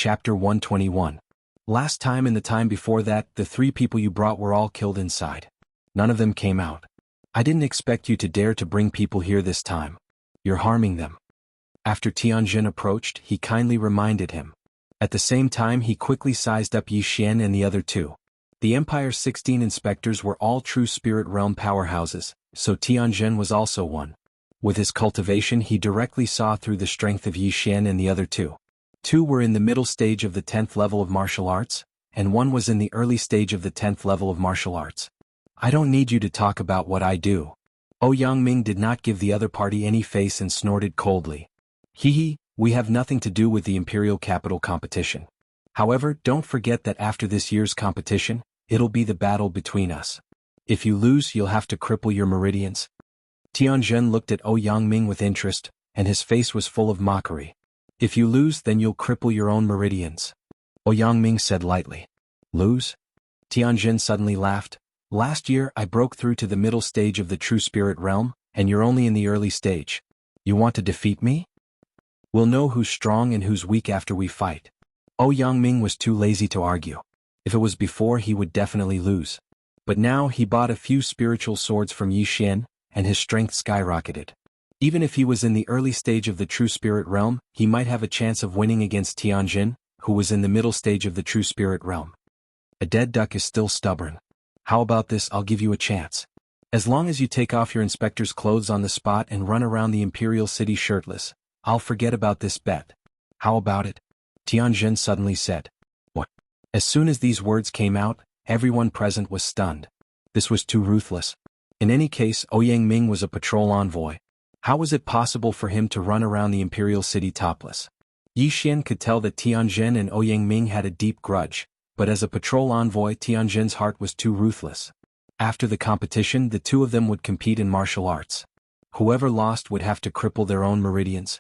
Chapter 121. Last time and the time before that, the 3 people you brought were all killed inside. None of them came out. I didn't expect you to dare to bring people here this time. You're harming them. After Tianjin approached, he kindly reminded him. At the same time, he quickly sized up Yi Xian and the other 2. The Empire's 16 inspectors were all true spirit realm powerhouses, so Tianjin was also one. With his cultivation, he directly saw through the strength of Yi Xian and the other 2. 2 were in the middle stage of the 10th level of martial arts, and 1 was in the early stage of the 10th level of martial arts. I don't need you to talk about what I do. Ouyang did not give the other party any face and snorted coldly. Hee, we have nothing to do with the Imperial Capital competition. However, don't forget that after this year's competition, it'll be the battle between us. If you lose, you'll have to cripple your meridians. Tianjin looked at Ouyang with interest, and his face was full of mockery. If you lose, then you'll cripple your own meridians. Ouyang said lightly. Lose? Tianjin suddenly laughed. Last year I broke through to the middle stage of the true spirit realm, and you're only in the early stage. You want to defeat me? We'll know who's strong and who's weak after we fight. Ouyang was too lazy to argue. If it was before, he would definitely lose. But now he bought a few spiritual swords from Yi Xian, and his strength skyrocketed. Even if he was in the early stage of the true spirit realm, he might have a chance of winning against Tianjin, who was in the middle stage of the true spirit realm. A dead duck is still stubborn. How about this? I'll give you a chance. As long as you take off your inspector's clothes on the spot and run around the Imperial City shirtless, I'll forget about this bet. How about it? Tianjin suddenly said. What? As soon as these words came out, everyone present was stunned. This was too ruthless. In any case, Ouyang was a patrol envoy. How was it possible for him to run around the Imperial City topless? Yi Xian could tell that Tianjin and Ouyang had a deep grudge, but as a patrol envoy, Tianjin's heart was too ruthless. After the competition, the 2 of them would compete in martial arts. Whoever lost would have to cripple their own meridians.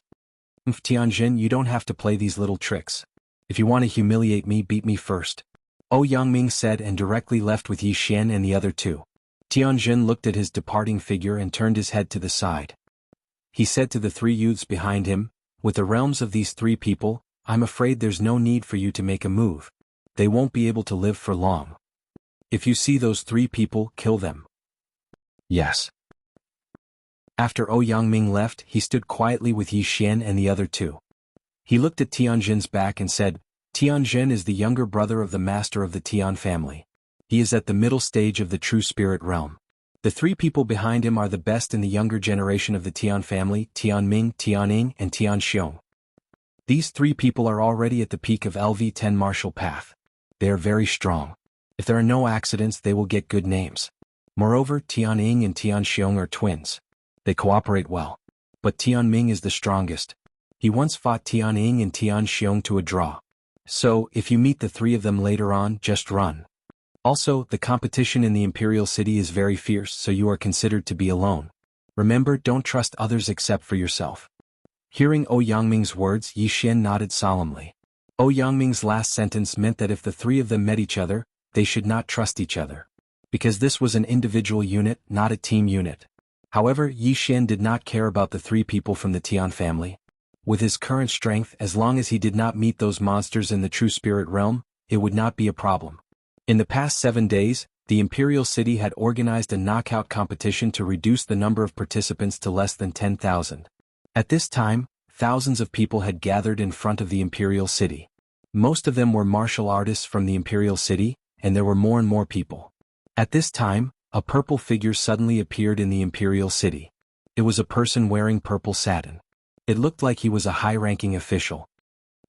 Tianjin, you don't have to play these little tricks. If you want to humiliate me, beat me first. Ouyang said and directly left with Yi Xian and the other 2. Tianjin looked at his departing figure and turned his head to the side. He said to the 3 youths behind him, with the realms of these 3 people, I'm afraid there's no need for you to make a move. They won't be able to live for long. If you see those 3 people, kill them. Yes. After Ouyang left, he stood quietly with Yi Xian and the other 2. He looked at Tianjin's back and said, Tianjin is the younger brother of the master of the Tian family. He is at the middle stage of the true spirit realm. The 3 people behind him are the best in the younger generation of the Tian family, Tianming, Tianying, and Tianxiong. These 3 people are already at the peak of LV10 martial path. They are very strong. If there are no accidents, they will get good names. Moreover, Tianying and Tianxiong are twins. They cooperate well. But Tianming is the strongest. He once fought Tianying and Tianxiong to a draw. So, if you meet the 3 of them later on, just run. Also, the competition in the Imperial City is very fierce, so you are considered to be alone. Remember, don't trust others except for yourself. Hearing Ouyang words, Yi Xian nodded solemnly. Ouyang last sentence meant that if the 3 of them met each other, they should not trust each other. Because this was an individual unit, not a team unit. However, Yi Xian did not care about the 3 people from the Tian family. With his current strength, as long as he did not meet those monsters in the true spirit realm, it would not be a problem. In the past 7 days, the Imperial City had organized a knockout competition to reduce the number of participants to less than 10,000. At this time, thousands of people had gathered in front of the Imperial City. Most of them were martial artists from the Imperial City, and there were more and more people. At this time, a purple figure suddenly appeared in the Imperial City. It was a person wearing purple satin. It looked like he was a high-ranking official.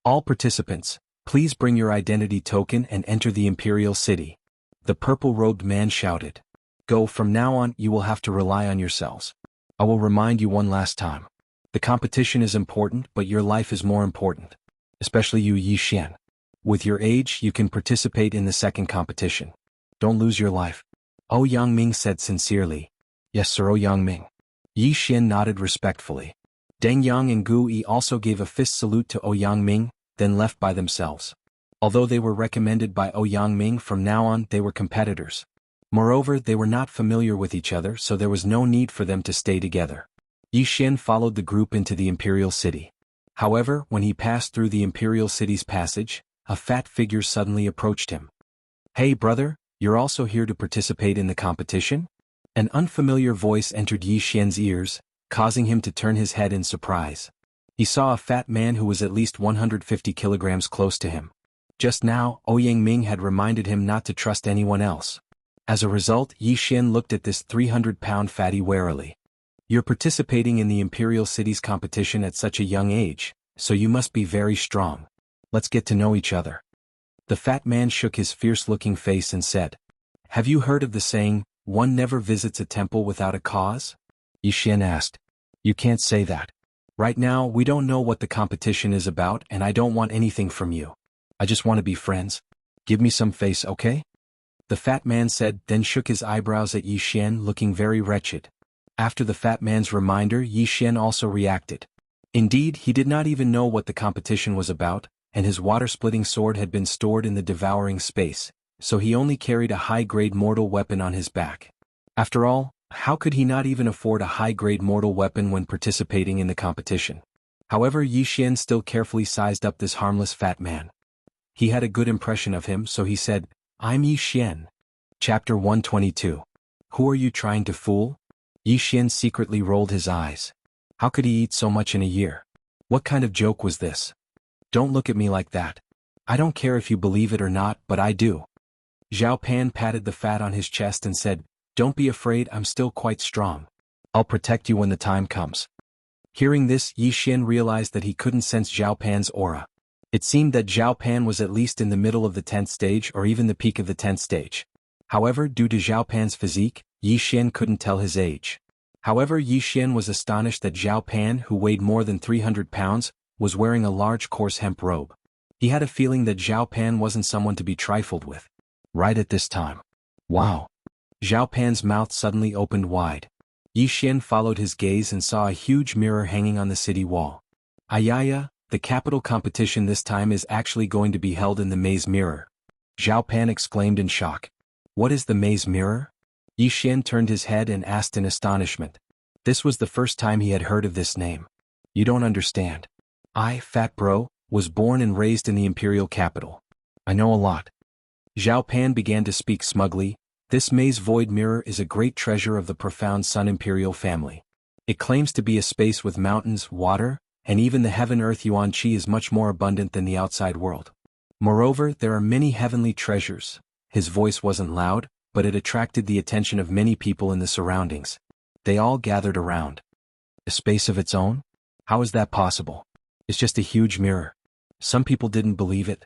All participants, please bring your identity token and enter the Imperial City. The purple-robed man shouted. Go, from now on, you will have to rely on yourselves. I will remind you one last time. The competition is important, but your life is more important. Especially you, Yi Xian. With your age, you can participate in the second competition. Don't lose your life. Ouyang said sincerely. Yes, sir, Ouyang. Yi Xian nodded respectfully. Deng Yang and Gu Yi also gave a fist salute to Ouyang, then left by themselves. Although they were recommended by Ouyang from now on, they were competitors. Moreover, they were not familiar with each other, so there was no need for them to stay together. Yi Xian followed the group into the Imperial City. However, when he passed through the imperial city's passage, a fat figure suddenly approached him. "Hey brother, you're also here to participate in the competition?" An unfamiliar voice entered Yi Xian's ears, causing him to turn his head in surprise. He saw a fat man who was at least 150 kilograms close to him. Just now, Ouyang Ming had reminded him not to trust anyone else. As a result, Yi Xian looked at this 300-pound fatty warily. "You're participating in the Imperial City's competition at such a young age, so you must be very strong. Let's get to know each other." The fat man shook his fierce-looking face and said, "Have you heard of the saying, 'One never visits a temple without a cause'?" Yi Xian asked. "You can't say that. Right now, we don't know what the competition is about and I don't want anything from you. I just want to be friends. Give me some face, okay?" The fat man said, then shook his eyebrows at Yi Xian, looking very wretched. After the fat man's reminder, Yi Xian also reacted. Indeed, he did not even know what the competition was about, and his water-splitting sword had been stored in the devouring space, so he only carried a high-grade mortal weapon on his back. After all, how could he not even afford a high-grade mortal weapon when participating in the competition? However, Yi Xian still carefully sized up this harmless fat man. He had a good impression of him, so he said, "I'm Yi Xian." Chapter 122. Who are you trying to fool? Yi Xian secretly rolled his eyes. How could he eat so much in a year? What kind of joke was this? Don't look at me like that. I don't care if you believe it or not, but I do. Zhao Pan patted the fat on his chest and said, "Don't be afraid, I'm still quite strong. I'll protect you when the time comes." Hearing this, Yi Xian realized that he couldn't sense Zhao Pan's aura. It seemed that Zhao Pan was at least in the middle of the 10th stage or even the peak of the 10th stage. However, due to Zhao Pan's physique, Yi Xian couldn't tell his age. However, Yi Xian was astonished that Zhao Pan, who weighed more than 300 pounds, was wearing a large coarse hemp robe. He had a feeling that Zhao Pan wasn't someone to be trifled with. Right at this time. Wow! Zhao Pan's mouth suddenly opened wide. Yi Xian followed his gaze and saw a huge mirror hanging on the city wall. Ayaya, the capital competition this time is actually going to be held in the maze mirror. Zhao Pan exclaimed in shock. What is the maze mirror? Yi Xian turned his head and asked in astonishment. This was the first time he had heard of this name. You don't understand. I, fat bro, was born and raised in the imperial capital. I know a lot. Zhao Pan began to speak smugly. This maze void mirror is a great treasure of the profound Sun Imperial family. It claims to be a space with mountains, water, and even the heaven-earth yuan qi is much more abundant than the outside world. Moreover, there are many heavenly treasures. His voice wasn't loud, but it attracted the attention of many people in the surroundings. They all gathered around. A space of its own? How is that possible? It's just a huge mirror. Some people didn't believe it.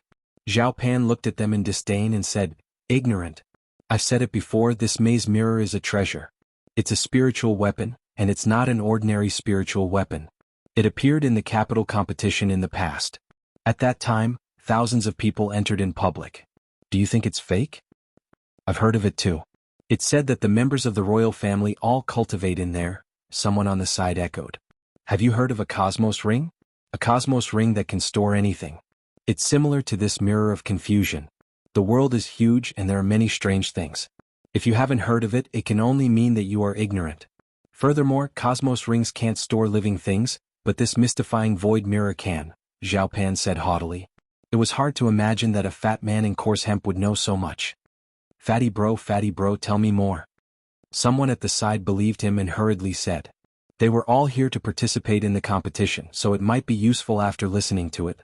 Zhao Pan looked at them in disdain and said, Ignorant. I've said it before, this maze mirror is a treasure. It's a spiritual weapon, and it's not an ordinary spiritual weapon. It appeared in the capital competition in the past. At that time, thousands of people entered in public. Do you think it's fake? I've heard of it too. It's said that the members of the royal family all cultivate in there, someone on the side echoed. Have you heard of a cosmos ring? A cosmos ring that can store anything. It's similar to this mirror of confusion. The world is huge and there are many strange things. If you haven't heard of it, it can only mean that you are ignorant. Furthermore, cosmos rings can't store living things, but this mystifying void mirror can, Zhao Pan said haughtily. It was hard to imagine that a fat man in coarse hemp would know so much. Fatty bro, tell me more. Someone at the side believed him and hurriedly said. They were all here to participate in the competition, so it might be useful after listening to it.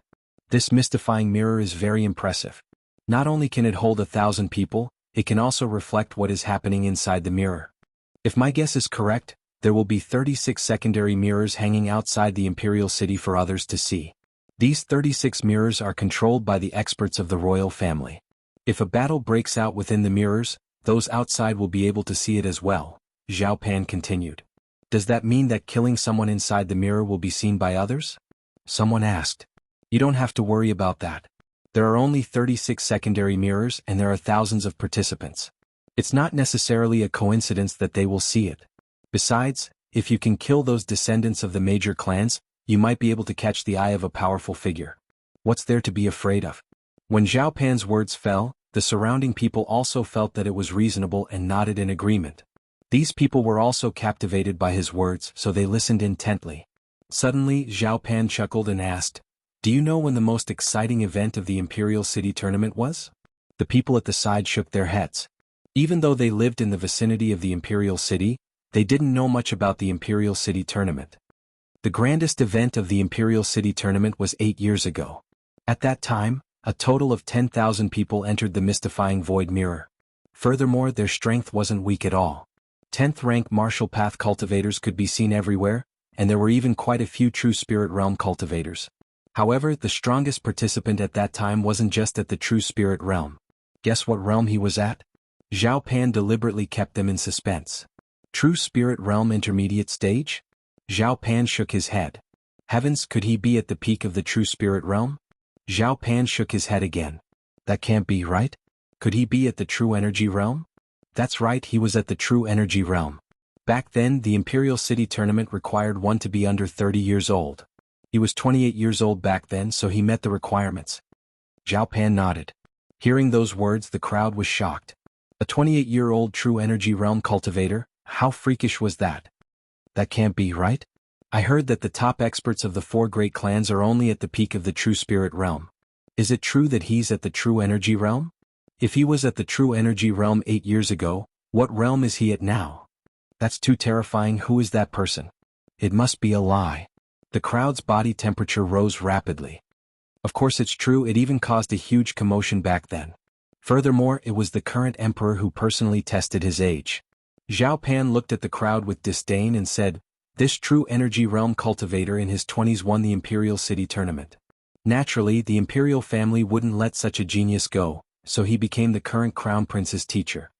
This mystifying mirror is very impressive. Not only can it hold 1,000 people, it can also reflect what is happening inside the mirror. If my guess is correct, there will be 36 secondary mirrors hanging outside the imperial city for others to see. These 36 mirrors are controlled by the experts of the royal family. If a battle breaks out within the mirrors, those outside will be able to see it as well, Zhao Pan continued. Does that mean that killing someone inside the mirror will be seen by others? Someone asked. You don't have to worry about that. There are only 36 secondary mirrors and there are thousands of participants. It's not necessarily a coincidence that they will see it. Besides, if you can kill those descendants of the major clans, you might be able to catch the eye of a powerful figure. What's there to be afraid of? When Zhao Pan's words fell, the surrounding people also felt that it was reasonable and nodded in agreement. These people were also captivated by his words, so they listened intently. Suddenly, Zhao Pan chuckled and asked, "Do you know when the most exciting event of the Imperial City tournament was?" The people at the side shook their heads. Even though they lived in the vicinity of the Imperial City, they didn't know much about the Imperial City tournament. The grandest event of the Imperial City tournament was 8 years ago. At that time, a total of 10,000 people entered the mystifying Void Mirror. Furthermore, their strength wasn't weak at all. 10th rank martial path cultivators could be seen everywhere, and there were even quite a few true spirit realm cultivators. However, the strongest participant at that time wasn't just at the true spirit realm. Guess what realm he was at? Zhao Pan deliberately kept them in suspense. True spirit realm intermediate stage? Zhao Pan shook his head. Heavens, could he be at the peak of the true spirit realm? Zhao Pan shook his head again. That can't be right. Could he be at the true energy realm? That's right, he was at the true energy realm. Back then, the Imperial City tournament required one to be under 30 years old. He was 28 years old back then, so he met the requirements. Zhao Pan nodded. Hearing those words, the crowd was shocked. A 28-year-old true energy realm cultivator? How freakish was that? That can't be right. I heard that the top experts of the 4 great clans are only at the peak of the true spirit realm. Is it true that he's at the true energy realm? If he was at the true energy realm 8 years ago, what realm is he at now? That's too terrifying. Who is that person? It must be a lie. The crowd's body temperature rose rapidly. Of course it's true, it even caused a huge commotion back then. Furthermore, it was the current emperor who personally tested his age. Zhao Pan looked at the crowd with disdain and said, "This true energy realm cultivator in his 20s won the Imperial City tournament. Naturally, the Imperial family wouldn't let such a genius go, so he became the current Crown Prince's teacher."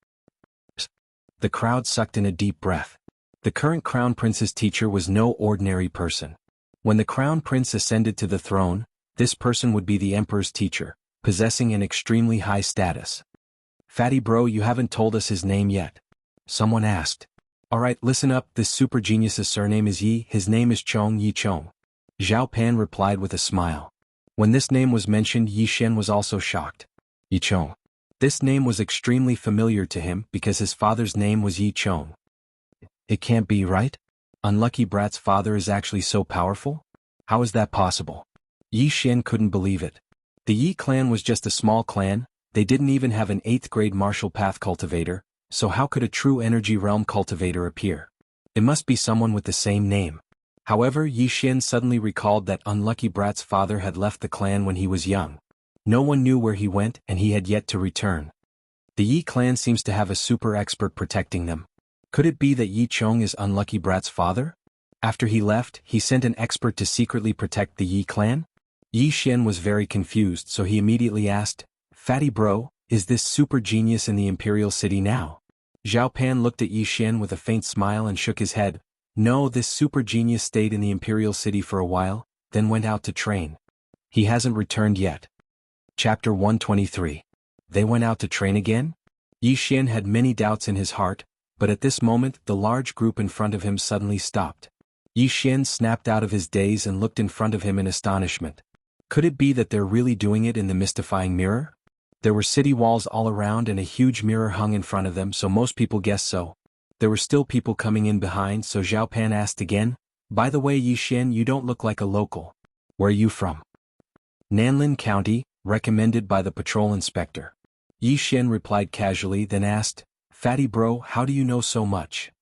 The crowd sucked in a deep breath. The current Crown Prince's teacher was no ordinary person. When the Crown Prince ascended to the throne, this person would be the Emperor's teacher, possessing an extremely high status. "Fatty bro, you haven't told us his name yet," someone asked. "Alright, listen up, this super genius's surname is Yi, his name is Chong Yi Chong." Zhao Pan replied with a smile. When this name was mentioned, Yi Shen was also shocked. Yi Chong. This name was extremely familiar to him because his father's name was Yi Chong. It can't be right? Unlucky Brat's father is actually so powerful? How is that possible? Yi Shen couldn't believe it. The Yi clan was just a small clan, they didn't even have an 8th grade martial path cultivator, so how could a true energy realm cultivator appear? It must be someone with the same name. However, Yi Shen suddenly recalled that Unlucky Brat's father had left the clan when he was young. No one knew where he went and he had yet to return. The Yi clan seems to have a super expert protecting them. Could it be that Yi Chong is Unlucky Brat's father? After he left, he sent an expert to secretly protect the Yi clan? Yi Shen was very confused, so he immediately asked, "Fatty bro, is this super genius in the Imperial City now?" Zhao Pan looked at Yi Shen with a faint smile and shook his head. "No, this super genius stayed in the Imperial City for a while, then went out to train. He hasn't returned yet." Chapter 123. They went out to train again? Yi Shen had many doubts in his heart, but at this moment the large group in front of him suddenly stopped. Yi Shen snapped out of his daze and looked in front of him in astonishment. Could it be that they're really doing it in the mystifying mirror? There were city walls all around and a huge mirror hung in front of them, so most people guessed so. There were still people coming in behind, so Zhao Pan asked again, "By the way, Yi Shen, you don't look like a local. Where are you from?" "Nanlin County, recommended by the patrol inspector." Yi Shen replied casually, then asked, "Fatty bro, how do you know so much?"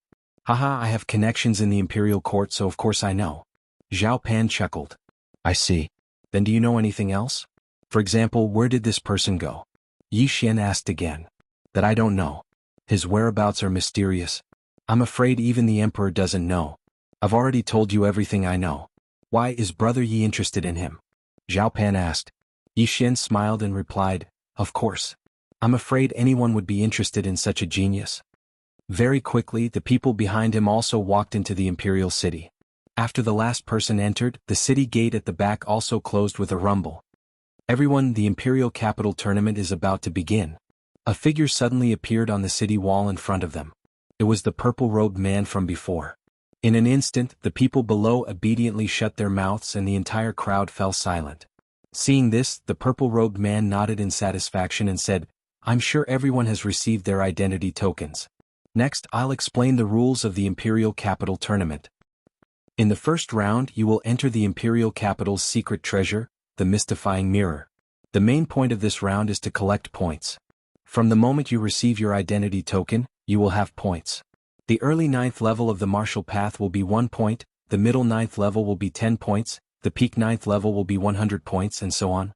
"Haha, I have connections in the Imperial Court, so of course I know." Zhao Pan chuckled. "I see. Then do you know anything else? For example, where did this person go?" Yi Shen asked again. "That I don't know. His whereabouts are mysterious. I'm afraid even the Emperor doesn't know. I've already told you everything I know. Why is Brother Yi interested in him?" Zhao Pan asked. Yi Shen smiled and replied, "Of course. I'm afraid anyone would be interested in such a genius." Very quickly, the people behind him also walked into the Imperial City. After the last person entered, the city gate at the back also closed with a rumble. "Everyone, the Imperial Capital tournament is about to begin." A figure suddenly appeared on the city wall in front of them. It was the purple-robed man from before. In an instant, the people below obediently shut their mouths and the entire crowd fell silent. Seeing this, the purple-robed man nodded in satisfaction and said, "I'm sure everyone has received their identity tokens. Next, I'll explain the rules of the Imperial Capital tournament." In the first round you will enter the Imperial Capital's secret treasure, the Mystifying Mirror. The main point of this round is to collect points. From the moment you receive your identity token, you will have points. The early 9th level of the martial path will be 1 point, the middle 9th level will be 10 points, the peak 9th level will be 100 points and so on.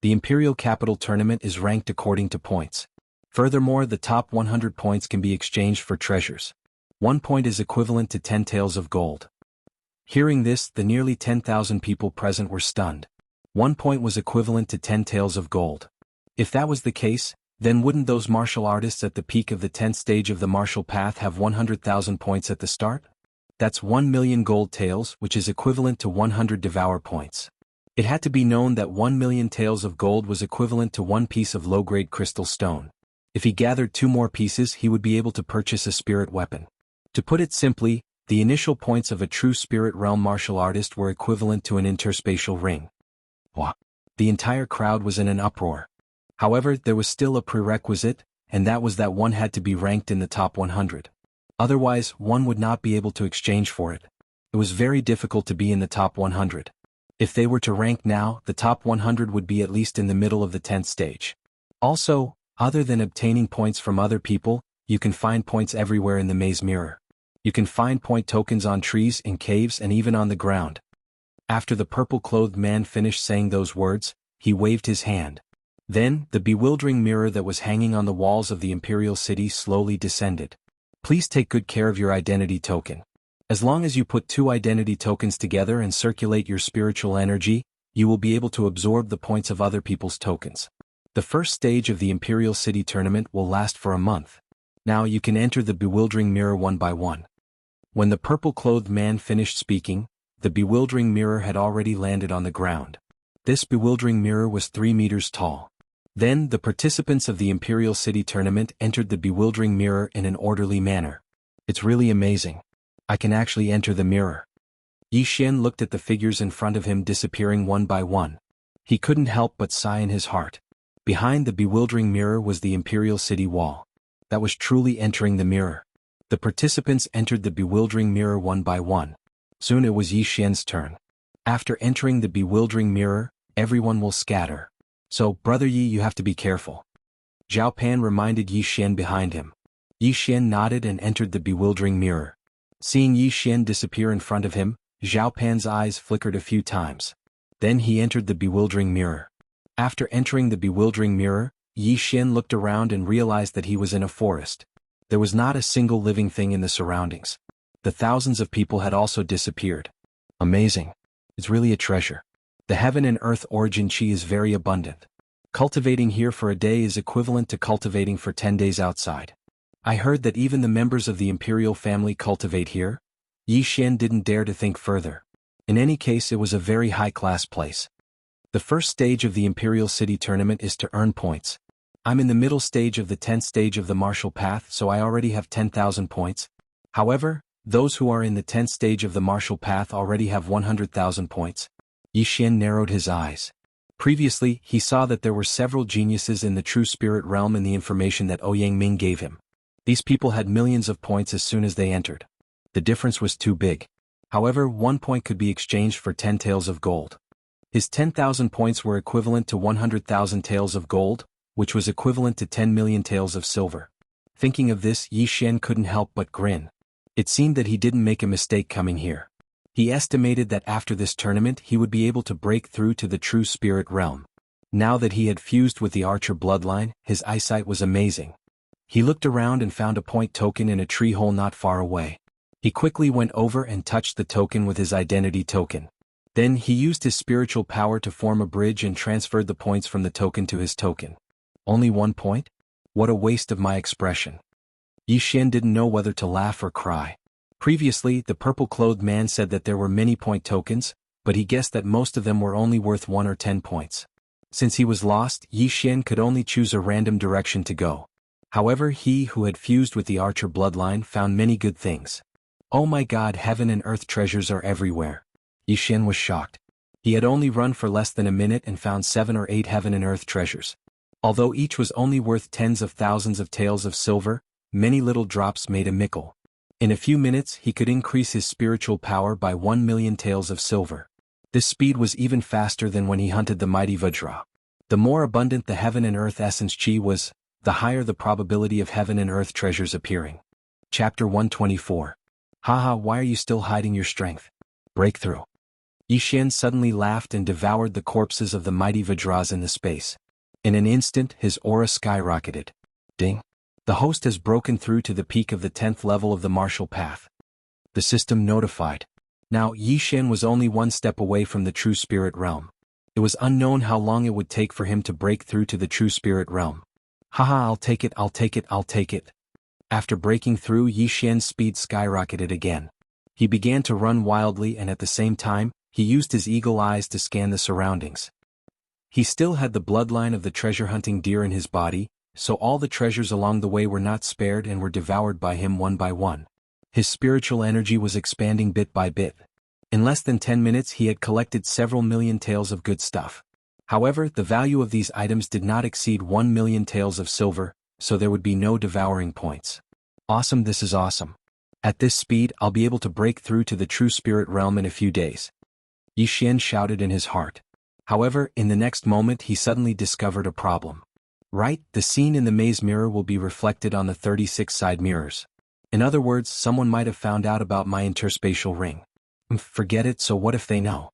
The Imperial Capital tournament is ranked according to points. Furthermore, the top 100 points can be exchanged for treasures. 1 point is equivalent to 10 taels of gold. Hearing this, the nearly 10,000 people present were stunned. 1 point was equivalent to 10 taels of gold. If that was the case, then wouldn't those martial artists at the peak of the 10th stage of the martial path have 100,000 points at the start? That's 1 million gold taels, which is equivalent to 100 devour points. It had to be known that 1 million taels of gold was equivalent to 1 piece of low-grade crystal stone. If he gathered 2 more pieces, he would be able to purchase a spirit weapon. To put it simply, the initial points of a true spirit realm martial artist were equivalent to an interspatial ring. Wow. The entire crowd was in an uproar. However, there was still a prerequisite, and that was that one had to be ranked in the top 100. Otherwise, one would not be able to exchange for it. It was very difficult to be in the top 100. If they were to rank now, the top 100 would be at least in the middle of the 10th stage. Also, other than obtaining points from other people, you can find points everywhere in the maze mirror. You can find point tokens on trees, in caves, and even on the ground. After the purple-clothed man finished saying those words, he waved his hand. Then, the bewildering mirror that was hanging on the walls of the Imperial City slowly descended. Please take good care of your identity token. As long as you put 2 identity tokens together and circulate your spiritual energy, you will be able to absorb the points of other people's tokens. The first stage of the Imperial City tournament will last for a month. Now you can enter the bewildering mirror one by one. When the purple-clothed man finished speaking, the bewildering mirror had already landed on the ground. This bewildering mirror was 3 meters tall. Then, the participants of the Imperial City tournament entered the bewildering mirror in an orderly manner. It's really amazing. I can actually enter the mirror. Yi Xian looked at the figures in front of him disappearing one by one. He couldn't help but sigh in his heart. Behind the bewildering mirror was the Imperial City wall. That was truly entering the mirror. The participants entered the bewildering mirror one by one. Soon it was Yi Xian's turn. After entering the bewildering mirror, everyone will scatter. So, Brother Yi, you have to be careful. Zhao Pan reminded Yi Xian behind him. Yi Xian nodded and entered the bewildering mirror. Seeing Yi Xian disappear in front of him, Zhao Pan's eyes flickered a few times. Then he entered the bewildering mirror. After entering the bewildering mirror, Yi Xian looked around and realized that he was in a forest. There was not a single living thing in the surroundings. The thousands of people had also disappeared. Amazing. It's really a treasure. The heaven and earth origin chi is very abundant. Cultivating here for a day is equivalent to cultivating for 10 days outside. I heard that even the members of the imperial family cultivate here. Yi Xian didn't dare to think further. In any case, it was a very high-class place. The first stage of the Imperial City tournament is to earn points. I'm in the middle stage of the 10th stage of the martial path, so I already have 10,000 points. However, those who are in the 10th stage of the martial path already have 100,000 points. Yi Xian narrowed his eyes. Previously, he saw that there were several geniuses in the true spirit realm in the information that Ouyang Ming gave him. These people had millions of points as soon as they entered. The difference was too big. However, 1 point could be exchanged for 10 taels of gold. His 10,000 points were equivalent to 100,000 taels of gold, which was equivalent to 10 million taels of silver. Thinking of this, Yi Xian couldn't help but grin. It seemed that he didn't make a mistake coming here. He estimated that after this tournament he would be able to break through to the true spirit realm. Now that he had fused with the archer bloodline, his eyesight was amazing. He looked around and found a point token in a tree hole not far away. He quickly went over and touched the token with his identity token. Then he used his spiritual power to form a bridge and transferred the points from the token to his token. Only 1 point? What a waste of my expression. Yi Xian didn't know whether to laugh or cry. Previously, the purple-clothed man said that there were many point tokens, but he guessed that most of them were only worth 1 or 10 points. Since he was lost, Yi Xian could only choose a random direction to go. However, he who had fused with the archer bloodline found many good things. Oh my god, heaven and earth treasures are everywhere. Yi Xian was shocked. He had only run for less than a minute and found 7 or 8 heaven and earth treasures. Although each was only worth tens of thousands of taels of silver, many little drops made a mickle. In a few minutes he could increase his spiritual power by 1,000,000 taels of silver. This speed was even faster than when he hunted the mighty Vajra. The more abundant the heaven and earth essence chi was, the higher the probability of heaven and earth treasures appearing. Chapter 124. Haha, why are you still hiding your strength? Breakthrough. Yixian suddenly laughed and devoured the corpses of the mighty Vajras in the space. In an instant his aura skyrocketed. Ding. The host has broken through to the peak of the 10th level of the martial path. The system notified. Now Yixian was only one step away from the true spirit realm. It was unknown how long it would take for him to break through to the true spirit realm. Haha, I'll take it, I'll take it, I'll take it. After breaking through, Yixian's speed skyrocketed again. He began to run wildly, and at the same time, he used his eagle eyes to scan the surroundings. He still had the bloodline of the treasure-hunting deer in his body, so all the treasures along the way were not spared and were devoured by him one by one. His spiritual energy was expanding bit by bit. In less than 10 minutes he had collected several million taels of good stuff. However, the value of these items did not exceed 1,000,000 taels of silver, so there would be no devouring points. Awesome, this is awesome. At this speed I'll be able to break through to the true spirit realm in a few days. Yixian shouted in his heart. However, in the next moment he suddenly discovered a problem. Right, the scene in the maze mirror will be reflected on the 36 side mirrors. In other words, someone might have found out about my interspatial ring. Forget it, so what if they know?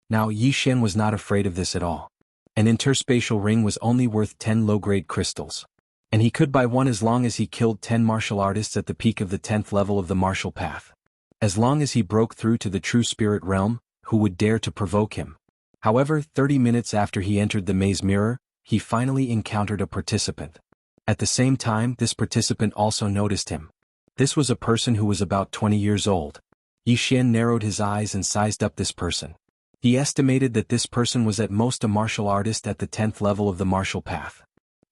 Now Yixian was not afraid of this at all. An interspatial ring was only worth 10 low-grade crystals. And he could buy one as long as he killed 10 martial artists at the peak of the 10th level of the martial path. As long as he broke through to the true spirit realm, who would dare to provoke him? However, 30 minutes after he entered the maze mirror, he finally encountered a participant. At the same time, this participant also noticed him. This was a person who was about 20 years old. Yixian narrowed his eyes and sized up this person. He estimated that this person was at most a martial artist at the 10th level of the martial path.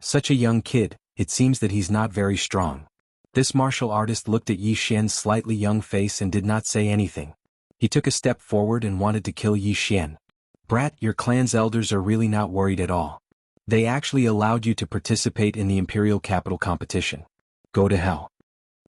Such a young kid, it seems that he's not very strong. This martial artist looked at Yixian's slightly young face and did not say anything. He took a step forward and wanted to kill Yixian. Brat, your clan's elders are really not worried at all. They actually allowed you to participate in the Imperial Capital competition. Go to hell.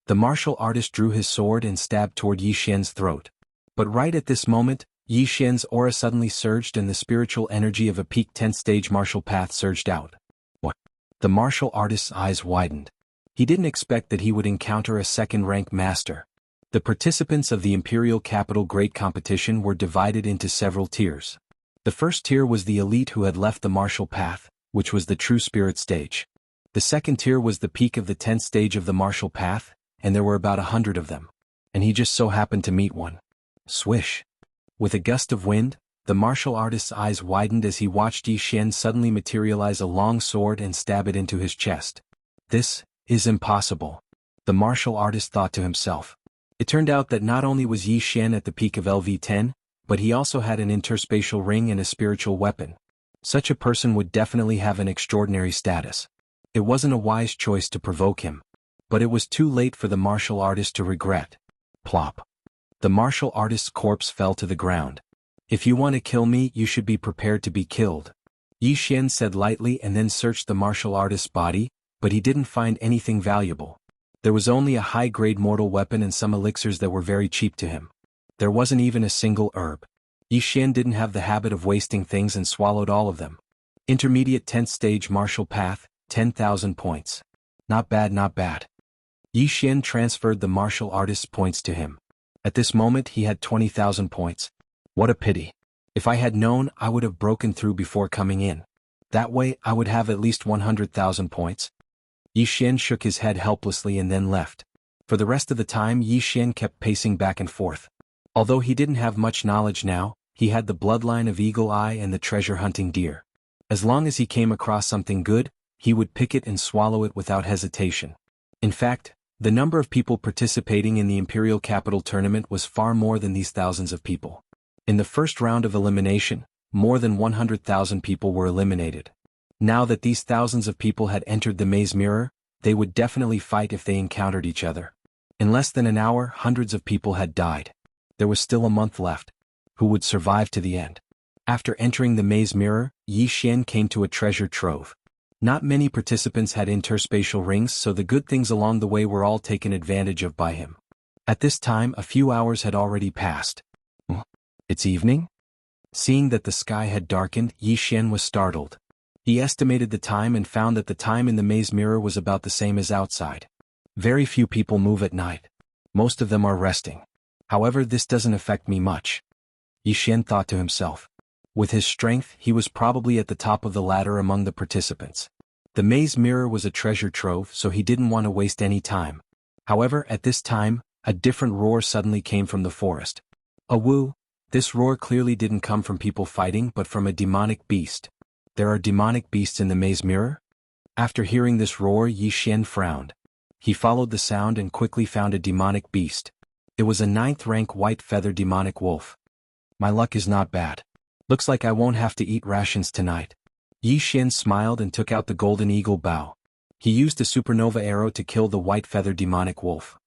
The martial artist drew his sword and stabbed toward Yixian's throat. But right at this moment, Yixian's aura suddenly surged and the spiritual energy of a peak 10th stage martial path surged out. What? The martial artist's eyes widened. He didn't expect that he would encounter a second-rank master. The participants of the Imperial Capital Great Competition were divided into several tiers. The first tier was the elite who had left the martial path, which was the true spirit stage. The second tier was the peak of the 10th stage of the martial path, and there were about 100 of them. And he just so happened to meet one. Swish. With a gust of wind, the martial artist's eyes widened as he watched Yixian suddenly materialize a long sword and stab it into his chest. This is impossible, the martial artist thought to himself. It turned out that not only was Yixian at the peak of LV10, but he also had an interspatial ring and a spiritual weapon. Such a person would definitely have an extraordinary status. It wasn't a wise choice to provoke him. But it was too late for the martial artist to regret. Plop. The martial artist's corpse fell to the ground. If you want to kill me, you should be prepared to be killed. Yixian said lightly and then searched the martial artist's body, but he didn't find anything valuable. There was only a high-grade mortal weapon and some elixirs that were very cheap to him. There wasn't even a single herb. Yixian didn't have the habit of wasting things and swallowed all of them. Intermediate 10th stage martial path, 10,000 points. Not bad, not bad. Yixian transferred the martial artist's points to him. At this moment he had 20,000 points. What a pity. If I had known, I would have broken through before coming in. That way I would have at least 100,000 points. Yixian shook his head helplessly and then left. For the rest of the time Yixian kept pacing back and forth. Although he didn't have much knowledge now, he had the bloodline of Eagle Eye and the treasure-hunting deer. As long as he came across something good, he would pick it and swallow it without hesitation. In fact, the number of people participating in the Imperial Capital tournament was far more than these thousands of people. In the first round of elimination, more than 100,000 people were eliminated. Now that these thousands of people had entered the maze mirror, they would definitely fight if they encountered each other. In less than an hour, hundreds of people had died. There was still a month left. Who would survive to the end? After entering the maze mirror, Yixian came to a treasure trove. Not many participants had interspatial rings, so the good things along the way were all taken advantage of by him. At this time a few hours had already passed. It's evening? Seeing that the sky had darkened, Yi Xian was startled. He estimated the time and found that the time in the maze mirror was about the same as outside. Very few people move at night. Most of them are resting. However, this doesn't affect me much. Yi Xian thought to himself. With his strength, he was probably at the top of the ladder among the participants. The maze mirror was a treasure trove, so he didn't want to waste any time. However, at this time, a different roar suddenly came from the forest. A woo! This roar clearly didn't come from people fighting but from a demonic beast. There are demonic beasts in the maze mirror? After hearing this roar, Yi Xian frowned. He followed the sound and quickly found a demonic beast. It was a 9th rank white feather demonic wolf. My luck is not bad. Looks like I won't have to eat rations tonight. Yi Xian smiled and took out the golden eagle bow. He used a supernova arrow to kill the white feather demonic wolf.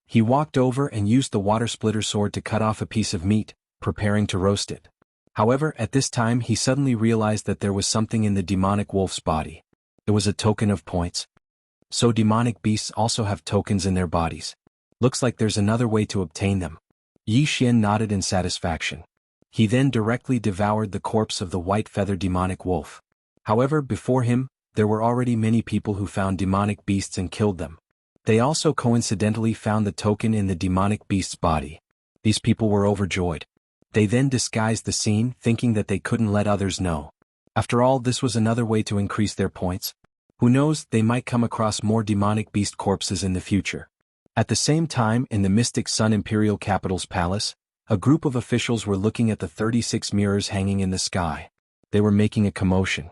He walked over and used the water splitter sword to cut off a piece of meat, preparing to roast it. However, at this time he suddenly realized that there was something in the demonic wolf's body. It was a token of points. So demonic beasts also have tokens in their bodies. Looks like there's another way to obtain them. Yi Xian nodded in satisfaction. He then directly devoured the corpse of the white feather demonic wolf. However, before him, there were already many people who found demonic beasts and killed them. They also coincidentally found the token in the demonic beast's body. These people were overjoyed. They then disguised the scene, thinking that they couldn't let others know. After all, this was another way to increase their points. Who knows, they might come across more demonic beast corpses in the future. At the same time, in the Mystic Sun Imperial Capital's palace, a group of officials were looking at the 36 mirrors hanging in the sky. They were making a commotion.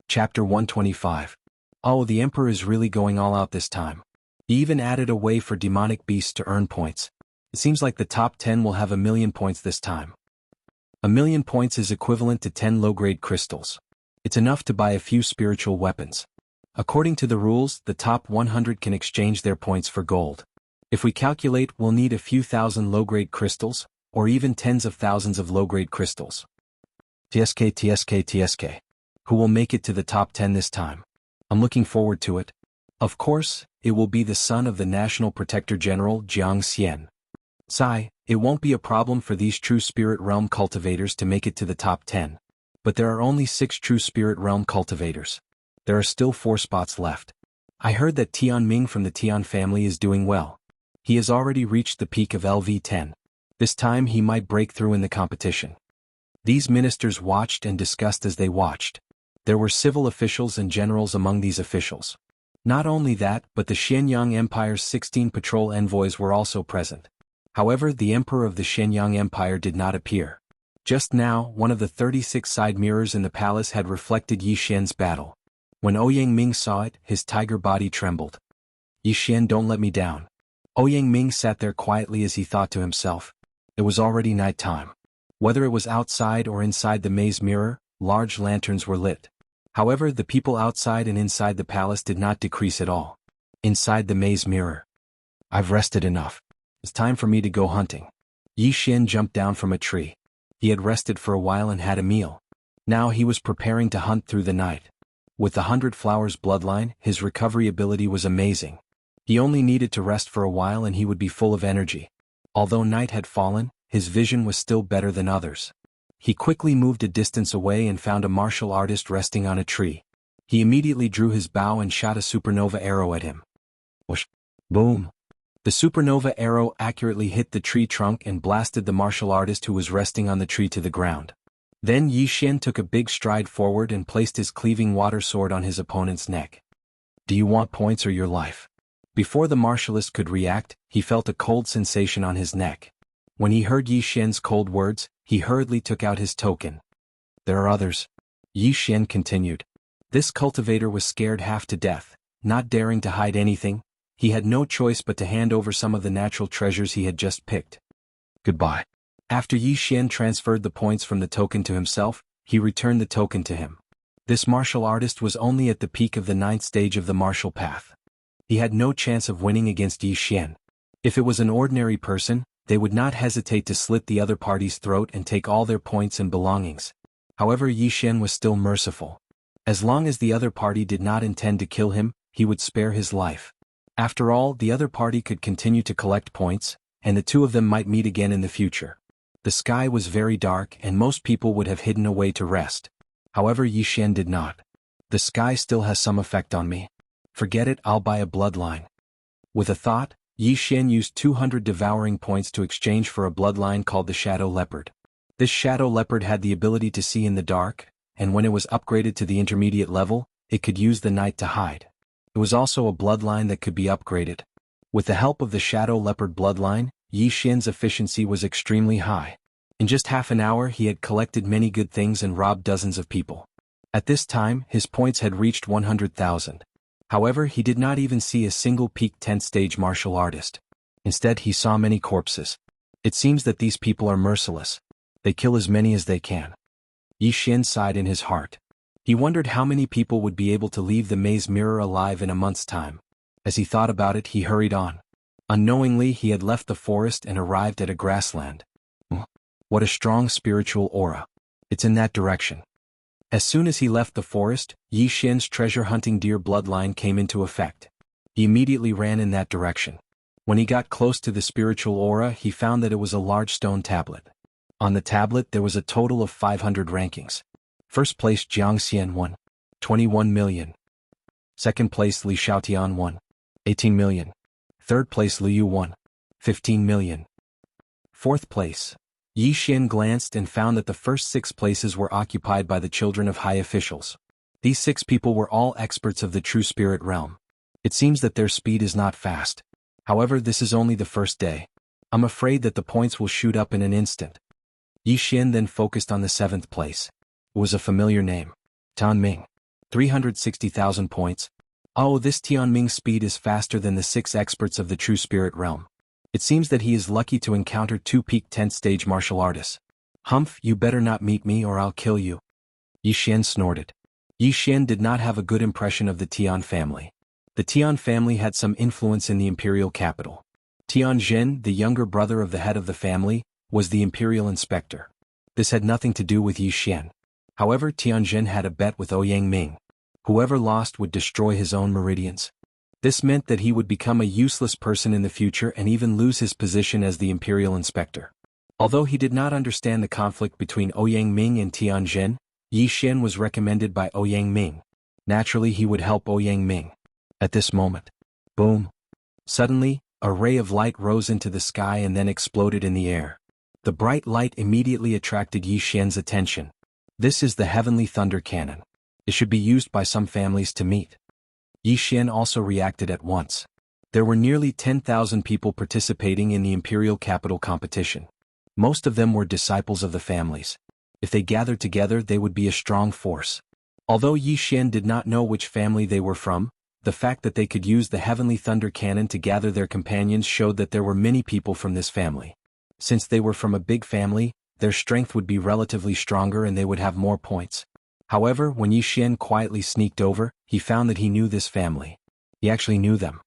Chapter 125. Oh, the Emperor is really going all out this time. He even added a way for demonic beasts to earn points. It seems like the top 10 will have 1,000,000 points this time. 1,000,000 points is equivalent to 10 low-grade crystals. It's enough to buy a few spiritual weapons. According to the rules, the top 100 can exchange their points for gold. If we calculate, we'll need a few thousand low-grade crystals, or even tens of thousands of low-grade crystals. TSK. Who will make it to the top 10 this time? I'm looking forward to it. Of course, it will be the son of the National Protector General Jianghu. Sigh, it won't be a problem for these true spirit realm cultivators to make it to the top 10. But there are only 6 true spirit realm cultivators. There are still 4 spots left. I heard that Tian Ming from the Tian family is doing well. He has already reached the peak of LV10. This time he might break through in the competition. These ministers watched and discussed as they watched. There were civil officials and generals among these officials. Not only that, but the Shenyang Empire's 16 patrol envoys were also present. However, the Emperor of the Shenyang Empire did not appear. Just now, one of the 36 side mirrors in the palace had reflected Yi Xian's battle. When Ouyang Ming saw it, his tiger body trembled. Yi Xian, don't let me down. Ouyang Ming sat there quietly as he thought to himself. It was already night time. Whether it was outside or inside the maze mirror, large lanterns were lit. However, the people outside and inside the palace did not decrease at all. Inside the maze mirror. I've rested enough. It's time for me to go hunting. Yi Xian jumped down from a tree. He had rested for a while and had a meal. Now he was preparing to hunt through the night. With the 100 Flowers bloodline, his recovery ability was amazing. He only needed to rest for a while and he would be full of energy. Although night had fallen, his vision was still better than others. He quickly moved a distance away and found a martial artist resting on a tree. He immediately drew his bow and shot a supernova arrow at him. Whoosh! Boom! The supernova arrow accurately hit the tree trunk and blasted the martial artist who was resting on the tree to the ground. Then Yi Xian took a big stride forward and placed his cleaving water sword on his opponent's neck. Do you want points or your life? Before the martialist could react, he felt a cold sensation on his neck. When he heard Yi Xian's cold words, he hurriedly took out his token. There are others. Yi Xian continued. This cultivator was scared half to death, not daring to hide anything. He had no choice but to hand over some of the natural treasures he had just picked. Goodbye. After Yi Xian transferred the points from the token to himself, he returned the token to him. This martial artist was only at the peak of the 9th stage of the martial path. He had no chance of winning against Yi Xian. If it was an ordinary person, they would not hesitate to slit the other party's throat and take all their points and belongings. However, Yi Xian was still merciful. As long as the other party did not intend to kill him, he would spare his life. After all, the other party could continue to collect points, and the two of them might meet again in the future. The sky was very dark and most people would have hidden away to rest. However, Yi Xian did not. The sky still has some effect on me. Forget it, I'll buy a bloodline. With a thought, Yi Xian used 200 devouring points to exchange for a bloodline called the Shadow Leopard. This Shadow Leopard had the ability to see in the dark, and when it was upgraded to the intermediate level, it could use the night to hide. It was also a bloodline that could be upgraded. With the help of the Shadow Leopard bloodline, Yi Xian's efficiency was extremely high. In just half an hour he had collected many good things and robbed dozens of people. At this time, his points had reached 100,000. However, he did not even see a single peak 10th stage martial artist. Instead, he saw many corpses. It seems that these people are merciless. They kill as many as they can. Yi Xian sighed in his heart. He wondered how many people would be able to leave the maze mirror alive in a month's time. As he thought about it, he hurried on. Unknowingly, he had left the forest and arrived at a grassland. What a strong spiritual aura. It's in that direction. As soon as he left the forest, Yi Xian's treasure-hunting deer bloodline came into effect. He immediately ran in that direction. When he got close to the spiritual aura, he found that it was a large stone tablet. On the tablet there was a total of 500 rankings. First place Jiangxian won, 21 million. Second place Li Xiaotian won, 18 million. Third place Liu Yu won, 15 million. Fourth place. Yi Xian glanced and found that the first 6 places were occupied by the children of high officials. These 6 people were all experts of the true spirit realm. It seems that their speed is not fast. However, this is only the first day. I'm afraid that the points will shoot up in an instant. Yi Xian then focused on the 7th place. It was a familiar name. Tianming. 360,000 points. Oh, this Tianming's speed is faster than the 6 experts of the true spirit realm. It seems that he is lucky to encounter 2 peak 10th stage martial artists. Humph, you better not meet me or I'll kill you. Yi Xian snorted. Yi Xian did not have a good impression of the Tian family. The Tian family had some influence in the imperial capital. Tian Zhen, the younger brother of the head of the family, was the imperial inspector. This had nothing to do with Yi Xian. However, Tian Zhen had a bet with Ouyang Ming. Whoever lost would destroy his own meridians. This meant that he would become a useless person in the future and even lose his position as the imperial inspector. Although he did not understand the conflict between Ouyang Ming and Tian Zhen, Yi Xian was recommended by Ouyang Ming. Naturally, he would help Ouyang Ming. At this moment, boom! Suddenly, a ray of light rose into the sky and then exploded in the air. The bright light immediately attracted Yi Xian's attention. This is the heavenly thunder cannon. It should be used by some families to meet. Yi Xian also reacted at once. There were nearly 10,000 people participating in the imperial capital competition. Most of them were disciples of the families. If they gathered together, they would be a strong force. Although Yi Xian did not know which family they were from, the fact that they could use the heavenly thunder cannon to gather their companions showed that there were many people from this family. Since they were from a big family, their strength would be relatively stronger and they would have more points. However, when Yi Xian quietly sneaked over, he found that he knew this family. He actually knew them.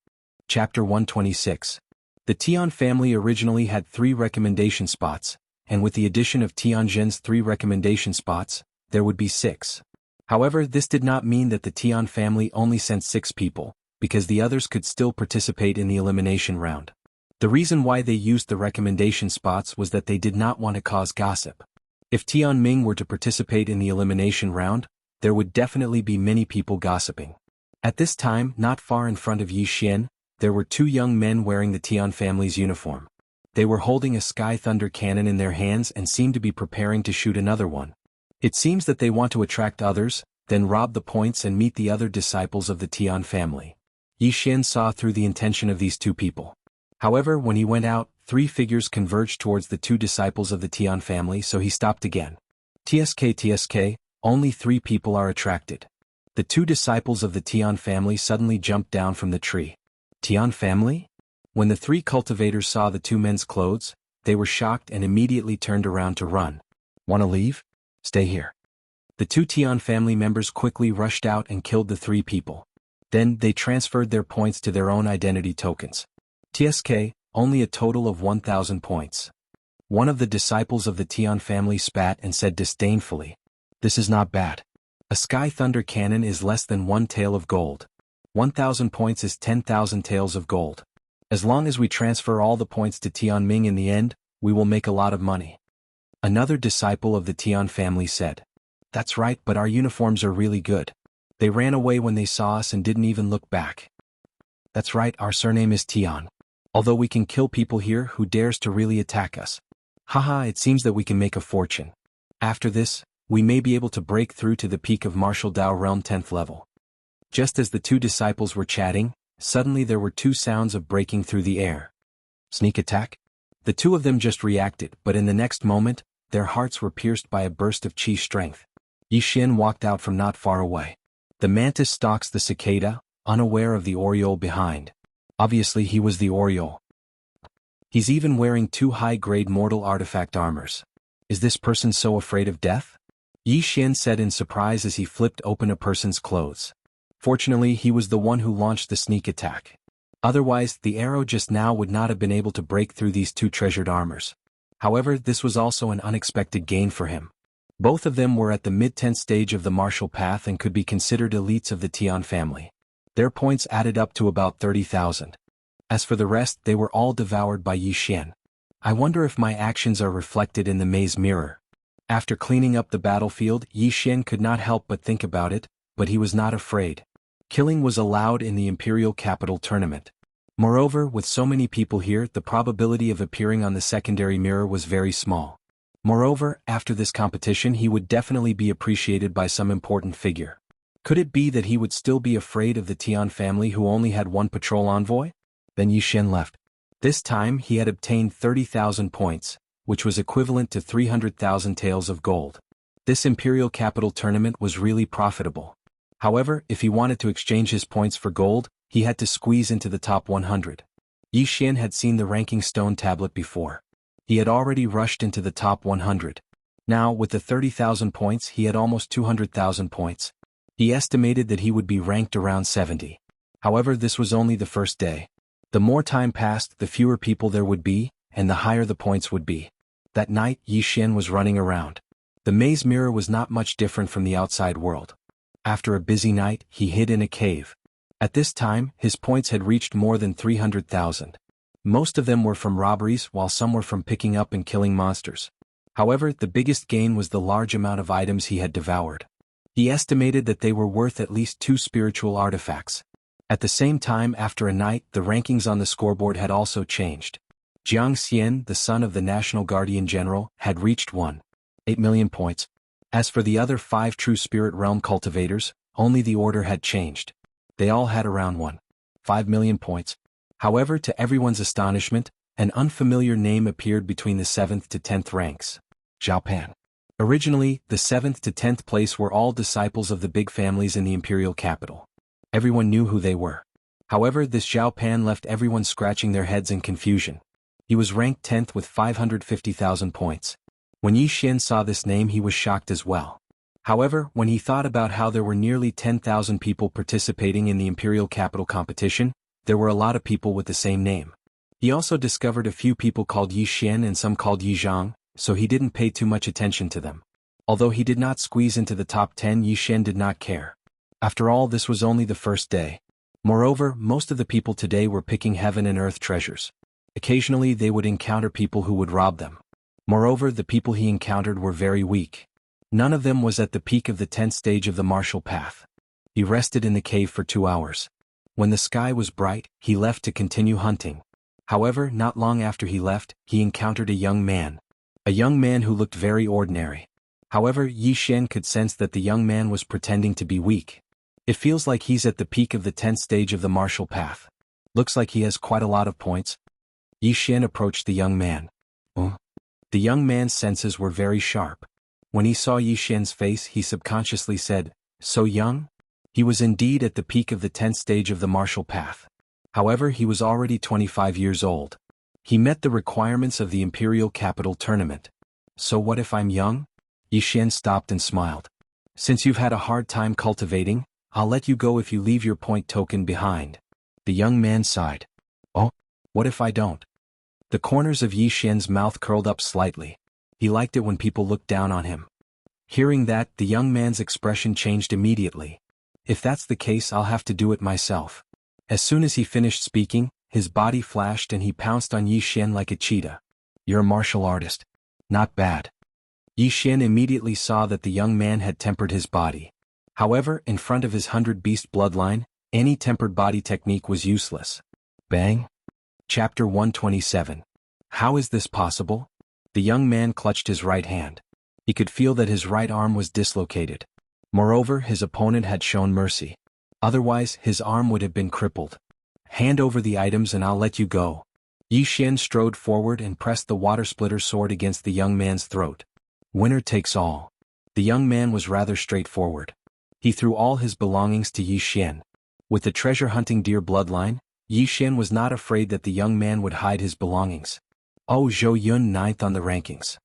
Chapter 126. The Tian family originally had 3 recommendation spots, and with the addition of Tian Zhen's 3 recommendation spots, there would be 6. However, this did not mean that the Tian family only sent 6 people, because the others could still participate in the elimination round. The reason why they used the recommendation spots was that they did not want to cause gossip. If Tian Ming were to participate in the elimination round, there would definitely be many people gossiping. At this time, not far in front of Yi Xian, there were 2 young men wearing the Tian family's uniform. They were holding a sky thunder cannon in their hands and seemed to be preparing to shoot another one. It seems that they want to attract others, then rob the points and meet the other disciples of the Tian family. Yi Xian saw through the intention of these 2 people. However, when he went out, 3 figures converged towards the 2 disciples of the Tian family, so he stopped again. TSK, only 3 people are attracted. The 2 disciples of the Tian family suddenly jumped down from the tree. Tian family? When the 3 cultivators saw the 2 men's clothes, they were shocked and immediately turned around to run. Wanna leave? Stay here. The 2 Tian family members quickly rushed out and killed the 3 people. Then, they transferred their points to their own identity tokens. TSK, only a total of 1,000 points. One of the disciples of the Tian family spat and said disdainfully, "This is not bad. A sky thunder cannon is less than 1 tael of gold. 1,000 points is 10,000 taels of gold. As long as we transfer all the points to Tianming in the end, we will make a lot of money. Another disciple of the Tian family said. That's right, but our uniforms are really good. They ran away when they saw us and didn't even look back. That's right, our surname is Tian. Although we can kill people here, who dares to really attack us? Haha, it seems that we can make a fortune. After this, we may be able to break through to the peak of Martial Dao Realm 10th level. Just as the two disciples were chatting, suddenly there were two sounds of breaking through the air. Sneak attack? The two of them just reacted, but in the next moment, their hearts were pierced by a burst of chi strength. Yi Xian walked out from not far away. The mantis stalks the cicada, unaware of the oriole behind. Obviously he was the oriole. He's even wearing two high-grade mortal artifact armors. Is this person so afraid of death? Yi Xian said in surprise as he flipped open a person's clothes. Fortunately, he was the one who launched the sneak attack. Otherwise, the arrow just now would not have been able to break through these two treasured armors. However, this was also an unexpected gain for him. Both of them were at the mid-10th stage of the martial path and could be considered elites of the Tian family. Their points added up to about 30,000. As for the rest, they were all devoured by Yi Xian. I wonder if my actions are reflected in the maze mirror. After cleaning up the battlefield, Yi Xian could not help but think about it, but he was not afraid. Killing was allowed in the Imperial Capital tournament. Moreover, with so many people here, the probability of appearing on the secondary mirror was very small. Moreover, after this competition he would definitely be appreciated by some important figure. Could it be that he would still be afraid of the Tian family who only had one patrol envoy? Then Yi Xian left. This time he had obtained 30,000 points, which was equivalent to 300,000 taels of gold. This Imperial Capital tournament was really profitable. However, if he wanted to exchange his points for gold, he had to squeeze into the top 100. Yi Xian had seen the ranking stone tablet before. He had already rushed into the top 100. Now, with the 30,000 points, he had almost 200,000 points. He estimated that he would be ranked around 70. However, this was only the first day. The more time passed, the fewer people there would be, and the higher the points would be. That night, Yi Xian was running around. The maze mirror was not much different from the outside world. After a busy night, he hid in a cave. At this time, his points had reached more than 300,000. Most of them were from robberies, while some were from picking up and killing monsters. However, the biggest gain was the large amount of items he had devoured. He estimated that they were worth at least 2 spiritual artifacts. At the same time, after a night, the rankings on the scoreboard had also changed. Jiang Xian, the son of the National Guardian General, had reached 1.8 million points. As for the other 5 true spirit realm cultivators, only the order had changed. They all had around 1.5 million points. However, to everyone's astonishment, an unfamiliar name appeared between the 7th to 10th ranks. Zhao Pan. Originally, the 7th to 10th place were all disciples of the big families in the imperial capital. Everyone knew who they were. However, this Zhao Pan left everyone scratching their heads in confusion. He was ranked 10th with 550,000 points. When Yi Xian saw this name, he was shocked as well. However, when he thought about how there were nearly 10,000 people participating in the imperial capital competition, there were a lot of people with the same name. He also discovered a few people called Yi Xian and some called Yi Zhang, so he didn't pay too much attention to them. Although he did not squeeze into the top 10, Yi Xian did not care. After all, this was only the first day. Moreover, most of the people today were picking heaven and earth treasures. Occasionally they would encounter people who would rob them. Moreover, the people he encountered were very weak. None of them was at the peak of the 10th stage of the martial path. He rested in the cave for 2 hours. When the sky was bright, he left to continue hunting. However, not long after he left, he encountered a young man. A young man who looked very ordinary. However, Yi Xian could sense that the young man was pretending to be weak. It feels like he's at the peak of the 10th stage of the martial path. Looks like he has quite a lot of points. Yi Xian approached the young man. The young man's senses were very sharp. When he saw Yi Xian's face, he subconsciously said, "So young?" He was indeed at the peak of the 10th stage of the martial path. However, he was already 25 years old. He met the requirements of the Imperial Capital tournament. So what if I'm young? Yi Xian stopped and smiled. Since you've had a hard time cultivating, I'll let you go if you leave your point token behind. The young man sighed. Oh, what if I don't? The corners of Yi Xian's mouth curled up slightly. He liked it when people looked down on him. Hearing that, the young man's expression changed immediately. If that's the case, I'll have to do it myself. As soon as he finished speaking, his body flashed and he pounced on Yi Xian like a cheetah. You're a martial artist. Not bad. Yi Xian immediately saw that the young man had tempered his body. However, in front of his 100-beast bloodline, any tempered body technique was useless. Bang! Chapter 127. How is this possible? The young man clutched his right hand. He could feel that his right arm was dislocated. Moreover, his opponent had shown mercy. Otherwise, his arm would have been crippled. Hand over the items and I'll let you go. Yi Xian strode forward and pressed the water splitter sword against the young man's throat. Winner takes all. The young man was rather straightforward. He threw all his belongings to Yi Xian. With the treasure-hunting deer bloodline, Yi Xian was not afraid that the young man would hide his belongings. Oh, Zhou Yun, 9th on the rankings.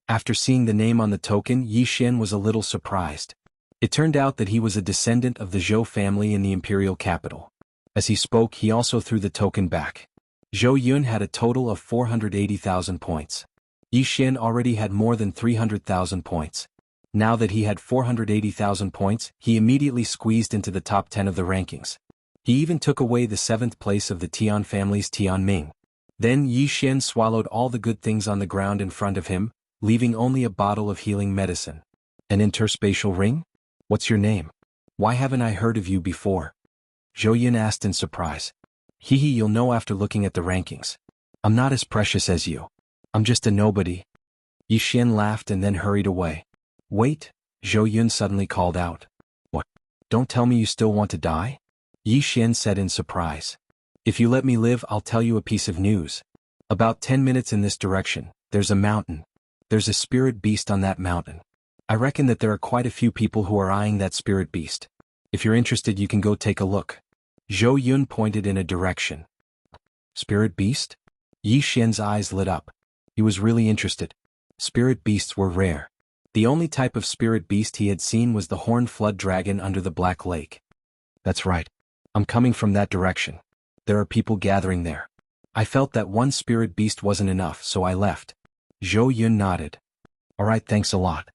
After seeing the name on the token, Yi Xian was a little surprised. It turned out that he was a descendant of the Zhou family in the imperial capital. As he spoke, he also threw the token back. Zhou Yun had a total of 480,000 points. Yi Xian already had more than 300,000 points. Now that he had 480,000 points, he immediately squeezed into the top 10 of the rankings. He even took away the 7th place of the Tian family's Tian Ming. Then Yi Xian swallowed all the good things on the ground in front of him, leaving only a bottle of healing medicine. An interspatial ring? What's your name? Why haven't I heard of you before? Zhou Yun asked in surprise. Hee, you'll know after looking at the rankings. I'm not as precious as you. I'm just a nobody. Yi Xian laughed and then hurried away. Wait, Zhou Yun suddenly called out. What? Don't tell me you still want to die? Yi Xian said in surprise. If you let me live, I'll tell you a piece of news. About 10 minutes in this direction, there's a mountain. There's a spirit beast on that mountain. I reckon that there are quite a few people who are eyeing that spirit beast. If you're interested, you can go take a look. Zhou Yun pointed in a direction. Spirit beast? Yi Xian's eyes lit up. He was really interested. Spirit beasts were rare. The only type of spirit beast he had seen was the horned flood dragon under the Black Lake. That's right. I'm coming from that direction. There are people gathering there. I felt that one spirit beast wasn't enough, so I left. Zhou Yun nodded. Alright, thanks a lot.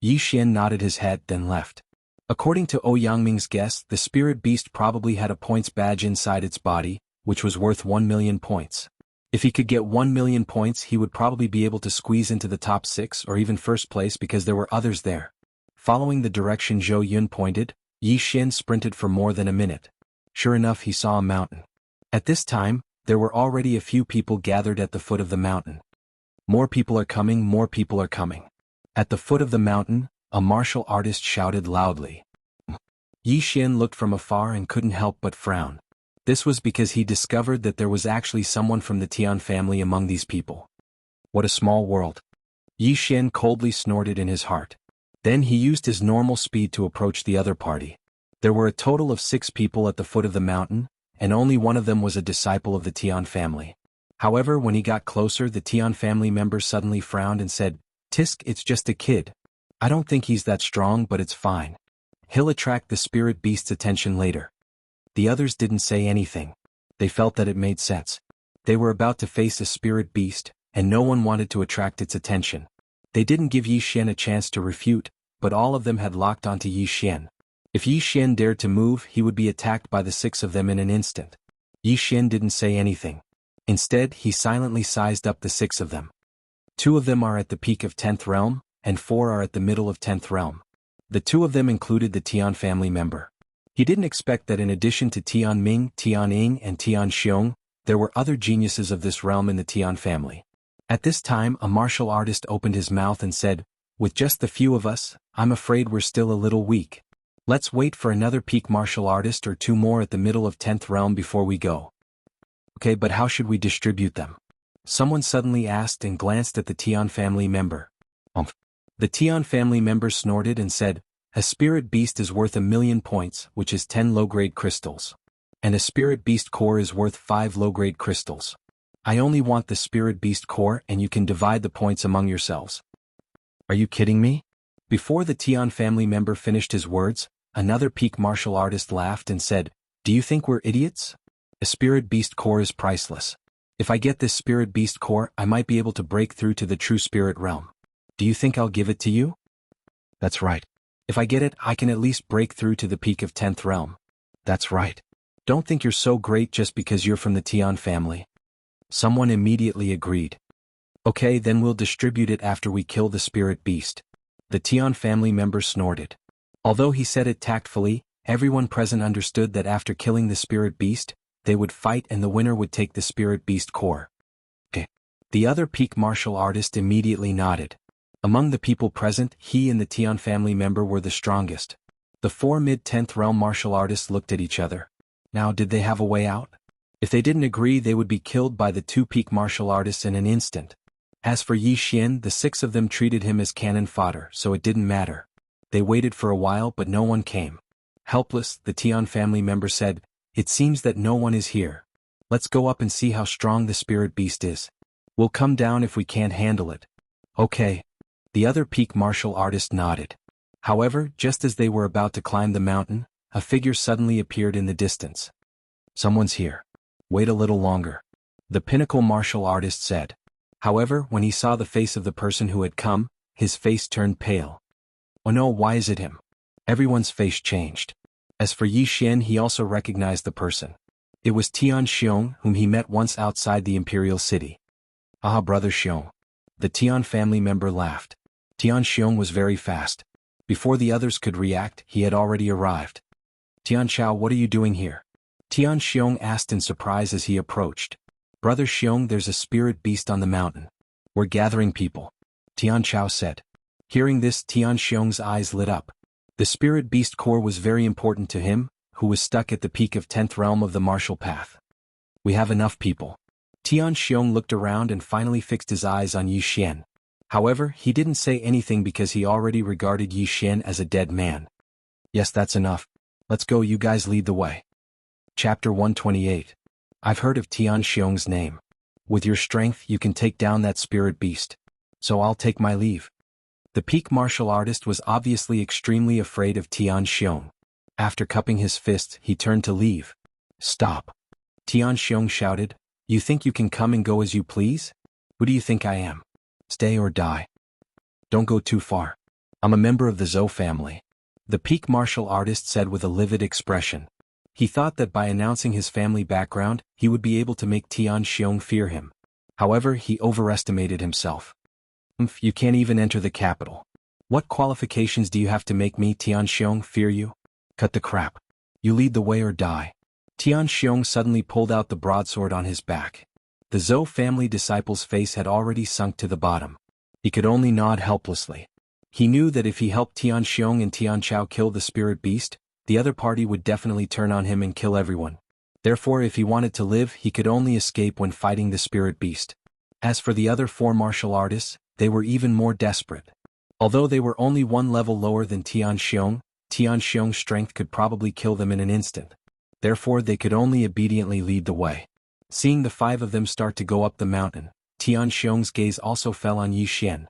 Yi Xian nodded his head, then left. According to Yangming's guess, the spirit beast probably had a points badge inside its body, which was worth 1 million points. If he could get 1 million points, he would probably be able to squeeze into the top 6 or even first place because there were others there. Following the direction Zhou Yun pointed, Yi Xian sprinted for more than a minute. Sure enough, he saw a mountain. At this time, there were already a few people gathered at the foot of the mountain. More people are coming, more people are coming. At the foot of the mountain, a martial artist shouted loudly. Yi Xian looked from afar and couldn't help but frown. This was because he discovered that there was actually someone from the Tian family among these people. What a small world. Yi Xian coldly snorted in his heart. Then he used his normal speed to approach the other party. There were a total of 6 people at the foot of the mountain, and only one of them was a disciple of the Tian family. However, when he got closer, the Tian family member suddenly frowned and said, Tisk, it's just a kid. I don't think he's that strong, but it's fine. He'll attract the spirit beast's attention later. The others didn't say anything. They felt that it made sense. They were about to face a spirit beast, and no one wanted to attract its attention. They didn't give Yi Xian a chance to refute, but all of them had locked onto Yi Xian. If Yi Xian dared to move, he would be attacked by the 6 of them in an instant. Yi Xian didn't say anything. Instead, he silently sized up the 6 of them. 2 of them are at the peak of 10th realm, and 4 are at the middle of 10th realm. The 2 of them included the Tian family member. He didn't expect that in addition to Tian Ming, Tian Ying, and Tian Xiong, there were other geniuses of this realm in the Tian family. At this time, a martial artist opened his mouth and said, With just the few of us, I'm afraid we're still a little weak. Let's wait for another peak martial artist or 2 more at the middle of 10th realm before we go. Okay, but how should we distribute them? Someone suddenly asked and glanced at the Tian family member. The Tian family member snorted and said, A spirit beast is worth 1 million points, which is 10 low-grade crystals. And a spirit beast core is worth 5 low-grade crystals. I only want the spirit beast core and you can divide the points among yourselves. Are you kidding me? Before the Tian family member finished his words, another peak martial artist laughed and said, Do you think we're idiots? A spirit beast core is priceless. If I get this spirit beast core, I might be able to break through to the true spirit realm. Do you think I'll give it to you? That's right. If I get it, I can at least break through to the peak of 10th realm. That's right. Don't think you're so great just because you're from the Tian family. Someone immediately agreed. Okay, then we'll distribute it after we kill the spirit beast. The Tian family member snorted. Although he said it tactfully, everyone present understood that after killing the spirit beast, they would fight and the winner would take the spirit beast core. The other peak martial artist immediately nodded. Among the people present, he and the Tian family member were the strongest. The 4 mid-10th realm martial artists looked at each other. Now, did they have a way out? If they didn't agree, they would be killed by the 2 peak martial artists in an instant. As for Yi Xian, the 6 of them treated him as cannon fodder, so it didn't matter. They waited for a while but no one came. Helpless, the Tian family member said, "It seems that no one is here. Let's go up and see how strong the spirit beast is. We'll come down if we can't handle it." Okay. The other peak martial artist nodded. However, just as they were about to climb the mountain, a figure suddenly appeared in the distance. "Someone's here. Wait a little longer," the pinnacle martial artist said. However, when he saw the face of the person who had come, his face turned pale. Oh no, why is it him? Everyone's face changed. As for Yi Xian, he also recognized the person. It was Tian Xiong, whom he met once outside the imperial city. "Ah, brother Xiong." The Tian family member laughed. Tian Xiong was very fast. Before the others could react, he had already arrived. "Tian Xiao, what are you doing here?" Tian Xiong asked in surprise as he approached. "Brother Xiong, there's a spirit beast on the mountain. We're gathering people," Tian Xiao said. Hearing this, Tian Xiong's eyes lit up. The spirit beast core was very important to him, who was stuck at the peak of 10th realm of the martial path. "We have enough people." Tian Xiong looked around and finally fixed his eyes on Yi Xian. However, he didn't say anything because he already regarded Yi Xian as a dead man. "Yes, that's enough. Let's go, you guys lead the way." Chapter 128. I've heard of Tian Xiong's name. With your strength, you can take down that spirit beast. So I'll take my leave. The peak martial artist was obviously extremely afraid of Tian Xiong. After cupping his fist, he turned to leave. "Stop!" Tian Xiong shouted. "You think you can come and go as you please? Who do you think I am? Stay or die. Don't go too far. I'm a member of the Zhou family," the peak martial artist said with a livid expression. He thought that by announcing his family background, he would be able to make Tian Xiong fear him. However, he overestimated himself. "You can't even enter the capital. What qualifications do you have to make me, Tian Xiong, fear you? Cut the crap. You lead the way or die." Tian Xiong suddenly pulled out the broadsword on his back. The Zhou family disciple's face had already sunk to the bottom. He could only nod helplessly. He knew that if he helped Tian Xiong and Tian Chao kill the spirit beast, the other party would definitely turn on him and kill everyone. Therefore, if he wanted to live, he could only escape when fighting the spirit beast. As for the other 4 martial artists, they were even more desperate. Although they were only 1 level lower than Tian Xiong's strength could probably kill them in an instant. Therefore, they could only obediently lead the way. Seeing the 5 of them start to go up the mountain, Tian Xiong's gaze also fell on Yi Xian.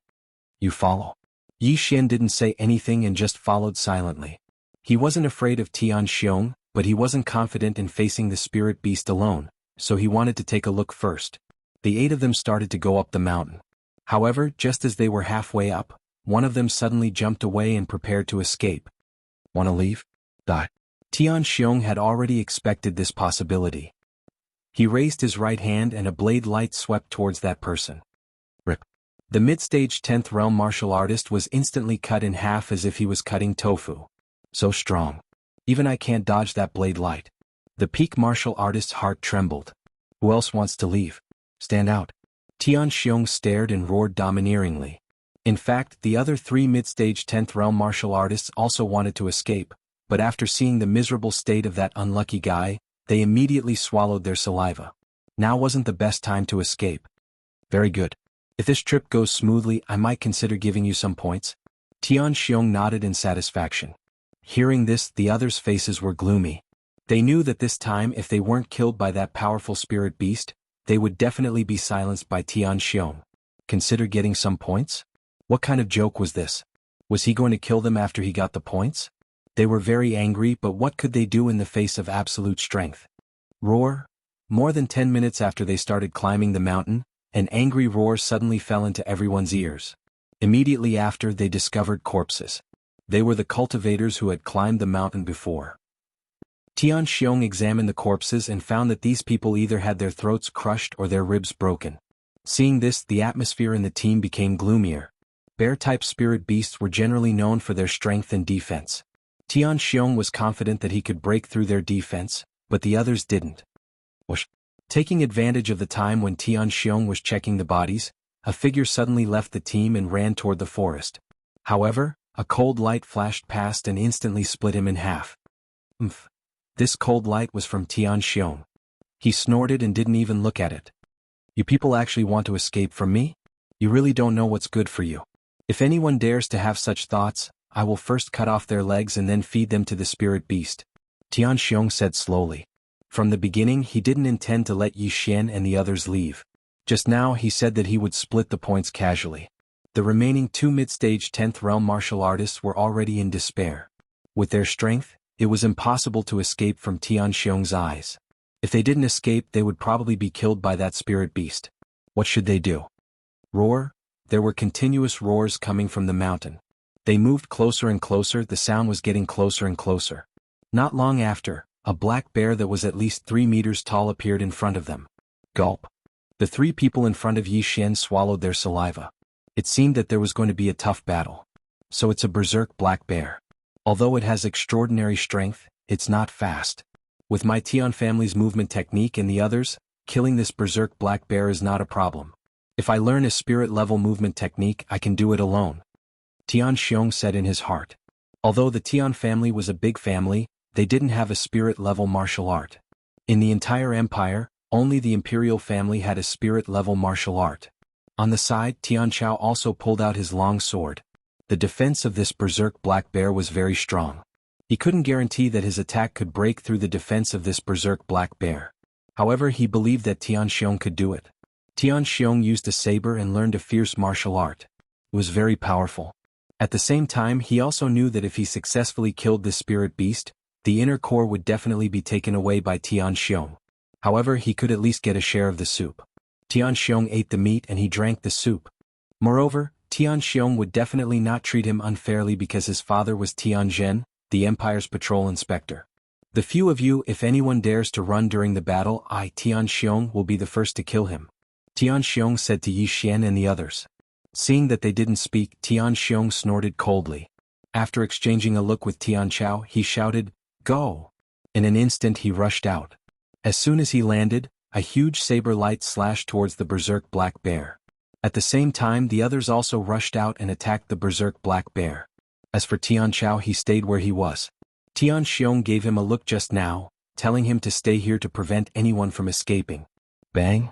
"You follow." Yi Xian didn't say anything and just followed silently. He wasn't afraid of Tian Xiong, but he wasn't confident in facing the spirit beast alone, so he wanted to take a look first. The 8 of them started to go up the mountain. However, just as they were halfway up, one of them suddenly jumped away and prepared to escape. "Want to leave?" Tian Xiong had already expected this possibility. He raised his right hand and a blade light swept towards that person. Rip. The mid-stage 10th realm martial artist was instantly cut in half as if he was cutting tofu. So strong. Even I can't dodge that blade light. The peak martial artist's heart trembled. Who else wants to leave? Stand out. Tian Xiong stared and roared domineeringly. In fact, the other 3 mid-stage 10th realm martial artists also wanted to escape, but after seeing the miserable state of that unlucky guy, they immediately swallowed their saliva. Now wasn't the best time to escape. "Very good. If this trip goes smoothly, I might consider giving you some points." Tian Xiong nodded in satisfaction. Hearing this, the others' faces were gloomy. They knew that this time, if they weren't killed by that powerful spirit beast, they would definitely be silenced by Tian Xiong. Consider getting some points? What kind of joke was this? Was he going to kill them after he got the points? They were very angry, but what could they do in the face of absolute strength? Roar! More than 10 minutes after they started climbing the mountain, an angry roar suddenly fell into everyone's ears. Immediately after, they discovered corpses. They were the cultivators who had climbed the mountain before. Tian Xiong examined the corpses and found that these people either had their throats crushed or their ribs broken. Seeing this, the atmosphere in the team became gloomier. Bear-type spirit beasts were generally known for their strength and defense. Tian Xiong was confident that he could break through their defense, but the others didn't. Whoosh. Taking advantage of the time when Tian Xiong was checking the bodies, a figure suddenly left the team and ran toward the forest. However, a cold light flashed past and instantly split him in half. Umph. This cold light was from Tian Xiong. He snorted and didn't even look at it. You people actually want to escape from me? You really don't know what's good for you. If anyone dares to have such thoughts, I will first cut off their legs and then feed them to the spirit beast. Tian Xiong said slowly. From the beginning he didn't intend to let Yi Xian and the others leave. Just now he said that he would split the points casually. The remaining 2 mid-stage 10th realm martial artists were already in despair. With their strength, it was impossible to escape from Tian Xiong's eyes. If they didn't escape, they would probably be killed by that spirit beast. What should they do? Roar? There were continuous roars coming from the mountain. They moved closer and closer, the sound was getting closer and closer. Not long after, a black bear that was at least 3 meters tall appeared in front of them. Gulp. The 3 people in front of Yi Xian swallowed their saliva. It seemed that there was going to be a tough battle. So it's a berserk black bear. Although it has extraordinary strength, it's not fast. With my Tian family's movement technique and the others, killing this berserk black bear is not a problem. If I learn a spirit-level movement technique, I can do it alone. Tian Xiong said in his heart. Although the Tian family was a big family, they didn't have a spirit-level martial art. In the entire empire, only the imperial family had a spirit-level martial art. On the side, Tian Chao also pulled out his long sword. The defense of this berserk black bear was very strong. He couldn't guarantee that his attack could break through the defense of this berserk black bear. However, he believed that Tian Xiong could do it. Tian Xiong used a saber and learned a fierce martial art. It was very powerful. At the same time, he also knew that if he successfully killed this spirit beast, the inner core would definitely be taken away by Tian Xiong. However, he could at least get a share of the soup. Tian Xiong ate the meat and he drank the soup. Moreover, Tian Xiong would definitely not treat him unfairly because his father was Tian Zhen, the Empire's patrol inspector. The few of you, if anyone dares to run during the battle, I, Tian Xiong, will be the first to kill him. Tian Xiong said to Yi Xian and the others. Seeing that they didn't speak, Tian Xiong snorted coldly. After exchanging a look with Tian Chao, he shouted, "Go!" In an instant he rushed out. As soon as he landed, a huge saber light slashed towards the berserk black bear. At the same time, the others also rushed out and attacked the berserk black bear. As for Tian Chao, he stayed where he was. Tian Xiong gave him a look just now, telling him to stay here to prevent anyone from escaping. Bang!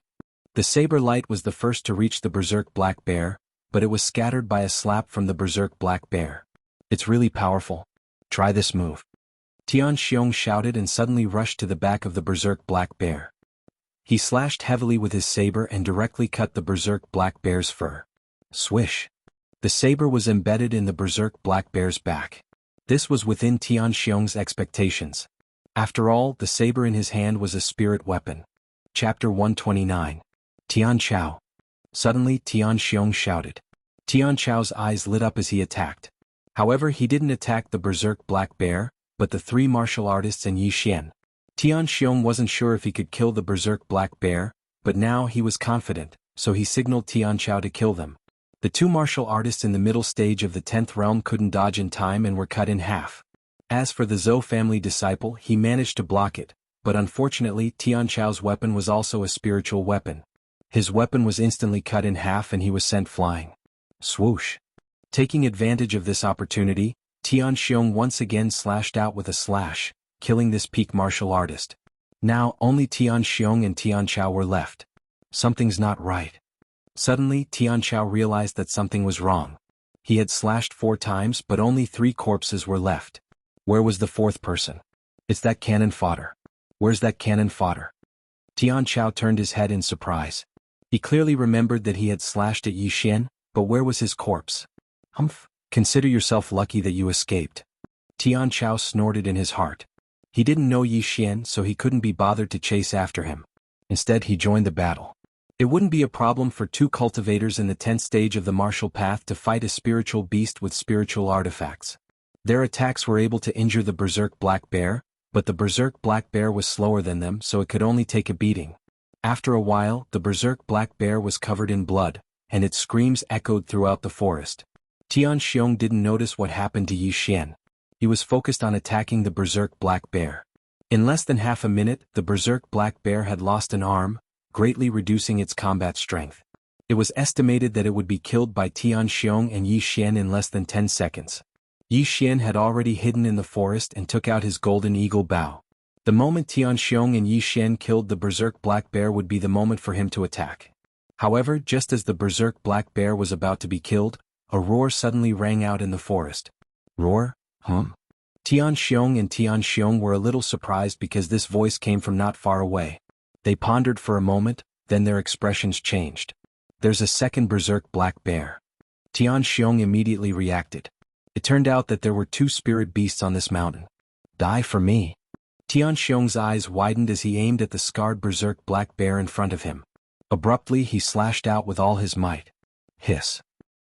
The saber light was the first to reach the berserk black bear, but it was scattered by a slap from the berserk black bear. It's really powerful. Try this move. Tian Xiong shouted and suddenly rushed to the back of the berserk black bear. He slashed heavily with his saber and directly cut the berserk black bear's fur. Swish! The saber was embedded in the berserk black bear's back. This was within Tian Xiong's expectations. After all, the saber in his hand was a spirit weapon. Chapter 129. Tian Chao. Suddenly Tian Xiong shouted. Tian Chao's eyes lit up as he attacked. However, he didn't attack the berserk black bear, but the 3 martial artists and Yi Xian. Tian Xiong wasn't sure if he could kill the berserk black bear, but now he was confident, so he signaled Tian Chao to kill them. The 2 martial artists in the middle stage of the 10th realm couldn't dodge in time and were cut in half. As for the Zhou family disciple, he managed to block it, but unfortunately Tian Chao's weapon was also a spiritual weapon. His weapon was instantly cut in half and he was sent flying. Swoosh! Taking advantage of this opportunity, Tian Xiong once again slashed out with a slash, killing this peak martial artist. Now only Tian Xiong and Tian Chao were left. Something's not right. Suddenly Tian Chao realized that something was wrong. He had slashed 4 times but only 3 corpses were left. Where was the 4th person? It's that cannon fodder. Where's that cannon fodder? Tian Chao turned his head in surprise. He clearly remembered that he had slashed at Yi Xian, but where was his corpse? Humph! Consider yourself lucky that you escaped. Tian Chao snorted in his heart. He didn't know Yi Xian, so he couldn't be bothered to chase after him. Instead, he joined the battle. It wouldn't be a problem for 2 cultivators in the 10th stage of the martial path to fight a spiritual beast with spiritual artifacts. Their attacks were able to injure the berserk black bear, but the berserk black bear was slower than them, so it could only take a beating. After a while, the berserk black bear was covered in blood, and its screams echoed throughout the forest. Tianxiong didn't notice what happened to Yi Xian. He was focused on attacking the berserk black bear. In less than half a minute, the berserk black bear had lost an arm, greatly reducing its combat strength. It was estimated that it would be killed by Tianxiong and Yi Xian in less than 10 seconds. Yi Xian had already hidden in the forest and took out his golden eagle bow. The moment Tianxiong and Yi Xian killed the berserk black bear would be the moment for him to attack. However, just as the berserk black bear was about to be killed, a roar suddenly rang out in the forest. Roar? Tianxiong and Tianxiong were a little surprised because this voice came from not far away. They pondered for a moment, then their expressions changed. There's a second berserk black bear. Tianxiong immediately reacted. It turned out that there were two spirit beasts on this mountain. Die for me. Tianxiong's eyes widened as he aimed at the scarred berserk black bear in front of him. Abruptly he slashed out with all his might. Hiss.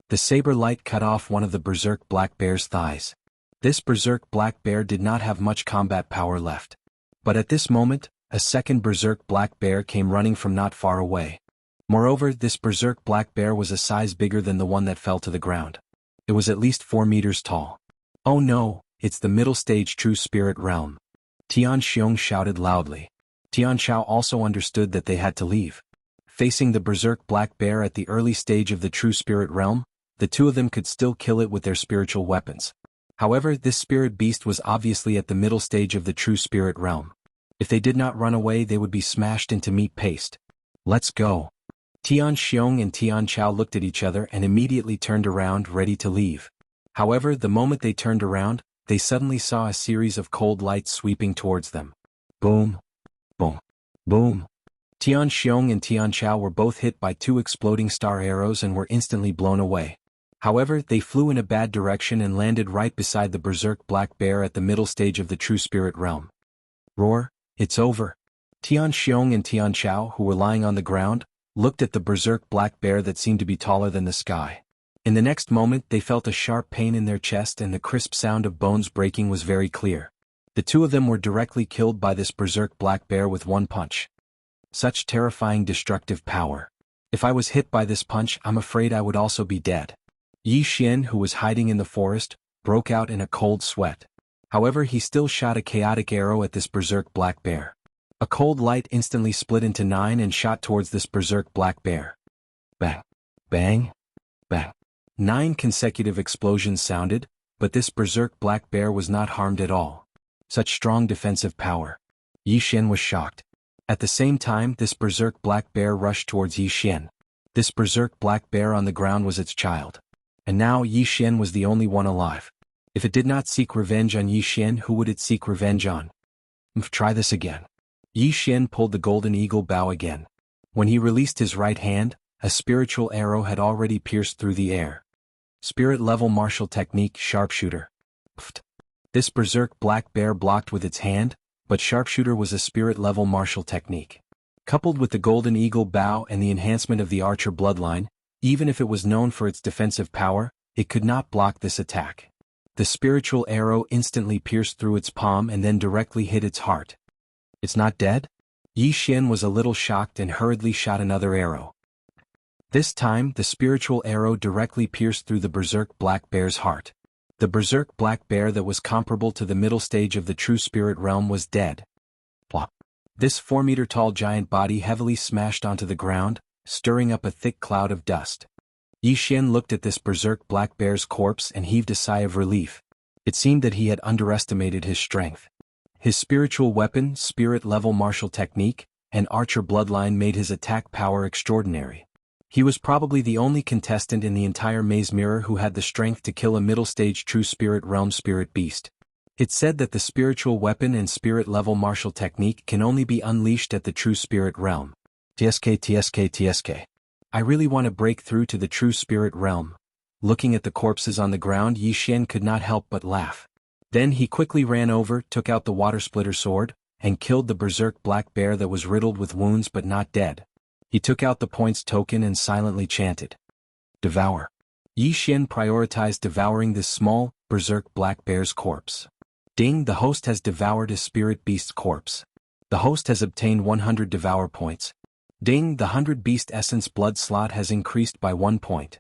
The saber light cut off one of the berserk black bear's thighs. This berserk black bear did not have much combat power left. But at this moment, a second berserk black bear came running from not far away. Moreover, this berserk black bear was a size bigger than the one that fell to the ground. It was at least 4 meters tall. Oh no, it's the middle stage true spirit realm. Tianxiong shouted loudly. Tianxiao also understood that they had to leave. Facing the berserk black bear at the early stage of the true spirit realm, the two of them could still kill it with their spiritual weapons. However, this spirit beast was obviously at the middle stage of the true spirit realm. If they did not run away, they would be smashed into meat paste. Let's go. Tianxiong and Tianxiao looked at each other and immediately turned around, ready to leave. However, the moment they turned around, they suddenly saw a series of cold lights sweeping towards them. Boom. Boom. Boom. Tianxiong and Tianxiao were both hit by 2 exploding star arrows and were instantly blown away. However, they flew in a bad direction and landed right beside the berserk black bear at the middle stage of the true spirit realm. Roar, it's over. Tianxiong and Tianxiao, who were lying on the ground, looked at the berserk black bear that seemed to be taller than the sky. In the next moment they felt a sharp pain in their chest and the crisp sound of bones breaking was very clear. The two of them were directly killed by this berserk black bear with one punch. Such terrifying destructive power. If I was hit by this punch, I'm afraid I would also be dead. Yi Xian, who was hiding in the forest, broke out in a cold sweat. However, he still shot a chaotic arrow at this berserk black bear. A cold light instantly split into 9 and shot towards this berserk black bear. Bang. Bang. Bang. 9 consecutive explosions sounded, but this berserk black bear was not harmed at all. Such strong defensive power. Yi Xian was shocked. At the same time, this berserk black bear rushed towards Yi Xian. This berserk black bear on the ground was its child. And now Yi Xian was the only one alive. If it did not seek revenge on Yi Xian, who would it seek revenge on? Try this again. Yi Xian pulled the golden eagle bow again. When he released his right hand, a spiritual arrow had already pierced through the air. Spirit level martial technique, sharpshooter. Pfft. This berserk black bear blocked with its hand, but sharpshooter was a spirit level martial technique. Coupled with the golden eagle bow and the enhancement of the archer bloodline, even if it was known for its defensive power, it could not block this attack. The spiritual arrow instantly pierced through its palm and then directly hit its heart. It's not dead? Yi Xian was a little shocked and hurriedly shot another arrow. This time, the spiritual arrow directly pierced through the berserk black bear's heart. The berserk black bear that was comparable to the middle stage of the true spirit realm was dead. Plop. This 4-meter-tall giant body heavily smashed onto the ground, stirring up a thick cloud of dust. Yi Xian looked at this berserk black bear's corpse and heaved a sigh of relief. It seemed that he had underestimated his strength. His spiritual weapon, spirit-level martial technique, and archer bloodline made his attack power extraordinary. He was probably the only contestant in the entire Maze Mirror who had the strength to kill a middle-stage true spirit realm spirit beast. It's said that the spiritual weapon and spirit-level martial technique can only be unleashed at the true spirit realm. TSK. I really want to break through to the true spirit realm. Looking at the corpses on the ground, Yi Xian could not help but laugh. Then he quickly ran over, took out the water splitter sword, and killed the berserk black bear that was riddled with wounds but not dead. He took out the points token and silently chanted. Devour. Yi Xian prioritized devouring this small, berserk black bear's corpse. Ding, the host has devoured a spirit beast's corpse. The host has obtained 100 devour points. Ding, the 100 beast essence blood slot has increased by 1 point.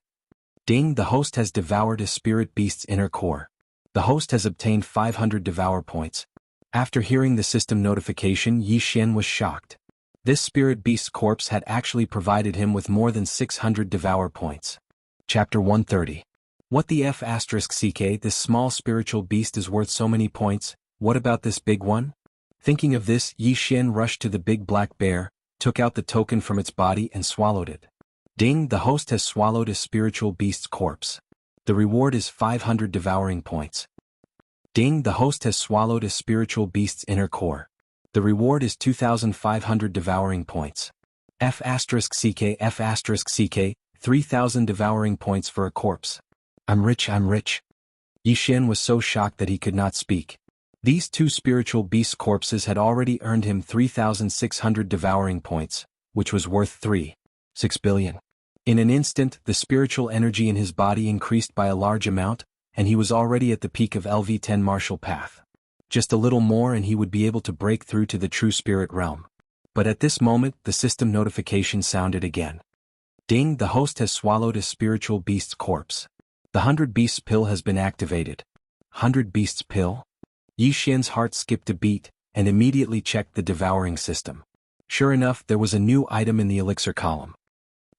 Ding, the host has devoured a spirit beast's inner core. The host has obtained 500 devour points. After hearing the system notification, Yi Xian was shocked. This spirit beast's corpse had actually provided him with more than 600 devour points. Chapter 130. What the F***, this small spiritual beast is worth so many points, what about this big one? Thinking of this, Yi Xian rushed to the big black bear, took out the token from its body and swallowed it. Ding, the host has swallowed a spiritual beast's corpse. The reward is 500 devouring points. Ding, the host has swallowed a spiritual beast's inner core. The reward is 2,500 devouring points. F***, 3,000 devouring points for a corpse. I'm rich. Yi Xian was so shocked that he could not speak. These two spiritual beast corpses had already earned him 3,600 devouring points, which was worth 3.6 billion. In an instant, the spiritual energy in his body increased by a large amount, and he was already at the peak of LV10 martial path. Just a little more and he would be able to break through to the true spirit realm. But at this moment, the system notification sounded again. Ding, the host has swallowed a spiritual beast's corpse. The 100 Beasts pill has been activated. 100 Beasts pill? Yi Xian's heart skipped a beat, and immediately checked the devouring system. Sure enough, there was a new item in the elixir column.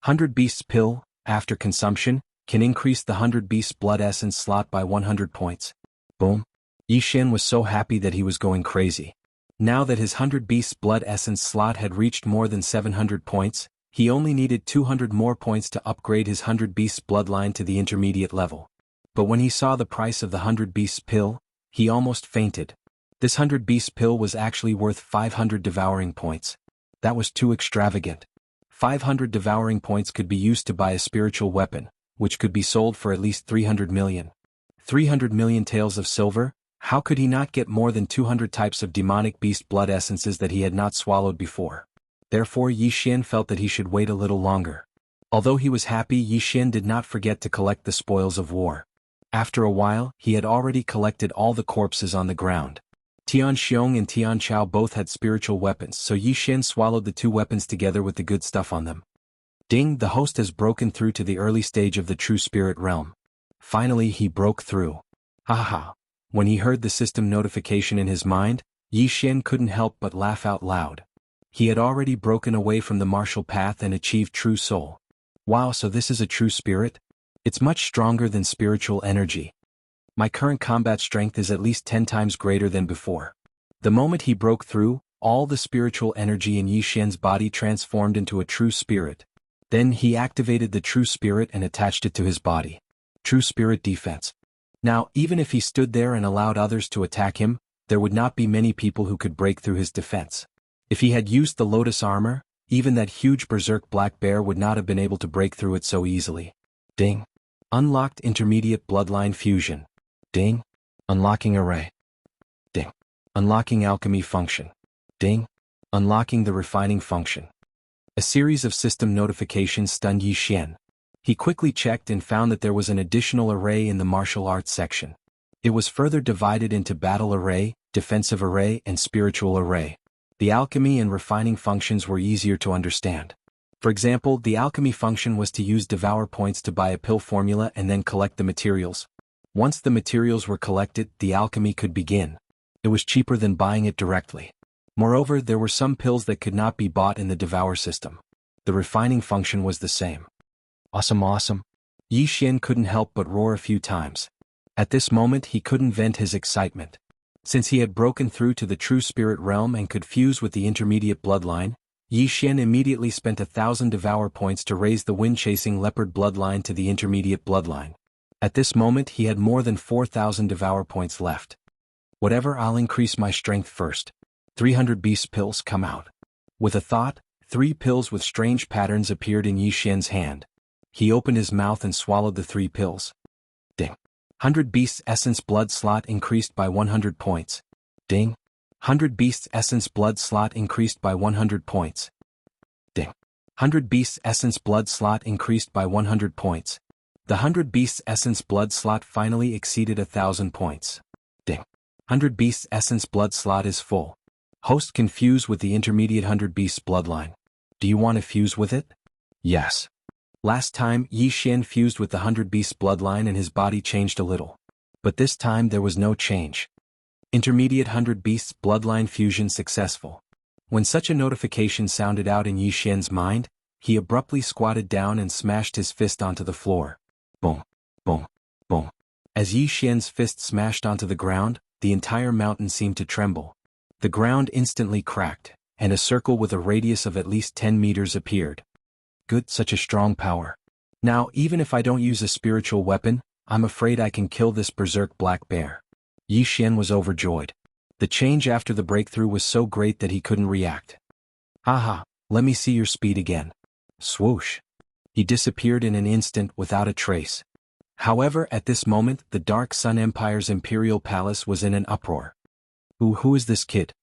100 Beasts pill, after consumption, can increase the 100 Beasts blood essence slot by 100 points. Boom. Yi Xian was so happy that he was going crazy. Now that his 100 Beasts blood essence slot had reached more than 700 points, he only needed 200 more points to upgrade his 100 Beasts bloodline to the intermediate level. But when he saw the price of the 100 Beasts pill, he almost fainted. This 100 Beasts pill was actually worth 500 devouring points. That was too extravagant. 500 devouring points could be used to buy a spiritual weapon, which could be sold for at least 300 million. 300 million taels of silver? How could he not get more than 200 types of demonic beast blood essences that he had not swallowed before? Therefore Yi Xian felt that he should wait a little longer. Although he was happy, Yi Xian did not forget to collect the spoils of war. After a while, he had already collected all the corpses on the ground. Tian Xiong and Tian Chao both had spiritual weapons, so Yi Xian swallowed the two weapons together with the good stuff on them. Ding, the host has broken through to the early stage of the true spirit realm. Finally he broke through. Ha ha. When he heard the system notification in his mind, Yi Xian couldn't help but laugh out loud. He had already broken away from the martial path and achieved true soul. Wow, so this is a true spirit? It's much stronger than spiritual energy. My current combat strength is at least 10 times greater than before. The moment he broke through, all the spiritual energy in Yi Xian's body transformed into a true spirit. Then he activated the true spirit and attached it to his body. True spirit defense. Now, even if he stood there and allowed others to attack him, there would not be many people who could break through his defense. If he had used the lotus armor, even that huge berserk black bear would not have been able to break through it so easily. Ding. Unlocked intermediate bloodline fusion. Ding. Unlocking array. Ding. Unlocking alchemy function. Ding. Unlocking the refining function. A series of system notifications stunned Yi Xian. He quickly checked and found that there was an additional array in the martial arts section. It was further divided into battle array, defensive array, and spiritual array. The alchemy and refining functions were easier to understand. For example, the alchemy function was to use devour points to buy a pill formula and then collect the materials. Once the materials were collected, the alchemy could begin. It was cheaper than buying it directly. Moreover, there were some pills that could not be bought in the devour system. The refining function was the same. Awesome. Yi Xian couldn't help but roar a few times. At this moment he couldn't vent his excitement. Since he had broken through to the true spirit realm and could fuse with the intermediate bloodline, Yi Xian immediately spent 1,000 devour points to raise the wind-chasing leopard bloodline to the intermediate bloodline. At this moment he had more than 4,000 devour points left. Whatever, I'll increase my strength first. 300 beast pills come out. With a thought, 3 pills with strange patterns appeared in Yi Xian's hand. He opened his mouth and swallowed the 3 pills. Ding. 100 beasts essence blood slot increased by 100 points. Ding. 100 beasts essence blood slot increased by 100 points. Ding. 100 beasts essence blood slot increased by 100 points. The 100 beasts essence blood slot finally exceeded 1,000 points. Ding. 100 Beasts Essence Blood slot is full. Host can fuse with the intermediate 100 Beasts bloodline. Do you want to fuse with it? Yes. Last time, Yi Xian fused with the 100 Beasts bloodline and his body changed a little. But this time there was no change. Intermediate 100 Beasts bloodline fusion successful. When such a notification sounded out in Yi Xian's mind, he abruptly squatted down and smashed his fist onto the floor. Boom, boom, boom. As Yi Xian's fist smashed onto the ground, the entire mountain seemed to tremble. The ground instantly cracked, and a circle with a radius of at least 10 meters appeared. Good, such a strong power. Now, even if I don't use a spiritual weapon, I'm afraid I can kill this berserk black bear. Yi Xian was overjoyed. The change after the breakthrough was so great that he couldn't react. Haha, let me see your speed again. Swoosh. He disappeared in an instant without a trace. However, at this moment, the Dark Sun Empire's imperial palace was in an uproar. Who is this kid?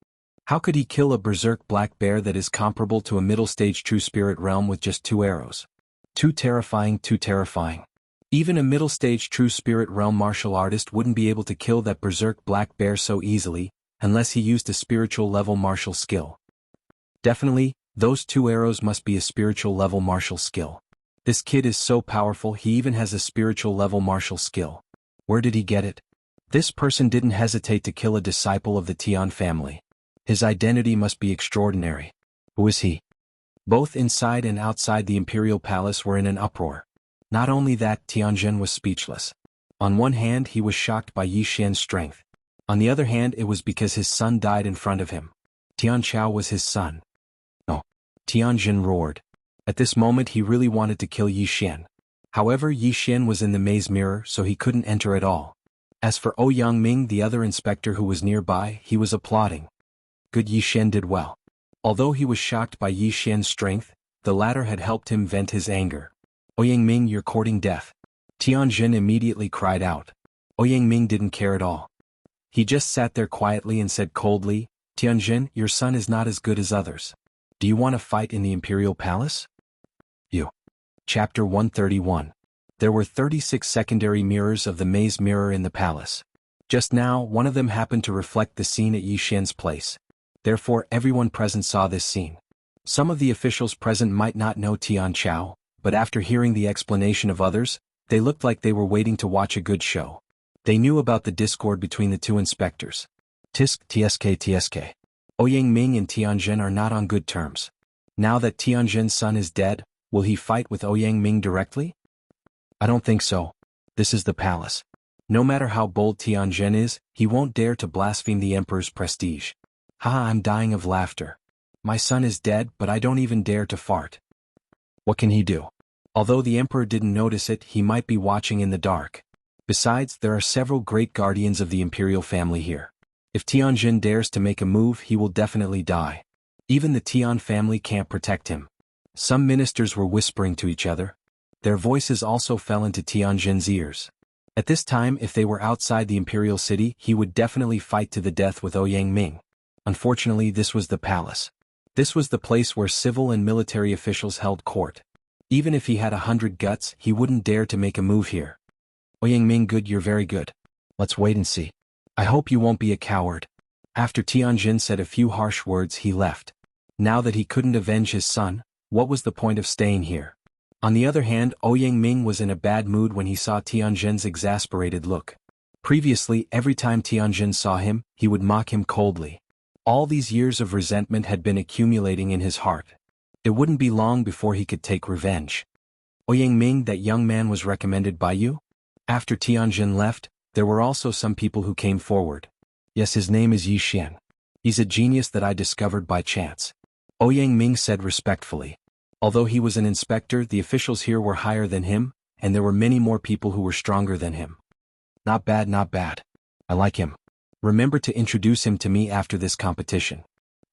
How could he kill a berserk black bear that is comparable to a middle-stage true spirit realm with just 2 arrows? Too terrifying, too terrifying. Even a middle-stage true spirit realm martial artist wouldn't be able to kill that berserk black bear so easily, unless he used a spiritual level martial skill. Definitely, those 2 arrows must be a spiritual level martial skill. This kid is so powerful he even has a spiritual level martial skill. Where did he get it? This person didn't hesitate to kill a disciple of the Tian family. His identity must be extraordinary. Who is he? Both inside and outside the imperial palace were in an uproar. Not only that, Tianjin was speechless. On one hand, he was shocked by Yi Xian's strength. On the other hand, it was because his son died in front of him. Tian Chao was his son. Oh! Tianjin roared. At this moment he really wanted to kill Yi Xian. However, Yi Xian was in the maze mirror, so he couldn't enter at all. As for Ouyang the other inspector who was nearby, he was applauding. Good, Yi Xian did well. Although he was shocked by Yi Xian's strength, the latter had helped him vent his anger. Ouyang, you're courting death. Tianjin immediately cried out. Ouyang didn't care at all. He just sat there quietly and said coldly, Tianjin, your son is not as good as others. Do you want to fight in the imperial palace? Chapter 131. There were 36 secondary mirrors of the maze mirror in the palace. Just now, one of them happened to reflect the scene at Yi Xian's place. Therefore, everyone present saw this scene. Some of the officials present might not know Tian Chao, but after hearing the explanation of others, they looked like they were waiting to watch a good show. They knew about the discord between the 2 inspectors. TSK. Ouyang and Tianjin are not on good terms. Now that Tianjin's son is dead, will he fight with Ouyang directly? I don't think so. This is the palace. No matter how bold Tianjin is, he won't dare to blaspheme the emperor's prestige. Haha, I'm dying of laughter. My son is dead, but I don't even dare to fart. What can he do? Although the emperor didn't notice it, he might be watching in the dark. Besides, there are several great guardians of the imperial family here. If Tianjin dares to make a move, he will definitely die. Even the Tian family can't protect him. Some ministers were whispering to each other. Their voices also fell into Tianjin's ears. At this time, if they were outside the imperial city, he would definitely fight to the death with Ouyang. Unfortunately, this was the palace. This was the place where civil and military officials held court. Even if he had 100 guts, he wouldn't dare to make a move here. Ouyang, good, you're very good. Let's wait and see. I hope you won't be a coward. After Tianjin said a few harsh words, he left. Now that he couldn't avenge his son, what was the point of staying here? On the other hand, Ouyang was in a bad mood when he saw Tianjin's exasperated look. Previously, every time Tianjin saw him, he would mock him coldly. All these years of resentment had been accumulating in his heart. It wouldn't be long before he could take revenge. Ouyang, that young man was recommended by you? After Tianjin left, there were also some people who came forward. Yes, his name is Yi Xian. He's a genius that I discovered by chance. Ouyang said respectfully. Although he was an inspector, the officials here were higher than him, and there were many more people who were stronger than him. Not bad, not bad. I like him. Remember to introduce him to me after this competition.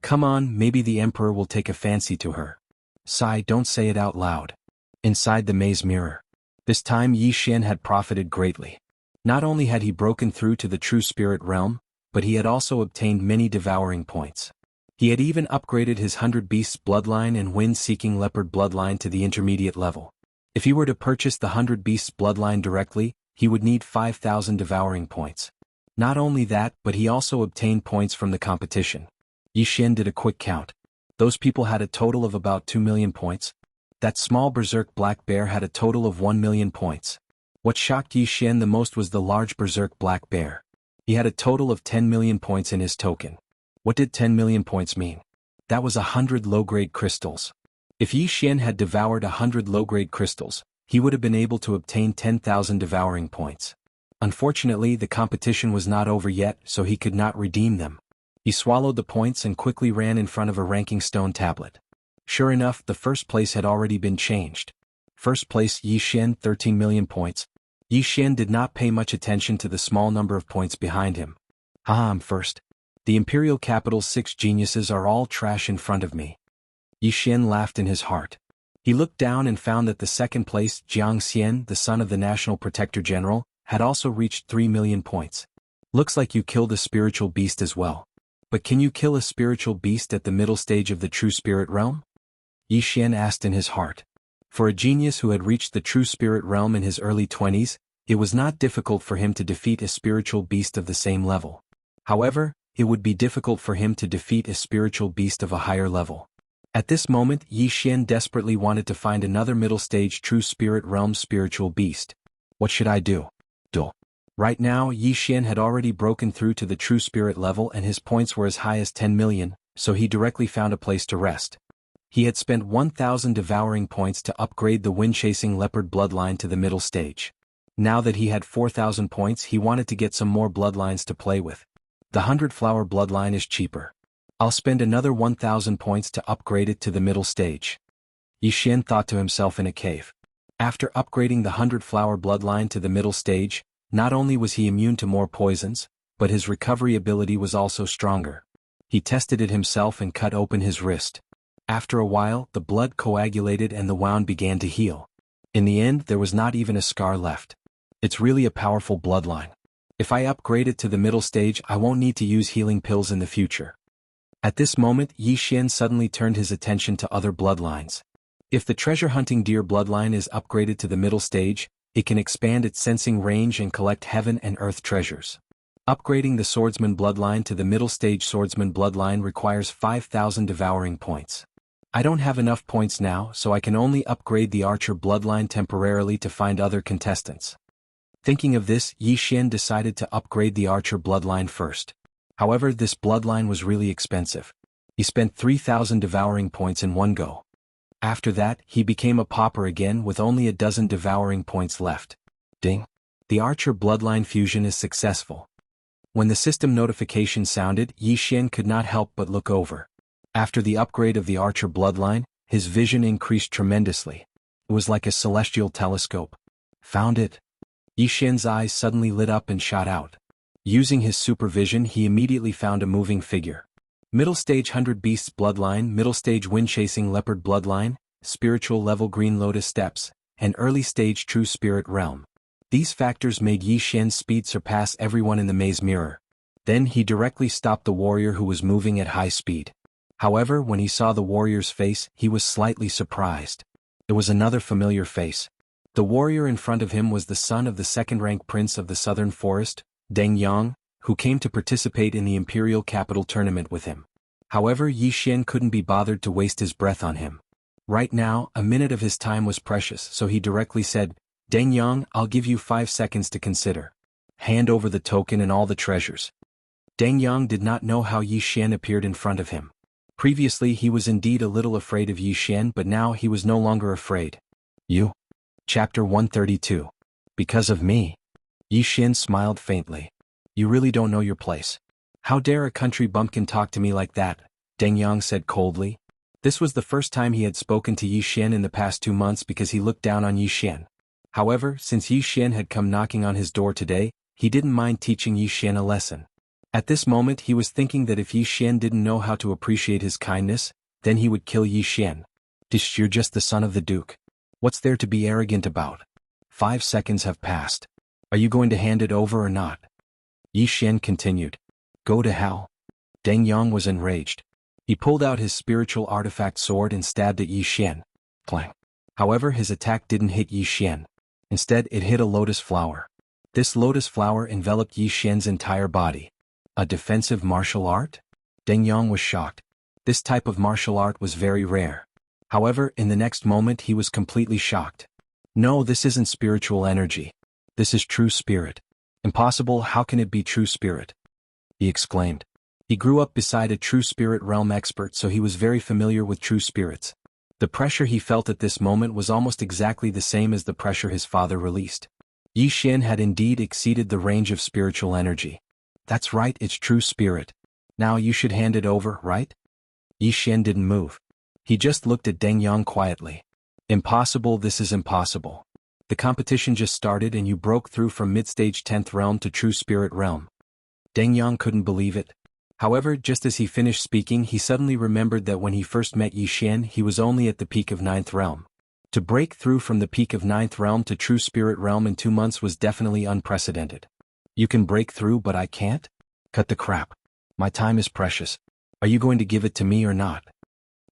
Come on, maybe the emperor will take a fancy to her. Sigh, don't say it out loud. Inside the maze mirror. This time Yi Xian had profited greatly. Not only had he broken through to the true spirit realm, but he had also obtained many devouring points. He had even upgraded his 100 Beasts bloodline and Wind-Seeking Leopard bloodline to the intermediate level. If he were to purchase the 100 Beasts bloodline directly, he would need 5,000 devouring points. Not only that, but he also obtained points from the competition. Yi Xian did a quick count. Those people had a total of about 2 million points. That small berserk black bear had a total of 1 million points. What shocked Yi Xian the most was the large berserk black bear. He had a total of 10 million points in his token. What did 10 million points mean? That was 100 low-grade crystals. If Yi Xian had devoured 100 low-grade crystals, he would have been able to obtain 10,000 devouring points. Unfortunately, the competition was not over yet, so he could not redeem them. He swallowed the points and quickly ran in front of a ranking stone tablet. Sure enough, the first place had already been changed. First place Yi Xian, 13 million points. Yi Xian did not pay much attention to the small number of points behind him. Haha, I'm first. The imperial capital's 6 geniuses are all trash in front of me. Yi Xian laughed in his heart. He looked down and found that the second place, Jianghu, the son of the National Protector General, had also reached 3 million points. Looks like you killed a spiritual beast as well. But can you kill a spiritual beast at the middle stage of the true spirit realm? Yi Xian asked in his heart. For a genius who had reached the true spirit realm in his early 20s, it was not difficult for him to defeat a spiritual beast of the same level. However, it would be difficult for him to defeat a spiritual beast of a higher level. At this moment, Yi Xian desperately wanted to find another middle stage true spirit realm spiritual beast. What should I do? Right now, Yi Xian had already broken through to the true spirit level and his points were as high as 10 million, so he directly found a place to rest. He had spent 1,000 devouring points to upgrade the wind-chasing leopard bloodline to the middle stage. Now that he had 4,000 points, he wanted to get some more bloodlines to play with. The 100-flower bloodline is cheaper. I'll spend another 1,000 points to upgrade it to the middle stage. Yi Xian thought to himself in a cave. After upgrading the 100-flower bloodline to the middle stage, not only was he immune to more poisons, but his recovery ability was also stronger. He tested it himself and cut open his wrist. After a while, the blood coagulated and the wound began to heal. In the end, there was not even a scar left. It's really a powerful bloodline. If I upgrade it to the middle stage, I won't need to use healing pills in the future. At this moment, Yi Xian suddenly turned his attention to other bloodlines. If the treasure-hunting deer bloodline is upgraded to the middle stage, it can expand its sensing range and collect heaven and earth treasures. Upgrading the swordsman bloodline to the middle stage swordsman bloodline requires 5,000 devouring points. I don't have enough points now, so I can only upgrade the archer bloodline temporarily to find other contestants. Thinking of this, Yi Xian decided to upgrade the archer bloodline first. However, this bloodline was really expensive. He spent 3,000 devouring points in one go. After that, he became a pauper again with only a dozen devouring points left. Ding! The archer bloodline fusion is successful. When the system notification sounded, Yi Xian could not help but look over. After the upgrade of the archer bloodline, his vision increased tremendously. It was like a celestial telescope. Found it! Yi Xian's eyes suddenly lit up and shot out. Using his supervision, he immediately found a moving figure. Middle stage 100 beasts bloodline, middle stage wind-chasing leopard bloodline, spiritual level green lotus steps, and early stage true spirit realm. These factors made Yi Xian's speed surpass everyone in the maze mirror. Then he directly stopped the warrior who was moving at high speed. However, when he saw the warrior's face, he was slightly surprised. It was another familiar face. The warrior in front of him was the son of the second-rank prince of the southern forest, Deng Yang, who came to participate in the imperial capital tournament with him. However, Yi Xian couldn't be bothered to waste his breath on him. Right now, a minute of his time was precious, so he directly said, Deng Yang, I'll give you 5 seconds to consider. Hand over the token and all the treasures. Deng Yang did not know how Yi Xian appeared in front of him. Previously he was indeed a little afraid of Yi Xian, but now he was no longer afraid. You? Chapter 132. Because of me? Yi Xian smiled faintly. You really don't know your place. How dare a country bumpkin talk to me like that? Deng Yang said coldly. This was the first time he had spoken to Yi Xian in the past 2 months because he looked down on Yi Xian. However, since Yi Xian had come knocking on his door today, he didn't mind teaching Yi Xian a lesson. At this moment he was thinking that if Yi Xian didn't know how to appreciate his kindness, then he would kill Yi Xian. You're just the son of the Duke. What's there to be arrogant about? 5 seconds have passed. Are you going to hand it over or not? Yi Xian continued. Go to hell. Deng Yang was enraged. He pulled out his spiritual artifact sword and stabbed at Yi Xian. Clang. However, his attack didn't hit Yi Xian. Instead, it hit a lotus flower. This lotus flower enveloped Yi Xian's entire body. A defensive martial art? Deng Yang was shocked. This type of martial art was very rare. However, in the next moment he was completely shocked. No, this isn't spiritual energy. This is true spirit. Impossible, how can it be true spirit? He exclaimed. He grew up beside a true spirit realm expert, so he was very familiar with true spirits. The pressure he felt at this moment was almost exactly the same as the pressure his father released. Yi Xian had indeed exceeded the range of spiritual energy. That's right, it's true spirit. Now you should hand it over, right? Yi Xian didn't move. He just looked at Deng Yang quietly. Impossible, this is impossible. The competition just started and you broke through from mid-stage 10th realm to true spirit realm. Deng Yang couldn't believe it. However, just as he finished speaking, he suddenly remembered that when he first met Yi Xian, he was only at the peak of 9th realm. To break through from the peak of 9th realm to true spirit realm in 2 months was definitely unprecedented. You can break through, but I can't? Cut the crap. My time is precious. Are you going to give it to me or not?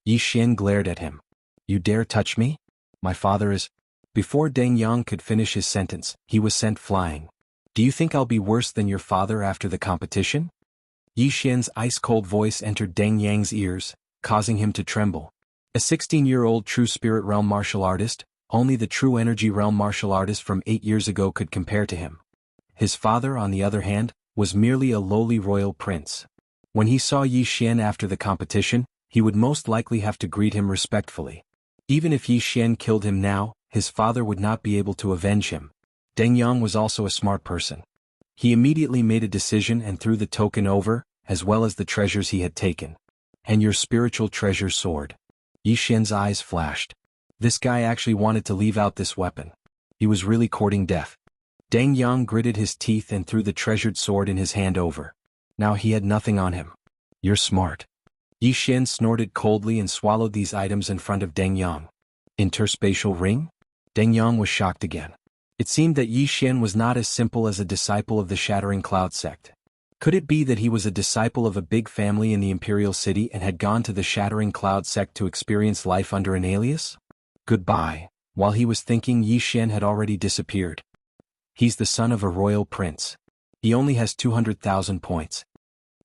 Yi Xian glared at him. You dare touch me? My father is... Before Deng Yang could finish his sentence, he was sent flying. Do you think I'll be worse than your father after the competition? Yi Xian's ice-cold voice entered Deng Yang's ears, causing him to tremble. A 16-year-old true spirit realm martial artist, only the true energy realm martial artist from 8 years ago could compare to him. His father, on the other hand, was merely a lowly royal prince. When he saw Yi Xian after the competition, he would most likely have to greet him respectfully. Even if Yi Xian killed him now, his father would not be able to avenge him. Deng Yang was also a smart person. He immediately made a decision and threw the token over, as well as the treasures he had taken. And your spiritual treasure sword. Yi Xian's eyes flashed. This guy actually wanted to leave out this weapon. He was really courting death. Deng Yang gritted his teeth and threw the treasured sword in his hand over. Now he had nothing on him. You're smart. Yi Xian snorted coldly and swallowed these items in front of Deng Yang. Interspatial ring? Deng Yang was shocked again. It seemed that Yi Xian was not as simple as a disciple of the Shattering Cloud sect. Could it be that he was a disciple of a big family in the Imperial City and had gone to the Shattering Cloud sect to experience life under an alias? Goodbye. While he was thinking, Yi Xian had already disappeared. He's the son of a royal prince. He only has 200,000 points.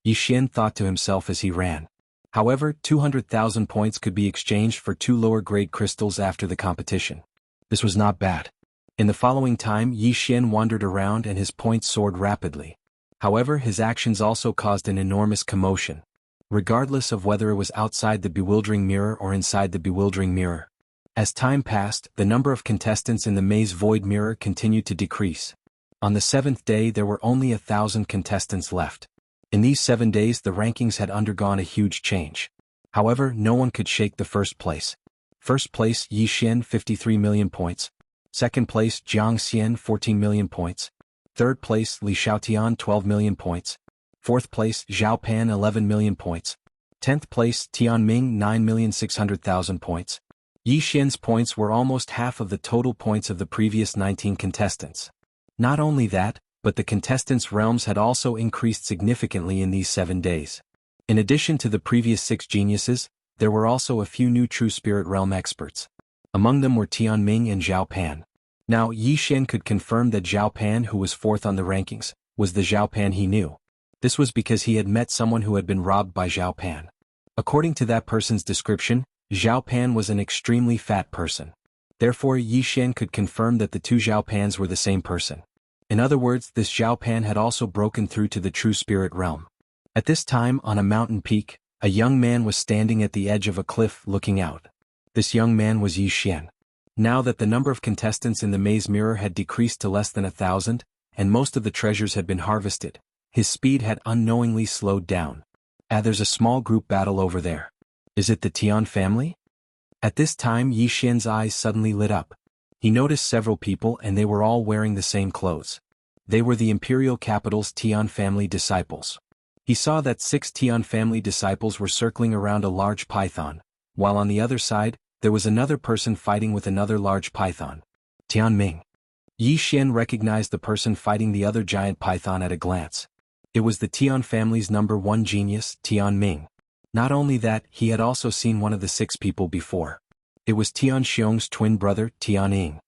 Yi Xian thought to himself as he ran. However, 200,000 points could be exchanged for 2 lower-grade crystals after the competition. This was not bad. In the following time, Yi Xian wandered around and his points soared rapidly. However, his actions also caused an enormous commotion. Regardless of whether it was outside the bewildering mirror or inside the bewildering mirror. As time passed, the number of contestants in the maze void mirror continued to decrease. On the 7th day there were only 1,000 contestants left. In these 7 days the rankings had undergone a huge change. However, no one could shake the first place. First place Yi Xian 53 million points. Second place Jiang Xian 14 million points. Third place Li Xiaotian 12 million points. Fourth place Zhao Pan 11 million points. 10th place Tianming 9,600,000 points. Yi Xian's points were almost half of the total points of the previous 19 contestants. Not only that, but the contestants' realms had also increased significantly in these 7 days. In addition to the previous 6 geniuses, there were also a few new true spirit realm experts. Among them were Tianming and Zhao Pan. Now Yi Xian could confirm that Zhao Pan, who was 4th on the rankings, was the Zhao Pan he knew. This was because he had met someone who had been robbed by Zhao Pan. According to that person's description, Zhao Pan was an extremely fat person. Therefore Yi Xian could confirm that the 2 Zhao Pans were the same person. In other words, this Zhao Pan had also broken through to the true spirit realm. At this time, on a mountain peak, a young man was standing at the edge of a cliff looking out. This young man was Yi Xian. Now that the number of contestants in the maze mirror had decreased to less than 1,000, and most of the treasures had been harvested, his speed had unknowingly slowed down. There's a small group battle over there. Is it the Tian family? At this time Yi Xian's eyes suddenly lit up. He noticed several people and they were all wearing the same clothes. They were the imperial capital's Tian family disciples. He saw that 6 Tian family disciples were circling around a large python, while on the other side, there was another person fighting with another large python. Tianming. Yi Xian recognized the person fighting the other giant python at a glance. It was the Tian family's number 1 genius, Tianming. Not only that, he had also seen one of the 6 people before. It was Tian Xiong's twin brother, Tian Ying.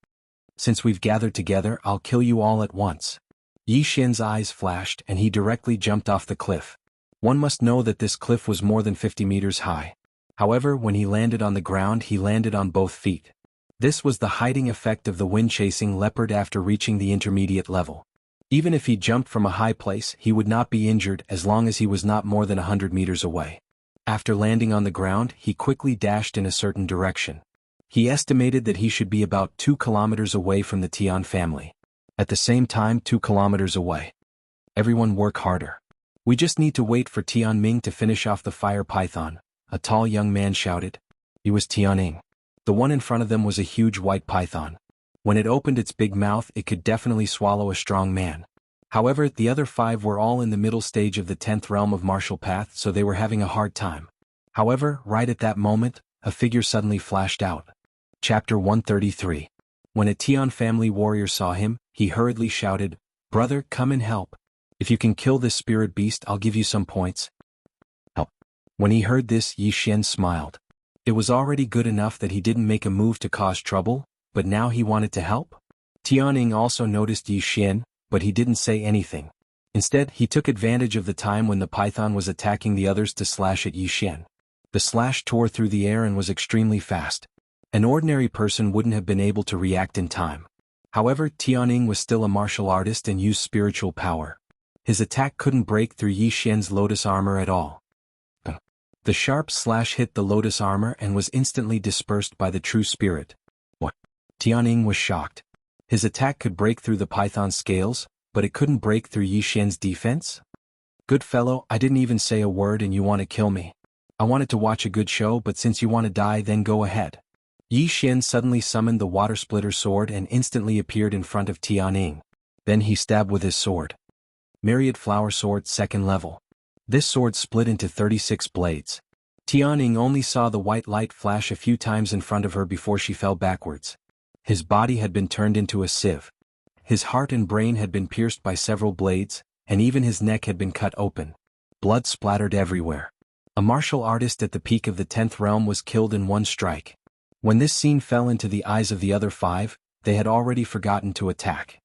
Since we've gathered together, I'll kill you all at once. Yi Xian's eyes flashed and he directly jumped off the cliff. One must know that this cliff was more than 50 meters high. However, when he landed on the ground, he landed on both feet. This was the hiding effect of the wind-chasing leopard after reaching the intermediate level. Even if he jumped from a high place, he would not be injured as long as he was not more than 100 meters away. After landing on the ground, he quickly dashed in a certain direction. He estimated that he should be about 2 kilometers away from the Tian family. At the same time, 2 kilometers away. Everyone work harder. We just need to wait for Tianming to finish off the fire python, a tall young man shouted. He was Tianming. The one in front of them was a huge white python. When it opened its big mouth, it could definitely swallow a strong man. However, the other 5 were all in the middle stage of the 10th realm of martial path, so they were having a hard time. However, right at that moment, a figure suddenly flashed out. Chapter 133. When a Tian family warrior saw him, he hurriedly shouted, "Brother, come and help. If you can kill this spirit beast, I'll give you some points." Help. When he heard this, Yi Xian smiled. It was already good enough that he didn't make a move to cause trouble, but now he wanted to help? Tianming also noticed Yi Xian, but he didn't say anything. Instead, he took advantage of the time when the python was attacking the others to slash at Yi Xian. The slash tore through the air and was extremely fast. An ordinary person wouldn't have been able to react in time. However, Tianming was still a martial artist and used spiritual power. His attack couldn't break through Yi Xian's lotus armor at all. The sharp slash hit the lotus armor and was instantly dispersed by the true spirit. What? Tianming was shocked. His attack could break through the python's scales, but it couldn't break through Yi Xian's defense? Good fellow, I didn't even say a word and you want to kill me. I wanted to watch a good show, but since you want to die, then go ahead. Yi Xian suddenly summoned the water splitter sword and instantly appeared in front of Tianming. Then he stabbed with his sword. Myriad Flower Sword 2nd level. This sword split into 36 blades. Tianming only saw the white light flash a few times in front of her before she fell backwards. His body had been turned into a sieve. His heart and brain had been pierced by several blades, and even his neck had been cut open. Blood splattered everywhere. A martial artist at the peak of the 10th realm was killed in one strike. When this scene fell into the eyes of the other 5, they had already forgotten to attack.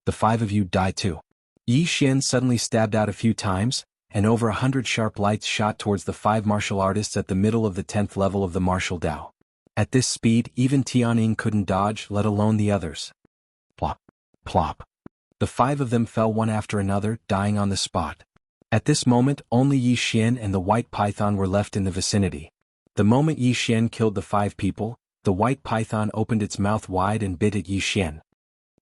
The 5 of you die too. Yi Xian suddenly stabbed out a few times, and over 100 sharp lights shot towards the 5 martial artists at the middle of the 10th level of the martial Dao. At this speed, even Tianming couldn't dodge, let alone the others. Plop. Plop. The 5 of them fell one after another, dying on the spot. At this moment, only Yi Xian and the white python were left in the vicinity. The moment Yi Xian killed the 5 people, the white python opened its mouth wide and bit at Yi Xian.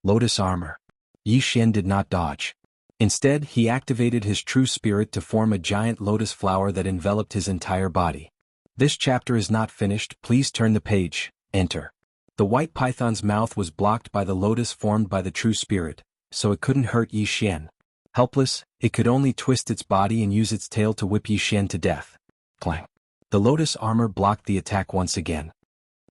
Lotus armor. Yi Xian did not dodge. Instead, he activated his true spirit to form a giant lotus flower that enveloped his entire body. This chapter is not finished, please turn the page, enter. The white python's mouth was blocked by the lotus formed by the true spirit, so it couldn't hurt Yi Xian. Helpless, it could only twist its body and use its tail to whip Yi Xian to death. Clang. The lotus armor blocked the attack once again.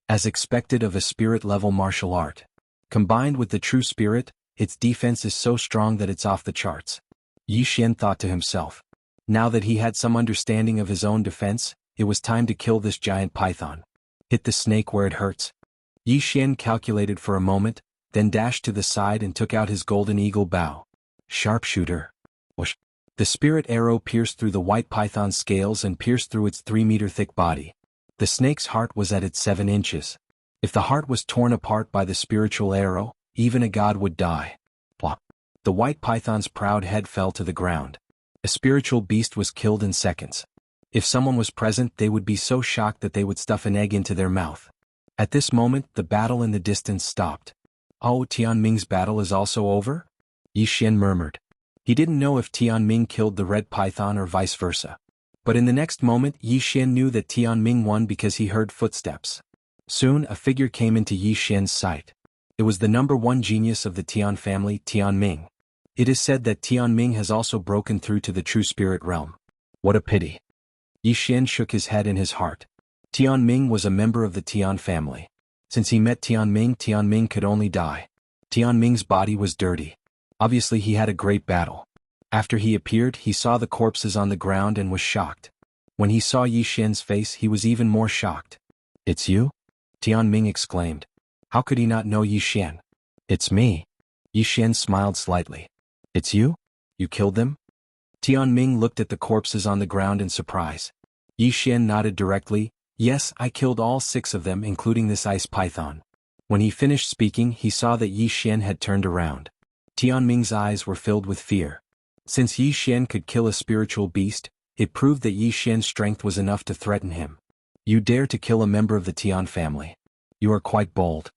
As expected of a spirit-level martial art. Combined with the true spirit, its defense is so strong that it's off the charts. Yi Xian thought to himself. Now that he had some understanding of his own defense, it was time to kill this giant python. Hit the snake where it hurts. Yi Xian calculated for a moment, then dashed to the side and took out his golden eagle bow. Sharpshooter. Whoosh. The spirit arrow pierced through the white python's scales and pierced through its 3-meter thick body. The snake's heart was at its 7 inches. If the heart was torn apart by the spiritual arrow, even a god would die. Plop. The white python's proud head fell to the ground. A spiritual beast was killed in seconds. If someone was present, they would be so shocked that they would stuff an egg into their mouth. At this moment, the battle in the distance stopped. Oh, Tianming's battle is also over? Yi Xian murmured. He didn't know if Tianming killed the red python or vice versa. But in the next moment, Yi Xian knew that Tianming won because he heard footsteps. Soon, a figure came into Yi Xian's sight. It was the number 1 genius of the Tian family, Tianming. It is said that Tianming has also broken through to the true spirit realm. What a pity. Yi Xian shook his head in his heart. Tianming was a member of the Tian family. Since he met Tianming, Tianming could only die. Tianming's body was dirty. Obviously he had a great battle. After he appeared, he saw the corpses on the ground and was shocked. When he saw Yi Xian's face, he was even more shocked. It's you? Tianming exclaimed. How could he not know Yi Xian? It's me. Yi Xian smiled slightly. It's you? You killed them? Tianming looked at the corpses on the ground in surprise. Yi Xian nodded directly. Yes, I killed all 6 of them, including this ice python. When he finished speaking, he saw that Yi Xian had turned around. Tianming's eyes were filled with fear. Since Yi Xian could kill a spiritual beast, it proved that Yi Xian's strength was enough to threaten him. You dare to kill a member of the Tian family. You are quite bold.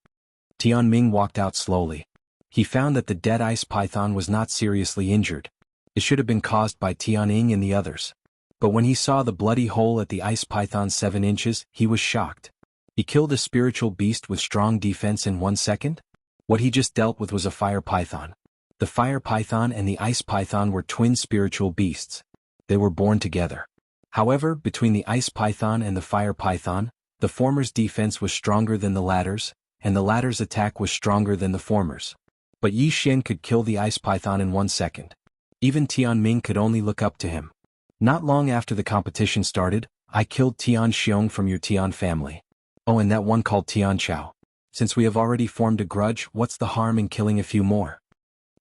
Tianming walked out slowly. He found that the dead ice python was not seriously injured. It should have been caused by Tianming and the others. But when he saw the bloody hole at the ice python's 7 inches, he was shocked. He killed a spiritual beast with strong defense in 1 second? What he just dealt with was a fire python. The fire python and the ice python were twin spiritual beasts. They were born together. However, between the ice python and the fire python, the former's defense was stronger than the latter's, and the latter's attack was stronger than the former's. But Yi Xian could kill the ice python in 1 second. Even Tianming could only look up to him. Not long after the competition started, I killed Tian Xiong from your Tian family. Oh, and that one called Tian Chao. Since we have already formed a grudge, what's the harm in killing a few more?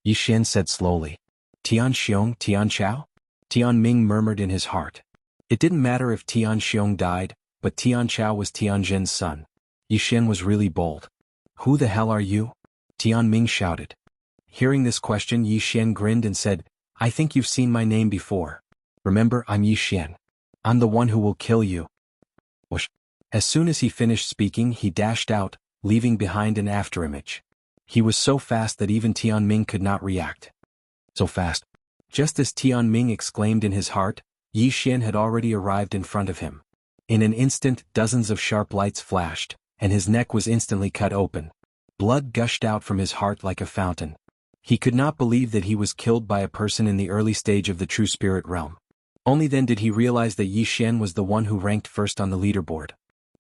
Yi Xian said slowly. Tian Xiong, Tian Chao? Tianming murmured in his heart. It didn't matter if Tian Xiong died, but Tian Chao was Tianjin's son. Yi Xian was really bold. Who the hell are you? Tianming shouted. Hearing this question, Yi Xian grinned and said, I think you've seen my name before. Remember, I'm Yi Xian. I'm the one who will kill you. Whoosh. As soon as he finished speaking, he dashed out, leaving behind an afterimage. He was so fast that even Tianming could not react. So fast. Just as Tianming exclaimed in his heart, Yi Xian had already arrived in front of him. In an instant, dozens of sharp lights flashed, and his neck was instantly cut open. Blood gushed out from his heart like a fountain. He could not believe that he was killed by a person in the early stage of the true spirit realm. Only then did he realize that Yi Xian was the one who ranked first on the leaderboard.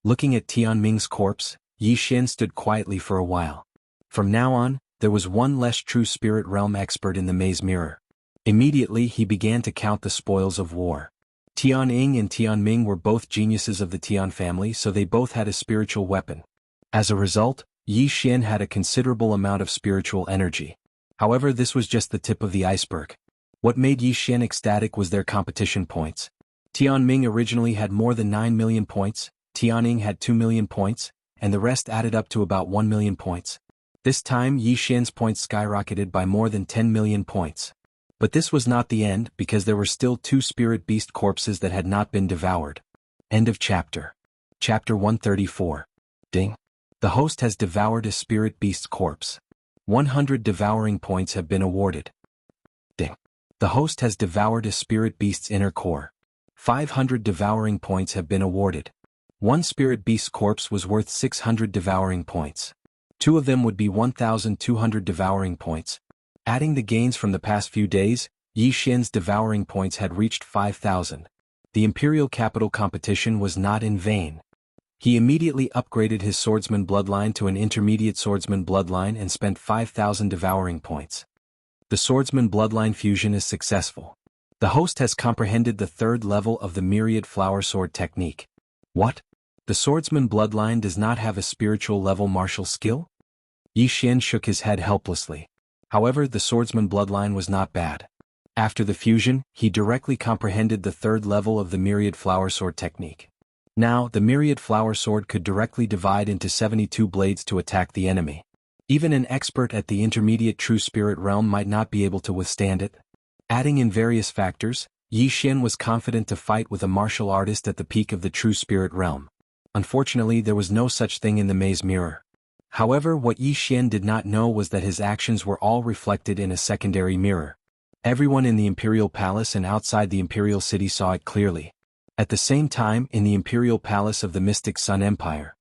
Looking at Tianming's corpse, Yi Xian stood quietly for a while. From now on, there was one less true spirit realm expert in the maze mirror. Immediately he began to count the spoils of war. Tianming and Tianming were both geniuses of the Tian family, so they both had a spiritual weapon. As a result, Yi Xian had a considerable amount of spiritual energy. However, this was just the tip of the iceberg. What made Yi Xian ecstatic was their competition points. Tianming originally had more than 9 million points, Tianming had 2 million points, and the rest added up to about 1 million points. This time Yi Xian's points skyrocketed by more than 10 million points. But this was not the end, because there were still 2 spirit beast corpses that had not been devoured. End of chapter. Chapter 134. Ding. The host has devoured a spirit beast's corpse. 100 devouring points have been awarded. Ding. The host has devoured a spirit beast's inner core. 500 devouring points have been awarded. 1 spirit beast's corpse was worth 600 devouring points. 2 of them would be 1,200 devouring points. Adding the gains from the past few days, Yi Xian's devouring points had reached 5,000. The Imperial Capital competition was not in vain. He immediately upgraded his swordsman bloodline to an intermediate swordsman bloodline and spent 5,000 devouring points. The swordsman bloodline fusion is successful. The host has comprehended the 3rd level of the myriad flower sword technique. What? The swordsman bloodline does not have a spiritual level martial skill? Yi Xian shook his head helplessly. However, the swordsman bloodline was not bad. After the fusion, he directly comprehended the 3rd level of the myriad flower sword technique. Now, the myriad flower sword could directly divide into 72 blades to attack the enemy. Even an expert at the intermediate true spirit realm might not be able to withstand it. Adding in various factors, Yi Xian was confident to fight with a martial artist at the peak of the true spirit realm. Unfortunately, there was no such thing in the maze mirror. However, what Yi Xian did not know was that his actions were all reflected in a secondary mirror. Everyone in the Imperial Palace and outside the Imperial City saw it clearly. At the same time, in the Imperial Palace of the Mystic Sun Empire.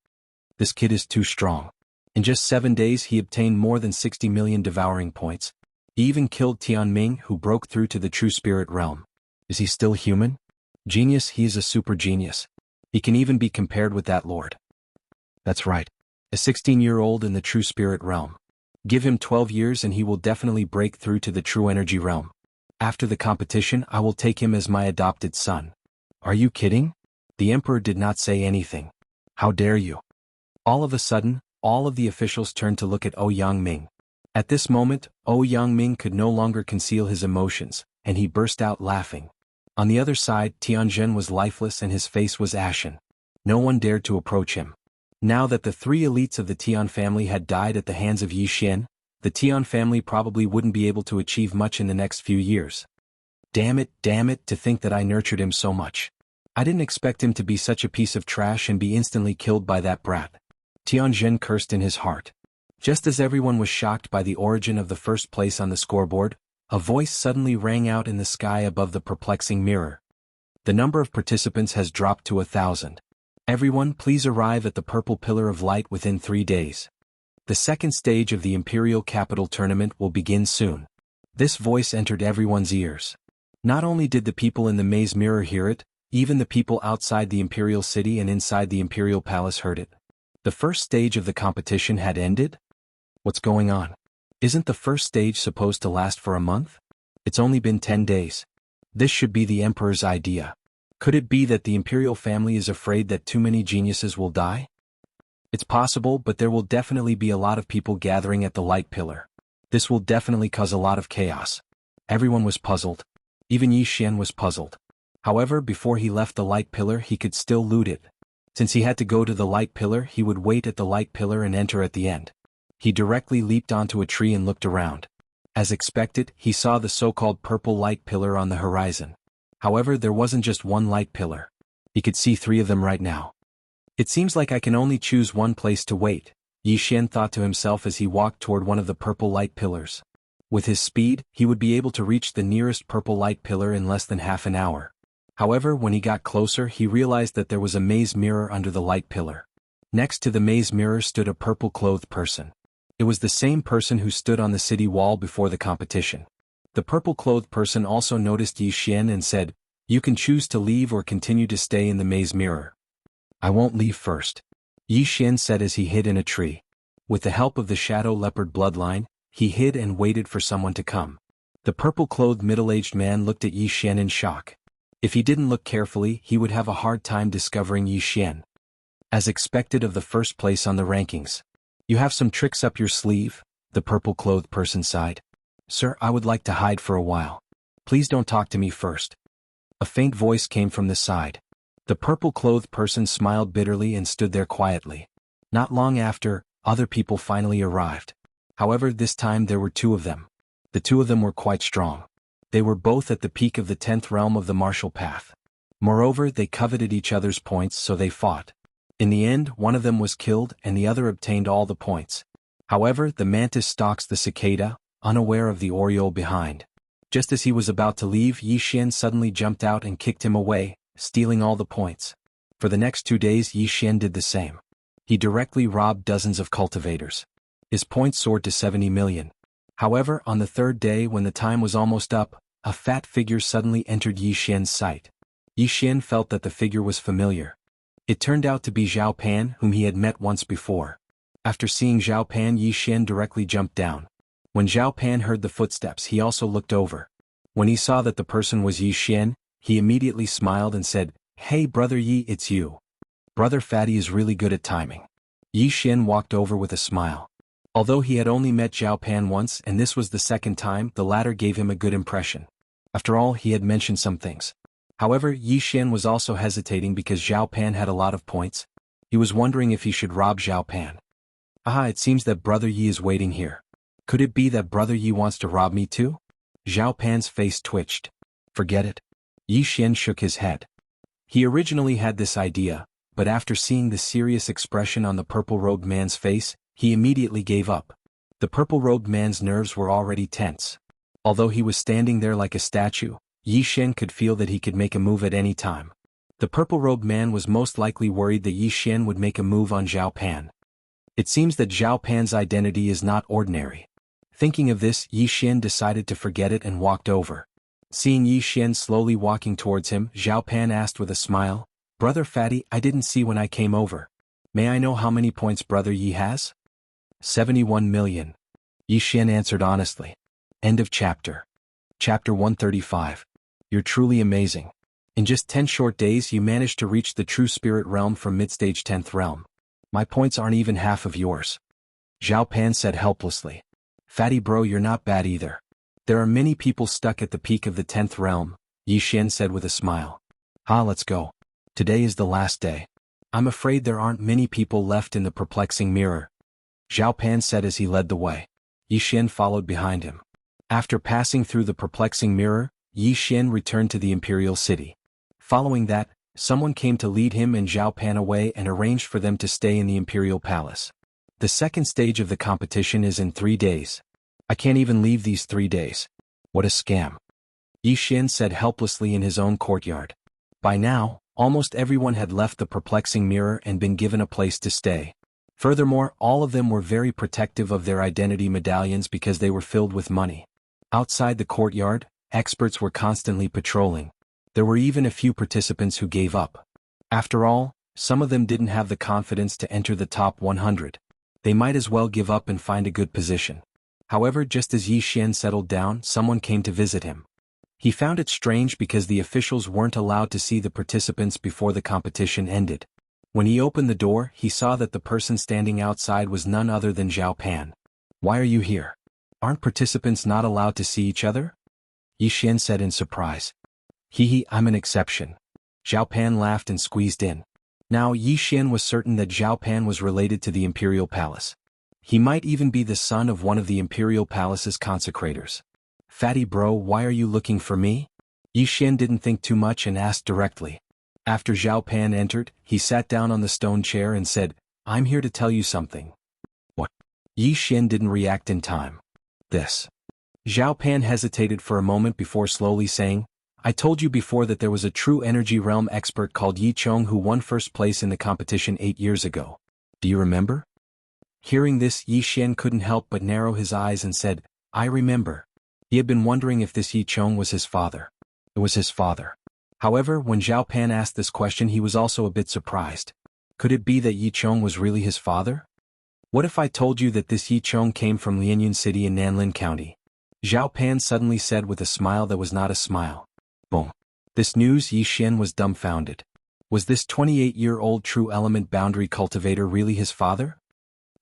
This kid is too strong. In just 7 days he obtained more than 60 million devouring points. He even killed Tianming, who broke through to the true spirit realm. Is he still human? Genius, he is a super genius. He can even be compared with that lord. That's right. A 16-year-old in the true spirit realm. Give him 12 years and he will definitely break through to the true energy realm. After the competition, I will take him as my adopted son. Are you kidding? The emperor did not say anything. How dare you? All of a sudden, all of the officials turned to look at Ouyang Ming. At this moment, Yangming could no longer conceal his emotions, and he burst out laughing. On the other side, Tianjin was lifeless and his face was ashen. No one dared to approach him. Now that the three elites of the Tian family had died at the hands of Yi Xian, the Tian family probably wouldn't be able to achieve much in the next few years. Damn it, to think that I nurtured him so much. I didn't expect him to be such a piece of trash and be instantly killed by that brat. Tianjin cursed in his heart. Just as everyone was shocked by the origin of the first place on the scoreboard, a voice suddenly rang out in the sky above the perplexing mirror. The number of participants has dropped to 1,000. Everyone, please arrive at the Purple Pillar of Light within 3 days. The second stage of the Imperial Capital Tournament will begin soon. This voice entered everyone's ears. Not only did the people in the maze mirror hear it, even the people outside the Imperial City and inside the Imperial Palace heard it. The first stage of the competition had ended? What's going on? Isn't the first stage supposed to last for a month? It's only been 10 days. This should be the Emperor's idea. Could it be that the Imperial family is afraid that too many geniuses will die? It's possible, but there will definitely be a lot of people gathering at the Light Pillar. This will definitely cause a lot of chaos. Everyone was puzzled. Even Yi Xian was puzzled. However, before he left the Light Pillar he could still loot it. Since he had to go to the Light Pillar, he would wait at the Light Pillar and enter at the end. He directly leaped onto a tree and looked around. As expected, he saw the so-called Purple Light Pillar on the horizon. However, there wasn't just one Light Pillar. He could see 3 of them right now. It seems like I can only choose one place to wait, Yi Xian thought to himself as he walked toward one of the Purple Light Pillars. With his speed, he would be able to reach the nearest Purple Light Pillar in less than half an hour. However, when he got closer he realized that there was a maze mirror under the Light Pillar. Next to the maze mirror stood a purple-clothed person. It was the same person who stood on the city wall before the competition. The purple-clothed person also noticed Yi Xian and said, "You can choose to leave or continue to stay in the maze mirror." "I won't leave first," Yi Xian said as he hid in a tree. With the help of the Shadow Leopard bloodline, he hid and waited for someone to come. The purple-clothed middle-aged man looked at Yi Xian in shock. If he didn't look carefully, he would have a hard time discovering Yi Xian. As expected of the first place on the rankings. "You have some tricks up your sleeve?" the purple-clothed person sighed. "Sir, I would like to hide for a while. Please don't talk to me first." A faint voice came from the side. The purple-clothed person smiled bitterly and stood there quietly. Not long after, other people finally arrived. However, this time there were 2 of them. The 2 of them were quite strong. They were both at the peak of the 10th realm of the martial path. Moreover, they coveted each other's points, so they fought. In the end, one of them was killed and the other obtained all the points. However, the mantis stalks the cicada, unaware of the oriole behind. Just as he was about to leave, Yi Xian suddenly jumped out and kicked him away, stealing all the points. For the next 2 days Yi Xian did the same. He directly robbed dozens of cultivators. His points soared to 70 million. However, on the 3rd day when the time was almost up, a fat figure suddenly entered Yi Xian's sight. Yi Xian felt that the figure was familiar. It turned out to be Zhao Pan, whom he had met once before. After seeing Zhao Pan, Yi Xian directly jumped down. When Zhao Pan heard the footsteps, he also looked over. When he saw that the person was Yi Xian, he immediately smiled and said, "Hey brother Yi, it's you. Brother Fatty is really good at timing." Yi Xian walked over with a smile. Although he had only met Zhao Pan once and this was the 2nd time, the latter gave him a good impression. After all, he had mentioned some things. However, Yi Xian was also hesitating because Zhao Pan had a lot of points. He was wondering if he should rob Zhao Pan. "Aha, it seems that brother Yi is waiting here. Could it be that brother Yi wants to rob me too?" Zhao Pan's face twitched. "Forget it." Yi Xian shook his head. He originally had this idea, but after seeing the serious expression on the purple-robed man's face, he immediately gave up. The purple-robed man's nerves were already tense. Although he was standing there like a statue, Yi Xian could feel that he could make a move at any time. The purple-robed man was most likely worried that Yi Xian would make a move on Zhao Pan. It seems that Zhao Pan's identity is not ordinary. Thinking of this, Yi Xian decided to forget it and walked over. Seeing Yi Xian slowly walking towards him, Zhao Pan asked with a smile, "Brother Fatty, I didn't see when I came over. May I know how many points brother Yi has?" 71 million. Yi Xian answered honestly. End of chapter. Chapter 135. You're truly amazing. In just 10 short days you managed to reach the true spirit realm from mid-stage 10th realm. My points aren't even half of yours. Zhao Pan said helplessly. Fatty bro, you're not bad either. There are many people stuck at the peak of the 10th realm, Yi Xian said with a smile. Let's go. Today is the last day. I'm afraid there aren't many people left in the perplexing mirror, Zhao Pan said as he led the way. Yi Xian followed behind him. After passing through the perplexing mirror, Yi Xian returned to the imperial city. Following that, someone came to lead him and Zhao Pan away and arranged for them to stay in the imperial palace. The second stage of the competition is in 3 days. I can't even leave these 3 days. What a scam. Yi Xian said helplessly in his own courtyard. By now, almost everyone had left the perplexing mirror and been given a place to stay. Furthermore, all of them were very protective of their identity medallions because they were filled with money. Outside the courtyard, experts were constantly patrolling. There were even a few participants who gave up. After all, some of them didn't have the confidence to enter the top 100. They might as well give up and find a good position. However, just as Yi Xian settled down, someone came to visit him. He found it strange because the officials weren't allowed to see the participants before the competition ended. When he opened the door, he saw that the person standing outside was none other than Zhao Pan. Why are you here? Aren't participants not allowed to see each other? Yi Xian said in surprise. I'm an exception. Zhao Pan laughed and squeezed in. Now Yi Xian was certain that Zhao Pan was related to the imperial palace. He might even be the son of one of the imperial palace's consecrators. Fatty bro, why are you looking for me? Yi Xian didn't think too much and asked directly. After Zhao Pan entered, he sat down on the stone chair and said, I'm here to tell you something. What? Yi Xian didn't react in time. This. Zhao Pan hesitated for a moment before slowly saying, I told you before that there was a true energy realm expert called Yi Chong who won first place in the competition 8 years ago. Do you remember? Hearing this, Yi Xian couldn't help but narrow his eyes and said, I remember. He had been wondering if this Yi Chong was his father. It was his father. However, when Zhao Pan asked this question, he was also a bit surprised. Could it be that Yi Chong was really his father? What if I told you that this Yi Chong came from Lianyun City in Nanlin County? Zhao Pan suddenly said with a smile that was not a smile. Boom. This news, Yi Xian was dumbfounded. Was this 28-year-old true element boundary cultivator really his father?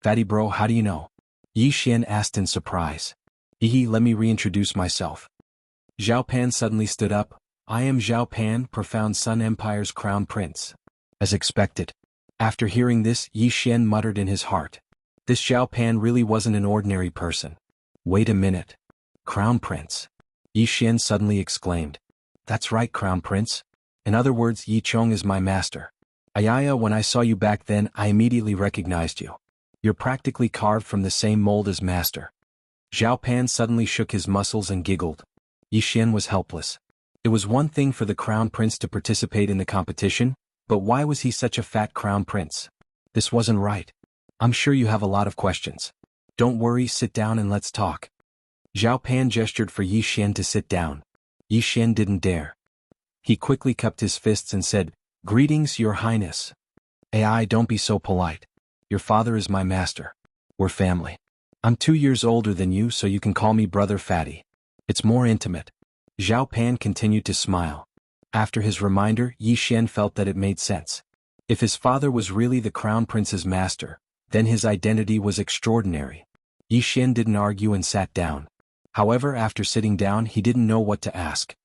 Fatty bro, how do you know? Yi Xian asked in surprise. Let me reintroduce myself. Zhao Pan suddenly stood up. I am Zhao Pan, Profound Sun Empire's Crown Prince. As expected. After hearing this, Yi Xian muttered in his heart. This Zhao Pan really wasn't an ordinary person. Wait a minute. Crown Prince. Yi Xian suddenly exclaimed. That's right, Crown Prince. In other words, Yi Chong is my master. Ayaya, when I saw you back then, I immediately recognized you. You're practically carved from the same mold as master. Zhao Pan suddenly shook his muscles and giggled. Yi Xian was helpless. It was one thing for the Crown Prince to participate in the competition, but why was he such a fat Crown Prince? This wasn't right. I'm sure you have a lot of questions. Don't worry, sit down and let's talk. Zhao Pan gestured for Yi Xian to sit down. Yi Xian didn't dare. He quickly cupped his fists and said, Greetings, Your Highness. Don't be so polite. Your father is my master. We're family. I'm 2 years older than you, so you can call me Brother Fatty. It's more intimate. Zhao Pan continued to smile. After his reminder, Yi Xian felt that it made sense. If his father was really the Crown Prince's master, then his identity was extraordinary. Yi Xian didn't argue and sat down. However, after sitting down, he didn't know what to ask.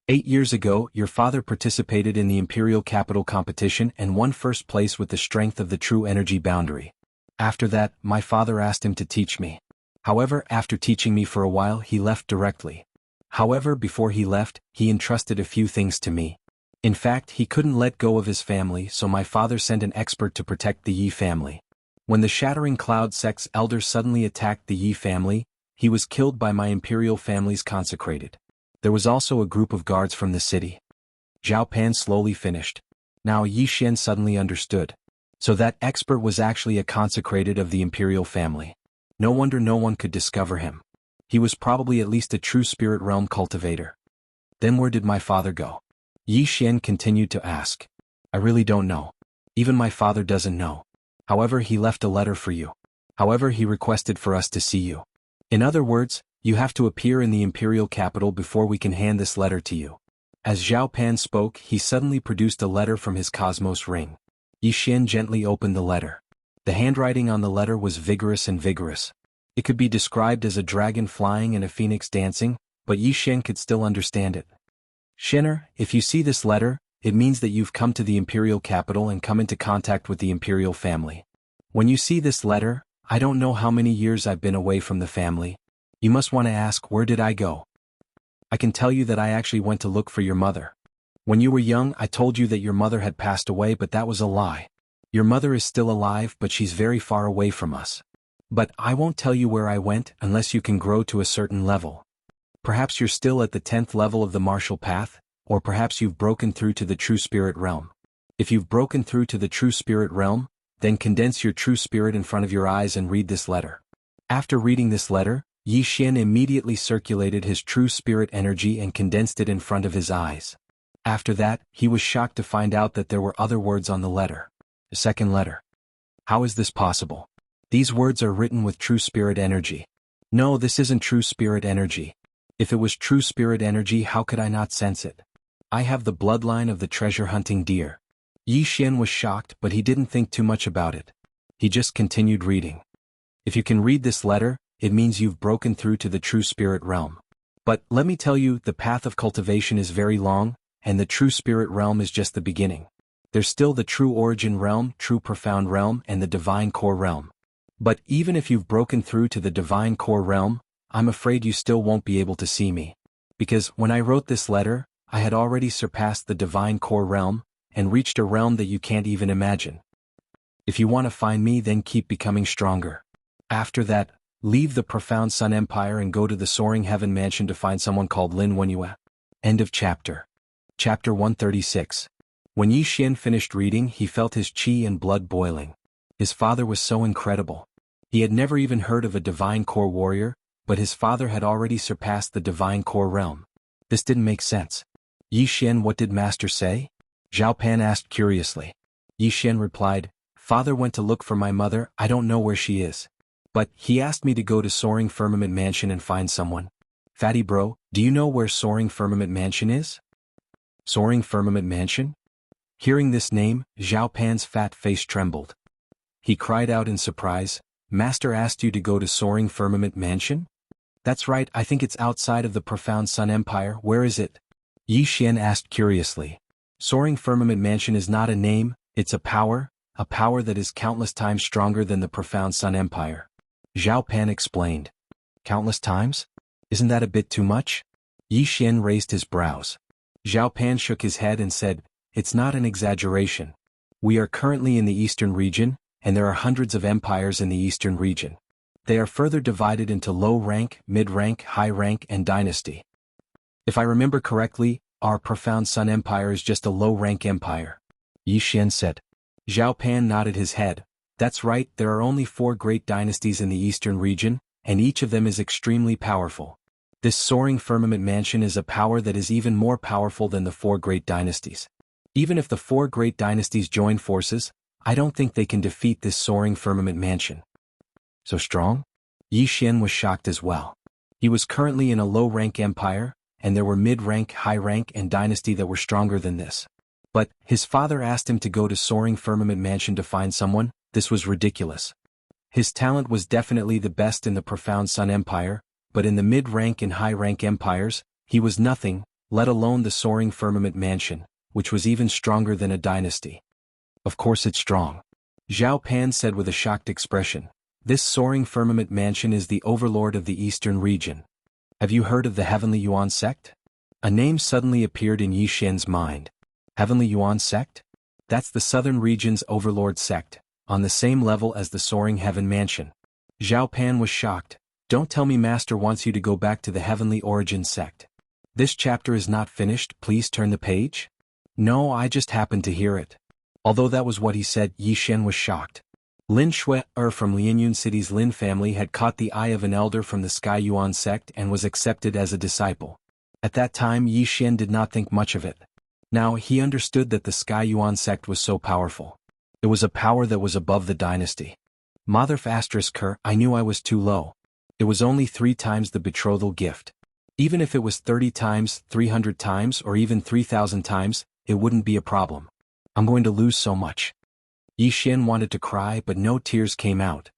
8 years ago, your father participated in the Imperial Capital competition and won first place with the strength of the true energy boundary. After that, my father asked him to teach me. However, after teaching me for a while, he left directly. However, before he left, he entrusted a few things to me. In fact, he couldn't let go of his family, so my father sent an expert to protect the Yi family. When the Shattering Cloud sect's elder suddenly attacked the Yi family, he was killed by my imperial family's consecrated. There was also a group of guards from the city. Zhao Pan slowly finished. Now Yi Xian suddenly understood. So that expert was actually a consecrated of the imperial family. No wonder no one could discover him. He was probably at least a true spirit realm cultivator. Then where did my father go? Yi Xian continued to ask. I really don't know. Even my father doesn't know. However, he left a letter for you. However, he requested for us to see you. In other words, you have to appear in the imperial capital before we can hand this letter to you. As Zhao Pan spoke, he suddenly produced a letter from his cosmos ring. Yi Xian gently opened the letter. The handwriting on the letter was vigorous and vigorous. It could be described as a dragon flying and a phoenix dancing, but Yi Xian could still understand it. Shinner, if you see this letter, it means that you've come to the imperial capital and come into contact with the imperial family. When you see this letter, I don't know how many years I've been away from the family. You must want to ask, where did I go? I can tell you that I actually went to look for your mother. When you were young, I told you that your mother had passed away, but that was a lie. Your mother is still alive, but she's very far away from us. But I won't tell you where I went unless you can grow to a certain level. Perhaps you're still at the 10th level of the martial path, or perhaps you've broken through to the true spirit realm. If you've broken through to the true spirit realm, then condense your true spirit in front of your eyes and read this letter. After reading this letter, Yi Xian immediately circulated his true spirit energy and condensed it in front of his eyes. After that, he was shocked to find out that there were other words on the letter. The second letter. How is this possible? These words are written with true spirit energy. No, this isn't true spirit energy. If it was true spirit energy, how could I not sense it? I have the bloodline of the treasure-hunting deer. Yi Xian was shocked, but he didn't think too much about it. He just continued reading. If you can read this letter, it means you've broken through to the true spirit realm. But let me tell you, the path of cultivation is very long, and the true spirit realm is just the beginning. There's still the true origin realm, true profound realm, and the divine core realm. But even if you've broken through to the divine core realm, I'm afraid you still won't be able to see me. Because when I wrote this letter, I had already surpassed the divine core realm, and reached a realm that you can't even imagine. If you want to find me, then keep becoming stronger. After that, leave the profound Sun Empire and go to the Soaring Heaven Mansion to find someone called Lin Wenyue. End of chapter. Chapter 136. When Yi Xian finished reading, he felt his qi and blood boiling. His father was so incredible. He had never even heard of a divine core warrior, but his father had already surpassed the divine core realm. This didn't make sense. Yi Xian, what did master say? Zhao Pan asked curiously. Yi Xian replied, Father went to look for my mother, I don't know where she is. But he asked me to go to Soaring Firmament Mansion and find someone. Fatty bro, do you know where Soaring Firmament Mansion is? Soaring Firmament Mansion? Hearing this name, Zhao Pan's fat face trembled. He cried out in surprise, Master asked you to go to Soaring Firmament Mansion? That's right, I think it's outside of the profound Sun Empire, where is it? Yi Xian asked curiously. Soaring Firmament Mansion is not a name, it's a power that is countless times stronger than the profound Sun Empire. Zhao Pan explained. Countless times? Isn't that a bit too much? Yi Xian raised his brows. Zhao Pan shook his head and said, It's not an exaggeration. We are currently in the eastern region, and there are hundreds of empires in the eastern region. They are further divided into low rank, mid rank, high rank, and dynasty. If I remember correctly, our profound Sun Empire is just a low rank empire. Yi Xian said. Zhao Pan nodded his head. That's right, there are only 4 great dynasties in the eastern region, and each of them is extremely powerful. This Soaring Firmament Mansion is a power that is even more powerful than the 4 great dynasties. Even if the 4 great dynasties join forces, I don't think they can defeat this Soaring Firmament Mansion. So strong? Yi Xian was shocked as well. He was currently in a low-rank empire, and there were mid-rank, high-rank, and dynasty that were stronger than this. But his father asked him to go to Soaring Firmament Mansion to find someone. This was ridiculous. His talent was definitely the best in the profound Sun Empire, but in the mid-rank and high-rank empires, he was nothing, let alone the Soaring Firmament Mansion, which was even stronger than a dynasty. Of course it's strong. Zhao Pan said with a shocked expression. This Soaring Firmament Mansion is the overlord of the eastern region. Have you heard of the Heavenly Yuan sect? A name suddenly appeared in Yi Xian's mind. Heavenly Yuan sect? That's the southern region's overlord sect, on the same level as the Soaring Heaven Mansion. Zhao Pan was shocked. Don't tell me Master wants you to go back to the Heavenly Origin sect. This chapter is not finished, please turn the page? No, I just happened to hear it. Although that was what he said, Yi Xian was shocked. Lin Shui from Lianyun City's Lin family had caught the eye of an elder from the Sky Yuan sect and was accepted as a disciple. At that time Yi Xian did not think much of it. Now he understood that the Sky Yuan sect was so powerful. It was a power that was above the dynasty. Mother I knew I was too low. It was only 3 times the betrothal gift. Even if it was 30 times, 300 times, or even 3,000 times, it wouldn't be a problem. I'm going to lose so much. Yi Xian wanted to cry, but no tears came out.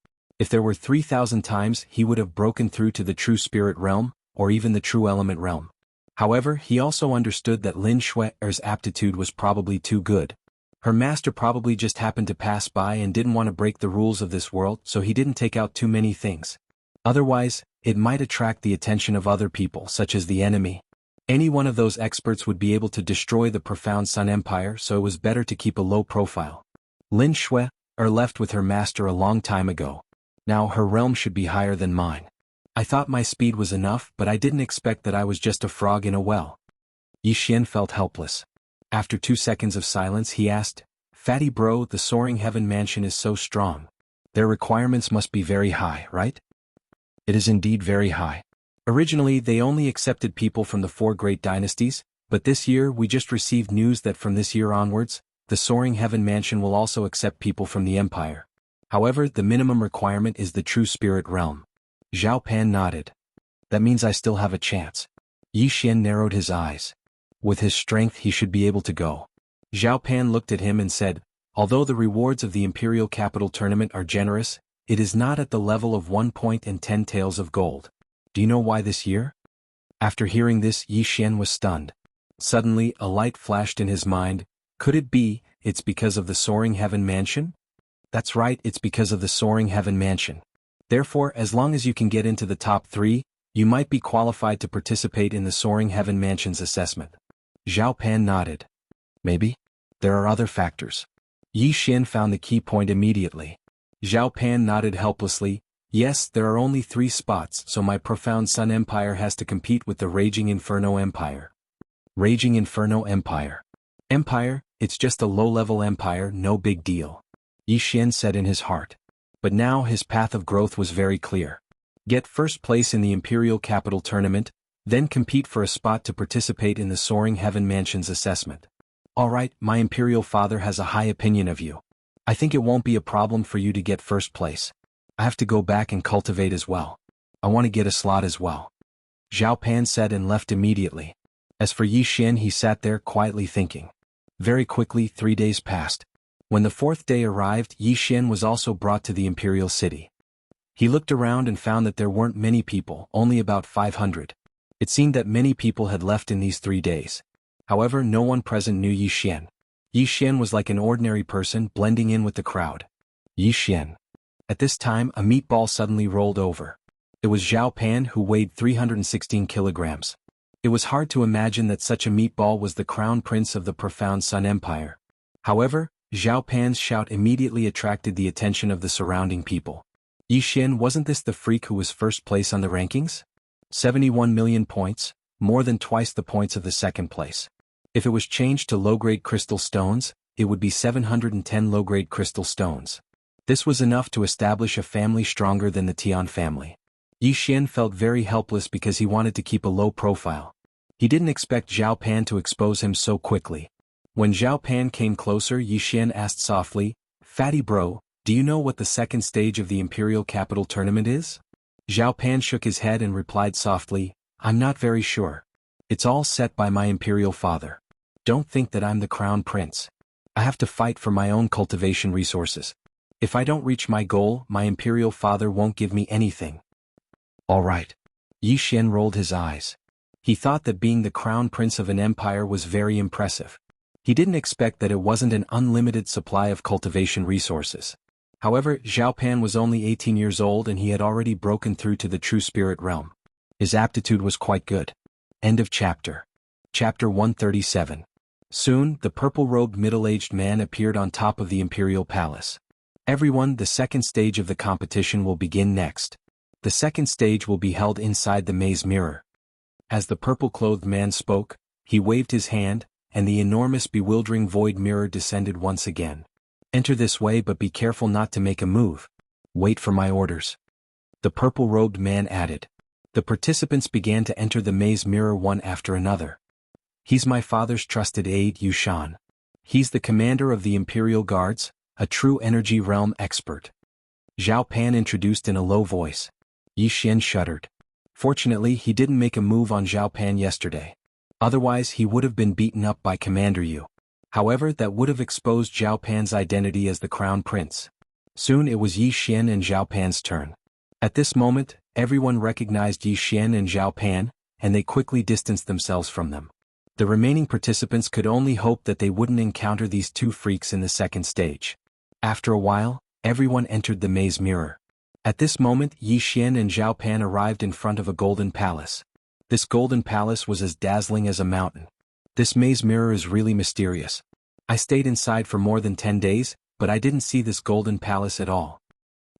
If there were 3,000 times, he would have broken through to the true spirit realm, or even the true element realm. However, he also understood that Lin Xue's aptitude was probably too good. Her master probably just happened to pass by and didn't want to break the rules of this world, so he didn't take out too many things. Otherwise, it might attract the attention of other people, such as the enemy. Any one of those experts would be able to destroy the profound Sun Empire, so it was better to keep a low profile. Lin Xue left with her master a long time ago. Now her realm should be higher than mine. I thought my speed was enough, but I didn't expect that I was just a frog in a well. Yi Xian felt helpless. After 2 seconds of silence he asked, "Fatty bro, the Soaring Heaven Mansion is so strong. Their requirements must be very high, right?" "It is indeed very high. Originally they only accepted people from the 4 great dynasties, but this year we just received news that from this year onwards, the Soaring Heaven Mansion will also accept people from the Empire. However, the minimum requirement is the true spirit realm." Zhao Pan nodded. "That means I still have a chance." Yi Xian narrowed his eyes. With his strength he should be able to go. Zhao Pan looked at him and said, "Although the rewards of the Imperial Capital Tournament are generous, it is not at the level of 1 point and 10 taels of gold. Do you know why this year?" After hearing this, Yi Xian was stunned. Suddenly, a light flashed in his mind. Could it be, it's because of the Soaring Heaven Mansion? That's right, it's because of the Soaring Heaven Mansion. Therefore, as long as you can get into the top 3, you might be qualified to participate in the Soaring Heaven Mansion's assessment. Zhao Pan nodded. Maybe? There are other factors. Yi Xian found the key point immediately. Zhao Pan nodded helplessly. Yes, there are only 3 spots, so my profound Sun Empire has to compete with the Raging Inferno Empire. Raging Inferno Empire. Empire, it's just a low-level empire, no big deal. Yi Xian said in his heart. But now his path of growth was very clear. Get first place in the Imperial Capital Tournament, then compete for a spot to participate in the Soaring Heaven Mansion's assessment. Alright, my Imperial Father has a high opinion of you. I think it won't be a problem for you to get first place. I have to go back and cultivate as well. I want to get a slot as well. Zhao Pan said and left immediately. As for Yi Xian, he sat there quietly thinking. Very quickly 3 days passed. When the 4th day arrived, Yi Xian was also brought to the Imperial City. He looked around and found that there weren't many people, only about 500. It seemed that many people had left in these 3 days. However, no one present knew Yi Xian. Yi Xian was like an ordinary person blending in with the crowd. Yi Xian. At this time, a meatball suddenly rolled over. It was Zhao Pan, who weighed 316 kilograms. It was hard to imagine that such a meatball was the crown prince of the profound Sun Empire. However, Zhao Pan's shout immediately attracted the attention of the surrounding people. Yi Xian, wasn't this the freak who was first place on the rankings? 71 million points, more than twice the points of the 2nd place. If it was changed to low-grade crystal stones, it would be 710 low-grade crystal stones. This was enough to establish a family stronger than the Tian family. Yi Xian felt very helpless because he wanted to keep a low profile. He didn't expect Zhao Pan to expose him so quickly. When Zhao Pan came closer, Yi Xian asked softly, "Fatty bro, do you know what the 2nd stage of the Imperial Capital Tournament is?" Zhao Pan shook his head and replied softly, "I'm not very sure. It's all set by my Imperial Father. Don't think that I'm the Crown Prince. I have to fight for my own cultivation resources. If I don't reach my goal, my Imperial Father won't give me anything." All right. Yi Xian rolled his eyes. He thought that being the Crown Prince of an empire was very impressive. He didn't expect that it wasn't an unlimited supply of cultivation resources. However, Zhao Pan was only 18 years old and he had already broken through to the true spirit realm. His aptitude was quite good. End of chapter. Chapter 137. Soon, the purple-robed middle-aged man appeared on top of the Imperial Palace. Everyone, the 2nd stage of the competition will begin next. The 2nd stage will be held inside the maze mirror. As the purple-clothed man spoke, he waved his hand, and the enormous bewildering void mirror descended once again. Enter this way, but be careful not to make a move. Wait for my orders. The purple-robed man added. The participants began to enter the maze mirror one after another. He's my father's trusted aide, Yushan. He's the commander of the Imperial Guards, a true energy realm expert. Zhao Pan introduced in a low voice. Yi Xian shuddered. Fortunately, he didn't make a move on Zhao Pan yesterday. Otherwise, he would have been beaten up by Commander Yu. However, that would have exposed Zhao Pan's identity as the Crown Prince. Soon it was Yi Xian and Zhao Pan's turn. At this moment, everyone recognized Yi Xian and Zhao Pan, and they quickly distanced themselves from them. The remaining participants could only hope that they wouldn't encounter these two freaks in the second stage. After a while, everyone entered the maze mirror. At this moment, Yi Xian and Zhao Pan arrived in front of a golden palace. This golden palace was as dazzling as a mountain. This maze mirror is really mysterious. I stayed inside for more than 10 days, but I didn't see this golden palace at all.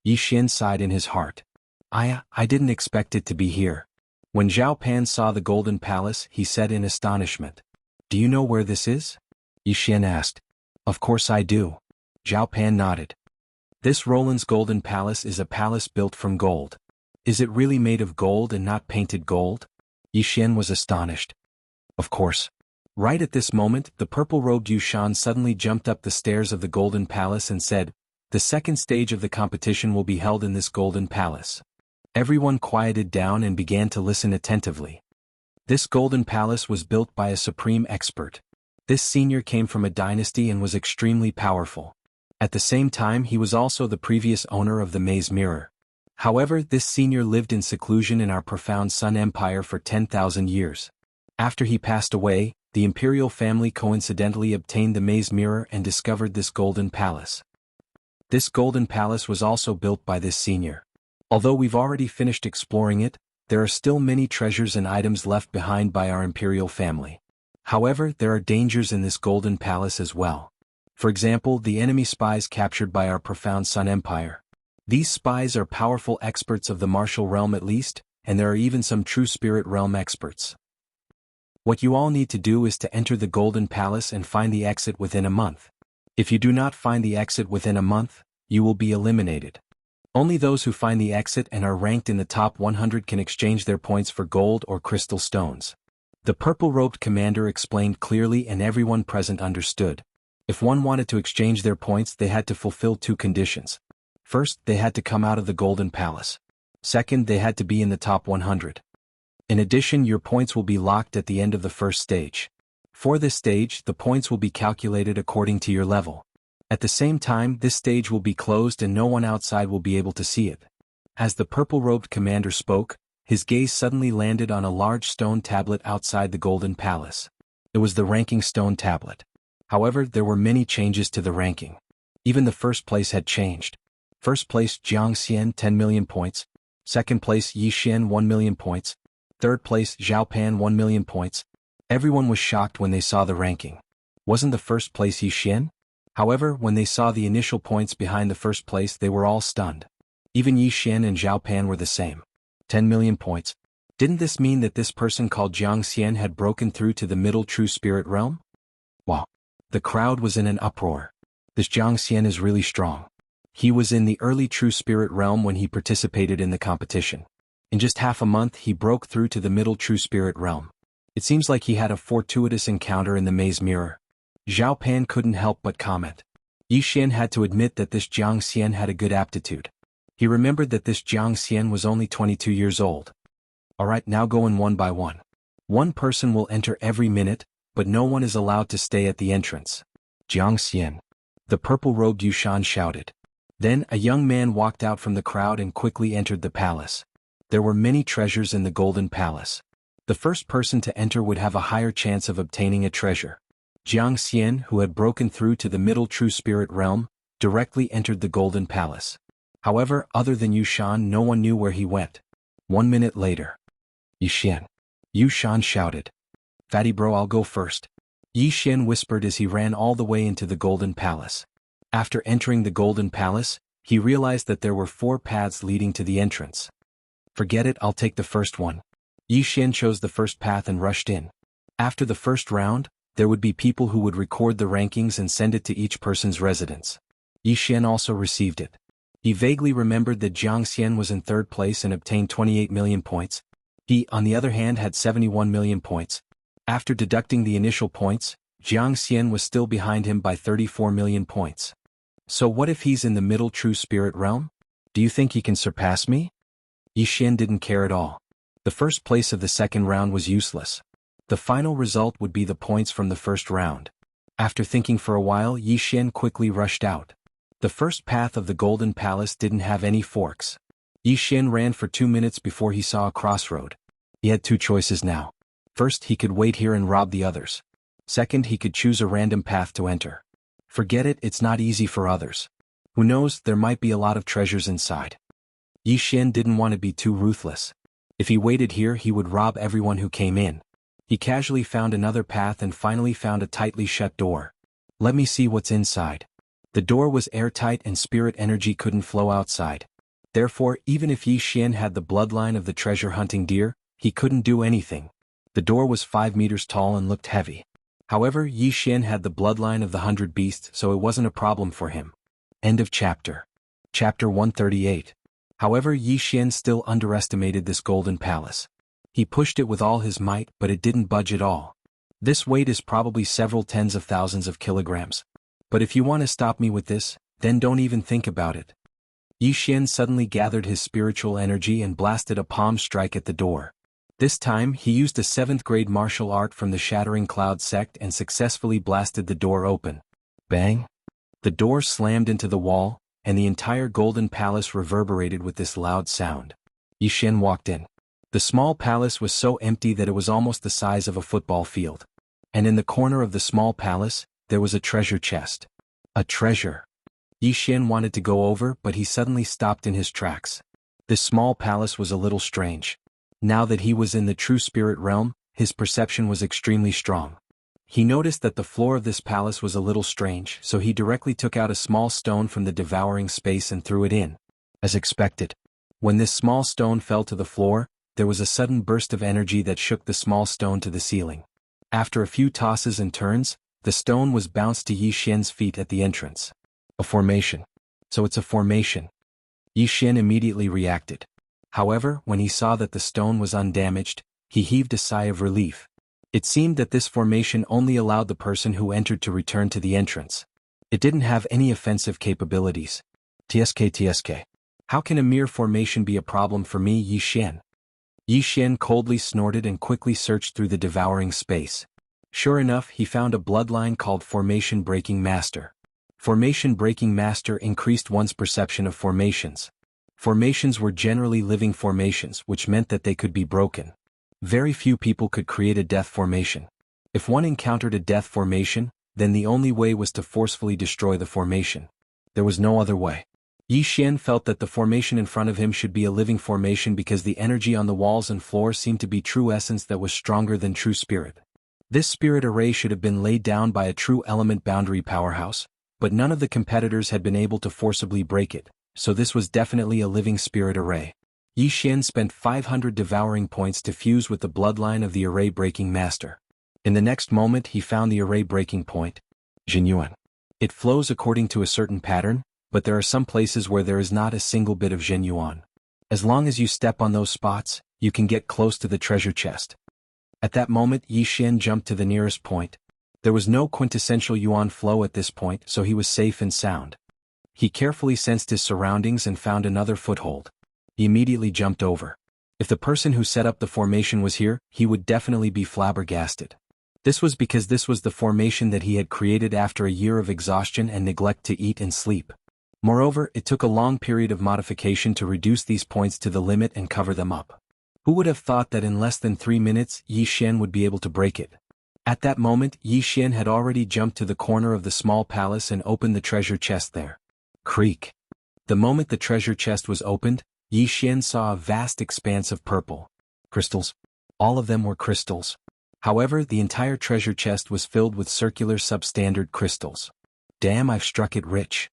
Yi Xian sighed in his heart. I didn't expect it to be here. When Zhao Pan saw the golden palace, he said in astonishment. Do you know where this is? Yi Xian asked. Of course I do. Zhao Pan nodded. This Roland's golden palace is a palace built from gold. Is it really made of gold and not painted gold? Yi Xian was astonished. Of course. Right at this moment, the purple-robed Yushan suddenly jumped up the stairs of the golden palace and said, the second stage of the competition will be held in this golden palace. Everyone quieted down and began to listen attentively. This golden palace was built by a supreme expert. This senior came from a dynasty and was extremely powerful. At the same time, he was also the previous owner of the maze mirror. However, this senior lived in seclusion in our profound Sun Empire for 10,000 years. After he passed away, the imperial family coincidentally obtained the maze mirror and discovered this golden palace. This golden palace was also built by this senior. Although we've already finished exploring it, there are still many treasures and items left behind by our imperial family. However, there are dangers in this golden palace as well. For example, the enemy spies captured by our profound Sun Empire. These spies are powerful experts of the martial realm at least, and there are even some true spirit realm experts. What you all need to do is to enter the golden palace and find the exit within a month. If you do not find the exit within a month, you will be eliminated. Only those who find the exit and are ranked in the top 100 can exchange their points for gold or crystal stones. The purple-robed commander explained clearly and everyone present understood. If one wanted to exchange their points, they had to fulfill two conditions. First, they had to come out of the golden palace. Second, they had to be in the top 100. In addition, your points will be locked at the end of the first stage. For this stage, the points will be calculated according to your level. At the same time, this stage will be closed and no one outside will be able to see it. As the purple-robed commander spoke, his gaze suddenly landed on a large stone tablet outside the golden palace. It was the ranking stone tablet. However, there were many changes to the ranking. Even the first place had changed. First place Jiang Xian 10 million points. Second place Yi Xian 1 million points. Third place Zhao Pan 1 million points. Everyone was shocked when they saw the ranking. Wasn't the first place Yi Xian? However, when they saw the initial points behind the first place, they were all stunned. Even Yi Xian and Zhao Pan were the same. 10 million points. Didn't this mean that this person called Jiang Xian had broken through to the middle true spirit realm? Wow. The crowd was in an uproar. This Jiang Xian is really strong. He was in the early true spirit realm when he participated in the competition. In just half a month, he broke through to the middle true spirit realm. It seems like he had a fortuitous encounter in the maze mirror. Zhao Pan couldn't help but comment. Yi Xian had to admit that this Jiang Xian had a good aptitude. He remembered that this Jiang Xian was only 22 years old. Alright, now go in one by one. One person will enter every minute, but no one is allowed to stay at the entrance. Jiang Xian. The purple-robed Yushan shouted. Then a young man walked out from the crowd and quickly entered the palace. There were many treasures in the golden palace. The first person to enter would have a higher chance of obtaining a treasure. Jiang Xian, who had broken through to the middle true spirit realm, directly entered the golden palace. However, other than Yushan, no one knew where he went. 1 minute later. Yi Xian. Yushan shouted. Fatty bro, I'll go first. Yi Xian whispered as he ran all the way into the golden palace. After entering the golden palace, he realized that there were 4 paths leading to the entrance. Forget it, I'll take the first one. Yi Xian chose the first path and rushed in. After the first round, there would be people who would record the rankings and send it to each person's residence. Yi Xian also received it. He vaguely remembered that Jiang Xian was in third place and obtained 28 million points. He, on the other hand, had 71 million points. After deducting the initial points, Jiang Xian was still behind him by 34 million points. So what if he's in the middle true spirit realm? Do you think he can surpass me? Yi Xian didn't care at all. The first place of the second round was useless. The final result would be the points from the first round. After thinking for a while, Yi Xian quickly rushed out. The first path of the Golden Palace didn't have any forks. Yi Xian ran for 2 minutes before he saw a crossroad. He had two choices now. First, he could wait here and rob the others. Second, he could choose a random path to enter. Forget it, it's not easy for others. Who knows, there might be a lot of treasures inside. Yi Xian didn't want to be too ruthless. If he waited here, he would rob everyone who came in. He casually found another path and finally found a tightly shut door. Let me see what's inside. The door was airtight and spirit energy couldn't flow outside. Therefore, even if Yi Xian had the bloodline of the treasure-hunting deer, he couldn't do anything. The door was 5 meters tall and looked heavy. However, Yi Xian had the bloodline of the 100 beasts, so it wasn't a problem for him. End of chapter. Chapter 138. However, Yi Xian still underestimated this golden palace. He pushed it with all his might, but it didn't budge at all. This weight is probably several tens of thousands of kilograms. But if you want to stop me with this, then don't even think about it. Yi Xian suddenly gathered his spiritual energy and blasted a palm strike at the door. This time, he used a 7th grade martial art from the Shattering Cloud sect and successfully blasted the door open. Bang! The door slammed into the wall, and the entire golden palace reverberated with this loud sound. Yi Xian walked in. The small palace was so empty that it was almost the size of a football field. And in the corner of the small palace, there was a treasure chest. A treasure. Yi Xian wanted to go over, but he suddenly stopped in his tracks. This small palace was a little strange. Now that he was in the true spirit realm, his perception was extremely strong. He noticed that the floor of this palace was a little strange, so he directly took out a small stone from the devouring space and threw it in. As expected. When this small stone fell to the floor, there was a sudden burst of energy that shook the small stone to the ceiling. After a few tosses and turns, the stone was bounced to Yi Xian's feet at the entrance. A formation. So it's a formation. Yi Xian immediately reacted. However, when he saw that the stone was undamaged, he heaved a sigh of relief. It seemed that this formation only allowed the person who entered to return to the entrance. It didn't have any offensive capabilities. TSK. How can a mere formation be a problem for me, Yi Xian? Yi Xian coldly snorted and quickly searched through the devouring space. Sure enough, he found a bloodline called Formation Breaking Master. Formation Breaking Master increased one's perception of formations. Formations were generally living formations, which meant that they could be broken. Very few people could create a death formation. If one encountered a death formation, then the only way was to forcefully destroy the formation. There was no other way. Yi Xian felt that the formation in front of him should be a living formation because the energy on the walls and floor seemed to be true essence that was stronger than true spirit. This spirit array should have been laid down by a true element boundary powerhouse, but none of the competitors had been able to forcibly break it, so this was definitely a living spirit array. Yi Xian spent 500 devouring points to fuse with the bloodline of the array breaking master. In the next moment he found the array breaking point. Zhenyuan. It flows according to a certain pattern, but there are some places where there is not a single bit of Zhenyuan. As long as you step on those spots, you can get close to the treasure chest. At that moment Yi Xian jumped to the nearest point. There was no quintessential yuan flow at this point, so he was safe and sound. He carefully sensed his surroundings and found another foothold. He immediately jumped over. If the person who set up the formation was here, he would definitely be flabbergasted. This was because this was the formation that he had created after a year of exhaustion and neglect to eat and sleep. Moreover, it took a long period of modification to reduce these points to the limit and cover them up. Who would have thought that in less than 3 minutes Yi Xian would be able to break it? At that moment, Yi Xian had already jumped to the corner of the small palace and opened the treasure chest there. Creak. The moment the treasure chest was opened, Yi Xian saw a vast expanse of purple crystals. All of them were crystals. However, the entire treasure chest was filled with circular substandard crystals. Damn, I've struck it rich.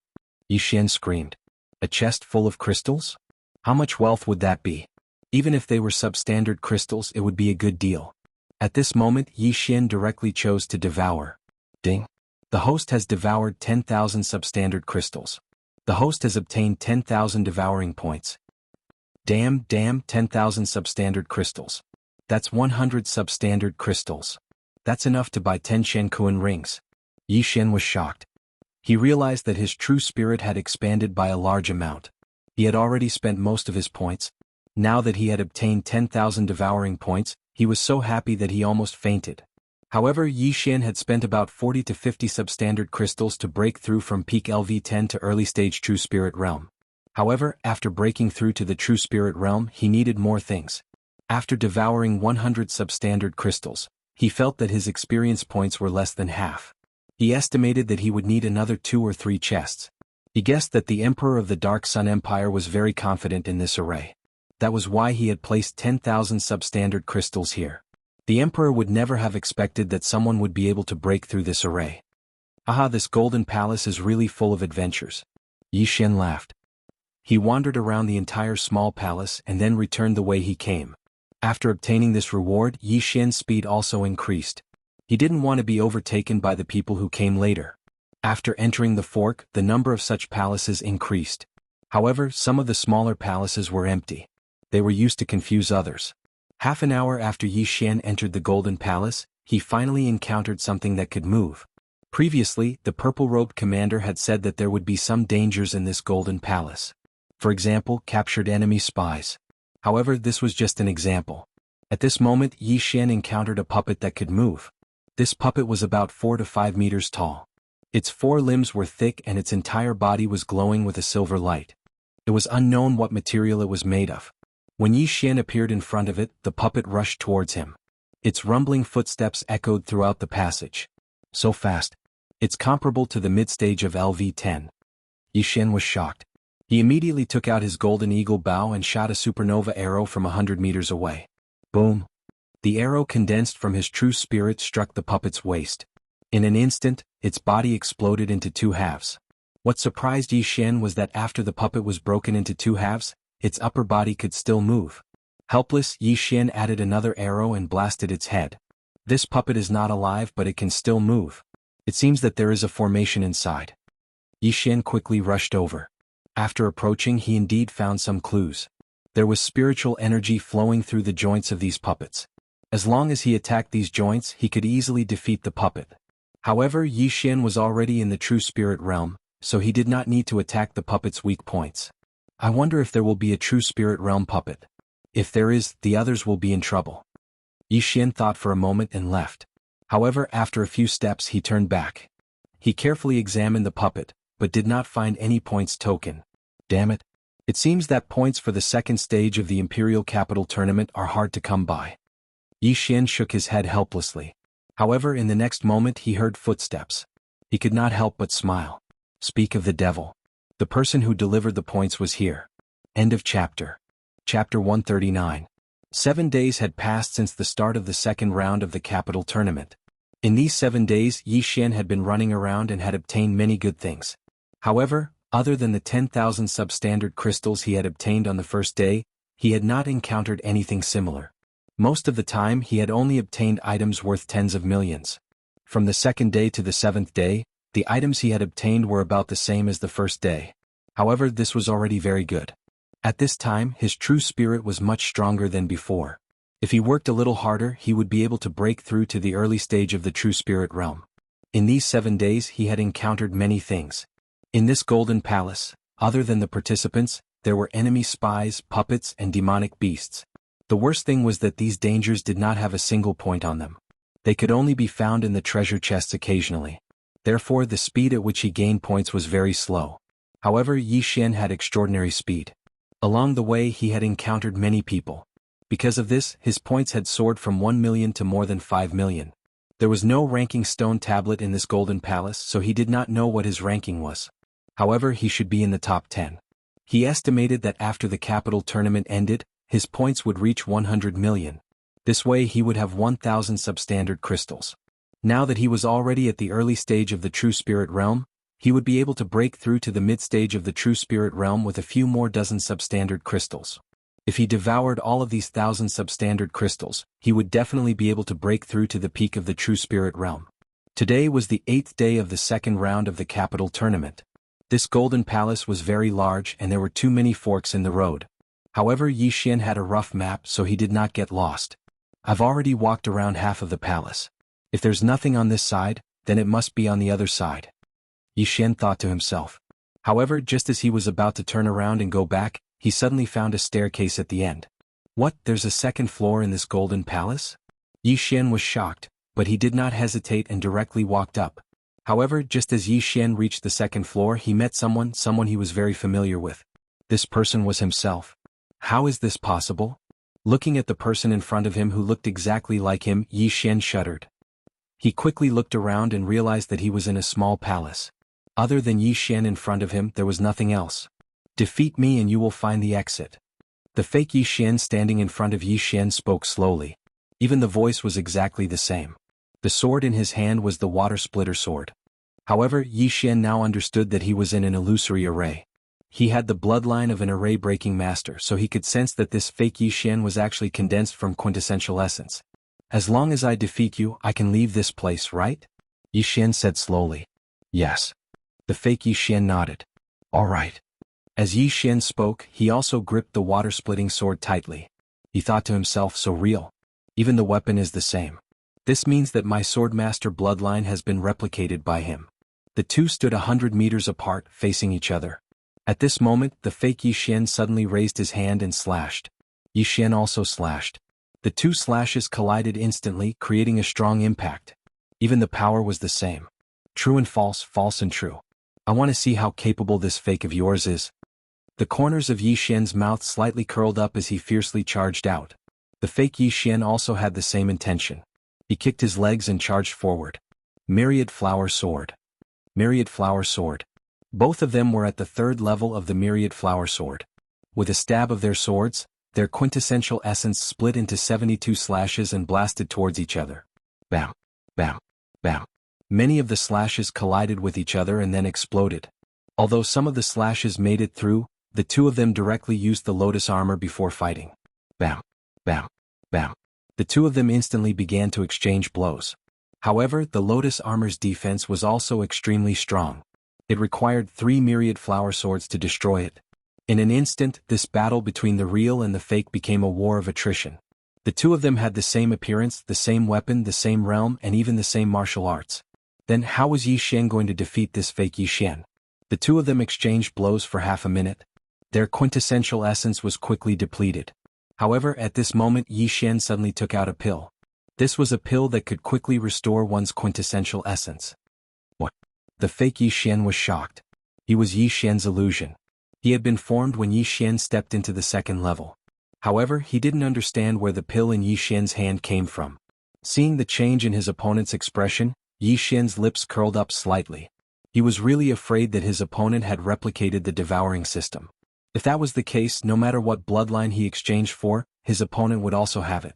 Yi Xian screamed. A chest full of crystals? How much wealth would that be? Even if they were substandard crystals, it would be a good deal. At this moment, Yi Xian directly chose to devour. Ding. The host has devoured 10,000 substandard crystals. The host has obtained 10,000 devouring points. Damn, 10,000 substandard crystals. That's 100 substandard crystals. That's enough to buy 10 Shenkuan rings. Yi Xian was shocked. He realized that his true spirit had expanded by a large amount. He had already spent most of his points. Now that he had obtained 10,000 devouring points, he was so happy that he almost fainted. However, Yi Xian had spent about 40 to 50 substandard crystals to break through from peak LV10 to early stage True Spirit Realm. However, after breaking through to the True Spirit Realm, he needed more things. After devouring 100 substandard crystals, he felt that his experience points were less than half. He estimated that he would need another 2 or 3 chests. He guessed that the Emperor of the Dark Sun Empire was very confident in this array. That was why he had placed 10,000 substandard crystals here. The Emperor would never have expected that someone would be able to break through this array. Aha, this golden palace is really full of adventures. Yi Xian laughed. He wandered around the entire small palace and then returned the way he came. After obtaining this reward, Yi Xian's speed also increased. He didn't want to be overtaken by the people who came later. After entering the fork, the number of such palaces increased. However, some of the smaller palaces were empty. They were used to confuse others. Half an hour after Yi Xian entered the Golden Palace, he finally encountered something that could move. Previously, the purple-robed commander had said that there would be some dangers in this Golden Palace. For example, captured enemy spies. However, this was just an example. At this moment, Yi Xian encountered a puppet that could move. This puppet was about 4 to 5 meters tall. Its 4 limbs were thick and its entire body was glowing with a silver light. It was unknown what material it was made of. When Yi Xian appeared in front of it, the puppet rushed towards him. Its rumbling footsteps echoed throughout the passage. So fast. It's comparable to the mid-stage of LV10. Yi Xian was shocked. He immediately took out his golden eagle bow and shot a supernova arrow from 100 meters away. Boom! The arrow condensed from his true spirit struck the puppet's waist. In an instant, its body exploded into 2 halves. What surprised Yi Xian was that after the puppet was broken into 2 halves, its upper body could still move. Helpless, Yi Xian added another arrow and blasted its head. This puppet is not alive, but it can still move. It seems that there is a formation inside. Yi Xian quickly rushed over. After approaching, he indeed found some clues. There was spiritual energy flowing through the joints of these puppets. As long as he attacked these joints, he could easily defeat the puppet. However, Yi Xian was already in the True Spirit Realm, so he did not need to attack the puppet's weak points. I wonder if there will be a True Spirit Realm puppet. If there is, the others will be in trouble. Yi Xian thought for a moment and left. However, after a few steps he turned back. He carefully examined the puppet, but did not find any points token. Damn it. It seems that points for the second stage of the Imperial Capital Tournament are hard to come by. Yi Xian shook his head helplessly. However, in the next moment he heard footsteps. He could not help but smile. Speak of the devil. The person who delivered the points was here. End of chapter. Chapter 139. 7 days had passed since the start of the second round of the Capital Tournament. In these 7 days, Yi Xian had been running around and had obtained many good things. However, other than the 10,000 substandard crystals he had obtained on the first day, he had not encountered anything similar. Most of the time he had only obtained items worth tens of millions. From the second day to the 7th day, the items he had obtained were about the same as the first day. However, this was already very good. At this time, his true spirit was much stronger than before. If he worked a little harder, he would be able to break through to the early stage of the True Spirit Realm. In these 7 days he had encountered many things. In this Golden Palace, other than the participants, there were enemy spies, puppets, and demonic beasts. The worst thing was that these dangers did not have a single point on them. They could only be found in the treasure chests occasionally. Therefore, the speed at which he gained points was very slow. However, Yi Xian had extraordinary speed. Along the way he had encountered many people. Because of this, his points had soared from 1 million to more than 5 million. There was no ranking stone tablet in this Golden Palace, so he did not know what his ranking was. However, he should be in the top 10. He estimated that after the Capital Tournament ended, his points would reach 100 million. This way he would have 1,000 substandard crystals. Now that he was already at the early stage of the True Spirit Realm, he would be able to break through to the mid-stage of the True Spirit Realm with a few more dozen substandard crystals. If he devoured all of these 1,000 substandard crystals, he would definitely be able to break through to the peak of the True Spirit Realm. Today was the 8th day of the second round of the Capital Tournament. This Golden Palace was very large and there were too many forks in the road. However, Yi Xian had a rough map so he did not get lost. I've already walked around half of the palace. If there's nothing on this side, then it must be on the other side. Yi Xian thought to himself. However, just as he was about to turn around and go back, he suddenly found a staircase at the end. What, there's a second floor in this Golden Palace? Yi Xian was shocked, but he did not hesitate and directly walked up. However, just as Yi Xian reached the second floor, he met someone he was very familiar with. This person was himself. How is this possible? Looking at the person in front of him who looked exactly like him, Yi Xian shuddered. He quickly looked around and realized that he was in a small palace. Other than Yi Xian in front of him, there was nothing else. Defeat me and you will find the exit. The fake Yi Xian standing in front of Yi Xian spoke slowly. Even the voice was exactly the same. The sword in his hand was the water splitter sword. However, Yi Xian now understood that he was in an illusory array. He had the bloodline of an array-breaking master, so he could sense that this fake Yi Xian was actually condensed from quintessential essence. As long as I defeat you, I can leave this place, right? Yi Xian said slowly. Yes. The fake Yi Xian nodded. All right. As Yi Xian spoke, he also gripped the water-splitting sword tightly. He thought to himself, so real. Even the weapon is the same. This means that my swordmaster bloodline has been replicated by him. The two stood 100 meters apart, facing each other. At this moment, the fake Yi Xian suddenly raised his hand and slashed. Yi Xian also slashed. The two slashes collided instantly, creating a strong impact. Even the power was the same. True and false, false and true. I want to see how capable this fake of yours is. The corners of Yi Xian's mouth slightly curled up as he fiercely charged out. The fake Yi Xian also had the same intention. He kicked his legs and charged forward. Myriad Flower Sword. Myriad Flower Sword. Both of them were at the third level of the Myriad Flower Sword. With a stab of their swords, their quintessential essence split into 72 slashes and blasted towards each other. Bam, bam, bam. Many of the slashes collided with each other and then exploded. Although some of the slashes made it through, the two of them directly used the lotus armor before fighting. Bam, bam, bam. The two of them instantly began to exchange blows. However, the lotus armor's defense was also extremely strong. It required 3 myriad flower swords to destroy it. In an instant, this battle between the real and the fake became a war of attrition. The two of them had the same appearance, the same weapon, the same realm, and even the same martial arts. Then how was Yi Xian going to defeat this fake Yi Xian? The two of them exchanged blows for half a minute. Their quintessential essence was quickly depleted. However, at this moment Yi Xian suddenly took out a pill. This was a pill that could quickly restore one's quintessential essence. What? The fake Yi Xian was shocked. He was Yi Xian's illusion. He had been formed when Yi Xian stepped into the second level. However, he didn't understand where the pill in Yi Xian's hand came from. Seeing the change in his opponent's expression, Yi Xian's lips curled up slightly. He was really afraid that his opponent had replicated the devouring system. If that was the case, no matter what bloodline he exchanged for, his opponent would also have it.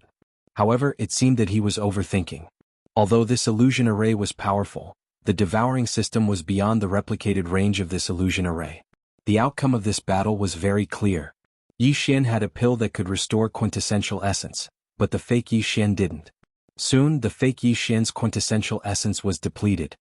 However, it seemed that he was overthinking. Although this illusion array was powerful, the devouring system was beyond the replicated range of this illusion array. The outcome of this battle was very clear. Yi Xian had a pill that could restore quintessential essence, but the fake Yi Xian didn't. Soon, the fake Yi Xian's quintessential essence was depleted.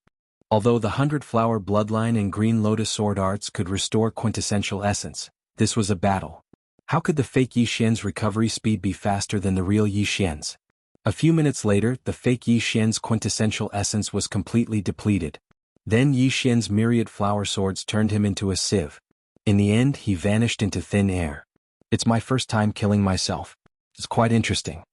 Although the 100-flower bloodline and green lotus sword arts could restore quintessential essence, this was a battle. How could the fake Yi Xian's recovery speed be faster than the real Yi Xian's? A few minutes later, the fake Yi Xian's quintessential essence was completely depleted. Then Yi Xian's myriad flower swords turned him into a sieve. In the end, he vanished into thin air. It's my first time killing myself. It's quite interesting.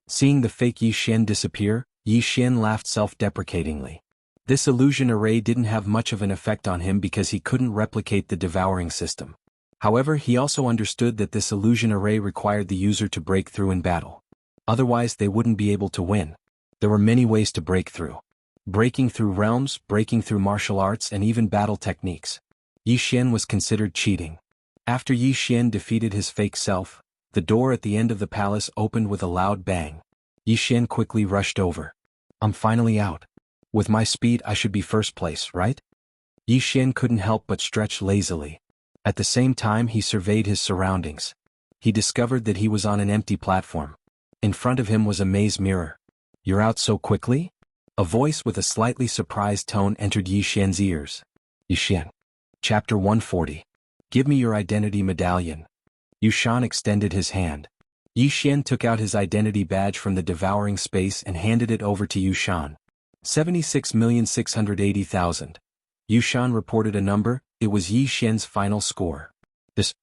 Seeing the fake Yi Xian disappear, Yi Xian laughed self-deprecatingly. This illusion array didn't have much of an effect on him because he couldn't replicate the devouring system. However, he also understood that this illusion array required the user to break through in battle. Otherwise, they wouldn't be able to win. There were many ways to break through. Breaking through realms, breaking through martial arts, and even battle techniques. Yi Xian was considered cheating. After Yi Xian defeated his fake self, the door at the end of the palace opened with a loud bang. Yi Xian quickly rushed over. I'm finally out. With my speed, I should be first place, right? Yi Xian couldn't help but stretch lazily. At the same time, he surveyed his surroundings. He discovered that he was on an empty platform. In front of him was a maze mirror. You're out so quickly? A voice with a slightly surprised tone entered Yi Xian's ears. Yi Xian. Chapter 140. Give me your identity medallion. Yushan extended his hand. Yi Xian took out his identity badge from the devouring space and handed it over to Yushan. 76,680,000. Yushan reported a number. It was Yi Xian's final score.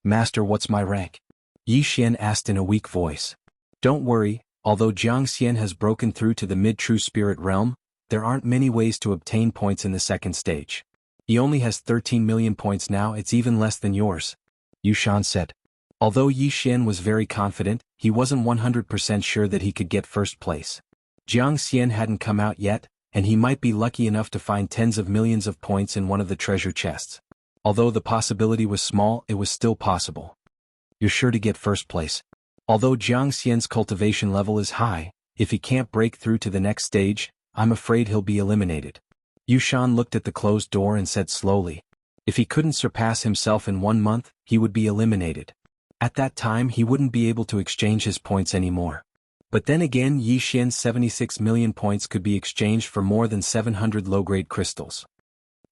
Master, what's my rank? Yi Xian asked in a weak voice. Don't worry, Although Jiang Xian has broken through to the mid-true spirit realm, there aren't many ways to obtain points in the second stage. He only has 13 million points now, it's even less than yours, Yushan said. Although Yi Xian was very confident, he wasn't 100% sure that he could get first place. Jiang Xian hadn't come out yet, and he might be lucky enough to find tens of millions of points in one of the treasure chests. Although the possibility was small, it was still possible. You're sure to get first place. Although Jiang Xian's cultivation level is high, if he can't break through to the next stage, I'm afraid he'll be eliminated. Yushan looked at the closed door and said slowly. If he couldn't surpass himself in 1 month, he would be eliminated. At that time he wouldn't be able to exchange his points anymore. But then again, Yi Xian's 76 million points could be exchanged for more than 700 low-grade crystals.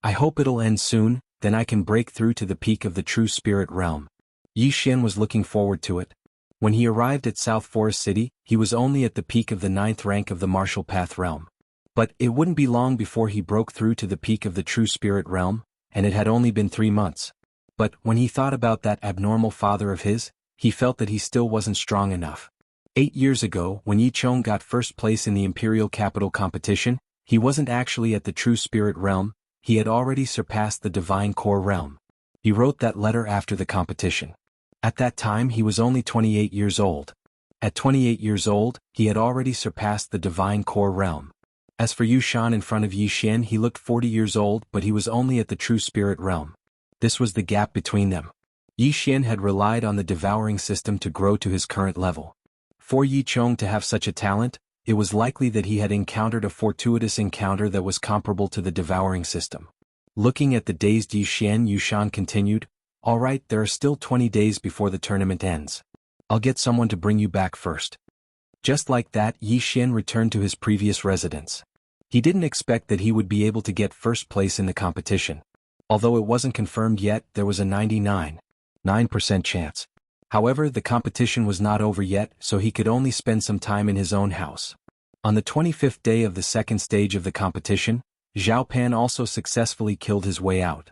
I hope it'll end soon, then I can break through to the peak of the true spirit realm. Yi Xian was looking forward to it. When he arrived at South Forest City, he was only at the peak of the 9th rank of the Martial Path realm. But it wouldn't be long before he broke through to the peak of the true spirit realm, and it had only been 3 months. But when he thought about that abnormal father of his, he felt that he still wasn't strong enough. 8 years ago, when Yi Chong got first place in the Imperial Capital competition, he wasn't actually at the true spirit realm, he had already surpassed the divine core realm. He wrote that letter after the competition. At that time he was only 28 years old. At 28 years old, he had already surpassed the divine core realm. As for Yushan in front of Yi Xian, he looked 40 years old, but he was only at the true spirit realm. This was the gap between them. Yi Xian had relied on the devouring system to grow to his current level. For Yi Chong to have such a talent, it was likely that he had encountered a fortuitous encounter that was comparable to the devouring system. Looking at the dazed Yi Xian, Yushan continued, "All right, there are still 20 days before the tournament ends. I'll get someone to bring you back first." Just like that, Yi Xian returned to his previous residence. He didn't expect that he would be able to get first place in the competition. Although it wasn't confirmed yet, there was a 99.9% chance. However, the competition was not over yet, so he could only spend some time in his own house. On the 25th day of the second stage of the competition, Zhao Pan also successfully killed his way out.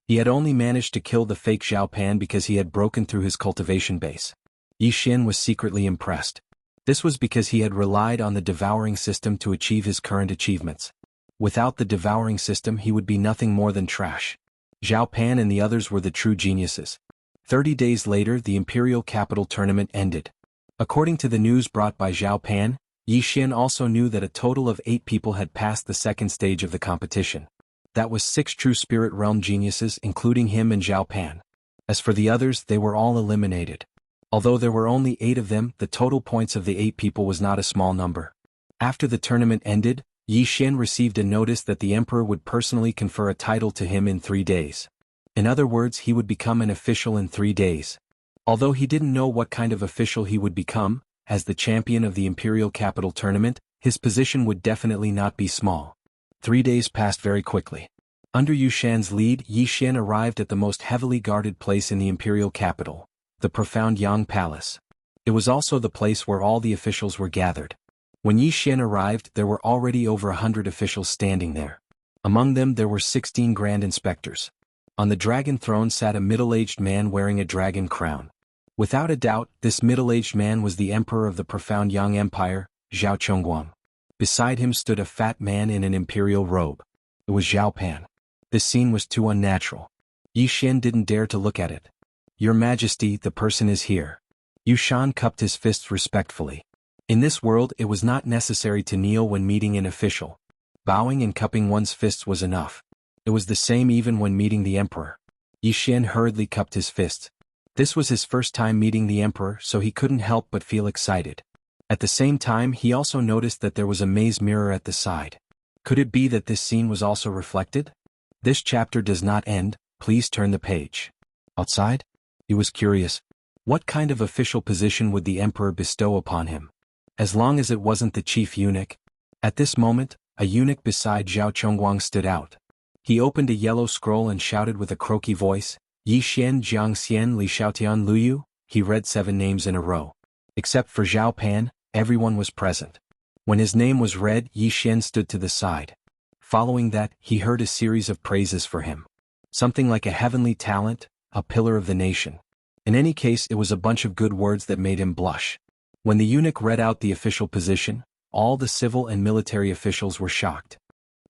He had only managed to kill the fake Zhao Pan because he had broken through his cultivation base. Yi Xian was secretly impressed. This was because he had relied on the devouring system to achieve his current achievements. Without the devouring system he would be nothing more than trash. Zhao Pan and the others were the true geniuses. 30 days later, the Imperial Capital tournament ended. According to the news brought by Zhao Pan, Yi Xian also knew that a total of 8 people had passed the second stage of the competition. That was 6 true spirit realm geniuses, including him and Zhao Pan. As for the others, they were all eliminated. Although there were only 8 of them, the total points of the 8 people was not a small number. After the tournament ended, Yi Xian received a notice that the emperor would personally confer a title to him in 3 days. In other words, he would become an official in 3 days. Although he didn't know what kind of official he would become, as the champion of the Imperial Capital tournament, his position would definitely not be small. 3 days passed very quickly. Under Yushan's lead, Yi Xian arrived at the most heavily guarded place in the Imperial Capital, the profound Yang Palace. It was also the place where all the officials were gathered. When Yi Xian arrived, there were already over 100 officials standing there. Among them there were 16 grand inspectors. On the dragon throne sat a middle-aged man wearing a dragon crown. Without a doubt, this middle-aged man was the emperor of the profound Yang Empire, Zhao Chongguang. Beside him stood a fat man in an imperial robe. It was Zhao Pan. This scene was too unnatural. Yi Xian didn't dare to look at it. "Your Majesty, the person is here." Yushan cupped his fists respectfully. In this world, it was not necessary to kneel when meeting an official. Bowing and cupping one's fists was enough. It was the same even when meeting the emperor. Yi Xian hurriedly cupped his fists. This was his first time meeting the emperor, so he couldn't help but feel excited. At the same time, he also noticed that there was a maze mirror at the side. Could it be that this scene was also reflected? This chapter does not end, please turn the page. Outside? He was curious. What kind of official position would the emperor bestow upon him? As long as it wasn't the chief eunuch. At this moment, a eunuch beside Zhao Chongguang stood out. He opened a yellow scroll and shouted with a croaky voice, "Yi Xian Jiang Xian Li Xiaotian Luyu." He read 7 names in a row. Except for Zhao Pan, everyone was present. When his name was read, Yi Xian stood to the side. Following that, he heard a series of praises for him. Something like a heavenly talent, a pillar of the nation. In any case, it was a bunch of good words that made him blush. When the eunuch read out the official position, all the civil and military officials were shocked.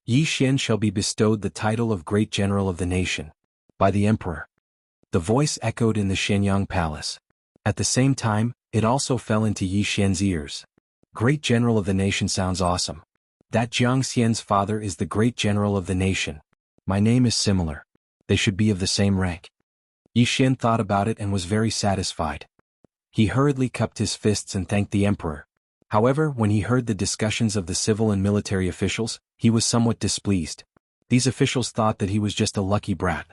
Yi Xian shall be bestowed the title of Great General of the Nation. By the Emperor. The voice echoed in the Shenyang Palace. At the same time, it also fell into Yi Xian's ears. Great General of the Nation sounds awesome. That Jiang Xian's father is the Great General of the Nation. My name is similar. They should be of the same rank. Yi Xian thought about it and was very satisfied. He hurriedly cupped his fists and thanked the emperor. However, when he heard the discussions of the civil and military officials, he was somewhat displeased. These officials thought that he was just a lucky brat.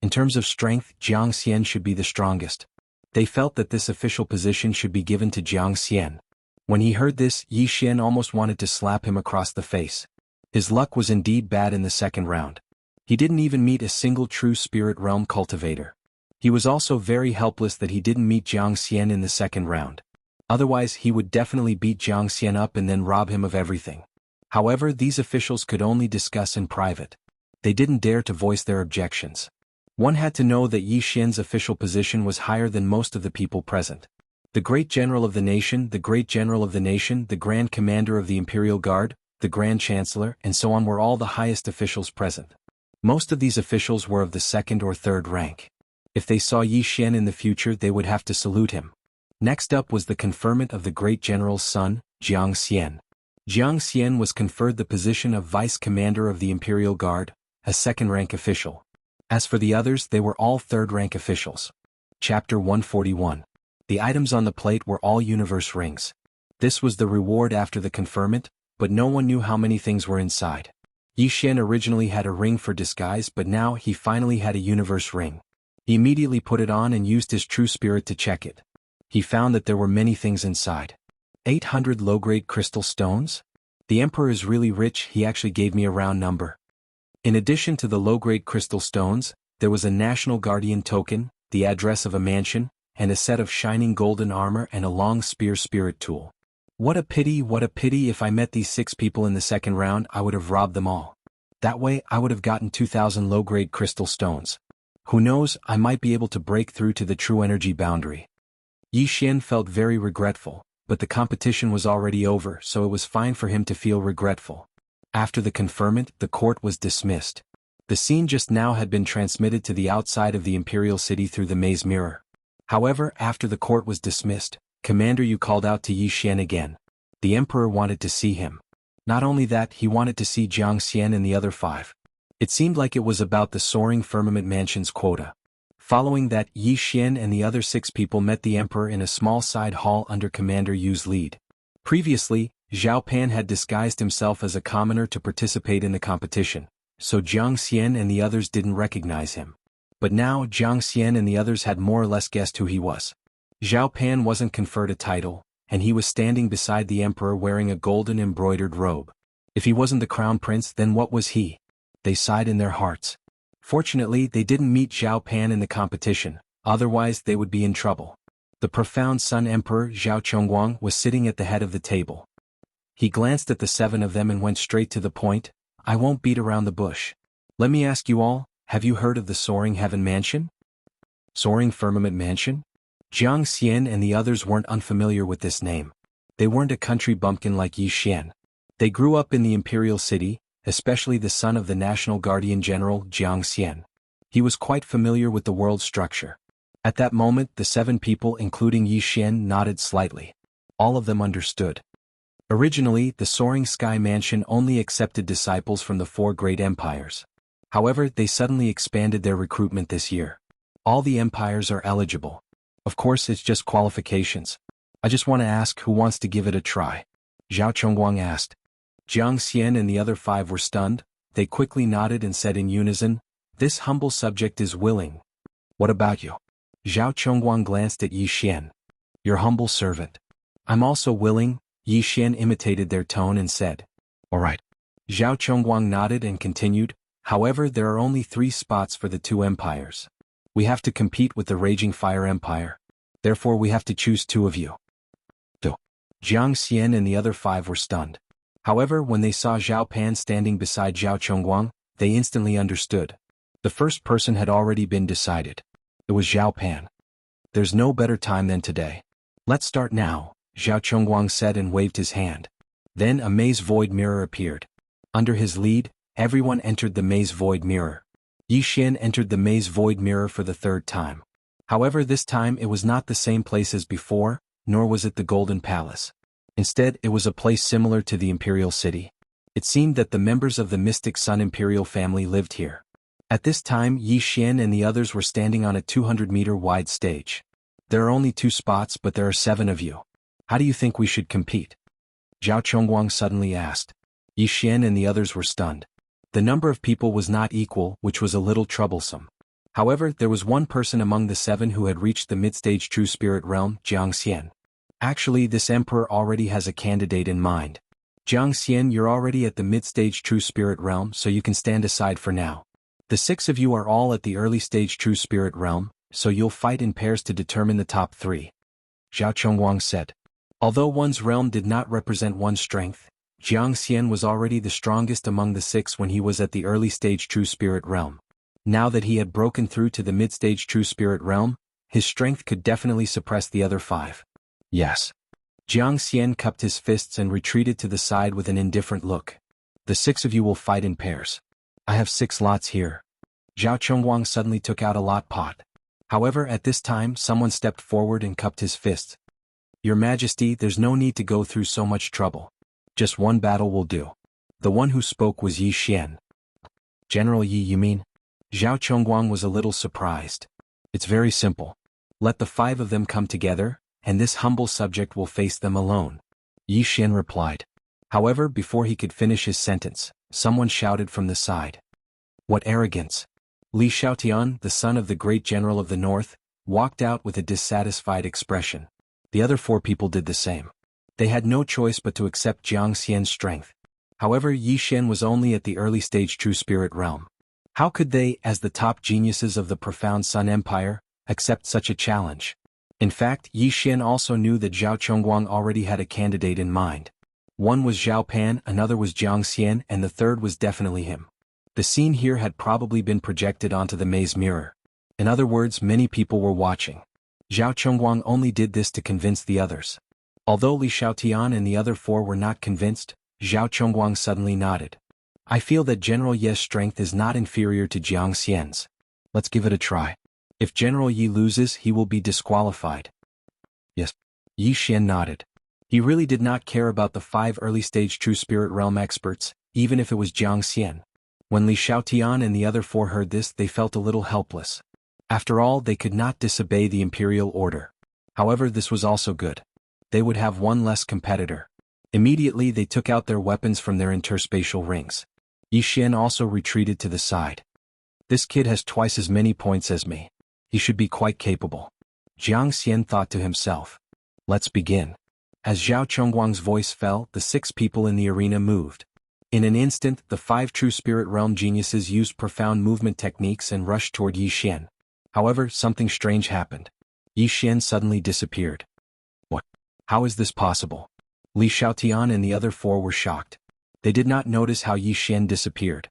In terms of strength, Jiang Xian should be the strongest. They felt that this official position should be given to Jiang Xian. When he heard this, Yi Xian almost wanted to slap him across the face. His luck was indeed bad in the second round. He didn't even meet a single true spirit realm cultivator. He was also very helpless that he didn't meet Jiang Xian in the second round. Otherwise he would definitely beat Jiang Xian up and then rob him of everything. However, these officials could only discuss in private. They didn't dare to voice their objections. One had to know that Yi Xian's official position was higher than most of the people present. The Great General of the Nation, the Great General of the Nation, the Grand Commander of the Imperial Guard, the Grand Chancellor, and so on were all the highest officials present. Most of these officials were of the second or third rank. If they saw Yi Xian in the future, they would have to salute him. Next up was the conferment of the Great General's son, Jiang Xian. Jiang Xian was conferred the position of Vice Commander of the Imperial Guard, a second-rank official. As for the others, they were all third-rank officials. Chapter 141. The items on the plate were all universe rings. This was the reward after the conferment, but no one knew how many things were inside. Yi Xian originally had a ring for disguise, but now he finally had a universe ring. He immediately put it on and used his true spirit to check it. He found that there were many things inside. 800 low-grade crystal stones? The emperor is really rich, he actually gave me a round number. In addition to the low-grade crystal stones, there was a National Guardian token, the address of a mansion, and a set of shining golden armor and a long spear spirit tool. What a pity, if I met these 6 people in the second round, I would have robbed them all. That way, I would have gotten 2,000 low-grade crystal stones. Who knows, I might be able to break through to the true energy boundary. Yi Xian felt very regretful, but the competition was already over, so it was fine for him to feel regretful. After the conferment, the court was dismissed. The scene just now had been transmitted to the outside of the imperial city through the maze mirror. However, after the court was dismissed, Commander Yu called out to Yi Xian again. The emperor wanted to see him. Not only that, he wanted to see Jiang Xian and the other 5. It seemed like it was about the soaring firmament mansion's quota. Following that, Yi Xian and the other 6 people met the emperor in a small side hall under Commander Yu's lead. Previously, Zhao Pan had disguised himself as a commoner to participate in the competition, so Jiang Xian and the others didn't recognize him. But now Jiang Xian and the others had more or less guessed who he was. Zhao Pan wasn't conferred a title, and he was standing beside the emperor wearing a golden embroidered robe. If he wasn't the crown prince, then what was he? They sighed in their hearts. Fortunately, they didn't meet Zhao Pan in the competition, otherwise they would be in trouble. The profound Sun Emperor Zhao Chongguang was sitting at the head of the table. He glanced at the 7 of them and went straight to the point. I won't beat around the bush. Let me ask you all, have you heard of the Soaring Heaven Mansion? Soaring Firmament Mansion? Jiang Xian and the others weren't unfamiliar with this name. They weren't a country bumpkin like Yi Xian. They grew up in the imperial city, especially the son of the National Guardian General Jiang Xian. He was quite familiar with the world structure. At that moment, the 7 people, including Yi Xian, nodded slightly. All of them understood. Originally, the Soaring Sky Mansion only accepted disciples from the 4 great empires. However, they suddenly expanded their recruitment this year. All the empires are eligible. Of course, it's just qualifications. I just want to ask who wants to give it a try. Zhao Chongguang asked. Jiang Xian and the other 5 were stunned. They quickly nodded and said in unison, "This humble subject is willing." "What about you?" Zhao Chongguang glanced at Yi Xian. "Your humble servant." "I'm also willing." Yi Xian imitated their tone and said, "All right." Zhao Chongguang nodded and continued, "However, there are only 3 spots for the 2 empires. We have to compete with the Raging Fire Empire. Therefore we have to choose 2 of you." Jiang Xian and the other 5 were stunned. However, when they saw Zhao Pan standing beside Zhao Chongguang, they instantly understood. The first person had already been decided. It was Zhao Pan. "There's no better time than today. Let's start now." Zhao Chongguang said and waved his hand. Then a maze void mirror appeared. Under his lead, everyone entered the maze void mirror. Yi Xian entered the maze void mirror for the third time. However, this time it was not the same place as before, nor was it the Golden Palace. Instead, it was a place similar to the Imperial City. It seemed that the members of the Mystic Sun Imperial family lived here. At this time, Yi Xian and the others were standing on a 200-meter-wide stage. There are only 2 spots, but there are 7 of you. How do you think we should compete? Zhao Chongguang suddenly asked. Yi Xian and the others were stunned. The number of people was not equal, which was a little troublesome. However, there was one person among the 7 who had reached the mid-stage True Spirit realm, Jiang Xian. Actually, this emperor already has a candidate in mind. Jiang Xian, you're already at the mid-stage True Spirit realm, so you can stand aside for now. The 6 of you are all at the early stage True Spirit realm, so you'll fight in pairs to determine the top 3. Zhao Chongguang said. Although one's realm did not represent one's strength, Jiang Xian was already the strongest among the 6 when he was at the early stage True Spirit realm. Now that he had broken through to the mid-stage True Spirit realm, his strength could definitely suppress the other 5. Yes. Jiang Xian cupped his fists and retreated to the side with an indifferent look. The 6 of you will fight in pairs. I have 6 lots here. Zhao Chongguang suddenly took out a lot pot. However, at this time someone stepped forward and cupped his fists. Your Majesty, there's no need to go through so much trouble. Just one battle will do. The one who spoke was Yi Xian. General Yi, you mean? Zhao Chongguang was a little surprised. It's very simple. Let the 5 of them come together, and this humble subject will face them alone. Yi Xian replied. However, before he could finish his sentence, someone shouted from the side. What arrogance! Li Xiaotian, the son of the great general of the north, walked out with a dissatisfied expression. The other 4 people did the same. They had no choice but to accept Jiang Xian's strength. However, Yi Xian was only at the early stage True Spirit realm. How could they, as the top geniuses of the profound Sun Empire, accept such a challenge? In fact, Yi Xian also knew that Zhao Chongguang already had a candidate in mind. One was Zhao Pan, another was Jiang Xian, and the third was definitely him. The scene here had probably been projected onto the maze mirror. In other words, many people were watching. Zhao Chongguang only did this to convince the others. Although Li Xiaotian and the other 4 were not convinced, Zhao Chongguang suddenly nodded. I feel that General Ye's strength is not inferior to Jiang Xian's. Let's give it a try. If General Yi loses, he will be disqualified. Yes. Yi Xian nodded. He really did not care about the 5 early-stage True Spirit Realm experts, even if it was Jiang Xian. When Li Xiaotian and the other 4 heard this, they felt a little helpless. After all, they could not disobey the imperial order. However, this was also good. They would have one less competitor. Immediately they took out their weapons from their interspatial rings. Yi Xian also retreated to the side. This kid has twice as many points as me. He should be quite capable. Jiang Xian thought to himself. Let's begin. As Zhao Chongguang's voice fell, the 6 people in the arena moved. In an instant, the 5 True Spirit Realm geniuses used profound movement techniques and rushed toward Yi Xian. However, something strange happened. Yi Xian suddenly disappeared. What? How is this possible? Li Xiaotian and the other 4 were shocked. They did not notice how Yi Xian disappeared.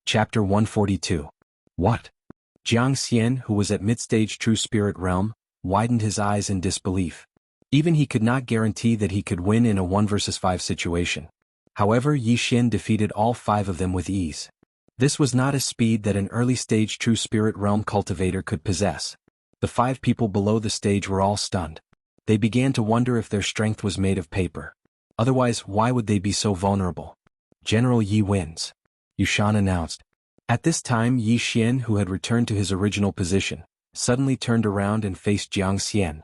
Chapter 142. What? Jiang Xian, who was at mid-stage True Spirit Realm, widened his eyes in disbelief. Even he could not guarantee that he could win in a 1 versus 5 situation. However, Yi Xian defeated all 5 of them with ease. This was not a speed that an early-stage True Spirit Realm cultivator could possess. The 5 people below the stage were all stunned. They began to wonder if their strength was made of paper. Otherwise, why would they be so vulnerable? General Yi wins. Yushan announced. At this time, Yi Xian, who had returned to his original position, suddenly turned around and faced Jiang Xian.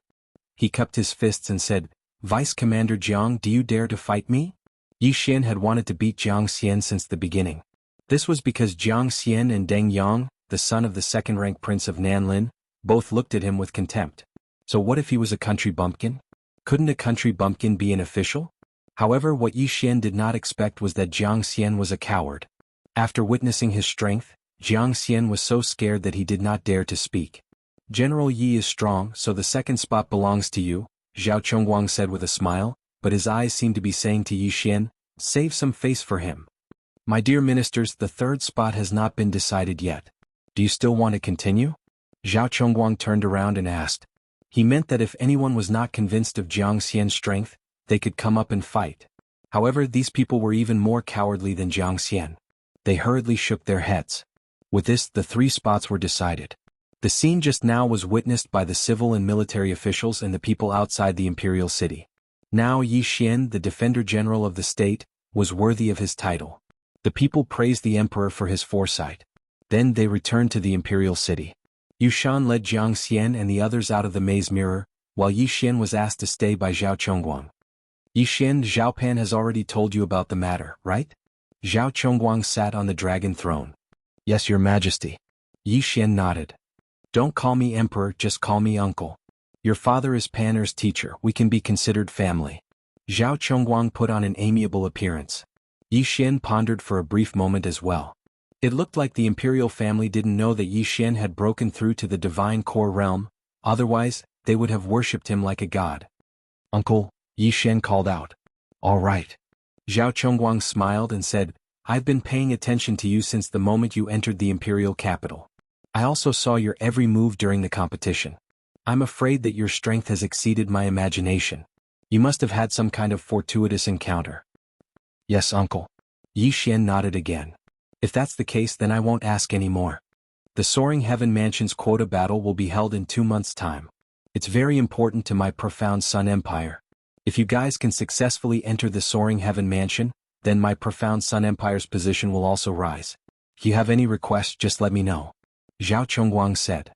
He cupped his fists and said, Vice Commander Jiang, do you dare to fight me? Yi Xian had wanted to beat Jiang Xian since the beginning. This was because Jiang Xian and Deng Yang, the son of the second-rank prince of Nanlin, both looked at him with contempt. So what if he was a country bumpkin? Couldn't a country bumpkin be an official? However, what Yi Xian did not expect was that Jiang Xian was a coward. After witnessing his strength, Jiang Xian was so scared that he did not dare to speak. General Yi is strong, so the second spot belongs to you, Zhao Chongguang said with a smile, but his eyes seemed to be saying to Yi Xian, save some face for him. My dear ministers, the third spot has not been decided yet. Do you still want to continue? Zhao Chongguang turned around and asked. He meant that if anyone was not convinced of Jiang Xian's strength, they could come up and fight. However, these people were even more cowardly than Jiang Xian. They hurriedly shook their heads. With this, the 3 spots were decided. The scene just now was witnessed by the civil and military officials and the people outside the imperial city. Now Yi Xian, the Defender General of the state, was worthy of his title. The people praised the emperor for his foresight. Then they returned to the imperial city. Yu Shan led Jiang Xian and the others out of the maze mirror, while Yi Xian was asked to stay by Zhao Chongguang. Yi Xian, Zhao Pan has already told you about the matter, right? Zhao Chongguang sat on the dragon throne. Yes, your majesty. Yi Xian nodded. Don't call me emperor, just call me uncle. Your father is Pan'er's teacher, we can be considered family. Zhao Chongguang put on an amiable appearance. Yi Xian pondered for a brief moment as well. It looked like the imperial family didn't know that Yi Xian had broken through to the divine core realm, otherwise, they would have worshipped him like a god. Uncle, Yi Xian called out. All right. Zhao Chongguang smiled and said, I've been paying attention to you since the moment you entered the imperial capital. I also saw your every move during the competition. I'm afraid that your strength has exceeded my imagination. You must have had some kind of fortuitous encounter. Yes, uncle. Yi Xian nodded again. If that's the case, then I won't ask any more. The Soaring Heaven Mansion's quota battle will be held in 2 months' time. It's very important to my Profound Sun Empire. If you guys can successfully enter the Soaring Heaven Mansion, then my Profound Sun Empire's position will also rise. If you have any requests, just let me know. Zhao Chongguang said.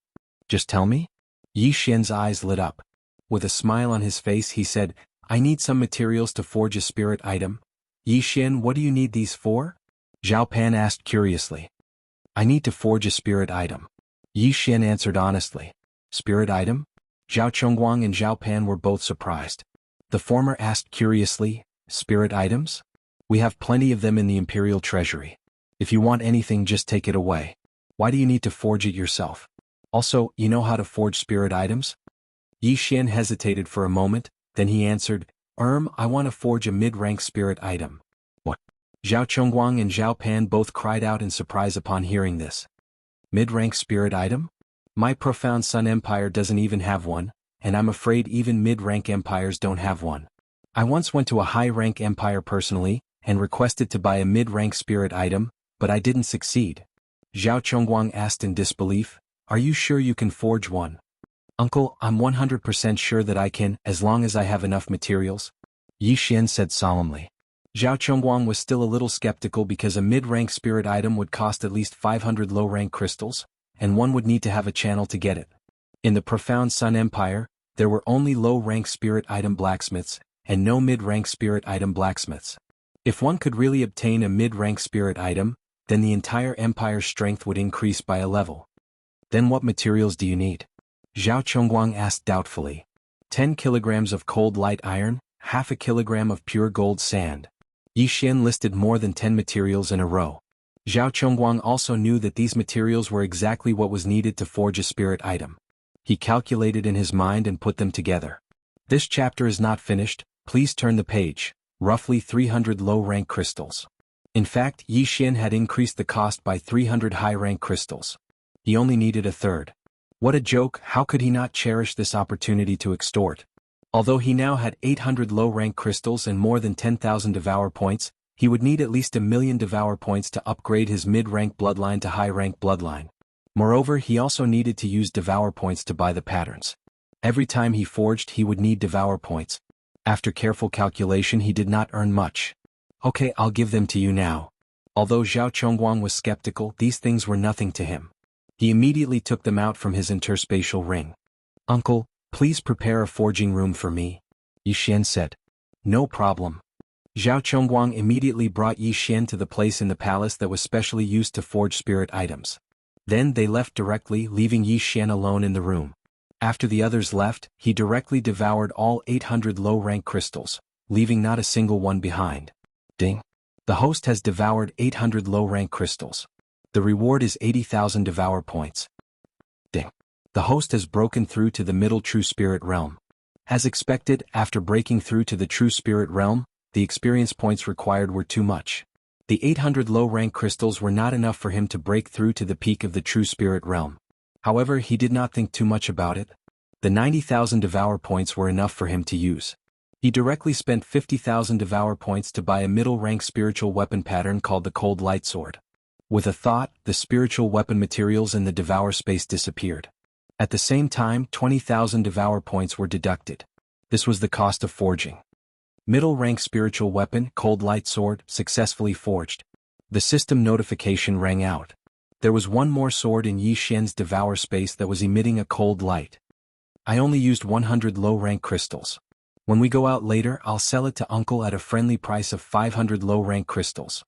Just tell me? Yi Xian's eyes lit up. With a smile on his face he said, I need some materials to forge a spirit item. Yi Xian, what do you need these for? Zhao Pan asked curiously. I need to forge a spirit item. Yi Xian answered honestly. Spirit item? Zhao Chongguang and Zhao Pan were both surprised. The former asked curiously, spirit items? We have plenty of them in the imperial treasury. If you want anything, just take it away. Why do you need to forge it yourself? Also, you know how to forge spirit items? Yi Xian hesitated for a moment, then he answered, I want to forge a mid-rank spirit item. What? Zhao Chongguang and Zhao Pan both cried out in surprise upon hearing this. Mid-rank spirit item? My Profound Sun Empire doesn't even have one, and I'm afraid even mid-rank empires don't have one. I once went to a high-rank empire personally, and requested to buy a mid-rank spirit item, but I didn't succeed. Zhao Chongguang asked in disbelief, Are you sure you can forge one? Uncle, I'm 100% sure that I can, as long as I have enough materials. Yi Xian said solemnly. Zhao Chongguang was still a little skeptical because a mid-rank spirit item would cost at least 500 low-rank crystals, and one would need to have a channel to get it. In the Profound Sun Empire, there were only low-rank spirit item blacksmiths, and no mid-rank spirit item blacksmiths. If one could really obtain a mid-rank spirit item, then the entire empire's strength would increase by a level. Then what materials do you need? Zhao Chongguang asked doubtfully. 10 kilograms of cold light iron, half a kilogram of pure gold sand. Yi Xian listed more than 10 materials in a row. Zhao Chongguang also knew that these materials were exactly what was needed to forge a spirit item. He calculated in his mind and put them together. This chapter is not finished, please turn the page. Roughly 300 low-rank crystals. In fact, Yi Xian had increased the cost by 300 high-rank crystals. He only needed a third. What a joke, how could he not cherish this opportunity to extort? Although he now had 800 low-rank crystals and more than 10,000 devour points, he would need at least 1,000,000 devour points to upgrade his mid-rank bloodline to high-rank bloodline. Moreover, he also needed to use devour points to buy the patterns. Every time he forged, he would need devour points. After careful calculation, he did not earn much. Okay, I'll give them to you now. Although Zhao Chongguang was skeptical, these things were nothing to him. He immediately took them out from his interspatial ring. Uncle, please prepare a forging room for me, Yi Xian said. No problem. Zhao Chongguang immediately brought Yi Xian to the place in the palace that was specially used to forge spirit items. Then they left directly, leaving Yi Xian alone in the room. After the others left, he directly devoured all 800 low-rank crystals, leaving not a single one behind. Ding. The host has devoured 800 low-rank crystals. The reward is 80,000 devour points. Ding. The host has broken through to the middle true spirit realm. As expected, after breaking through to the true spirit realm, the experience points required were too much. The 800 low-rank crystals were not enough for him to break through to the peak of the true spirit realm. However, he did not think too much about it. The 90,000 devour points were enough for him to use. He directly spent 50,000 Devour points to buy a middle-rank spiritual weapon pattern called the Cold Light Sword. With a thought, the spiritual weapon materials in the Devour space disappeared. At the same time, 20,000 Devour points were deducted. This was the cost of forging. Middle-rank spiritual weapon, Cold Light Sword, successfully forged. The system notification rang out. There was one more sword in Yi Xian's Devour space that was emitting a cold light. I only used 100 low-rank crystals. When we go out later, I'll sell it to Uncle at a friendly price of 500 low-rank crystals.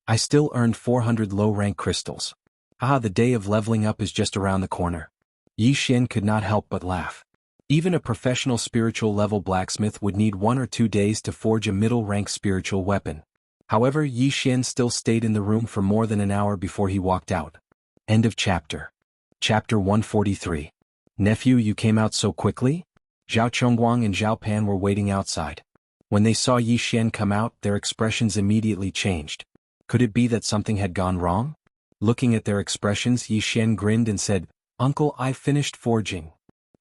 I still earned 400 low-rank crystals. Ah, the day of leveling up is just around the corner. Yi Xian could not help but laugh. Even a professional spiritual level blacksmith would need 1 or 2 days to forge a middle-rank spiritual weapon. However, Yi Xian still stayed in the room for more than an hour before he walked out. End of chapter. Chapter 143. Nephew, you came out so quickly? Zhao Chongguang and Zhao Pan were waiting outside. When they saw Yi Xian come out, their expressions immediately changed. Could it be that something had gone wrong? Looking at their expressions, Yi Xian grinned and said, "Uncle, I finished forging."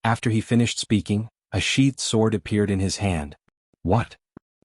After he finished speaking, a sheathed sword appeared in his hand. What?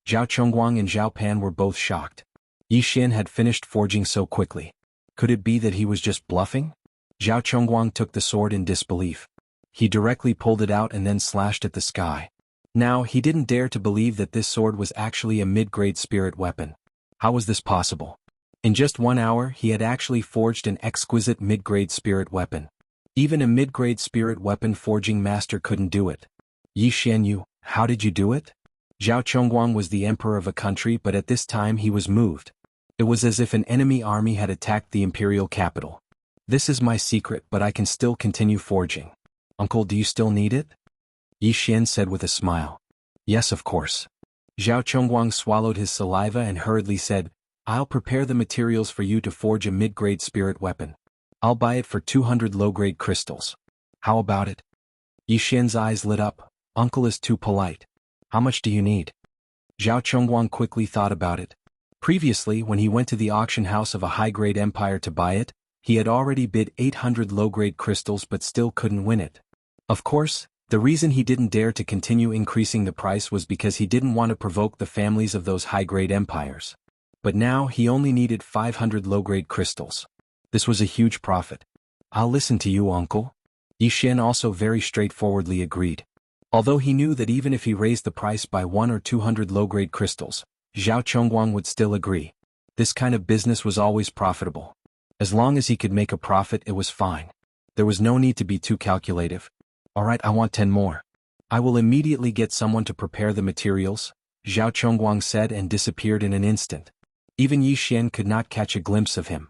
Zhao Chongguang and Zhao Pan were both shocked. Yi Xian had finished forging so quickly. Could it be that he was just bluffing? Zhao Chongguang took the sword in disbelief. He directly pulled it out and then slashed at the sky. Now, he didn't dare to believe that this sword was actually a mid-grade spirit weapon. How was this possible? In just 1 hour, he had actually forged an exquisite mid-grade spirit weapon. Even a mid-grade spirit weapon forging master couldn't do it. Yi Xian, how did you do it? Zhao Chongguang was the emperor of a country, but at this time he was moved. It was as if an enemy army had attacked the imperial capital. This is my secret, but I can still continue forging. Uncle, do you still need it? Yi Xian said with a smile. Yes, of course. Zhao Chongguang swallowed his saliva and hurriedly said, I'll prepare the materials for you to forge a mid-grade spirit weapon. I'll buy it for 200 low-grade crystals. How about it? Yi Xian's eyes lit up. Uncle is too polite. How much do you need? Zhao Chongguang quickly thought about it. Previously, when he went to the auction house of a high-grade empire to buy it, he had already bid 800 low-grade crystals but still couldn't win it. Of course, the reason he didn't dare to continue increasing the price was because he didn't want to provoke the families of those high-grade empires. But now he only needed 500 low-grade crystals. This was a huge profit. I'll listen to you, uncle. Yi Xian also very straightforwardly agreed. Although he knew that even if he raised the price by 1 or 200 low-grade crystals, Zhao Chongguang would still agree. This kind of business was always profitable. As long as he could make a profit, it was fine. There was no need to be too calculative. Alright, I want 10 more. I will immediately get someone to prepare the materials, Zhao Chongguang said and disappeared in an instant. Even Yi Xian could not catch a glimpse of him.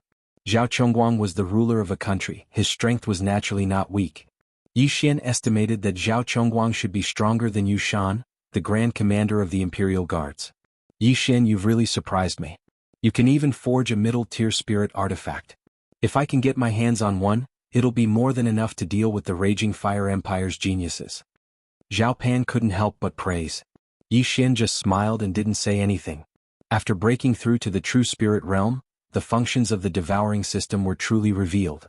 Zhao Chongguang was the ruler of a country, his strength was naturally not weak. Yi Xian estimated that Zhao Chongguang should be stronger than Yu Shan, the Grand Commander of the Imperial Guards. Yi Xian, you've really surprised me. You can even forge a middle-tier spirit artifact. If I can get my hands on one, it'll be more than enough to deal with the Raging Fire Empire's geniuses. Zhao Pan couldn't help but praise. Yi Xian just smiled and didn't say anything. After breaking through to the true spirit realm, the functions of the devouring system were truly revealed.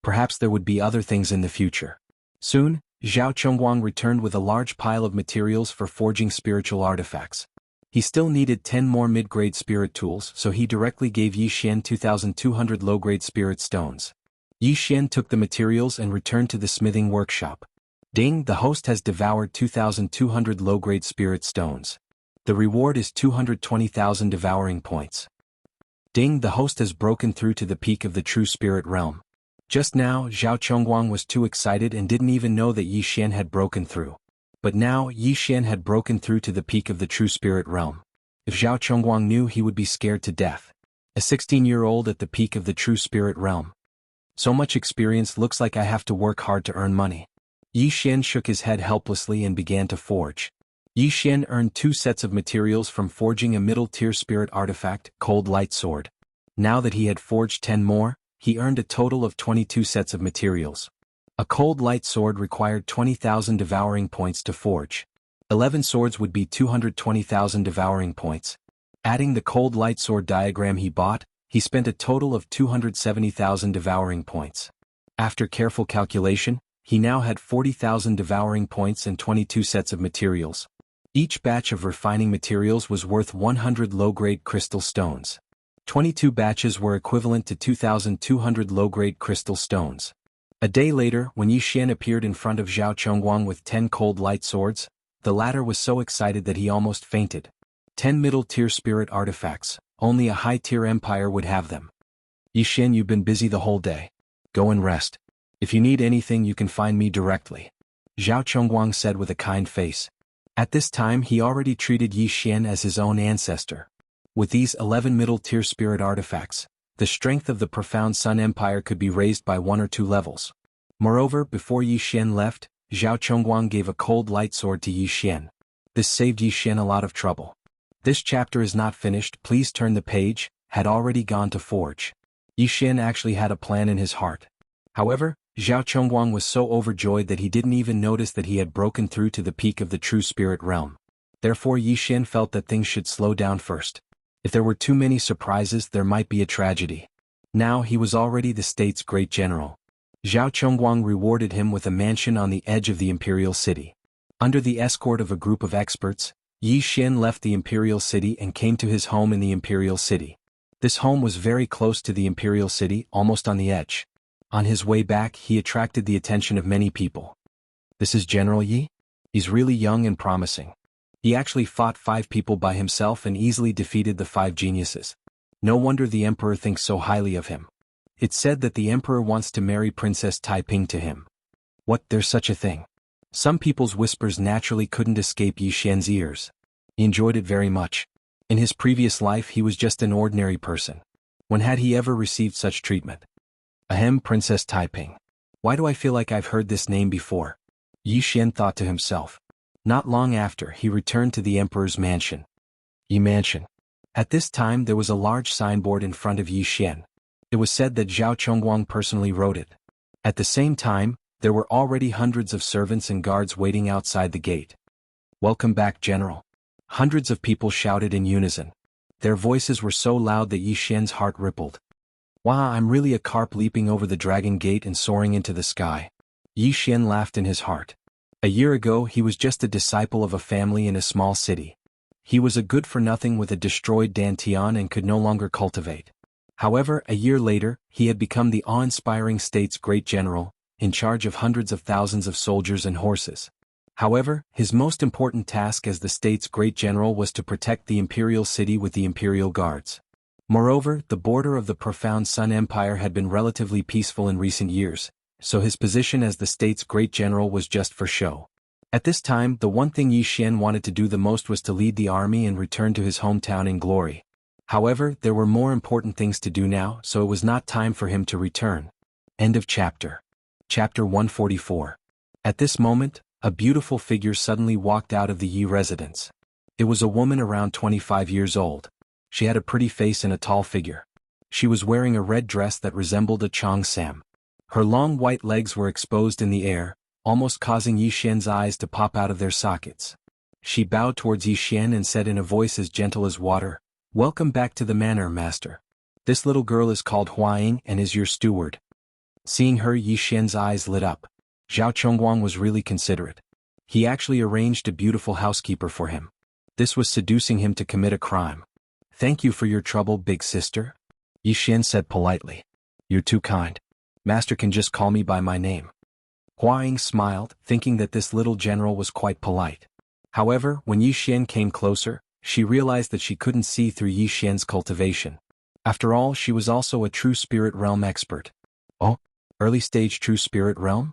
Perhaps there would be other things in the future. Soon, Zhao Chongguang returned with a large pile of materials for forging spiritual artifacts. He still needed 10 more mid-grade spirit tools, so he directly gave Yi Xian 2,200 low-grade spirit stones. Yi Xian took the materials and returned to the smithing workshop. Ding, the host has devoured 2,200 low-grade spirit stones. The reward is 220,000 devouring points. Ding, the host has broken through to the peak of the true spirit realm. Just now, Zhao Chongguang was too excited and didn't even know that Yi Xian had broken through. But now, Yi Xian had broken through to the peak of the true spirit realm. If Zhao Chongguang knew, he would be scared to death. A 16-year-old at the peak of the true spirit realm. So much experience, looks like I have to work hard to earn money. Yi Xian shook his head helplessly and began to forge. Yi Xian earned 2 sets of materials from forging a middle-tier spirit artifact, Cold Light Sword. Now that he had forged 10 more, he earned a total of 22 sets of materials. A Cold Light Sword required 20,000 devouring points to forge. 11 swords would be 220,000 devouring points. Adding the Cold Light Sword diagram he bought, he spent a total of 270,000 devouring points. After careful calculation, he now had 40,000 devouring points and 22 sets of materials. Each batch of refining materials was worth 100 low-grade crystal stones. 22 batches were equivalent to 2,200 low-grade crystal stones. A day later, when Yi Xian appeared in front of Zhao Chongguang with 10 cold light swords, the latter was so excited that he almost fainted. 10 middle-tier spirit artifacts, only a high-tier empire would have them. Yi Xian, you've been busy the whole day. Go and rest. If you need anything you can find me directly. Zhao Chongguang said with a kind face. At this time he already treated Yi Xian as his own ancestor. With these 11 middle-tier spirit artifacts, the strength of the profound Sun Empire could be raised by 1 or 2 levels. Moreover, before Yi Xian left, Zhao Chongguang gave a cold light sword to Yi Xian. This saved Yi Xian a lot of trouble. This chapter is not finished, please turn the page, had already gone to forge. Yi Xian actually had a plan in his heart. However, Zhao Chongguang was so overjoyed that he didn't even notice that he had broken through to the peak of the true spirit realm. Therefore Yi Xian felt that things should slow down first. If there were too many surprises there might be a tragedy. Now he was already the state's great general. Zhao Chongguang rewarded him with a mansion on the edge of the imperial city. Under the escort of a group of experts, Yi Xian left the imperial city and came to his home in the imperial city. This home was very close to the imperial city, almost on the edge. On his way back he attracted the attention of many people. This is General Yi? He's really young and promising. He actually fought 5 people by himself and easily defeated the 5 geniuses. No wonder the emperor thinks so highly of him. It's said that the emperor wants to marry Princess Taiping to him. What, there's such a thing? Some people's whispers naturally couldn't escape Yi Xian's ears. He enjoyed it very much. In his previous life he was just an ordinary person. When had he ever received such treatment? Ahem, Princess Taiping. Why do I feel like I've heard this name before? Yi Xian thought to himself. Not long after, he returned to the emperor's mansion. Yi Mansion. At this time there was a large signboard in front of Yi Xian. It was said that Zhao Chongguang personally wrote it. At the same time, there were already hundreds of servants and guards waiting outside the gate. Welcome back, General. Hundreds of people shouted in unison. Their voices were so loud that Yi Xian's heart rippled. Wow, I'm really a carp leaping over the dragon gate and soaring into the sky. Yi Xian laughed in his heart. A year ago he was just a disciple of a family in a small city. He was a good-for-nothing with a destroyed Dantian and could no longer cultivate. However, a year later, he had become the awe-inspiring state's great general, in charge of hundreds of thousands of soldiers and horses. However, his most important task as the state's great general was to protect the imperial city with the imperial guards. Moreover, the border of the profound Sun Empire had been relatively peaceful in recent years, so his position as the state's great general was just for show. At this time, the one thing Yi Xian wanted to do the most was to lead the army and return to his hometown in glory. However, there were more important things to do now, so it was not time for him to return. End of chapter. Chapter 144. At this moment, a beautiful figure suddenly walked out of the Yi residence. It was a woman around 25 years old. She had a pretty face and a tall figure. She was wearing a red dress that resembled a cheongsam. Her long white legs were exposed in the air, almost causing Yi Xian's eyes to pop out of their sockets. She bowed towards Yi Xian and said in a voice as gentle as water, "Welcome back to the manor, master. This little girl is called Huaying and is your steward." Seeing her, Yi Xian's eyes lit up. Zhao Chongguang was really considerate. He actually arranged a beautiful housekeeper for him. This was seducing him to commit a crime. "Thank you for your trouble, big sister," Yi Xian said politely. "You're too kind. Master can just call me by my name." Huaying smiled, thinking that this little general was quite polite. However, when Yi Xian came closer, she realized that she couldn't see through Yi Xian's cultivation. After all, she was also a true spirit realm expert. Oh, early stage true spirit realm?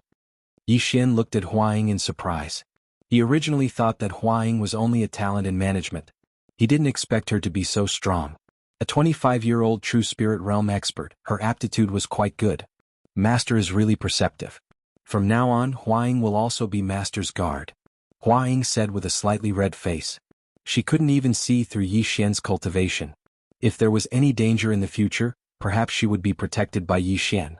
Yi Xian looked at Huaying in surprise. He originally thought that Huaying was only a talent in management. He didn't expect her to be so strong. A 25-year-old true spirit realm expert, her aptitude was quite good. Master is really perceptive. From now on, Huaying will also be Master's guard, Huaying said with a slightly red face. She couldn't even see through Yi Xian's cultivation. If there was any danger in the future, perhaps she would be protected by Yi Xian.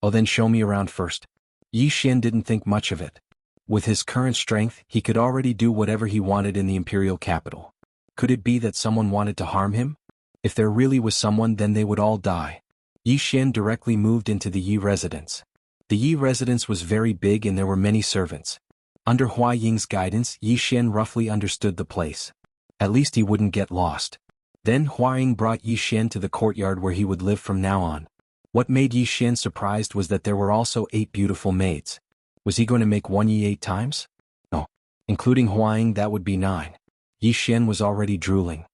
"Oh, then show me around first." Yi Xian didn't think much of it. With his current strength, he could already do whatever he wanted in the imperial capital. Could it be that someone wanted to harm him? If there really was someone, then they would all die. Yi Xian directly moved into the Yi residence. The Yi residence was very big and there were many servants. Under Hua Ying's guidance, Yi Xian roughly understood the place. At least he wouldn't get lost. Then Hua Ying brought Yi Xian to the courtyard where he would live from now on. What made Yi Xian surprised was that there were also 8 beautiful maids. Was he going to make one Yi 8 times? No. Including Hua Ying, that would be 9. Yi Xian was already drooling.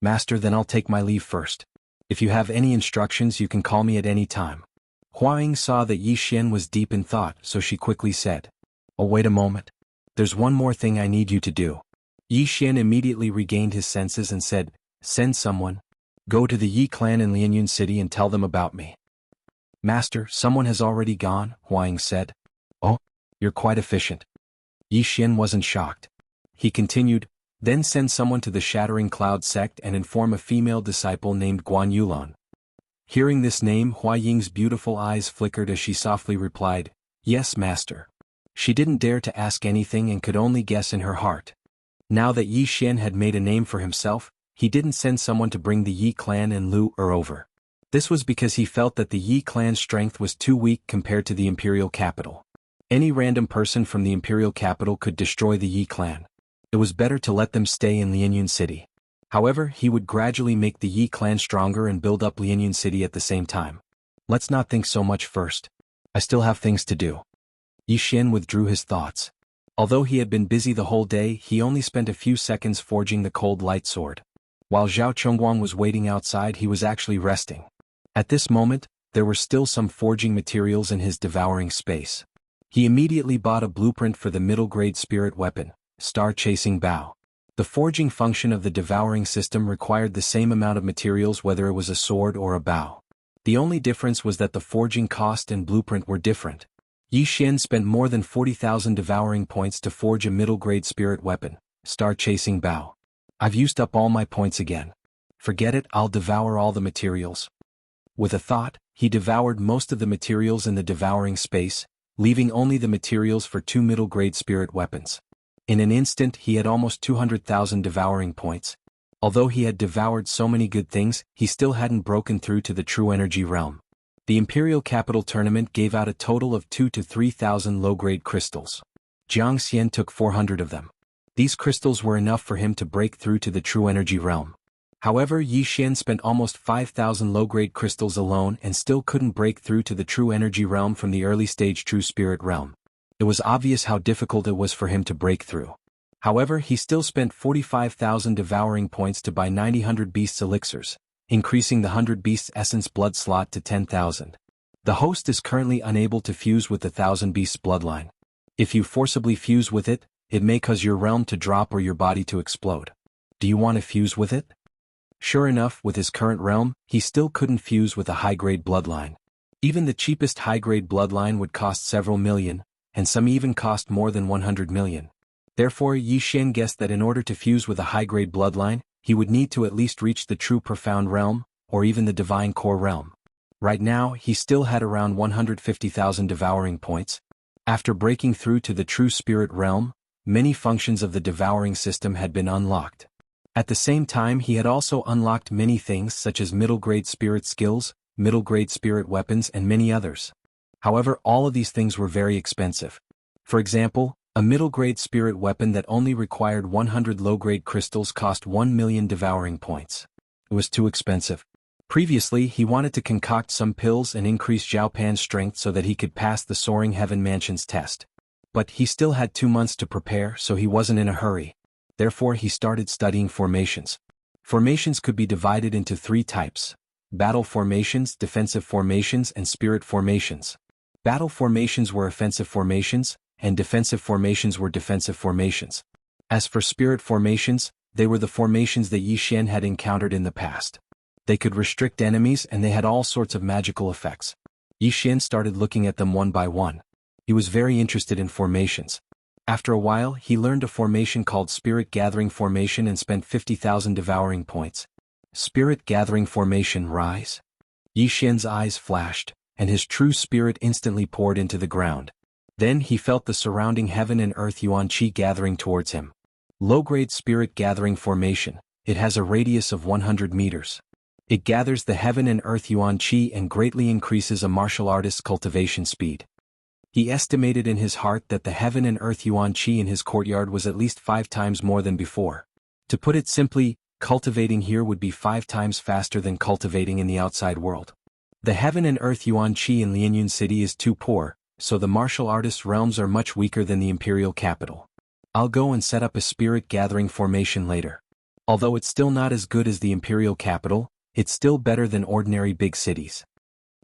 Master, then I'll take my leave first. If you have any instructions, you can call me at any time. Hua Ying saw that Yi Xian was deep in thought, so she quickly said, "Oh, wait a moment. There's one more thing I need you to do." Yi Xian immediately regained his senses and said, "Send someone. Go to the Yi clan in Lianyun City and tell them about me." "Master, someone has already gone," Hua Ying said. "Oh, you're quite efficient." Yi Xian wasn't shocked. He continued, "Then send someone to the Shattering Cloud sect and inform a female disciple named Guan Yulan." Hearing this name, Hua Ying's beautiful eyes flickered as she softly replied, "Yes, master." She didn't dare to ask anything and could only guess in her heart. Now that Yi Xian had made a name for himself, he didn't send someone to bring the Yi clan and Lu over. This was because he felt that the Yi clan's strength was too weak compared to the imperial capital. Any random person from the imperial capital could destroy the Yi clan. It was better to let them stay in Lianyun City. However, he would gradually make the Yi clan stronger and build up Lianyun City at the same time. Let's not think so much first. I still have things to do. Yi Xian withdrew his thoughts. Although he had been busy the whole day, he only spent a few seconds forging the cold light sword. While Zhao Chongguang was waiting outside, he was actually resting. At this moment, there were still some forging materials in his devouring space. He immediately bought a blueprint for the middle-grade spirit weapon, Star-Chasing Bow. The forging function of the devouring system required the same amount of materials whether it was a sword or a bow. The only difference was that the forging cost and blueprint were different. Yi Xian spent more than 40,000 devouring points to forge a middle-grade spirit weapon, Star-Chasing Bow. I've used up all my points again. Forget it, I'll devour all the materials. With a thought, he devoured most of the materials in the devouring space, leaving only the materials for 2 middle-grade spirit weapons. In an instant he had almost 200,000 devouring points. Although he had devoured so many good things, he still hadn't broken through to the true energy realm. The Imperial Capital Tournament gave out a total of 2,000 to 3,000 low-grade crystals. Jiang Xian took 400 of them. These crystals were enough for him to break through to the true energy realm. However, Yi Xian spent almost 5,000 low-grade crystals alone and still couldn't break through to the true energy realm from the early-stage true spirit realm. It was obvious how difficult it was for him to break through. However, he still spent 45,000 devouring points to buy 90 beasts elixirs, increasing the 100 beasts essence blood slot to 10,000. The host is currently unable to fuse with the 1,000 beasts bloodline. If you forcibly fuse with it, it may cause your realm to drop or your body to explode. Do you want to fuse with it? Sure enough, with his current realm, he still couldn't fuse with a high-grade bloodline. Even the cheapest high-grade bloodline would cost several million, and some even cost more than 100 million. Therefore, Yi Xian guessed that in order to fuse with a high-grade bloodline, he would need to at least reach the true profound realm, or even the divine core realm. Right now, he still had around 150,000 devouring points. After breaking through to the true spirit realm, many functions of the devouring system had been unlocked. At the same time, he had also unlocked many things such as middle-grade spirit skills, middle-grade spirit weapons, and many others. However, all of these things were very expensive. For example, a middle-grade spirit weapon that only required 100 low-grade crystals cost 1 million devouring points. It was too expensive. Previously, he wanted to concoct some pills and increase Zhao Pan's strength so that he could pass the Soaring Heaven Mansion's test. But he still had 2 months to prepare, so he wasn't in a hurry. Therefore, he started studying formations. Formations could be divided into 3 types: battle formations, defensive formations, and spirit formations. Battle formations were offensive formations, and defensive formations were defensive formations. As for spirit formations, they were the formations that Yi Xian had encountered in the past. They could restrict enemies and they had all sorts of magical effects. Yi Xian started looking at them one by one. He was very interested in formations. After a while, he learned a formation called Spirit Gathering Formation and spent 50,000 devouring points. Spirit Gathering Formation Rise. Yi Xian's eyes flashed, and his true spirit instantly poured into the ground. Then he felt the surrounding heaven and earth yuan qi gathering towards him. Low-grade Spirit Gathering Formation. It has a radius of 100 meters. It gathers the heaven and earth yuan qi and greatly increases a martial artist's cultivation speed. He estimated in his heart that the heaven and earth yuan qi in his courtyard was at least 5 times more than before. To put it simply, cultivating here would be 5 times faster than cultivating in the outside world. The heaven and earth yuan qi in Lianyun City is too poor, so the martial artist realms are much weaker than the imperial capital. I'll go and set up a spirit gathering formation later. Although it's still not as good as the imperial capital, it's still better than ordinary big cities.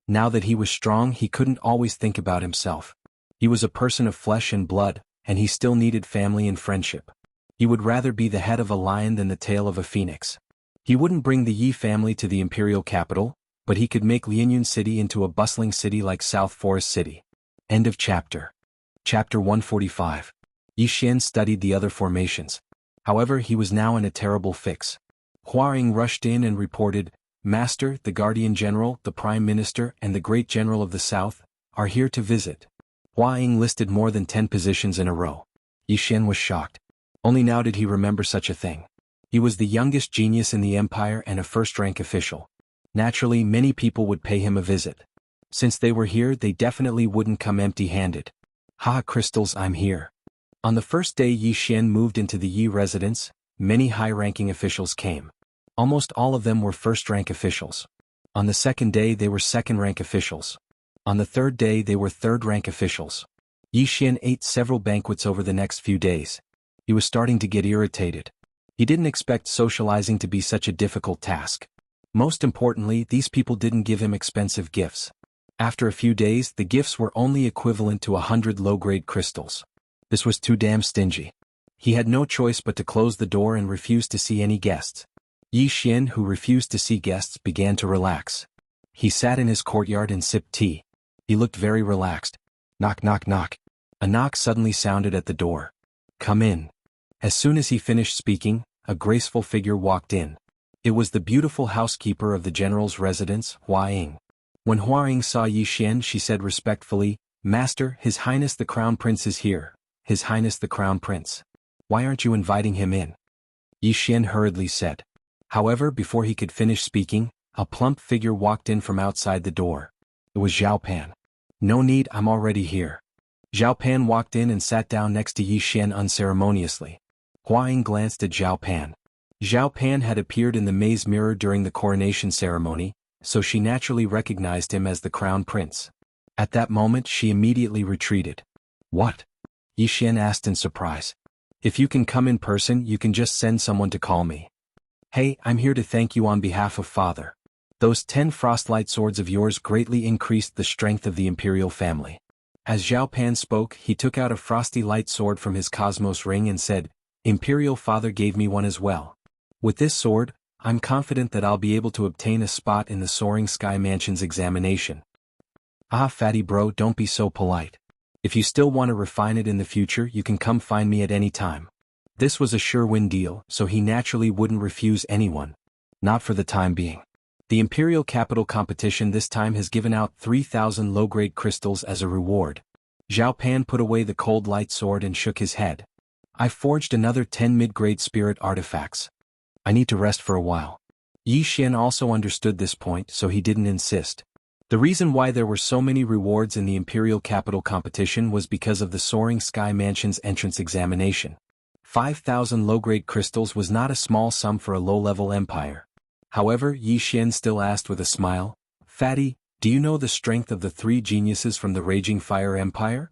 Now that he was strong, he couldn't always think about himself. He was a person of flesh and blood, and he still needed family and friendship. He would rather be the head of a lion than the tail of a phoenix. He wouldn't bring the Yi family to the imperial capital, but he could make Lianyun City into a bustling city like South Forest City. End of chapter. Chapter 145. Yi Xian studied the other formations. However, he was now in a terrible fix. Hua Ying rushed in and reported, "Master, the Guardian General, the Prime Minister, and the Great General of the South are here to visit." Hua Ying listed more than 10 positions in a row. Yi Xian was shocked. Only now did he remember such a thing. He was the youngest genius in the empire and a first-rank official. Naturally, many people would pay him a visit. Since they were here, they definitely wouldn't come empty-handed. "Ha, crystals, I'm here." On the first day Yi Xian moved into the Yi residence, many high-ranking officials came. Almost all of them were first-rank officials. On the second day they were second-rank officials. On the third day they were third-rank officials. Yi Xian ate several banquets over the next few days. He was starting to get irritated. He didn't expect socializing to be such a difficult task. Most importantly, these people didn't give him expensive gifts. After a few days, the gifts were only equivalent to 100 low-grade crystals. This was too damn stingy. He had no choice but to close the door and refuse to see any guests. Yi Xian, who refused to see guests, began to relax. He sat in his courtyard and sipped tea. He looked very relaxed. Knock, knock, knock. A knock suddenly sounded at the door. "Come in." As soon as he finished speaking, a graceful figure walked in. It was the beautiful housekeeper of the general's residence, Hua Ying. When Hua Ying saw Yi Xian, she said respectfully, "Master, His Highness the Crown Prince is here. His Highness the Crown Prince. Why aren't you inviting him in?" Yi Xian hurriedly said. However, before he could finish speaking, a plump figure walked in from outside the door. It was Zhao Pan. "No need, I'm already here." Zhao Pan walked in and sat down next to Yi Xian unceremoniously. Hua Ying glanced at Zhao Pan. Zhao Pan had appeared in the maze mirror during the coronation ceremony, so she naturally recognized him as the Crown Prince. At that moment she immediately retreated. "What?" Yi Xian asked in surprise. "If you can come in person, you can just send someone to call me." "Hey, I'm here to thank you on behalf of Father. Those 10 frostlight swords of yours greatly increased the strength of the imperial family." As Zhao Pan spoke, he took out a frosty light sword from his cosmos ring and said, "Imperial Father gave me one as well. With this sword, I'm confident that I'll be able to obtain a spot in the Soaring Sky Mansion's examination." "Ah, fatty bro, don't be so polite. If you still want to refine it in the future, you can come find me at any time." This was a sure-win deal, so he naturally wouldn't refuse anyone. Not for the time being. The Imperial Capital competition this time has given out 3,000 low-grade crystals as a reward. Zhao Pan put away the cold light sword and shook his head. "I forged another 10 mid-grade spirit artifacts. I need to rest for a while." Yi Xian also understood this point, so he didn't insist. The reason why there were so many rewards in the Imperial Capital competition was because of the Soaring Sky Mansion's entrance examination. 5,000 low-grade crystals was not a small sum for a low-level empire. However, Yi Xian still asked with a smile, "Fatty, do you know the strength of the 3 geniuses from the Raging Fire Empire?"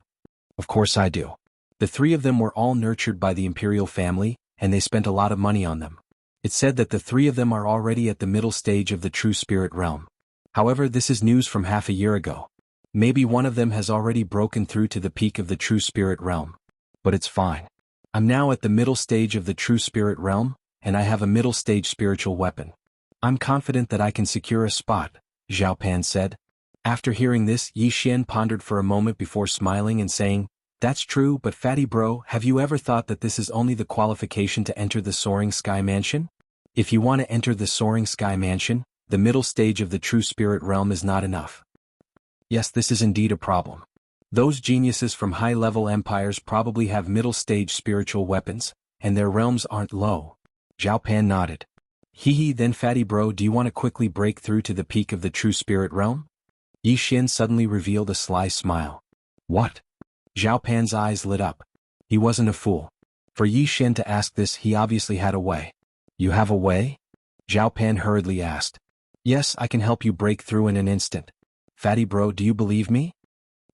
"Of course I do. The 3 of them were all nurtured by the imperial family, and they spent a lot of money on them. It's said that the 3 of them are already at the middle stage of the true spirit realm. However, this is news from half a year ago. Maybe one of them has already broken through to the peak of the true spirit realm. But it's fine. I'm now at the middle stage of the true spirit realm, and I have a middle stage spiritual weapon. I'm confident that I can secure a spot," Zhao Pan said. After hearing this, Yi Xian pondered for a moment before smiling and saying, "That's true, but fatty bro, have you ever thought that this is only the qualification to enter the Soaring Sky Mansion? If you want to enter the Soaring Sky Mansion, the middle stage of the true spirit realm is not enough." Yes, this is indeed a problem. Those geniuses from high-level empires probably have middle-stage spiritual weapons, and their realms aren't low. Zhao Pan nodded. Hee then fatty bro, do you want to quickly break through to the peak of the true spirit realm?" Yi Xian suddenly revealed a sly smile. "What?" Zhao Pan's eyes lit up. He wasn't a fool. For Yi Xian to ask this, he obviously had a way. You have a way? Zhao Pan hurriedly asked. Yes, I can help you break through in an instant. Fatty bro, do you believe me?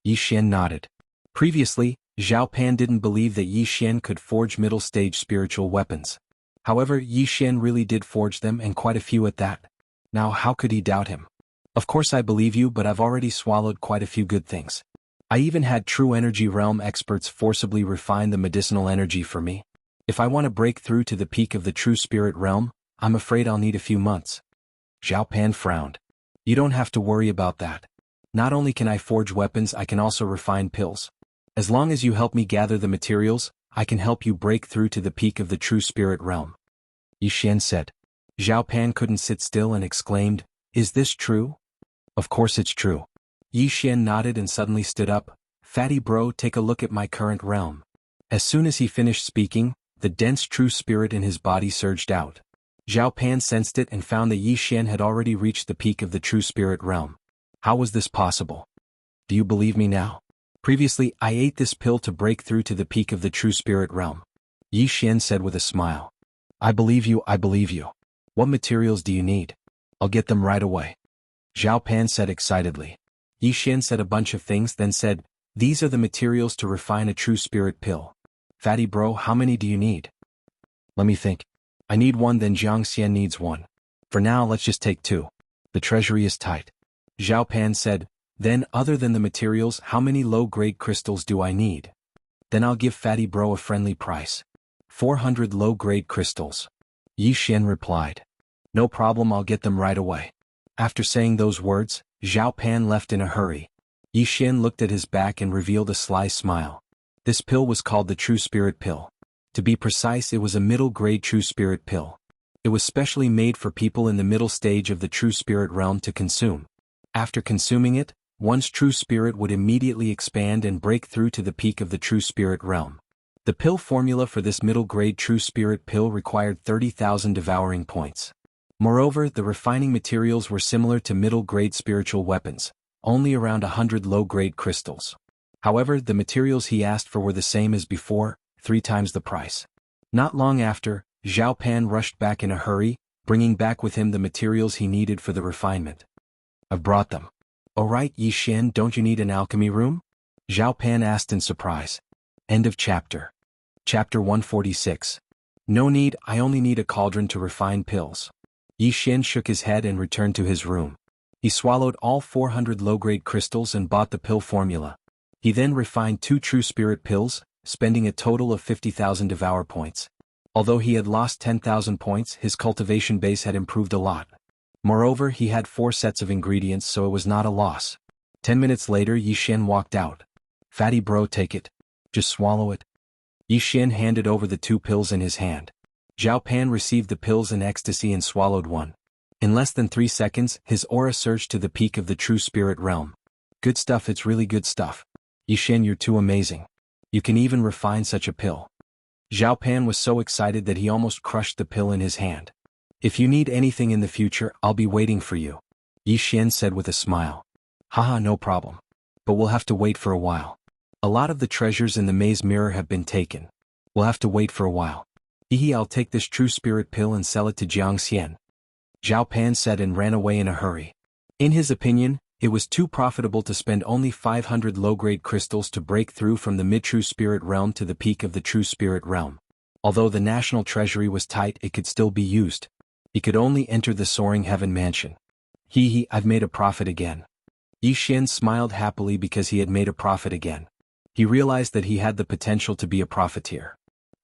Yi Xian nodded. Previously, Zhao Pan didn't believe that Yi Xian could forge middle-stage spiritual weapons. However, Yi Xian really did forge them, and quite a few at that. Now how could he doubt him? Of course I believe you, but I've already swallowed quite a few good things. I even had true energy realm experts forcibly refine the medicinal energy for me. If I want to break through to the peak of the true spirit realm, I'm afraid I'll need a few months. Zhao Pan frowned. You don't have to worry about that. Not only can I forge weapons, I can also refine pills. As long as you help me gather the materials, I can help you break through to the peak of the true spirit realm. Yi Xian said. Zhao Pan couldn't sit still and exclaimed, Is this true? Of course it's true. Yi Xian nodded and suddenly stood up. Fatty bro, take a look at my current realm. As soon as he finished speaking, the dense true spirit in his body surged out. Zhao Pan sensed it and found that Yi Xian had already reached the peak of the true spirit realm. How was this possible? Do you believe me now? Previously, I ate this pill to break through to the peak of the true spirit realm. Yi Xian said with a smile. I believe you, I believe you. What materials do you need? I'll get them right away. Zhao Pan said excitedly. Yi Xian said a bunch of things, then said, These are the materials to refine a true spirit pill. Fatty bro, how many do you need? Let me think. I need one, then Jiang Xian needs one. For now, let's just take two. The treasury is tight. Zhao Pan said, Then, other than the materials, how many low-grade crystals do I need? Then I'll give Fatty bro a friendly price. 400 low-grade crystals. Yi Xian replied. No problem, I'll get them right away. After saying those words, Zhao Pan left in a hurry. Yi Xian looked at his back and revealed a sly smile. This pill was called the True Spirit Pill. To be precise, it was a middle-grade True Spirit Pill. It was specially made for people in the middle stage of the True Spirit realm to consume. After consuming it, one's true spirit would immediately expand and break through to the peak of the True Spirit realm. The pill formula for this middle-grade True Spirit Pill required 30,000 devouring points. Moreover, the refining materials were similar to middle-grade spiritual weapons, only around 100 low-grade crystals. However, the materials he asked for were the same as before, 3 times the price. Not long after, Zhao Pan rushed back in a hurry, bringing back with him the materials he needed for the refinement. I've brought them. Oh right, Yi Xian, don't you need an alchemy room? Zhao Pan asked in surprise. End of chapter. Chapter 146. No need, I only need a cauldron to refine pills. Yi Xian shook his head and returned to his room. He swallowed all 400 low-grade crystals and bought the pill formula. He then refined 2 true spirit pills, spending a total of 50,000 devour points. Although he had lost 10,000 points, his cultivation base had improved a lot. Moreover, he had 4 sets of ingredients, so it was not a loss. 10 minutes later, Yi Xian walked out. Fatty bro, take it. Just swallow it. Yi Xian handed over the 2 pills in his hand. Zhao Pan received the pills in ecstasy and swallowed one. In less than 3 seconds, his aura surged to the peak of the true spirit realm. Good stuff, it's really good stuff. Yi Xian, you're too amazing. You can even refine such a pill. Zhao Pan was so excited that he almost crushed the pill in his hand. If you need anything in the future, I'll be waiting for you. Yi Xian said with a smile. Haha, no problem. But we'll have to wait for a while. A lot of the treasures in the maze mirror have been taken. We'll have to wait for a while. Hehe, I'll take this true spirit pill and sell it to Jiang Xian. Zhao Pan said and ran away in a hurry. In his opinion, it was too profitable to spend only 500 low-grade crystals to break through from the mid-true spirit realm to the peak of the true spirit realm. Although the national treasury was tight, it could still be used. He could only enter the soaring heaven mansion. Hehe, I've made a profit again. Yi Xian smiled happily because he had made a profit again. He realized that he had the potential to be a profiteer.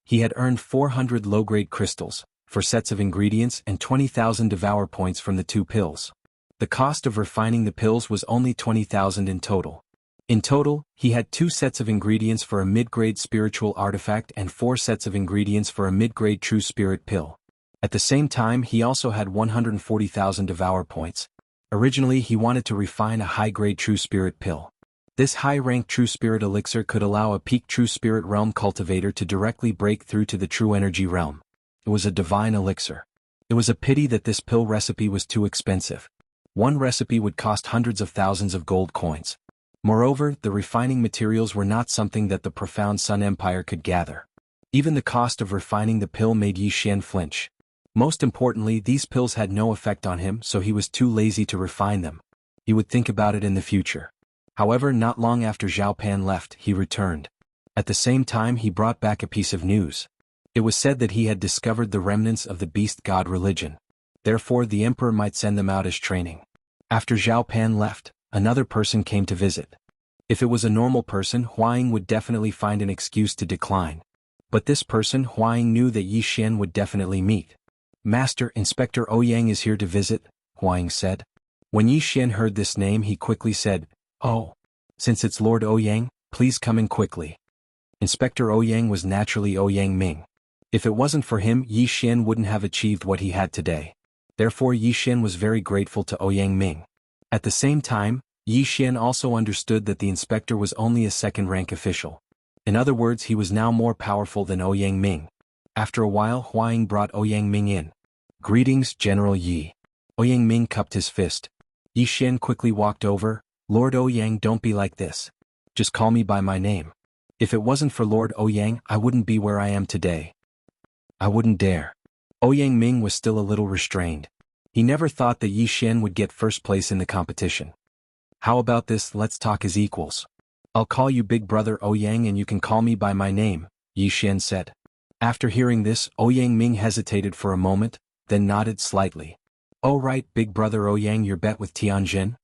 He had earned 400 low-grade crystals, 4 sets of ingredients and 20,000 devour points from the 2 pills. The cost of refining the pills was only 20,000 in total. In total, he had 2 sets of ingredients for a mid-grade spiritual artifact and 4 sets of ingredients for a mid-grade true spirit pill. At the same time, he also had 140,000 devour points. Originally, he wanted to refine a high-grade true spirit pill. This high-rank true spirit elixir could allow a peak true spirit realm cultivator to directly break through to the true energy realm. It was a divine elixir. It was a pity that this pill recipe was too expensive. One recipe would cost hundreds of thousands of gold coins. Moreover, the refining materials were not something that the profound Sun Empire could gather. Even the cost of refining the pill made Yi Xian flinch. Most importantly, these pills had no effect on him, so he was too lazy to refine them. He would think about it in the future. However, not long after Zhao Pan left, he returned. At the same time, he brought back a piece of news. It was said that he had discovered the remnants of the beast god religion. Therefore, the emperor might send them out as training. After Zhao Pan left, another person came to visit. If it was a normal person, Huaying would definitely find an excuse to decline. But this person, Huaying, knew that Yi Xian would definitely meet. Master, Inspector Ouyang is here to visit, Huaying said. When Yi Xian heard this name, he quickly said, "Oh, since it's Lord Ouyang, please come in quickly." Inspector Ouyang was naturally Ouyang Ming. If it wasn't for him, Yi Xian wouldn't have achieved what he had today. Therefore, Yi Xian was very grateful to Ouyang Ming. At the same time, Yi Xian also understood that the inspector was only a second-rank official. In other words, he was now more powerful than Ouyang Ming. After a while, Huaying brought Ouyang Ming in. "Greetings, General Yi." Ouyang Ming cupped his fist. Yi Xian quickly walked over. "Lord Ouyang, don't be like this. Just call me by my name. If it wasn't for Lord Ouyang, I wouldn't be where I am today." "I wouldn't dare." Ouyang Ming was still a little restrained. He never thought that Yi Xian would get first place in the competition. "How about this, let's talk as equals. I'll call you Big Brother Ouyang and you can call me by my name," Yi Xian said. After hearing this, Ouyang Ming hesitated for a moment, then nodded slightly. "Oh right, Big Brother Ouyang, your bet with Tianjin?"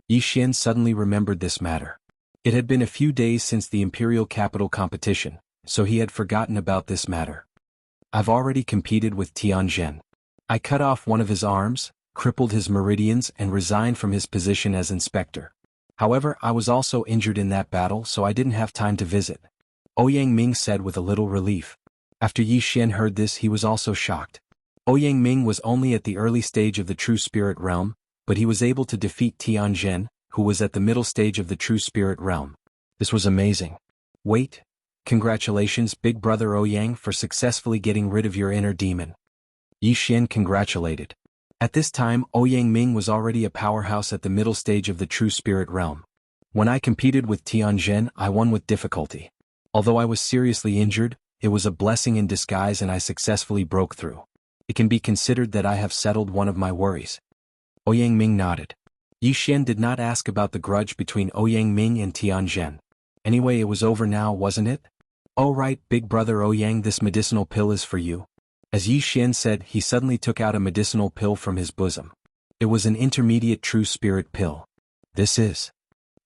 Yi Xian suddenly remembered this matter. It had been a few days since the imperial capital competition, so he had forgotten about this matter. "I've already competed with Tianjin. I cut off one of his arms, crippled his meridians and resigned from his position as inspector. However, I was also injured in that battle, so I didn't have time to visit," Ouyang Ming said with a little relief. After Yi Xian heard this, he was also shocked. Ouyang Ming was only at the early stage of the true spirit realm, but he was able to defeat Tianjin, who was at the middle stage of the true spirit realm. This was amazing. "Wait. Congratulations, Big Brother Ouyang, for successfully getting rid of your inner demon." Yi Xian congratulated. At this time, Ouyang Ming was already a powerhouse at the middle stage of the true spirit realm. "When I competed with Tianjin, I won with difficulty. Although I was seriously injured, it was a blessing in disguise and I successfully broke through. It can be considered that I have settled one of my worries." Ouyang Ming nodded. Yi Xian did not ask about the grudge between Ouyang Ming and Tianjin. Anyway, it was over now, wasn't it? "Oh right, Big Brother Ouyang, this medicinal pill is for you." As Yi Xian said, he suddenly took out a medicinal pill from his bosom. It was an intermediate true spirit pill. "This is..."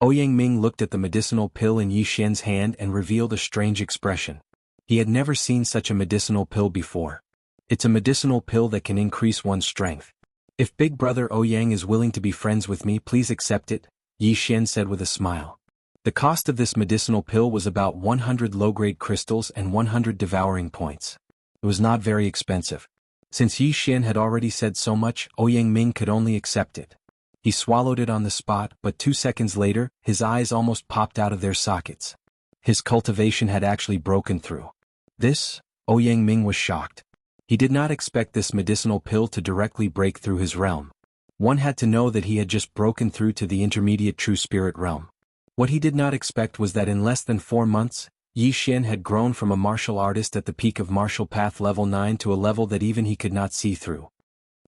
Ouyang Ming looked at the medicinal pill in Yi Xian's hand and revealed a strange expression. He had never seen such a medicinal pill before. "It's a medicinal pill that can increase one's strength. If Big Brother Ouyang is willing to be friends with me, please accept it," Yi Xian said with a smile. The cost of this medicinal pill was about 100 low-grade crystals and 100 devouring points. It was not very expensive. Since Yi Xian had already said so much, Ouyang Ming could only accept it. He swallowed it on the spot, but 2 seconds later, his eyes almost popped out of their sockets. His cultivation had actually broken through. This? Ouyang Ming was shocked. He did not expect this medicinal pill to directly break through his realm. One had to know that he had just broken through to the intermediate true spirit realm. What he did not expect was that in less than 4 months, Yi Xian had grown from a martial artist at the peak of martial path level 9 to a level that even he could not see through.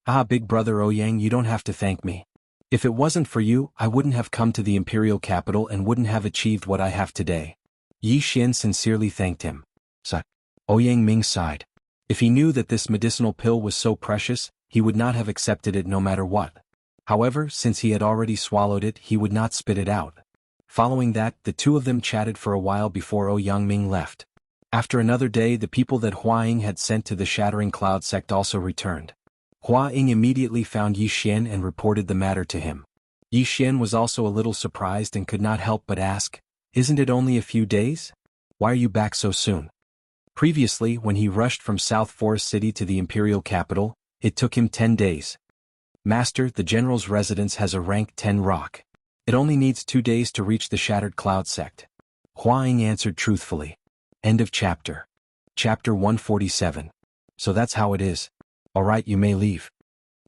"Ah, Big Brother Ouyang, you don't have to thank me. If it wasn't for you, I wouldn't have come to the imperial capital and wouldn't have achieved what I have today." Yi Xian sincerely thanked him. Ouyang Ming sighed. If he knew that this medicinal pill was so precious, he would not have accepted it no matter what. However, since he had already swallowed it, he would not spit it out. Following that, the two of them chatted for a while before Ouyang Ming left. After another day, the people that Huaying had sent to the Shattering Cloud sect also returned. Huaying immediately found Yi Xian and reported the matter to him. Yi Xian was also a little surprised and could not help but ask, "Isn't it only a few days? Why are you back so soon?" Previously, when he rushed from South Forest City to the imperial capital, it took him 10 days. "Master, the general's residence has a rank 10 rock. It only needs 2 days to reach the Shattered Cloud sect," Huaying answered truthfully. End of chapter. Chapter 147. "So that's how it is. Alright, you may leave."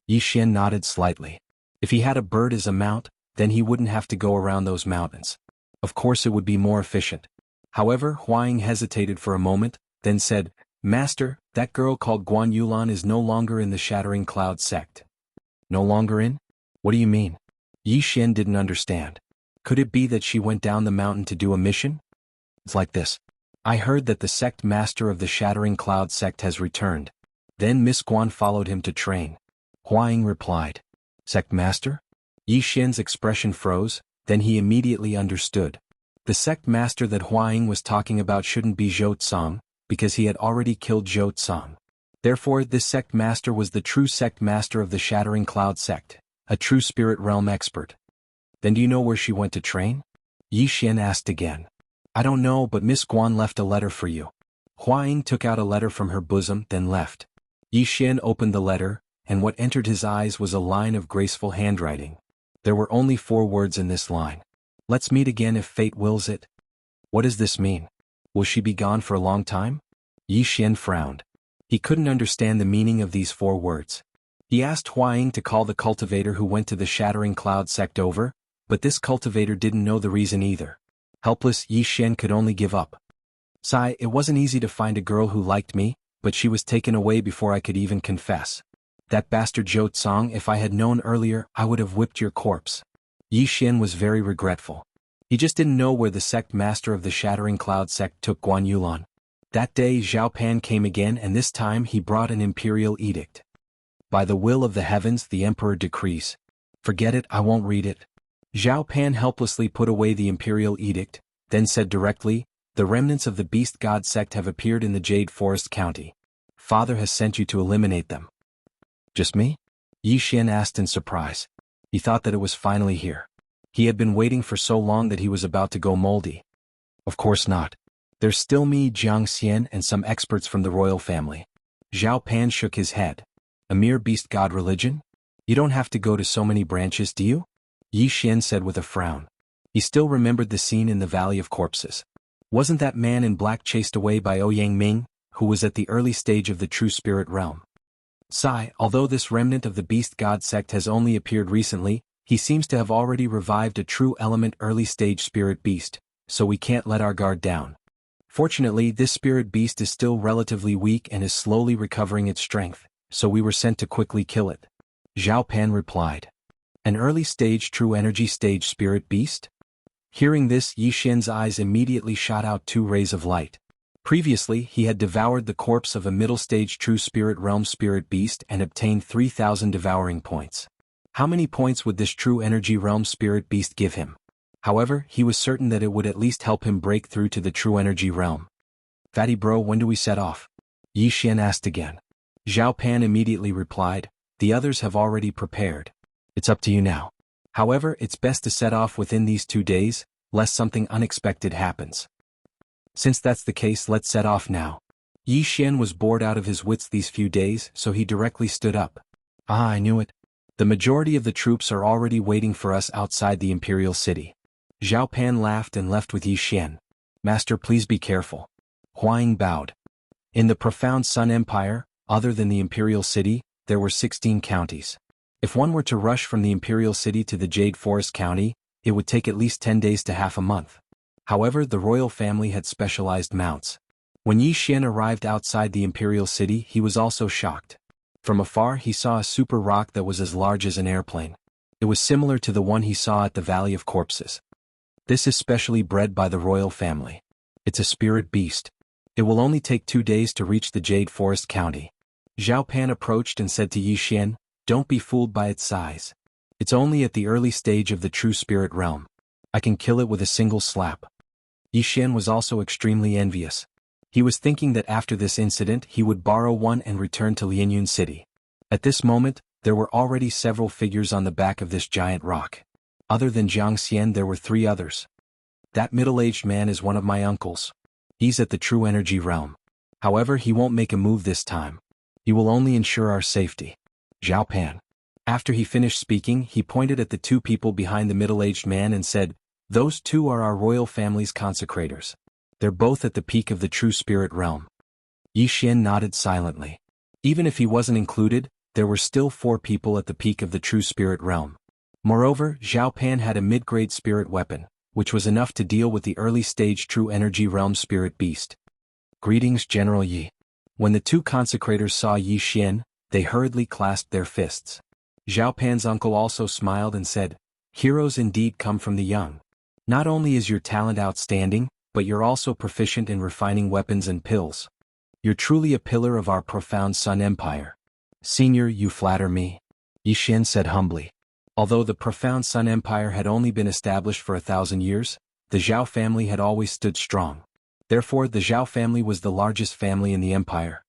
Yi Xian nodded slightly. If he had a bird as a mount, then he wouldn't have to go around those mountains. Of course it would be more efficient. However, Huang hesitated for a moment, then said, Master, that girl called Guan Yulan is no longer in the Shattering Cloud sect. No longer in? What do you mean? Yi Xian didn't understand. Could it be that she went down the mountain to do a mission? It's like this. I heard that the sect master of the Shattering Cloud sect has returned. Then Miss Guan followed him to train. Huang replied. Sect master? Yi Xian's expression froze, then he immediately understood. The sect master that Huang was talking about shouldn't be Zhou Tsang, because he had already killed Zhou Tsang. Therefore this sect master was the true sect master of the Shattering Cloud sect, a true spirit realm expert. Then do you know where she went to train? Yi Xian asked again. I don't know, but Miss Guan left a letter for you. Huang took out a letter from her bosom, then left. Yi Xian opened the letter, and what entered his eyes was a line of graceful handwriting. There were only 4 words in this line. Let's meet again if fate wills it. What does this mean? Will she be gone for a long time? Yi Xian frowned. He couldn't understand the meaning of these 4 words. He asked Huang to call the cultivator who went to the Shattering Cloud sect over, but this cultivator didn't know the reason either. Helpless, Yi Xian could only give up. Sigh, it wasn't easy to find a girl who liked me, but she was taken away before I could even confess. That bastard Zhou Tsang, if I had known earlier, I would have whipped your corpse. Yi Xian was very regretful. He just didn't know where the sect master of the Shattering Cloud sect took Guan Yulan. That day Zhao Pan came again, and this time he brought an imperial edict. By the will of the heavens the emperor decrees. Forget it, I won't read it. Zhao Pan helplessly put away the imperial edict, then said directly, the remnants of the beast god sect have appeared in the Jade Forest County. Father has sent you to eliminate them. Just me? Yi Xian asked in surprise. He thought that it was finally here. He had been waiting for so long that he was about to go moldy. Of course not. There's still me, Jiang Xian, and some experts from the royal family. Zhao Pan shook his head. A mere beast god religion? You don't have to go to so many branches, do you? Yi Xian said with a frown. He still remembered the scene in the Valley of Corpses. Wasn't that man in black chased away by Ouyang Ming, who was at the early stage of the true spirit realm? Sigh, although this remnant of the beast god sect has only appeared recently, he seems to have already revived a true element early stage spirit beast, so we can't let our guard down. Fortunately, this spirit beast is still relatively weak and is slowly recovering its strength, so we were sent to quickly kill it. Zhao Pan replied. An early stage true energy stage spirit beast? Hearing this, Yi Xian's eyes immediately shot out 2 rays of light. Previously, he had devoured the corpse of a middle-stage true spirit realm spirit beast and obtained 3,000 devouring points. How many points would this true energy realm spirit beast give him? However, he was certain that it would at least help him break through to the true energy realm. Fatty bro, when do we set off? Yi Xian asked again. Zhao Pan immediately replied, the others have already prepared. It's up to you now. However, it's best to set off within these 2 days, lest something unexpected happens. Since that's the case, let's set off now. Yi Xian was bored out of his wits these few days, so he directly stood up. Ah, I knew it. The majority of the troops are already waiting for us outside the imperial city. Zhao Pan laughed and left with Yi Xian. Master, please be careful. Huang bowed. In the profound Sun Empire, other than the imperial city, there were 16 counties. If one were to rush from the imperial city to the Jade Forest County, it would take at least 10 days to half a month. However, the royal family had specialized mounts. When Yi Xian arrived outside the imperial city, he was also shocked. From afar he saw a super rock that was as large as an airplane. It was similar to the one he saw at the Valley of Corpses. This is specially bred by the royal family. It's a spirit beast. It will only take 2 days to reach the Jade Forest County. Zhao Pan approached and said to Yi Xian, don't be fooled by its size. It's only at the early stage of the true spirit realm. I can kill it with a single slap. Yi Xian was also extremely envious. He was thinking that after this incident he would borrow one and return to Lianyun City. At this moment, there were already several figures on the back of this giant rock. Other than Jiang Xian there were 3 others. That middle-aged man is one of my uncles. He's at the true energy realm. However, he won't make a move this time. He will only ensure our safety. Zhao Pan. After he finished speaking, he pointed at the 2 people behind the middle-aged man and said, those 2 are our royal family's consecrators. They're both at the peak of the true spirit realm. Yi Xian nodded silently. Even if he wasn't included, there were still 4 people at the peak of the true spirit realm. Moreover, Zhao Pan had a mid-grade spirit weapon, which was enough to deal with the early-stage True Energy Realm Spirit Beast. Greetings, General Yi. When the two consecrators saw Yi Xian, they hurriedly clasped their fists. Zhao Pan's uncle also smiled and said, "Heroes indeed come from the young. Not only is your talent outstanding, but you're also proficient in refining weapons and pills. You're truly a pillar of our profound Sun Empire." "Senior, you flatter me," Yi Xian said humbly. Although the profound Sun Empire had only been established for 1,000 years, the Zhao family had always stood strong. Therefore, the Zhao family was the largest family in the empire.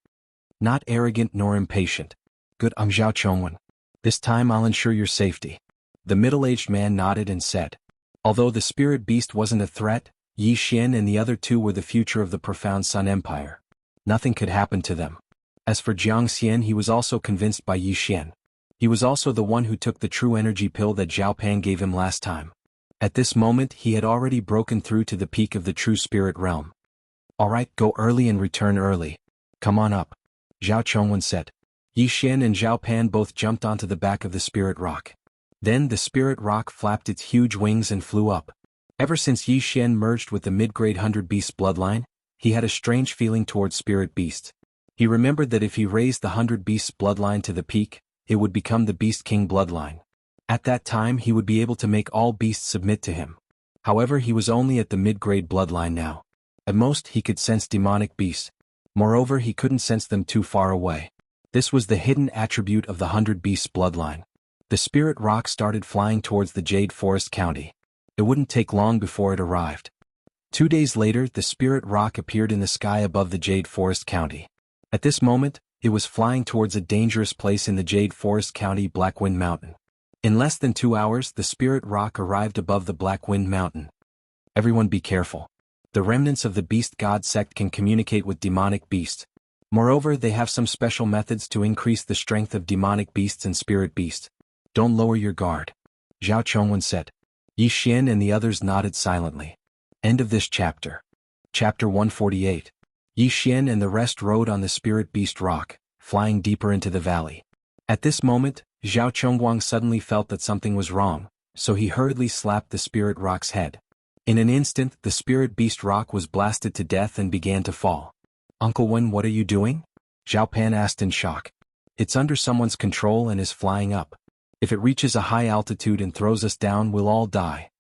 Not arrogant nor impatient. "Good, I'm Zhao Chongwen. This time I'll ensure your safety." The middle-aged man nodded and said. Although the spirit beast wasn't a threat, Yi Xian and the other two were the future of the profound Sun Empire. Nothing could happen to them. As for Jiang Xian, he was also convinced by Yi Xian. He was also the one who took the true energy pill that Zhao Pan gave him last time. At this moment he had already broken through to the peak of the true spirit realm. "Alright, go early and return early. Come on up," Zhao Chongwen said. Yi Xian and Zhao Pan both jumped onto the back of the spirit rock. Then the spirit rock flapped its huge wings and flew up. Ever since Yi Xian merged with the mid-grade 100 Beasts bloodline, he had a strange feeling towards spirit beasts. He remembered that if he raised the 100 Beasts bloodline to the peak, it would become the Beast King bloodline. At that time he would be able to make all beasts submit to him. However, he was only at the mid-grade bloodline now. At most he could sense demonic beasts. Moreover, he couldn't sense them too far away. This was the hidden attribute of the 100 Beasts bloodline. The spirit rock started flying towards the Jade Forest County. It wouldn't take long before it arrived. 2 days later, the spirit rock appeared in the sky above the Jade Forest County. At this moment, it was flying towards a dangerous place in the Jade Forest County, Blackwind Mountain. In less than 2 hours, the spirit rock arrived above the Blackwind Mountain. Everyone be careful. The remnants of the Beast God sect can communicate with demonic beasts. Moreover, they have some special methods to increase the strength of demonic beasts and spirit beasts. Don't lower your guard, Zhao Chongwen said. Yi Xian and the others nodded silently. End of this chapter. Chapter 148. Yi Xian and the rest rode on the spirit beast rock, flying deeper into the valley. At this moment, Zhao Chongguang suddenly felt that something was wrong, so he hurriedly slapped the spirit rock's head. In an instant, the spirit beast rock was blasted to death and began to fall. "Uncle Wen, what are you doing?" Zhao Pan asked in shock. "It's under someone's control and is flying up. If it reaches a high altitude and throws us down, we'll all die,"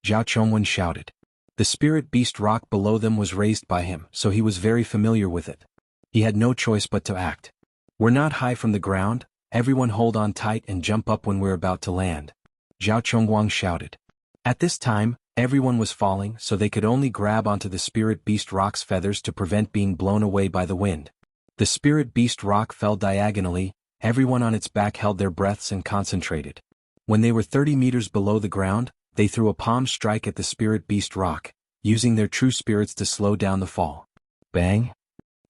Zhao Chongwen shouted. The spirit beast rock below them was raised by him, so he was very familiar with it. He had no choice but to act. "We're not high from the ground, everyone hold on tight and jump up when we're about to land," Zhao Chongguang shouted. At this time, everyone was falling, so they could only grab onto the spirit beast rock's feathers to prevent being blown away by the wind. The spirit beast rock fell diagonally, everyone on its back held their breaths and concentrated. When they were 30 meters below the ground, they threw a palm strike at the spirit beast rock, using their true spirits to slow down the fall. Bang!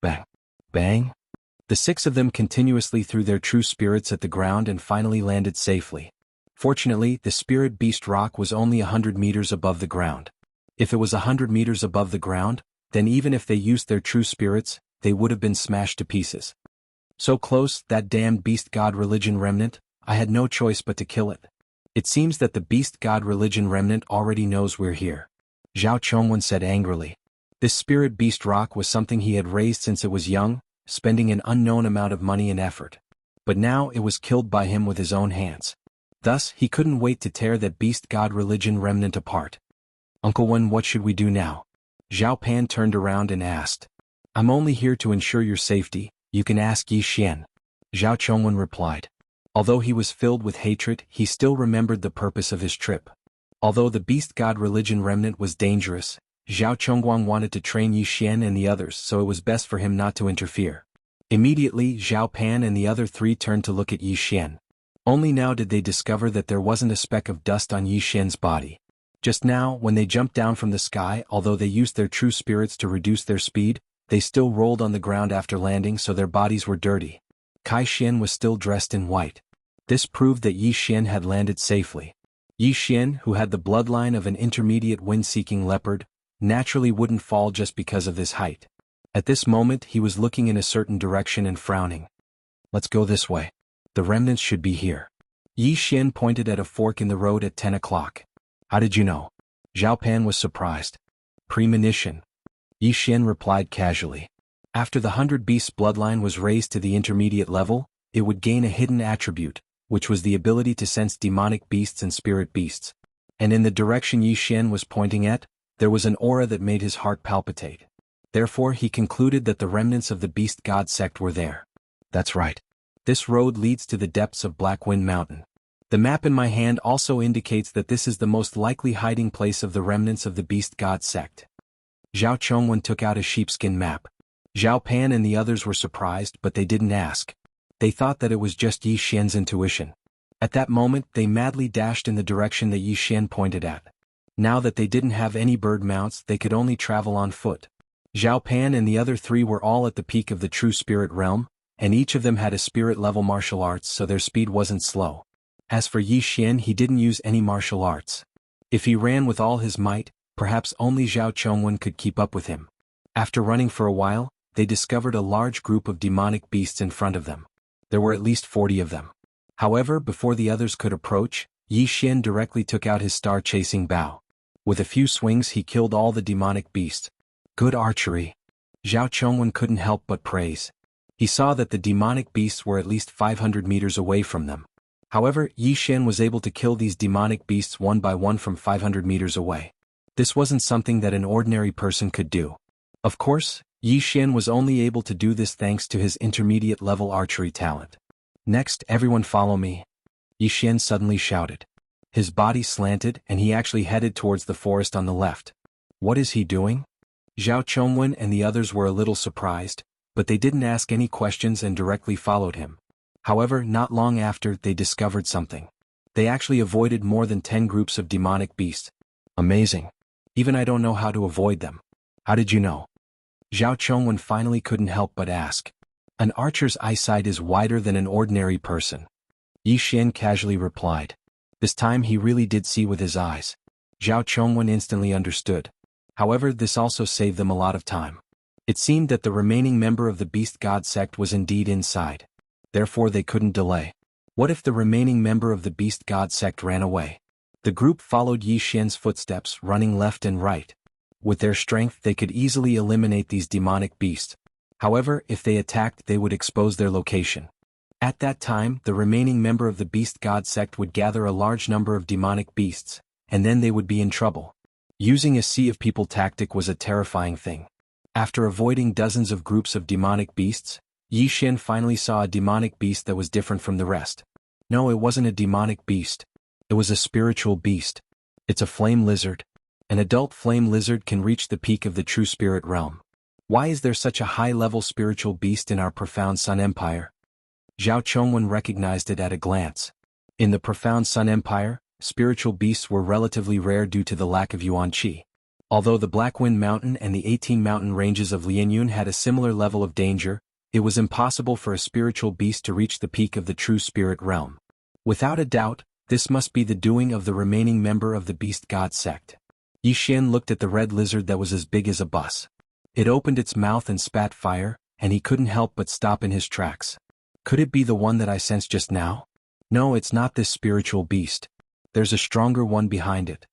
Bang! Bang! The 6 of them continuously threw their true spirits at the ground and finally landed safely. Fortunately, the spirit beast rock was only 100 meters above the ground. If it was 100 meters above the ground, then even if they used their true spirits, they would have been smashed to pieces. So close, that damned beast god religion remnant, I had no choice but to kill it. It seems that the beast god religion remnant already knows we're here, Zhao Chongwen said angrily. This spirit beast rock was something he had raised since it was young, spending an unknown amount of money and effort. But now it was killed by him with his own hands. Thus, he couldn't wait to tear that beast god religion remnant apart. "Uncle Wen, what should we do now?" Zhao Pan turned around and asked. "I'm only here to ensure your safety, you can ask Yi Xian," Zhao Chongwen replied. Although he was filled with hatred, he still remembered the purpose of his trip. Although the beast god religion remnant was dangerous, Zhao Chongguang wanted to train Yi Xian and the others, so it was best for him not to interfere. Immediately, Zhao Pan and the other 3 turned to look at Yi Xian. Only now did they discover that there wasn't a speck of dust on Yi Xian's body. Just now, when they jumped down from the sky, although they used their true spirits to reduce their speed, they still rolled on the ground after landing, so their bodies were dirty. Kai Xian was still dressed in white. This proved that Yi Xian had landed safely. Yi Xian, who had the bloodline of an intermediate wind-seeking leopard, naturally wouldn't fall just because of this height. At this moment he was looking in a certain direction and frowning. "Let's go this way. The remnants should be here." Yi Xian pointed at a fork in the road at 10 o'clock. "How did you know?" Zhao Pan was surprised. Premonition. Yi Xian replied casually. After the 100 Beasts bloodline was raised to the intermediate level, it would gain a hidden attribute, which was the ability to sense demonic beasts and spirit beasts. And in the direction Yi Xian was pointing at, there was an aura that made his heart palpitate. Therefore he concluded that the remnants of the Beast God sect were there. That's right. This road leads to the depths of Black Wind Mountain. The map in my hand also indicates that this is the most likely hiding place of the remnants of the Beast God sect. Zhao Chongwen took out a sheepskin map. Zhao Pan and the others were surprised, but they didn't ask. They thought that it was just Yi Xian's intuition. At that moment they madly dashed in the direction that Yi Xian pointed at. Now that they didn't have any bird mounts, they could only travel on foot. Zhao Pan and the other three were all at the peak of the true spirit realm, and each of them had a spirit-level martial arts, so their speed wasn't slow. As for Yi Xian, he didn't use any martial arts. If he ran with all his might, perhaps only Zhao Chongwen could keep up with him. After running for a while, they discovered a large group of demonic beasts in front of them. There were at least 40 of them. However, before the others could approach, Yi Xian directly took out his star-chasing bow. With a few swings he killed all the demonic beasts. Good archery. Zhao Chongwen couldn't help but praise. He saw that the demonic beasts were at least 500 meters away from them. However, Yi Xian was able to kill these demonic beasts one by one from 500 meters away. This wasn't something that an ordinary person could do. Of course, Yi Xian was only able to do this thanks to his intermediate-level archery talent. Next, everyone follow me. Yi Xian suddenly shouted. His body slanted and he actually headed towards the forest on the left. What is he doing? Zhao Chongwen and the others were a little surprised, but they didn't ask any questions and directly followed him. However, not long after, they discovered something. They actually avoided more than 10 groups of demonic beasts. Amazing. Even I don't know how to avoid them. How did you know? Zhao Chongwen finally couldn't help but ask. An archer's eyesight is wider than an ordinary person. Yi Xian casually replied. This time he really did see with his eyes. Zhao Chongwen instantly understood. However, this also saved them a lot of time. It seemed that the remaining member of the Beast God sect was indeed inside. Therefore they couldn't delay. What if the remaining member of the Beast God sect ran away? The group followed Yi Xian's footsteps, running left and right. With their strength they could easily eliminate these demonic beasts. However, if they attacked they would expose their location. At that time, the remaining member of the Beast God sect would gather a large number of demonic beasts, and then they would be in trouble. Using a sea of people tactic was a terrifying thing. After avoiding dozens of groups of demonic beasts, Yi Xian finally saw a demonic beast that was different from the rest. No, it wasn't a demonic beast. It was a spiritual beast. It's a flame lizard. An adult flame lizard can reach the peak of the true spirit realm. Why is there such a high-level spiritual beast in our profound Sun Empire? Zhao Chongwen recognized it at a glance. In the profound Sun Empire, spiritual beasts were relatively rare due to the lack of Yuan Qi. Although the Black Wind Mountain and the 18 mountain ranges of Lianyun had a similar level of danger, it was impossible for a spiritual beast to reach the peak of the true spirit realm. Without a doubt, this must be the doing of the remaining member of the Beast God sect. Yi Xian looked at the red lizard that was as big as a bus. It opened its mouth and spat fire, and he couldn't help but stop in his tracks. Could it be the one that I sensed just now? No, it's not this spiritual beast. There's a stronger one behind it.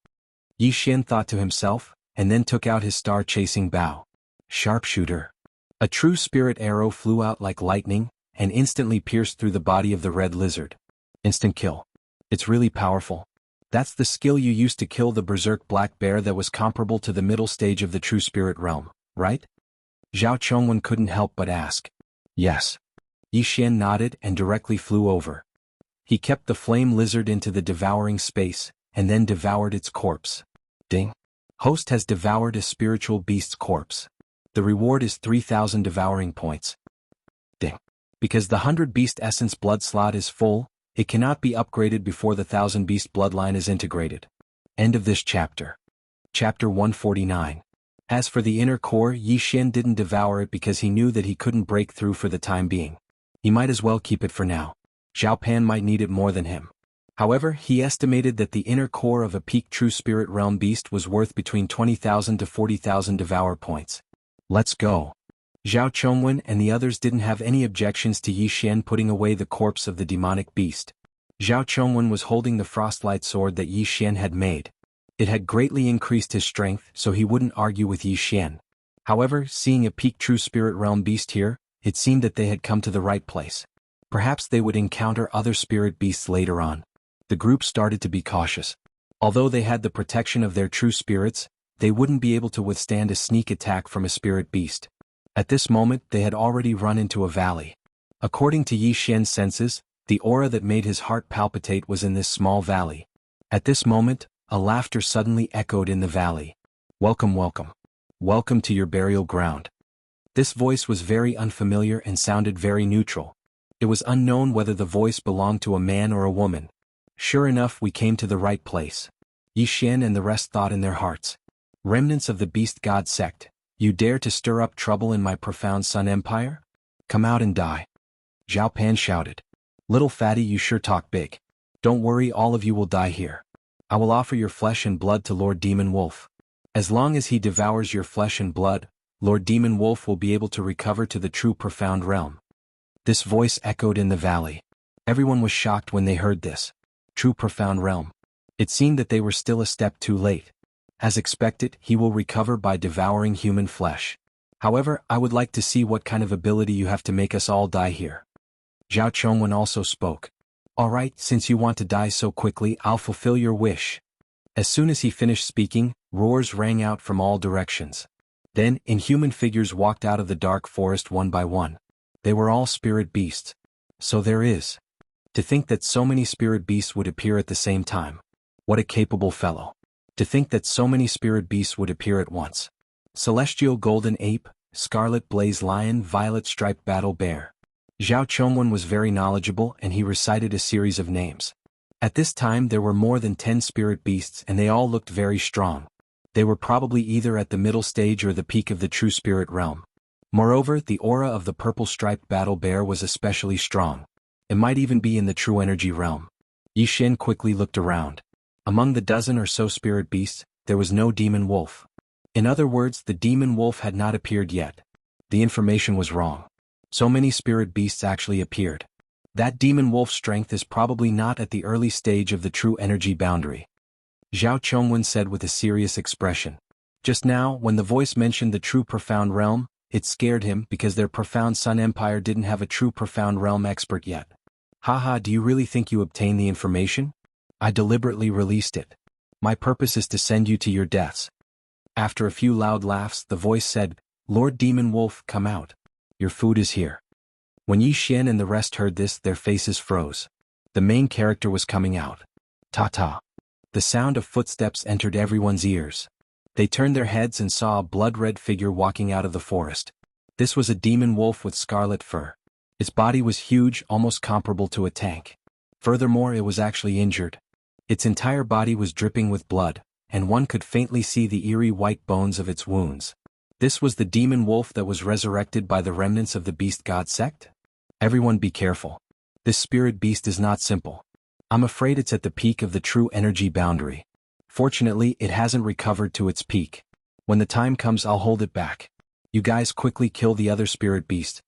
Yi Xian thought to himself, and then took out his star-chasing bow. Sharpshooter. A true spirit arrow flew out like lightning, and instantly pierced through the body of the red lizard. Instant kill. It's really powerful. That's the skill you used to kill the berserk black bear that was comparable to the middle stage of the true spirit realm, right? Zhao Chongwen couldn't help but ask. Yes. Yi Xian nodded and directly flew over. He kept the flame lizard into the devouring space, and then devoured its corpse. Ding. Host has devoured a spiritual beast's corpse. The reward is 3,000 devouring points. Ding. Because the 100 beast essence blood slot is full, it cannot be upgraded before the 1000 beast bloodline is integrated. End of this chapter. Chapter 149. As for the inner core, Yi Xian didn't devour it because he knew that he couldn't break through for the time being. He might as well keep it for now. Zhao Pan might need it more than him. However, he estimated that the inner core of a peak true spirit realm beast was worth between 20,000 to 40,000 devour points. Let's go. Zhao Chongwen and the others didn't have any objections to Yi Xian putting away the corpse of the demonic beast. Zhao Chongwen was holding the frostlight sword that Yi Xian had made. It had greatly increased his strength, so he wouldn't argue with Yi Xian. However, seeing a peak true spirit realm beast here, it seemed that they had come to the right place. Perhaps they would encounter other spirit beasts later on. The group started to be cautious. Although they had the protection of their true spirits, they wouldn't be able to withstand a sneak attack from a spirit beast. At this moment, they had already run into a valley. According to Yi Xian's senses, the aura that made his heart palpitate was in this small valley. At this moment, a laughter suddenly echoed in the valley. "Welcome, welcome. Welcome to your burial ground." This voice was very unfamiliar and sounded very neutral. It was unknown whether the voice belonged to a man or a woman. Sure enough, we came to the right place. Yi Xian and the rest thought in their hearts. Remnants of the beast god sect, you dare to stir up trouble in my profound Sun Empire? Come out and die. Zhao Pan shouted. Little fatty, you sure talk big. Don't worry, all of you will die here. I will offer your flesh and blood to Lord Demon Wolf. As long as he devours your flesh and blood, Lord Demon Wolf will be able to recover to the true profound realm. This voice echoed in the valley. Everyone was shocked when they heard this. True profound realm. It seemed that they were still a step too late. As expected, he will recover by devouring human flesh. However, I would like to see what kind of ability you have to make us all die here. Zhao Chongwen also spoke. Alright, since you want to die so quickly, I'll fulfill your wish. As soon as he finished speaking, roars rang out from all directions. Then, inhuman figures walked out of the dark forest one by one. They were all spirit beasts. So there is. To think that so many spirit beasts would appear at the same time. What a capable fellow. To think that so many spirit beasts would appear at once. Celestial golden ape, scarlet blaze lion, violet striped battle bear. Zhao Chongwen was very knowledgeable and he recited a series of names. At this time there were more than 10 spirit beasts and they all looked very strong. They were probably either at the middle stage or the peak of the true spirit realm. Moreover, the aura of the purple striped battle bear was especially strong. It might even be in the true energy realm. Yi Xian quickly looked around. Among the dozen or so spirit beasts, there was no demon wolf. In other words, the demon wolf had not appeared yet. The information was wrong. So many spirit beasts actually appeared. That demon wolf's strength is probably not at the early stage of the true energy boundary. Zhao Chongwen said with a serious expression. Just now, when the voice mentioned the true profound realm, it scared him because their profound Sun Empire didn't have a true profound realm expert yet. Haha, do you really think you obtained the information? I deliberately released it. My purpose is to send you to your deaths. After a few loud laughs, the voice said, Lord Demon Wolf, come out. Your food is here. When Yi Xian and the rest heard this, their faces froze. The main character was coming out. Ta-ta. The sound of footsteps entered everyone's ears. They turned their heads and saw a blood-red figure walking out of the forest. This was a demon wolf with scarlet fur. Its body was huge, almost comparable to a tank. Furthermore, it was actually injured. Its entire body was dripping with blood, and one could faintly see the eerie white bones of its wounds. This was the demon wolf that was resurrected by the remnants of the beast god sect? Everyone be careful. This spirit beast is not simple. I'm afraid it's at the peak of the true energy boundary. Fortunately, it hasn't recovered to its peak. When the time comes, I'll hold it back. You guys quickly kill the other spirit beast.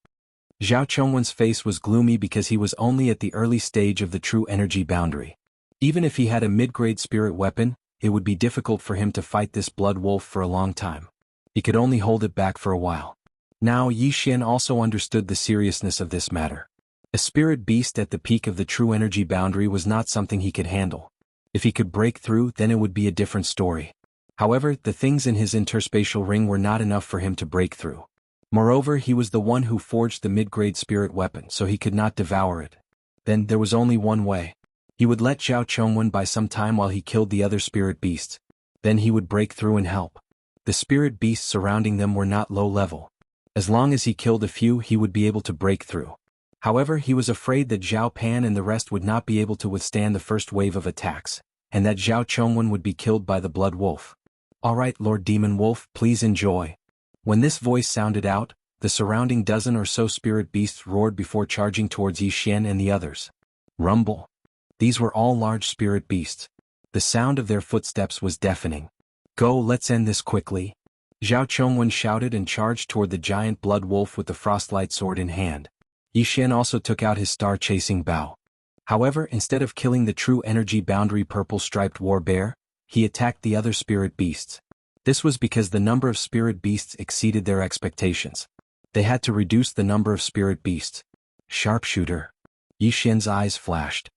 Zhao Chongwen's face was gloomy because he was only at the early stage of the true energy boundary. Even if he had a mid-grade spirit weapon, it would be difficult for him to fight this blood wolf for a long time. He could only hold it back for a while. Now Yi Xian also understood the seriousness of this matter. A spirit beast at the peak of the true energy boundary was not something he could handle. If he could break through, then it would be a different story. However, the things in his interspatial ring were not enough for him to break through. Moreover, he was the one who forged the mid-grade spirit weapon, so he could not devour it. Then there was only one way. He would let Zhao Chongwen buy some time while he killed the other spirit beasts. Then he would break through and help. The spirit beasts surrounding them were not low level. As long as he killed a few, he would be able to break through. However, he was afraid that Zhao Pan and the rest would not be able to withstand the first wave of attacks, and that Zhao Chongwen would be killed by the blood wolf. Alright, Lord Demon Wolf, please enjoy. When this voice sounded out, the surrounding dozen or so spirit beasts roared before charging towards Yi Xian and the others. Rumble. These were all large spirit beasts. The sound of their footsteps was deafening. Go, let's end this quickly. Zhao Chongwen shouted and charged toward the giant blood wolf with the frostlight sword in hand. Yi Xian also took out his star-chasing bow. However, instead of killing the true energy boundary purple striped war bear, he attacked the other spirit beasts. This was because the number of spirit beasts exceeded their expectations. They had to reduce the number of spirit beasts. Sharpshooter. Yi Xian's eyes flashed.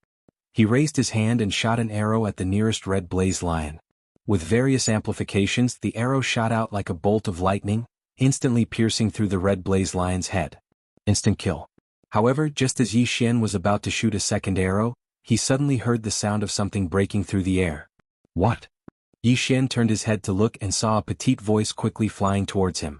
He raised his hand and shot an arrow at the nearest red blaze lion. With various amplifications, the arrow shot out like a bolt of lightning, instantly piercing through the red blaze lion's head. Instant kill. However, just as Yi Xian was about to shoot a second arrow, he suddenly heard the sound of something breaking through the air. What? Yi Xian turned his head to look and saw a petite voice quickly flying towards him.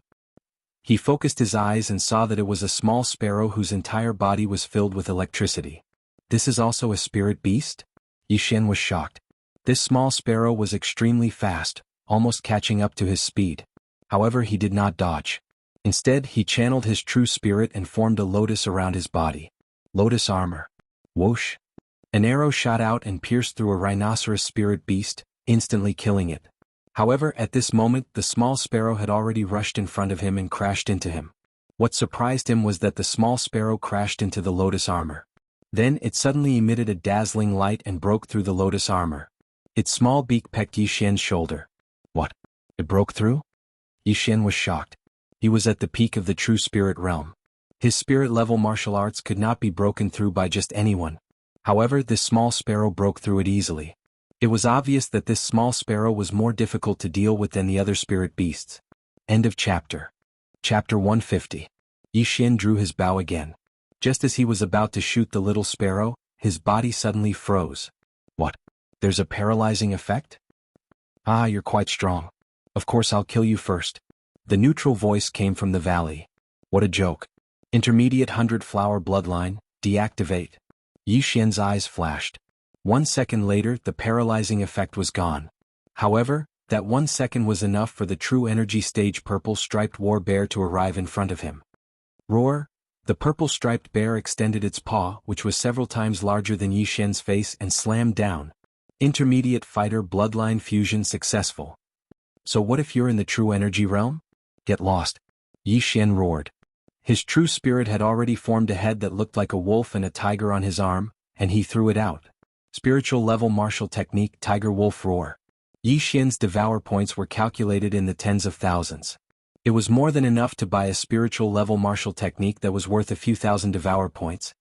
He focused his eyes and saw that it was a small sparrow whose entire body was filled with electricity. This is also a spirit beast? Yi Xian was shocked. This small sparrow was extremely fast, almost catching up to his speed. However, he did not dodge. Instead, he channeled his true spirit and formed a lotus around his body. Lotus armor. Whoosh. An arrow shot out and pierced through a rhinoceros spirit beast, instantly killing it. However, at this moment, the small sparrow had already rushed in front of him and crashed into him. What surprised him was that the small sparrow crashed into the lotus armor. Then it suddenly emitted a dazzling light and broke through the lotus armor. Its small beak pecked Yi Xian's shoulder. What? It broke through? Yi Xian was shocked. He was at the peak of the true spirit realm. His spirit-level martial arts could not be broken through by just anyone. However, this small sparrow broke through it easily. It was obvious that this small sparrow was more difficult to deal with than the other spirit beasts. End of chapter. Chapter 150. Yi Xian drew his bow again. Just as he was about to shoot the little sparrow, his body suddenly froze. What? There's a paralyzing effect? Ah, you're quite strong. Of course I'll kill you first. The neutral voice came from the valley. What a joke. Intermediate 100-flower bloodline, deactivate. Yi Xian's eyes flashed. 1 second later, the paralyzing effect was gone. However, that 1 second was enough for the true energy stage purple-striped war bear to arrive in front of him. Roar! The purple-striped bear extended its paw, which was several times larger than Yi Xian's face, and slammed down. Intermediate fighter bloodline fusion successful. So what if you're in the true energy realm? Get lost. Yi Xian roared. His true spirit had already formed a head that looked like a wolf and a tiger on his arm, and he threw it out. Spiritual level martial technique Tiger Wolf Roar. Yi Xian's devour points were calculated in the tens of thousands. It was more than enough to buy a spiritual level martial technique that was worth a few thousand devour points.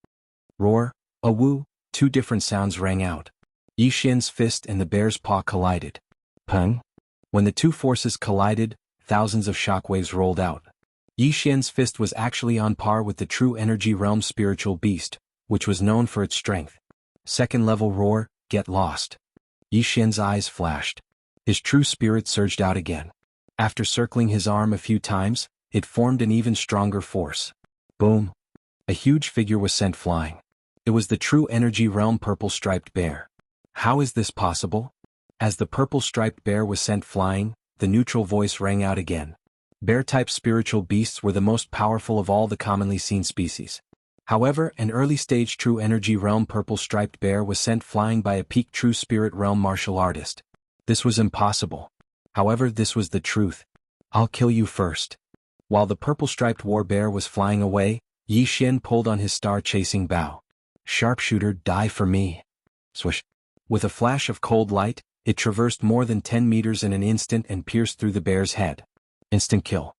Roar, a woo, two different sounds rang out. Yi Xian's fist and the bear's paw collided. Peng. When the two forces collided, thousands of shockwaves rolled out. Yi Xian's fist was actually on par with the true energy realm spiritual beast, which was known for its strength. Second level roar, get lost. Yi Xian's eyes flashed. His true spirit surged out again. After circling his arm a few times, it formed an even stronger force. Boom. A huge figure was sent flying. It was the true energy realm purple-striped bear. How is this possible? As the purple-striped bear was sent flying, the neutral voice rang out again. Bear-type spiritual beasts were the most powerful of all the commonly seen species. However, an early-stage true energy realm purple-striped bear was sent flying by a peak true spirit realm martial artist. This was impossible. However, this was the truth. I'll kill you first. While the purple-striped war bear was flying away, Yi Xian pulled on his star-chasing bow. Sharpshooter, die for me. Swish. With a flash of cold light, it traversed more than 10 meters in an instant and pierced through the bear's head. Instant kill.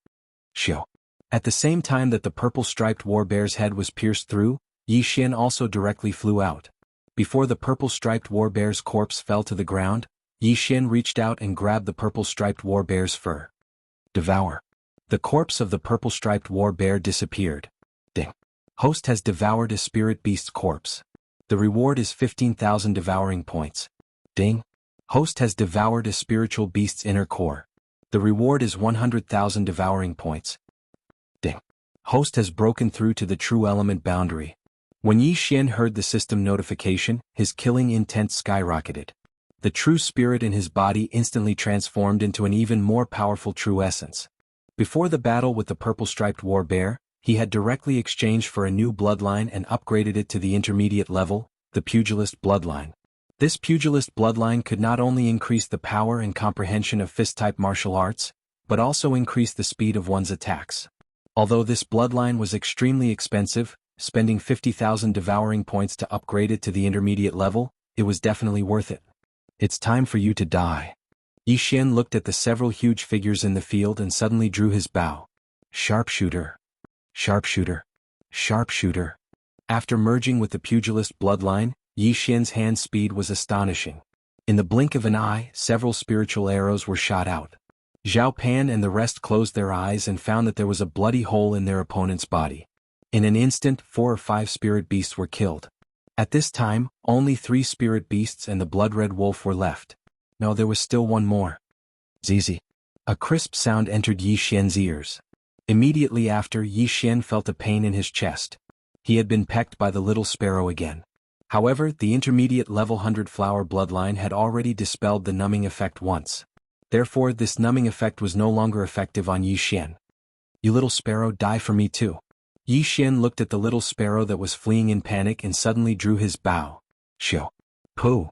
Shio. At the same time that the purple-striped war bear's head was pierced through, Yi Xian also directly flew out. Before the purple-striped war bear's corpse fell to the ground, Yi Xian reached out and grabbed the purple-striped war bear's fur. Devour. The corpse of the purple-striped war bear disappeared. Ding. Host has devoured a spirit beast's corpse. The reward is 15,000 devouring points. Ding. Host has devoured a spiritual beast's inner core. The reward is 100,000 devouring points. Ding. Host has broken through to the true element boundary. When Yi Xian heard the system notification, his killing intent skyrocketed. The true spirit in his body instantly transformed into an even more powerful true essence. Before the battle with the purple-striped war bear, he had directly exchanged for a new bloodline and upgraded it to the intermediate level, the pugilist bloodline. This pugilist bloodline could not only increase the power and comprehension of fist-type martial arts, but also increase the speed of one's attacks. Although this bloodline was extremely expensive, spending 50,000 devouring points to upgrade it to the intermediate level, it was definitely worth it. It's time for you to die. Yi Xian looked at the several huge figures in the field and suddenly drew his bow. Sharpshooter. Sharpshooter. Sharpshooter. After merging with the pugilist bloodline, Yi Xian's hand speed was astonishing. In the blink of an eye, several spiritual arrows were shot out. Zhao Pan and the rest closed their eyes and found that there was a bloody hole in their opponent's body. In an instant, 4 or 5 spirit beasts were killed. At this time, only 3 spirit beasts and the blood-red wolf were left. No, there was still one more. Zizi. A crisp sound entered Yi Xian's ears. Immediately after, Yi Xian felt a pain in his chest. He had been pecked by the little sparrow again. However, the intermediate level 100 flower bloodline had already dispelled the numbing effect once. Therefore, this numbing effect was no longer effective on Yi Xian. You little sparrow, die for me too. Yi Xian looked at the little sparrow that was fleeing in panic and suddenly drew his bow. Shoo. Pooh.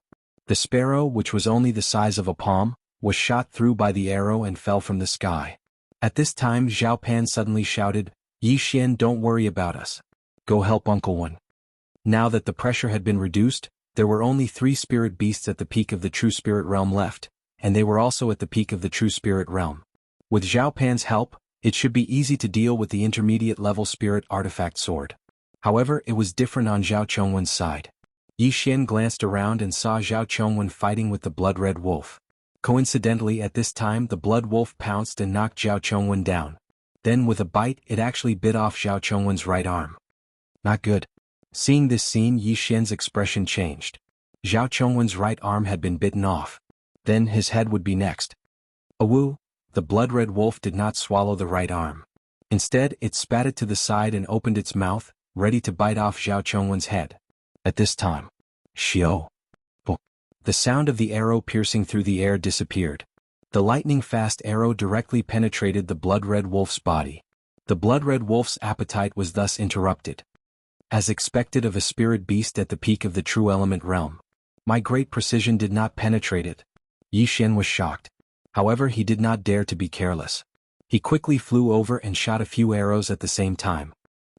The sparrow, which was only the size of a palm, was shot through by the arrow and fell from the sky. At this time Zhao Pan suddenly shouted, Yi Xian, don't worry about us. Go help Uncle One. Now that the pressure had been reduced, there were only 3 spirit beasts at the peak of the true spirit realm left, and they were also at the peak of the true spirit realm. With Zhao Pan's help, it should be easy to deal with the intermediate level spirit artifact sword. However, it was different on Zhao Chongwen's side. Yi Xian glanced around and saw Zhao Chongwen fighting with the blood-red wolf. Coincidentally, at this time the blood wolf pounced and knocked Zhao Chongwen down. Then with a bite, it actually bit off Zhao Chongwen's right arm. Not good. Seeing this scene, Yi Xian's expression changed. Zhao Chongwen's right arm had been bitten off. Then his head would be next. Awoo! The blood-red wolf did not swallow the right arm. Instead, it spat it to the side and opened its mouth, ready to bite off Zhao Chongwen's head. At this time, Xiao. Oh. The sound of the arrow piercing through the air disappeared. The lightning-fast arrow directly penetrated the blood-red wolf's body. The blood-red wolf's appetite was thus interrupted. As expected of a spirit beast at the peak of the true element realm, my great precision did not penetrate it. Yi Xian was shocked. However, he did not dare to be careless. He quickly flew over and shot a few arrows at the same time.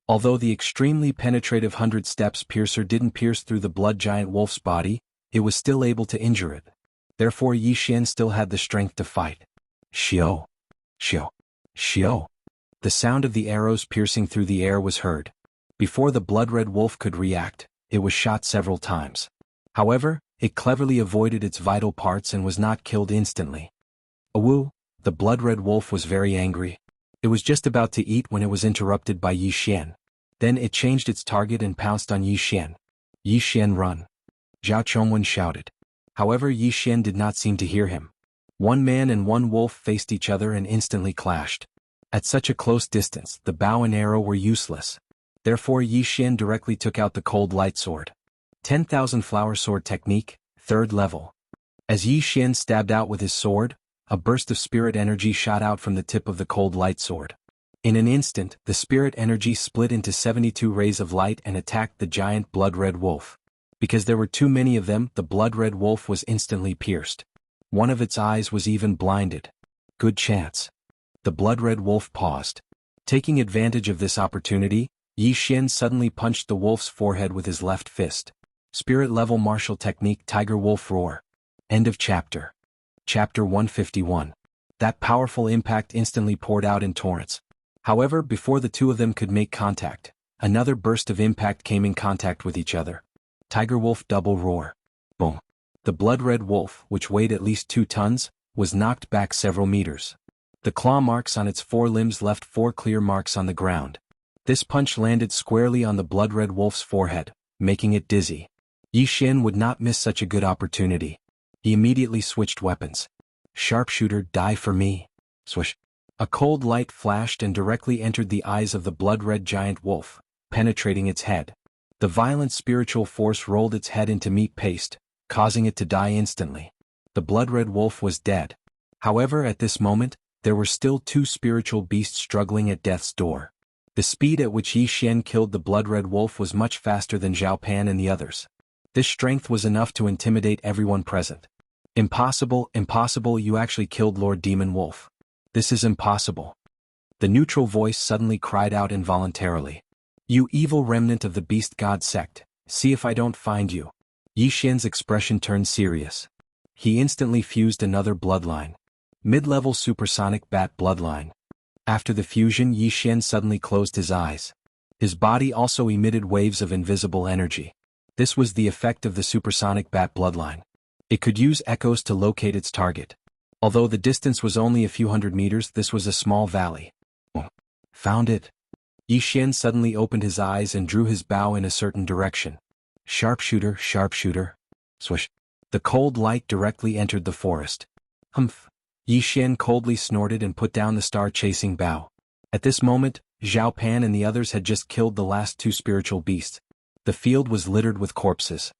Although the extremely penetrative 100 steps piercer didn't pierce through the blood giant wolf's body, it was still able to injure it. Therefore Yi Xian still had the strength to fight. Xiao. Xiao. Xiao. The sound of the arrows piercing through the air was heard. Before the blood-red wolf could react, it was shot several times. However, it cleverly avoided its vital parts and was not killed instantly. Awoo! The blood-red wolf was very angry. It was just about to eat when it was interrupted by Yi Xian. Then it changed its target and pounced on Yi Xian. Yi Xian, run! Zhao Chongwen shouted. However, Yi Xian did not seem to hear him. One man and one wolf faced each other and instantly clashed. At such a close distance, the bow and arrow were useless. Therefore Yi Xian directly took out the cold light sword. 10,000 flower sword technique, 3rd level. As Yi Xian stabbed out with his sword, a burst of spirit energy shot out from the tip of the cold light sword. In an instant, the spirit energy split into 72 rays of light and attacked the giant blood-red wolf. Because there were too many of them, the blood-red wolf was instantly pierced. One of its eyes was even blinded. Good chance. The blood-red wolf paused. Taking advantage of this opportunity, Yi Xian suddenly punched the wolf's forehead with his left fist. Spirit level martial technique Tiger Wolf Roar. End of chapter. Chapter 151. That powerful impact instantly poured out in torrents. However, before the two of them could make contact, another burst of impact came in contact with each other. Tiger Wolf Double Roar. Boom. The blood-red wolf, which weighed at least 2 tons, was knocked back several meters. The claw marks on its forelimbs left 4 clear marks on the ground. This punch landed squarely on the blood-red wolf's forehead, making it dizzy. Yi Xian would not miss such a good opportunity. He immediately switched weapons. Sharpshooter, die for me. Swish. A cold light flashed and directly entered the eyes of the blood-red giant wolf, penetrating its head. The violent spiritual force rolled its head into meat paste, causing it to die instantly. The blood-red wolf was dead. However, at this moment, there were still 2 spiritual beasts struggling at death's door. The speed at which Yi Xian killed the blood-red wolf was much faster than Zhao Pan and the others. This strength was enough to intimidate everyone present. Impossible, impossible, you actually killed Lord Demon Wolf. This is impossible. The neutral voice suddenly cried out involuntarily. You evil remnant of the beast god sect, see if I don't find you. Yi Xian's expression turned serious. he instantly fused another bloodline. Mid-level supersonic bat bloodline. After the fusion, Yi Xian suddenly closed his eyes. His body also emitted waves of invisible energy. This was the effect of the supersonic bat bloodline. It could use echoes to locate its target. Although the distance was only a few hundred meters, this was a small valley. Found it. Yi Xian suddenly opened his eyes and drew his bow in a certain direction. Sharpshooter, sharpshooter. Swish. The cold light directly entered the forest. Humph. Yi Xian coldly snorted and put down the star-chasing bow. At this moment, Zhao Pan and the others had just killed the last two spiritual beasts. The field was littered with corpses.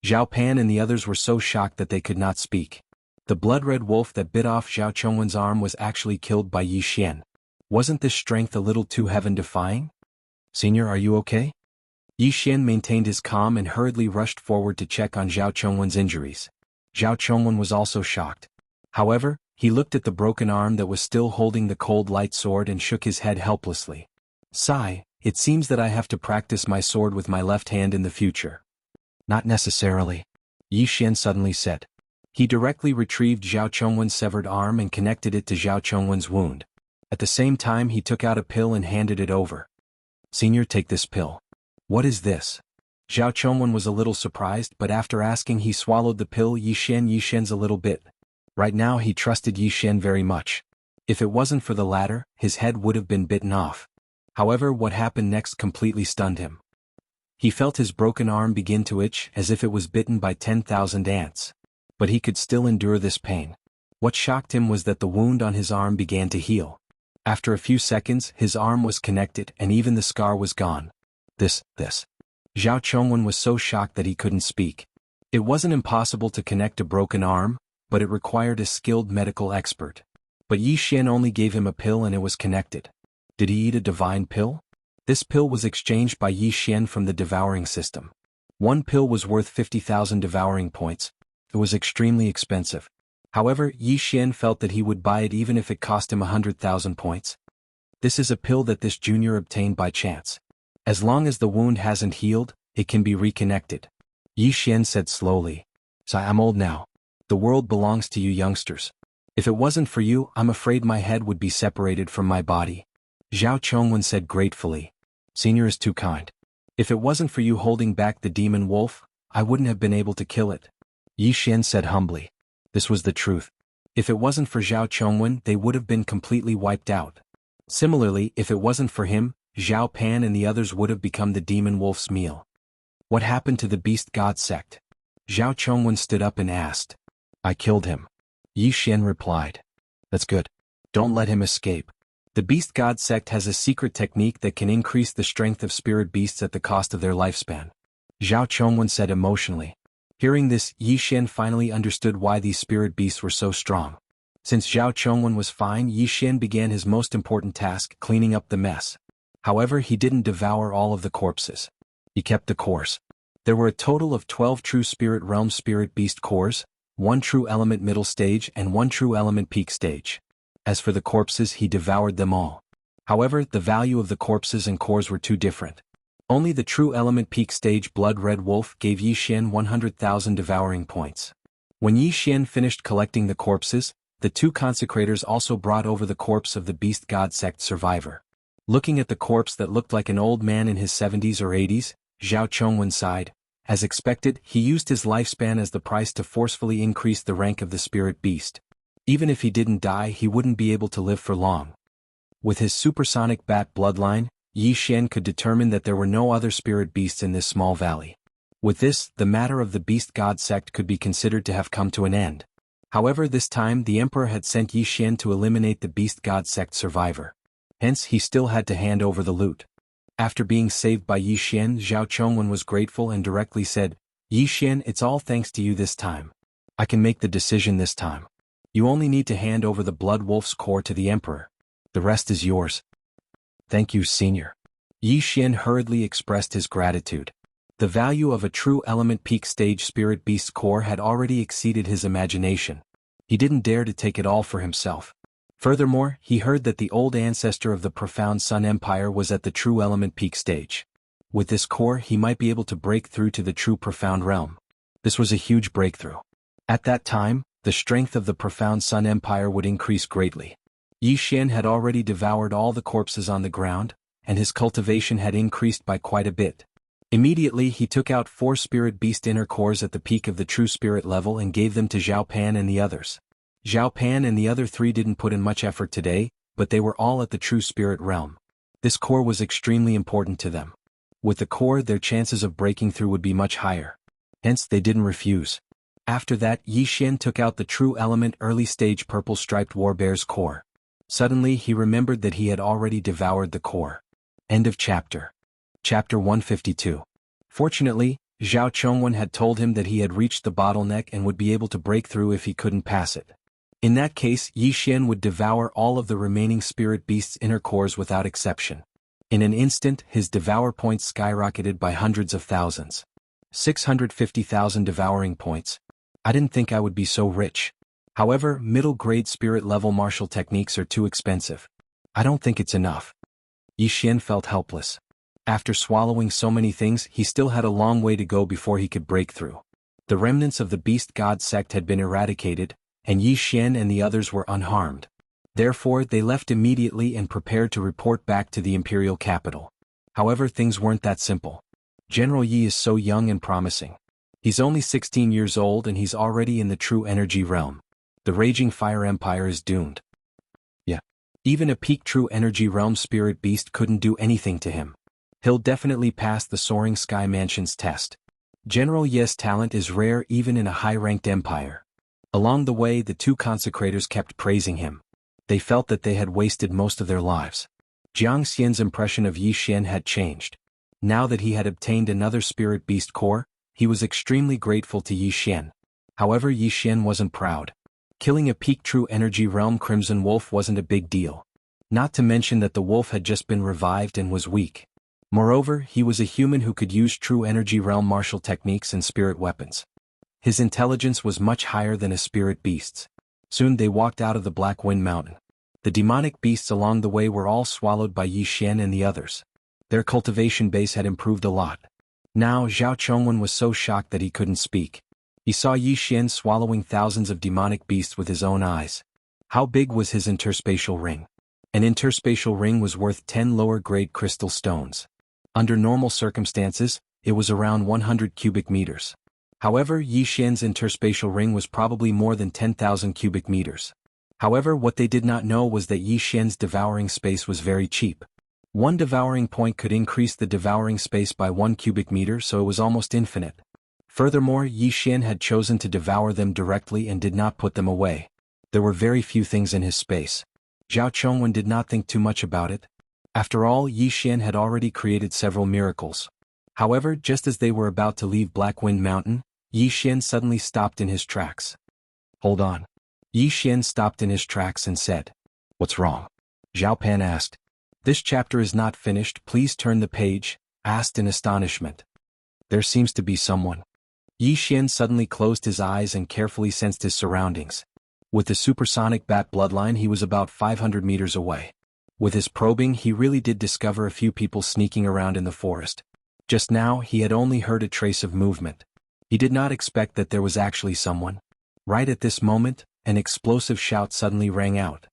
Zhao Pan and the others were so shocked that they could not speak. The blood-red wolf that bit off Zhao Chongwen's arm was actually killed by Yi Xian. Wasn't this strength a little too heaven-defying? Senior, are you okay? Yi Xian maintained his calm and hurriedly rushed forward to check on Zhao Chongwen's injuries. Zhao Chongwen was also shocked. However, he looked at the broken arm that was still holding the cold light sword and shook his head helplessly. Sigh, it seems that I have to practice my sword with my left hand in the future. Not necessarily. Yi Xian suddenly said. He directly retrieved Zhao Chongwen's severed arm and connected it to Zhao Chongwen's wound. At the same time he took out a pill and handed it over. Senior, take this pill. What is this? Zhao Chongwen was a little surprised, but after asking he swallowed the pill. Yi Xian's a little bit. Right now he trusted Yi Xian very much. If it wasn't for the latter, his head would have been bitten off. However, what happened next completely stunned him. He felt his broken arm begin to itch as if it was bitten by 10,000 ants. But he could still endure this pain. What shocked him was that the wound on his arm began to heal. After a few seconds, his arm was connected and even the scar was gone. This. Zhao Chongwen was so shocked that he couldn't speak. It wasn't impossible to connect a broken arm, but it required a skilled medical expert. But Yi Xian only gave him a pill and it was connected. Did he eat a divine pill? This pill was exchanged by Yi Xian from the devouring system. One pill was worth 50,000 devouring points. It was extremely expensive. However, Yi Xian felt that he would buy it even if it cost him 100,000 points. This is a pill that this junior obtained by chance. As long as the wound hasn't healed, it can be reconnected. Yi Xian said slowly. So I'm old now. The world belongs to you youngsters. If it wasn't for you, I'm afraid my head would be separated from my body. Zhao Chongwen said gratefully. Senior is too kind. If it wasn't for you holding back the demon wolf, I wouldn't have been able to kill it. Yi Xian said humbly. This was the truth. If it wasn't for Zhao Chongwen, they would have been completely wiped out. Similarly, if it wasn't for him, Zhao Pan and the others would have become the demon wolf's meal. What happened to the beast god sect? Zhao Chongwen stood up and asked. I killed him. Yi Xian replied. That's good. Don't let him escape. The beast god sect has a secret technique that can increase the strength of spirit beasts at the cost of their lifespan. Zhao Chongwen said emotionally. Hearing this, Yi Xian finally understood why these spirit beasts were so strong. Since Zhao Chongwen was fine, Yi Xian began his most important task, cleaning up the mess. However, he didn't devour all of the corpses. He kept the cores. There were a total of 12 true spirit realm spirit beast cores, 1 true element middle stage and 1 true element peak stage. As for the corpses, he devoured them all. However, the value of the corpses and cores were too different. Only the true element peak stage blood red wolf gave Yi Xian 100,000 devouring points. When Yi Xian finished collecting the corpses, the two consecrators also brought over the corpse of the beast god sect survivor. Looking at the corpse that looked like an old man in his 70s or 80s, Zhao Chongwen sighed. As expected, he used his lifespan as the price to forcefully increase the rank of the spirit beast. Even if he didn't die, he wouldn't be able to live for long. With his supersonic bat bloodline, Yi Xian could determine that there were no other spirit beasts in this small valley. With this, the matter of the beast god sect could be considered to have come to an end. However, this time the emperor had sent Yi Xian to eliminate the beast god sect survivor. Hence, he still had to hand over the loot. After being saved by Yi Xian, Zhao Chongwen was grateful and directly said, Yi Xian, it's all thanks to you this time. I can make the decision this time. You only need to hand over the blood wolf's core to the emperor. The rest is yours. Thank you, senior. Yi Xian hurriedly expressed his gratitude. The value of a true element peak stage spirit beast core had already exceeded his imagination. He didn't dare to take it all for himself. Furthermore, he heard that the old ancestor of the profound Sun Empire was at the true element peak stage. With this core, he might be able to break through to the true profound realm. This was a huge breakthrough. At that time, the strength of the profound Sun Empire would increase greatly. Yi Xian had already devoured all the corpses on the ground, and his cultivation had increased by quite a bit. Immediately he took out 4 spirit beast inner cores at the peak of the true spirit level and gave them to Zhao Pan and the others. Zhao Pan and the other 3 didn't put in much effort today, but they were all at the true spirit realm. This core was extremely important to them. With the core, their chances of breaking through would be much higher. Hence they didn't refuse. After that, Yi Xian took out the true element early stage purple striped warbear's core. Suddenly he remembered that he had already devoured the core. End of chapter. Chapter 152. Fortunately, Zhao Chongwen had told him that he had reached the bottleneck and would be able to break through if he couldn't pass it. In that case, Yi Xian would devour all of the remaining spirit beast's inner cores without exception. In an instant, his devour points skyrocketed by hundreds of thousands. 650,000 devouring points. I didn't think I would be so rich. However, middle-grade spirit-level martial techniques are too expensive. I don't think it's enough. Yi Xian felt helpless. After swallowing so many things, he still had a long way to go before he could break through. The remnants of the Beast God sect had been eradicated, and Yi Xian and the others were unharmed. Therefore, they left immediately and prepared to report back to the imperial capital. However, things weren't that simple. General Yi is so young and promising. He's only 16 years old and he's already in the true energy realm. The Raging Fire Empire is doomed. Yeah. Even a peak true energy realm spirit beast couldn't do anything to him. He'll definitely pass the Soaring Sky Mansion's test. General Yi's talent is rare even in a high-ranked empire. Along the way, the 2 consecrators kept praising him. They felt that they had wasted most of their lives. Jiang Xian's impression of Yi Xian had changed. Now that he had obtained another spirit beast core, he was extremely grateful to Yi Xian. However, Yi Xian wasn't proud. Killing a peak true energy realm Crimson Wolf wasn't a big deal. Not to mention that the wolf had just been revived and was weak. Moreover, he was a human who could use true energy realm martial techniques and spirit weapons. His intelligence was much higher than a spirit beast's. Soon they walked out of the Black Wind Mountain. The demonic beasts along the way were all swallowed by Yi Xian and the others. Their cultivation base had improved a lot. Now Zhao Chongwen was so shocked that he couldn't speak. He saw Yi Xian swallowing thousands of demonic beasts with his own eyes. How big was his interspatial ring? An interspatial ring was worth 10 lower-grade crystal stones. Under normal circumstances, it was around 100 cubic meters. However, Yi Xian's interspatial ring was probably more than 10,000 cubic meters. However, what they did not know was that Yi Xian's devouring space was very cheap. 1 devouring point could increase the devouring space by 1 cubic meter, so it was almost infinite. Furthermore, Yi Xian had chosen to devour them directly and did not put them away. There were very few things in his space. Zhao Chongwen did not think too much about it. After all, Yi Xian had already created several miracles. However, just as they were about to leave Black Wind Mountain, Yi Xian suddenly stopped in his tracks. Hold on. Yi Xian stopped in his tracks and said, "What's wrong?" Zhao Pan asked. "This chapter is not finished, please turn the page," asked in astonishment. "There seems to be someone." Yi Xian suddenly closed his eyes and carefully sensed his surroundings. With the supersonic bat bloodline, he was about 500 meters away. With his probing, he really did discover a few people sneaking around in the forest. Just now, he had only heard a trace of movement. He did not expect that there was actually someone. Right at this moment, an explosive shout suddenly rang out.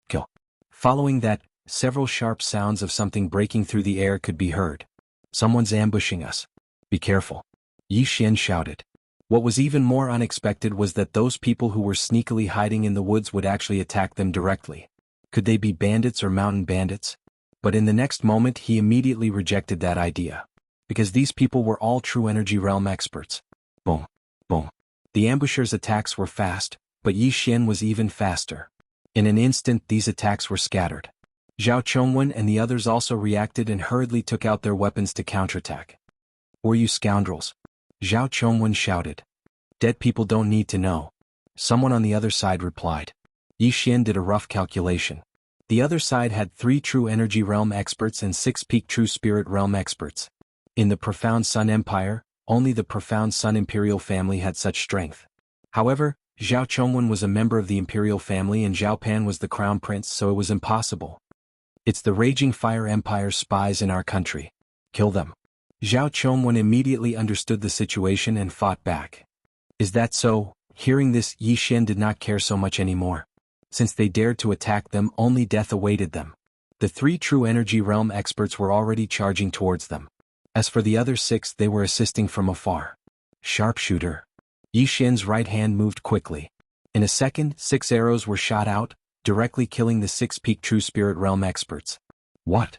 "Kill." Following that, several sharp sounds of something breaking through the air could be heard. "Someone's ambushing us. Be careful," Yi Xian shouted. What was even more unexpected was that those people who were sneakily hiding in the woods would actually attack them directly. Could they be bandits or mountain bandits? But in the next moment he immediately rejected that idea. Because these people were all true energy realm experts. Boom. Boom. The ambushers' attacks were fast, but Yi Xian was even faster. In an instant these attacks were scattered. Zhao Chongwen and the others also reacted and hurriedly took out their weapons to counterattack. "Were you scoundrels?" Zhao Chongwen shouted. "Dead people don't need to know." Someone on the other side replied. Yi Xian did a rough calculation. The other side had 3 true energy realm experts and 6 peak true spirit realm experts. In the Profound Sun Empire, only the Profound Sun Imperial family had such strength. However, Zhao Chongwen was a member of the Imperial family and Zhao Pan was the Crown Prince, so it was impossible. "It's the Raging Fire Empire spies in our country. Kill them." Zhao Chongwen immediately understood the situation and fought back. "Is that so, Hearing this, Yi Xian did not care so much anymore. Since they dared to attack them, only death awaited them. The 3 true energy realm experts were already charging towards them. As for the other 6, they were assisting from afar. Sharpshooter. Yi Xian's right hand moved quickly. In a second, 6 arrows were shot out, directly killing the 6 peak true spirit realm experts. What?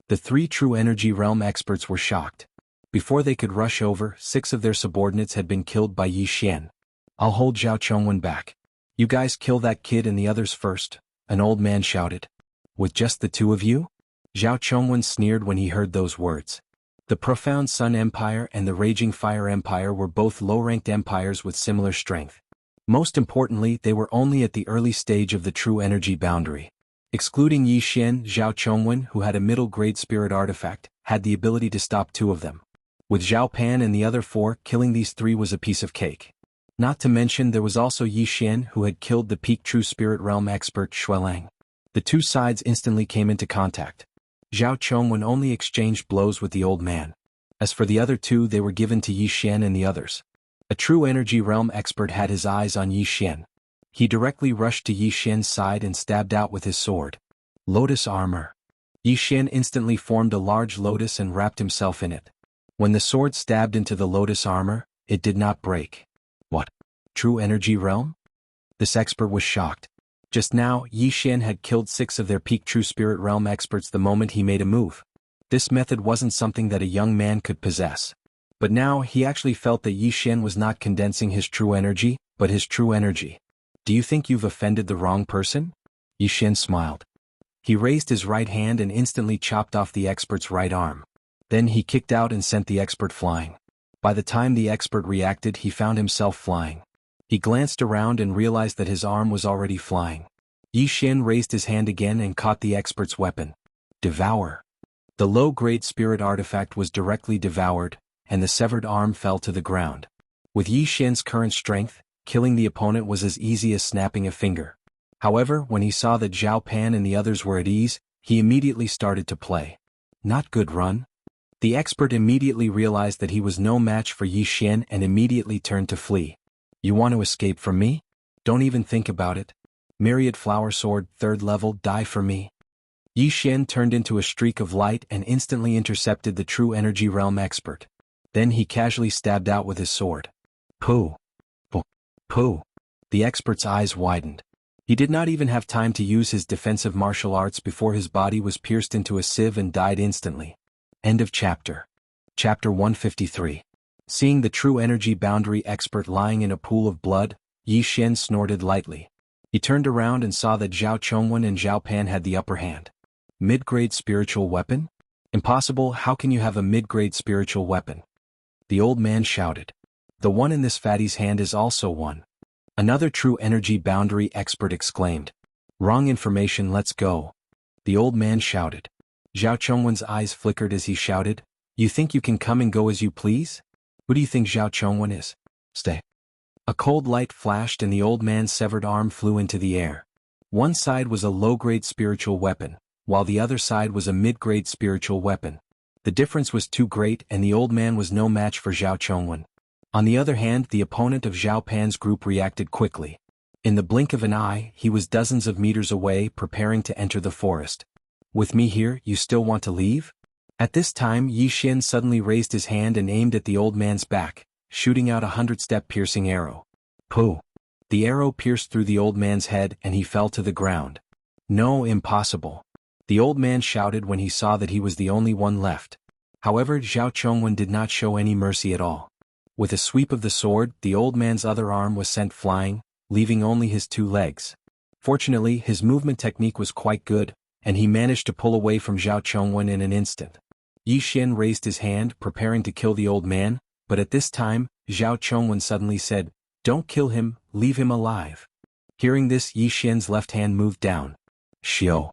The 3 true energy realm experts were shocked. Before they could rush over, 6 of their subordinates had been killed by Yi Xian. I'll hold Zhao Chongwen back. You guys kill that kid and the others first, an old man shouted. With just the 2 of you? Zhao Chongwen sneered when he heard those words. The Profound Sun Empire and the Raging Fire Empire were both low-ranked empires with similar strength. Most importantly, they were only at the early stage of the true energy boundary. Excluding Yi Xian, Zhao Chongwen, who had a middle-grade spirit artifact, had the ability to stop 2 of them. With Zhao Pan and the other 4, killing these 3 was a piece of cake. Not to mention there was also Yi Xian who had killed the peak true spirit realm expert Xuelang. The 2 sides instantly came into contact. Zhao Chongwen only exchanged blows with the old man. As for the other 2, they were given to Yi Xian and the others. A true energy realm expert had his eyes on Yi Xian. He directly rushed to Yi Xian's side and stabbed out with his sword. Lotus armor. Yi Xian instantly formed a large lotus and wrapped himself in it. When the sword stabbed into the lotus armor, it did not break. What? True energy realm? This expert was shocked. Just now, Yi Xian had killed 6 of their peak true spirit realm experts the moment he made a move. This method wasn't something that a young man could possess. But now, he actually felt that Yi Xian was not condensing his true energy, but his true energy. Do you think you've offended the wrong person? Yi Xian smiled. He raised his right hand and instantly chopped off the expert's right arm. Then he kicked out and sent the expert flying. By the time the expert reacted, he found himself flying. He glanced around and realized that his arm was already flying. Yi Xian raised his hand again and caught the expert's weapon. Devour. The low-grade spirit artifact was directly devoured, and the severed arm fell to the ground. With Yi Xian's current strength, killing the opponent was as easy as snapping a finger. However, when he saw that Zhao Pan and the others were at ease, he immediately started to play. Not good run. The expert immediately realized that he was no match for Yi Xian and immediately turned to flee. You want to escape from me? Don't even think about it. Myriad Flower Sword, 3rd level, die for me. Yi Xian turned into a streak of light and instantly intercepted the true energy realm expert. Then he casually stabbed out with his sword. Pooh. Pooh. The expert's eyes widened. He did not even have time to use his defensive martial arts before his body was pierced into a sieve and died instantly. End of chapter. Chapter 153. Seeing the true energy boundary expert lying in a pool of blood, Yi Xian snorted lightly. He turned around and saw that Zhao Chongwen and Zhao Pan had the upper hand. Mid-grade spiritual weapon? Impossible, how can you have a mid-grade spiritual weapon? The old man shouted. The one in this fatty's hand is also one. Another true energy boundary expert exclaimed. Wrong information, let's go. The old man shouted. Zhao Chongwen's eyes flickered as he shouted, You think you can come and go as you please? Who do you think Zhao Chongwen is? Stay. A cold light flashed and the old man's severed arm flew into the air. One side was a low-grade spiritual weapon, while the other side was a mid-grade spiritual weapon. The difference was too great and the old man was no match for Zhao Chongwen. On the other hand, the opponent of Zhao Pan's group reacted quickly. In the blink of an eye, he was dozens of meters away preparing to enter the forest. With me here, you still want to leave? At this time, Yi Xian suddenly raised his hand and aimed at the old man's back, shooting out a 100-step piercing arrow. Pooh! The arrow pierced through the old man's head and he fell to the ground. No, impossible. The old man shouted when he saw that he was the only one left. However, Zhao Chongwen did not show any mercy at all. With a sweep of the sword, the old man's other arm was sent flying, leaving only his 2 legs. Fortunately, his movement technique was quite good, and he managed to pull away from Zhao Chongwen in an instant. Yi Xian raised his hand, preparing to kill the old man, but at this time, Zhao Chongwen suddenly said, Don't kill him, leave him alive. Hearing this, Yi Xian's left hand moved down. Shio.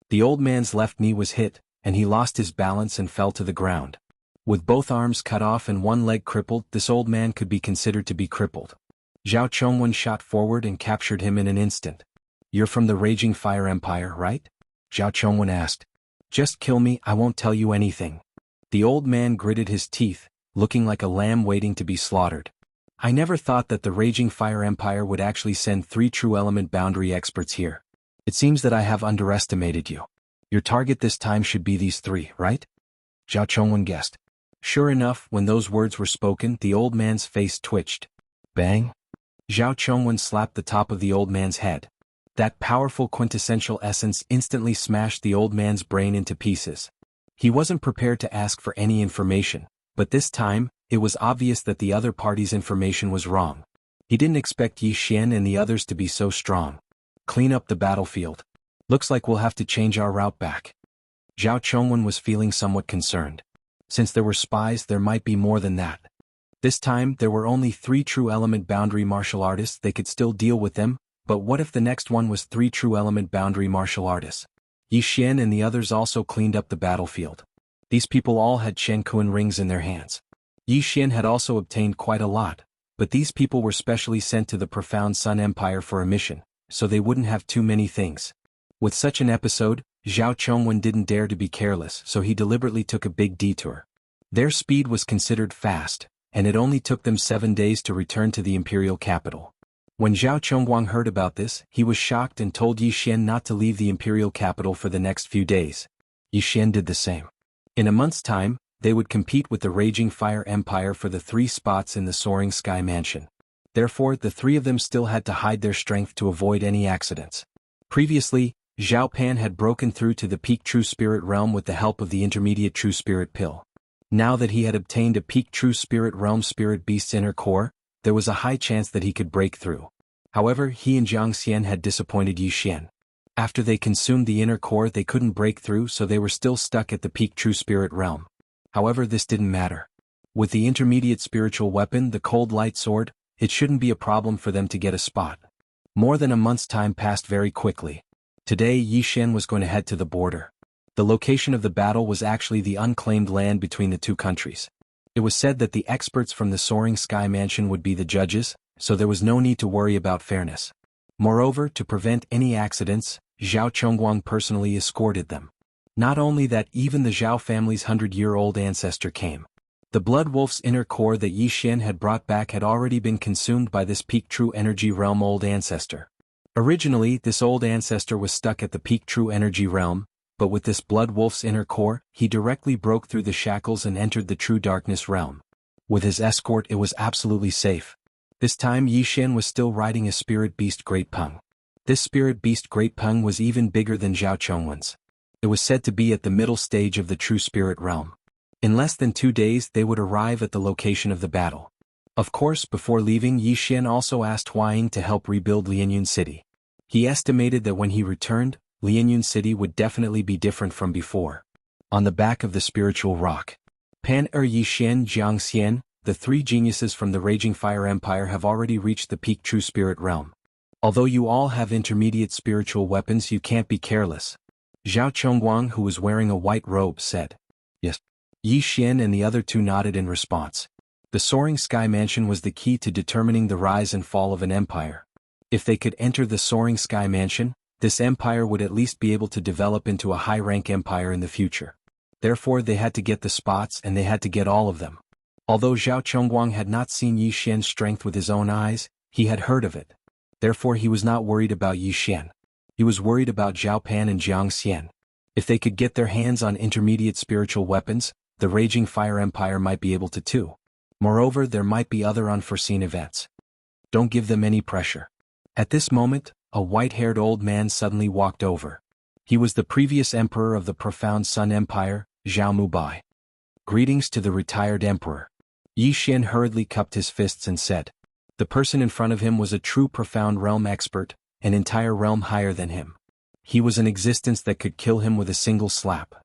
The old man's left knee was hit, and he lost his balance and fell to the ground. With both arms cut off and one leg crippled, this old man could be considered to be crippled. Zhao Chongwen shot forward and captured him in an instant. You're from the Raging Fire Empire, right? Zhao Chongwen asked. Just kill me, I won't tell you anything. The old man gritted his teeth, looking like a lamb waiting to be slaughtered. I never thought that the Raging Fire Empire would actually send 3 true element boundary experts here. It seems that I have underestimated you. Your target this time should be these 3, right? Zhao Chongwen guessed. Sure enough, when those words were spoken, the old man's face twitched. Bang! Zhao Chongwen slapped the top of the old man's head. That powerful quintessential essence instantly smashed the old man's brain into pieces. He wasn't prepared to ask for any information, but this time, it was obvious that the other party's information was wrong. He didn't expect Yi Xian and the others to be so strong. Clean up the battlefield. Looks like we'll have to change our route back. Zhao Chongwen was feeling somewhat concerned. Since there were spies, there might be more than that. This time, there were only 3 true element boundary martial artists. They could still deal with them, but what if the next one was 3 true element boundary martial artists? Yi Xian and the others also cleaned up the battlefield. These people all had Shen Kuan rings in their hands. Yi Xian had also obtained quite a lot, but these people were specially sent to the Profound Sun Empire for a mission, so they wouldn't have too many things. With such an episode, Zhao Chongwen didn't dare to be careless, so he deliberately took a big detour. Their speed was considered fast, and it only took them 7 days to return to the imperial capital. When Zhao Chongguang heard about this, he was shocked and told Yi Xian not to leave the imperial capital for the next few days. Yi Xian did the same. In a month's time, they would compete with the Raging Fire Empire for the 3 spots in the Soaring Sky Mansion. Therefore, the 3 of them still had to hide their strength to avoid any accidents. Previously, Zhao Pan had broken through to the peak True Spirit realm with the help of the intermediate True Spirit pill. Now that he had obtained a peak True Spirit realm Spirit Beast's inner core, there was a high chance that he could break through. However, he and Jiang Xian had disappointed Yi Xian. After they consumed the inner core, they couldn't break through, so they were still stuck at the peak True Spirit realm. However, this didn't matter. With the intermediate spiritual weapon, the Cold Light Sword, it shouldn't be a problem for them to get a spot. More than a month's time passed very quickly. Today, Yi Xian was going to head to the border. The location of the battle was actually the unclaimed land between the 2 countries. It was said that the experts from the Soaring Sky Mansion would be the judges, so there was no need to worry about fairness. Moreover, to prevent any accidents, Zhao Chongguang personally escorted them. Not only that, even the Zhao family's 100-year-old ancestor came. The Blood Wolf's inner core that Yi Xian had brought back had already been consumed by this peak True Energy realm old ancestor. Originally, this old ancestor was stuck at the peak True Energy realm, but with this Blood Wolf's inner core, he directly broke through the shackles and entered the True Darkness realm. With his escort, it was absolutely safe. This time, Yi Xian was still riding a Spirit Beast Great Peng. This Spirit Beast Great Peng was even bigger than Zhao Chongwen's. It was said to be at the middle stage of the True Spirit realm. In less than 2 days, they would arrive at the location of the battle. Of course, before leaving, Yi Xian also asked Hua Ying to help rebuild Lianyun City. He estimated that when he returned, Lianyun City would definitely be different from before. On the back of the spiritual rock, Pan Yi Xian, Jiang Xian, the 3 geniuses from the Raging Fire Empire have already reached the peak True Spirit realm. Although you all have intermediate spiritual weapons, you can't be careless. Zhao Chongguang, who was wearing a white robe, said. Yes. Yi Xian and the other 2 nodded in response. The Soaring Sky Mansion was the key to determining the rise and fall of an empire. If they could enter the Soaring Sky Mansion, this empire would at least be able to develop into a high-rank empire in the future. Therefore, they had to get the spots, and they had to get all of them. Although Zhao Chongguang had not seen Yi Xian's strength with his own eyes, he had heard of it. Therefore, he was not worried about Yi Xian. He was worried about Zhao Pan and Jiang Xian. If they could get their hands on intermediate spiritual weapons, the Raging Fire Empire might be able to too. Moreover, there might be other unforeseen events. Don't give them any pressure. At this moment, a white-haired old man suddenly walked over. He was the previous emperor of the Profound Sun Empire, Zhao Mubai. Greetings to the retired emperor. Yi Xian hurriedly cupped his fists and said. The person in front of him was a true Profound Realm expert, an entire realm higher than him. He was an existence that could kill him with a single slap.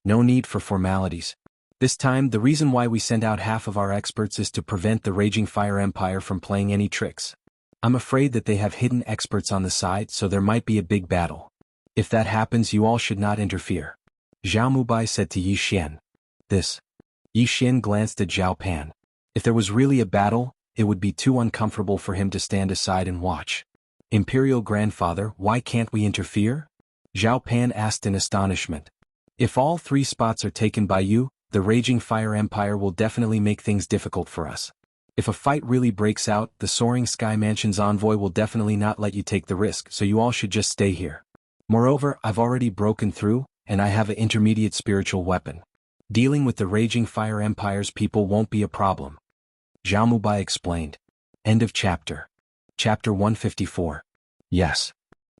No need for formalities. This time, the reason why we send out half of our experts is to prevent the Raging Fire Empire from playing any tricks. I'm afraid that they have hidden experts on the side, so there might be a big battle. If that happens, you all should not interfere. Zhao Mubai said to Yi Xian. This. Yi Xian glanced at Zhao Pan. If there was really a battle, it would be too uncomfortable for him to stand aside and watch. Imperial Grandfather, why can't we interfere? Zhao Pan asked in astonishment. If all 3 spots are taken by you, the Raging Fire Empire will definitely make things difficult for us. If a fight really breaks out, the Soaring Sky Mansion's envoy will definitely not let you take the risk, so you all should just stay here. Moreover, I've already broken through, and I have an intermediate spiritual weapon. Dealing with the Raging Fire Empire's people won't be a problem. Zhao Mubai explained. End of chapter. Chapter 154. Yes.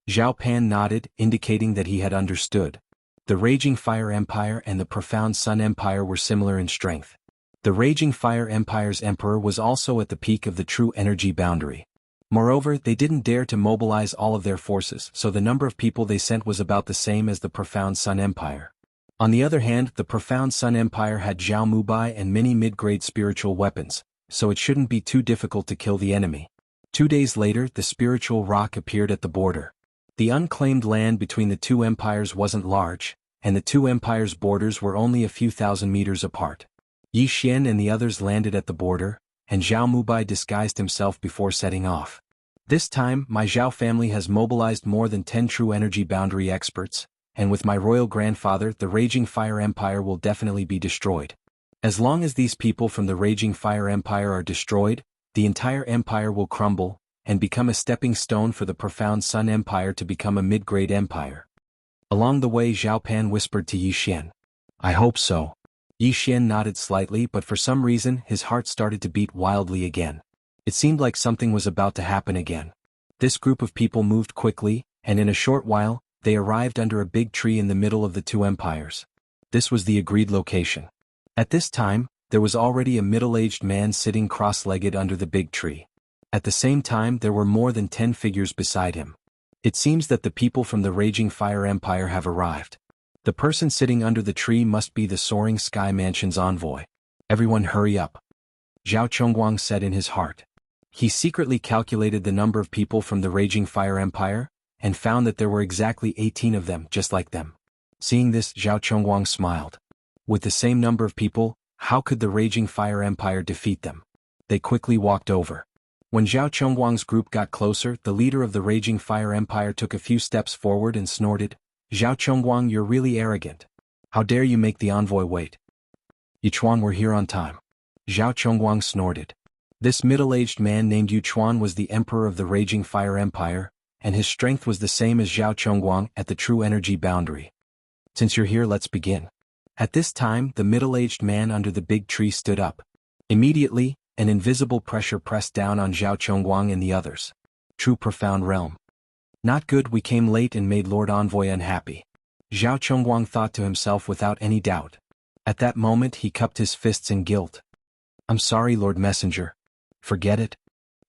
Zhao Pan nodded, indicating that he had understood. The Raging Fire Empire and the Profound Sun Empire were similar in strength. The Raging Fire Empire's emperor was also at the peak of the true energy boundary. Moreover, they didn't dare to mobilize all of their forces, so the number of people they sent was about the same as the Profound Sun Empire. On the other hand, the Profound Sun Empire had Zhao Mubai and many mid-grade spiritual weapons, so it shouldn't be too difficult to kill the enemy. 2 days later, the spiritual rock appeared at the border. The unclaimed land between the two empires wasn't large, and the two empires' borders were only a few thousand meters apart. Yi Xian and the others landed at the border, and Zhao Mubai disguised himself before setting off. This time, my Zhao family has mobilized more than 10 true energy boundary experts, and with my royal grandfather, the Raging Fire Empire will definitely be destroyed. As long as these people from the Raging Fire Empire are destroyed, the entire empire will crumble, and become a stepping stone for the Profound Sun Empire to become a mid-grade empire. Along the way, Zhao Pan whispered to Yi Xian. I hope so. Yi Xian nodded slightly, but for some reason his heart started to beat wildly again. It seemed like something was about to happen again. This group of people moved quickly, and in a short while, they arrived under a big tree in the middle of the two empires. This was the agreed location. At this time, there was already a middle-aged man sitting cross-legged under the big tree. At the same time, there were more than 10 figures beside him. It seems that the people from the Raging Fire Empire have arrived. The person sitting under the tree must be the Soaring Sky Mansion's envoy. Everyone hurry up. Zhao Chongguang said in his heart. He secretly calculated the number of people from the Raging Fire Empire, and found that there were exactly 18 of them just like them. Seeing this, Zhao Chongguang smiled. With the same number of people, how could the Raging Fire Empire defeat them? They quickly walked over. When Zhao Chongguang's group got closer, the leader of the Raging Fire Empire took a few steps forward and snorted, Zhao Chongguang, you're really arrogant. How dare you make the envoy wait? Yuchuan, we're here on time. Zhao Chongguang snorted. This middle-aged man named Yuchuan was the emperor of the Raging Fire Empire, and his strength was the same as Zhao Chongguang at the true energy boundary. Since you're here, let's begin. At this time, the middle-aged man under the big tree stood up. Immediately, an invisible pressure pressed down on Zhao Chongguang and the others. True profound realm. Not good, we came late and made Lord Envoy unhappy. Zhao Chongguang thought to himself without any doubt. At that moment he cupped his fists in guilt. I'm sorry, Lord Messenger. Forget it.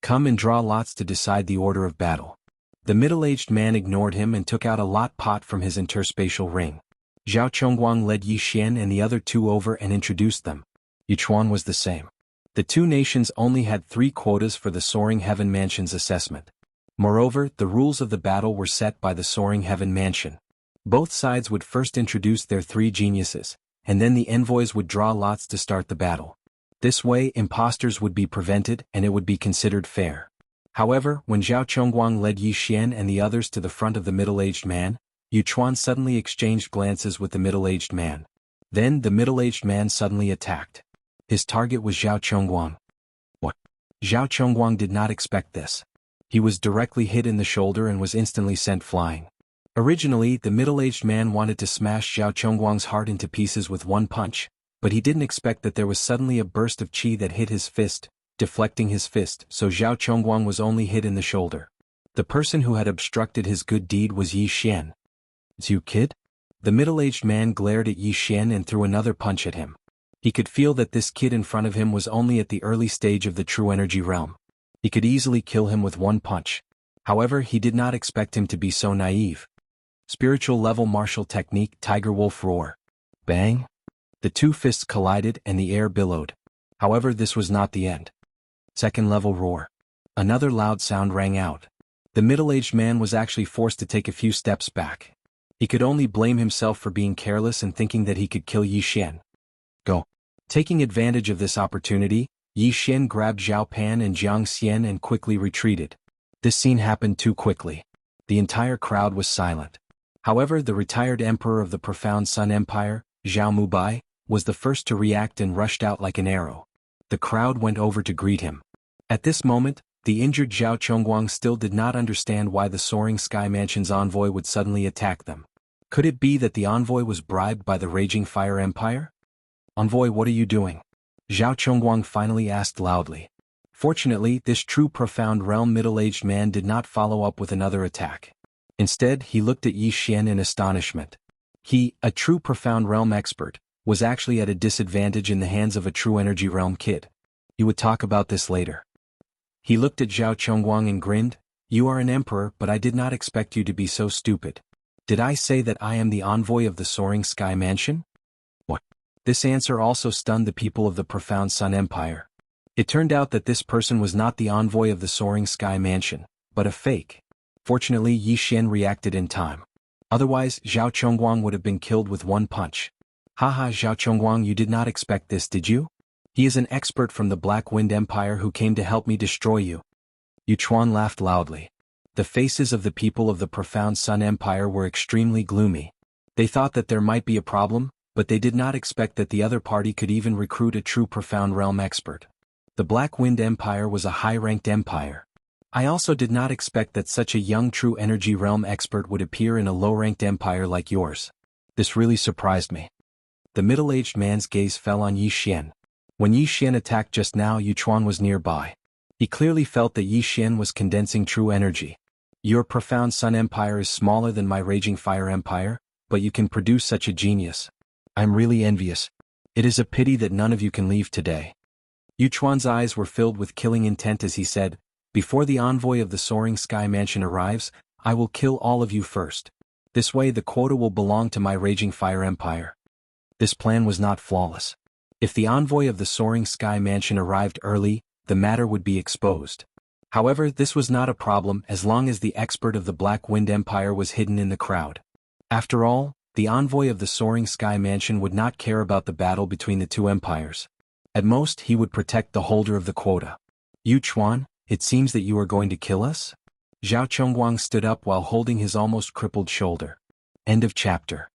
Come and draw lots to decide the order of battle. The middle-aged man ignored him and took out a lot pot from his interspatial ring. Zhao Chongguang led Yi Xian and the other two over and introduced them. Yuchuan was the same. The two nations only had 3 quotas for the Soaring Heaven Mansion's assessment. Moreover, the rules of the battle were set by the Soaring Heaven Mansion. Both sides would first introduce their 3 geniuses, and then the envoys would draw lots to start the battle. This way, imposters would be prevented and it would be considered fair. However, when Zhao Chongguang led Yi Xian and the others to the front of the middle-aged man, Yuchuan suddenly exchanged glances with the middle-aged man. Then the middle-aged man suddenly attacked. His target was Zhao Chongguang. What? Zhao Chongguang did not expect this. He was directly hit in the shoulder and was instantly sent flying. Originally, the middle-aged man wanted to smash Zhao Chongguang's heart into pieces with one punch, but he didn't expect that there was suddenly a burst of qi that hit his fist, deflecting his fist, so Zhao Chongguang was only hit in the shoulder. The person who had obstructed his good deed was Yi Xian. It's you, kid? The middle-aged man glared at Yi Xian and threw another punch at him. He could feel that this kid in front of him was only at the early stage of the true energy realm. He could easily kill him with one punch. However, he did not expect him to be so naive. Spiritual level martial technique, Tiger Wolf Roar. Bang! The 2 fists collided and the air billowed. However, this was not the end. Second level roar. Another loud sound rang out. The middle-aged man was actually forced to take a few steps back. He could only blame himself for being careless and thinking that he could kill Yi Xian. Go. Taking advantage of this opportunity, Yi Xian grabbed Zhao Pan and Jiang Xian and quickly retreated. This scene happened too quickly. The entire crowd was silent. However, the retired emperor of the Profound Sun Empire, Zhao Mubai, was the first to react and rushed out like an arrow. The crowd went over to greet him. At this moment, the injured Zhao Chongguang still did not understand why the Soaring Sky Mansion's envoy would suddenly attack them. Could it be that the envoy was bribed by the Raging Fire Empire? "Envoy, what are you doing?" Zhao Chongguang finally asked loudly. Fortunately, this true profound realm middle-aged man did not follow up with another attack. Instead, he looked at Yi Xian in astonishment. He, a true profound realm expert, was actually at a disadvantage in the hands of a true energy realm kid. You would talk about this later. He looked at Zhao Chongguang and grinned. "You are an emperor, but I did not expect you to be so stupid. Did I say that I am the envoy of the Soaring Sky Mansion?" What? This answer also stunned the people of the Profound Sun Empire. It turned out that this person was not the envoy of the Soaring Sky Mansion, but a fake. Fortunately, Yi Xian reacted in time. Otherwise, Zhao Chongguang would have been killed with one punch. "Haha, Zhao Chongguang, you did not expect this, did you? He is an expert from the Black Wind Empire who came to help me destroy you." Yu Chuan laughed loudly. The faces of the people of the Profound Sun Empire were extremely gloomy. They thought that there might be a problem, but they did not expect that the other party could even recruit a true Profound Realm expert. The Black Wind Empire was a high-ranked empire. I also did not expect that such a young true energy realm expert would appear in a low-ranked empire like yours. This really surprised me. The middle-aged man's gaze fell on Yi Xian. When Yi Xian attacked just now, Yu Chuan was nearby. He clearly felt that Yi Xian was condensing true energy. "Your Profound Sun Empire is smaller than my Raging Fire Empire, but you can produce such a genius. I'm really envious. It is a pity that none of you can leave today." Yu Chuan's eyes were filled with killing intent as he said, "Before the envoy of the Soaring Sky Mansion arrives, I will kill all of you first. This way the quota will belong to my Raging Fire Empire." This plan was not flawless. If the envoy of the Soaring Sky Mansion arrived early, the matter would be exposed. However, this was not a problem as long as the expert of the Black Wind Empire was hidden in the crowd. After all, the envoy of the Soaring Sky Mansion would not care about the battle between the two empires. At most, he would protect the holder of the quota. "Yu Chuan, it seems that you are going to kill us?" Zhao Chongguang stood up while holding his almost crippled shoulder. End of chapter.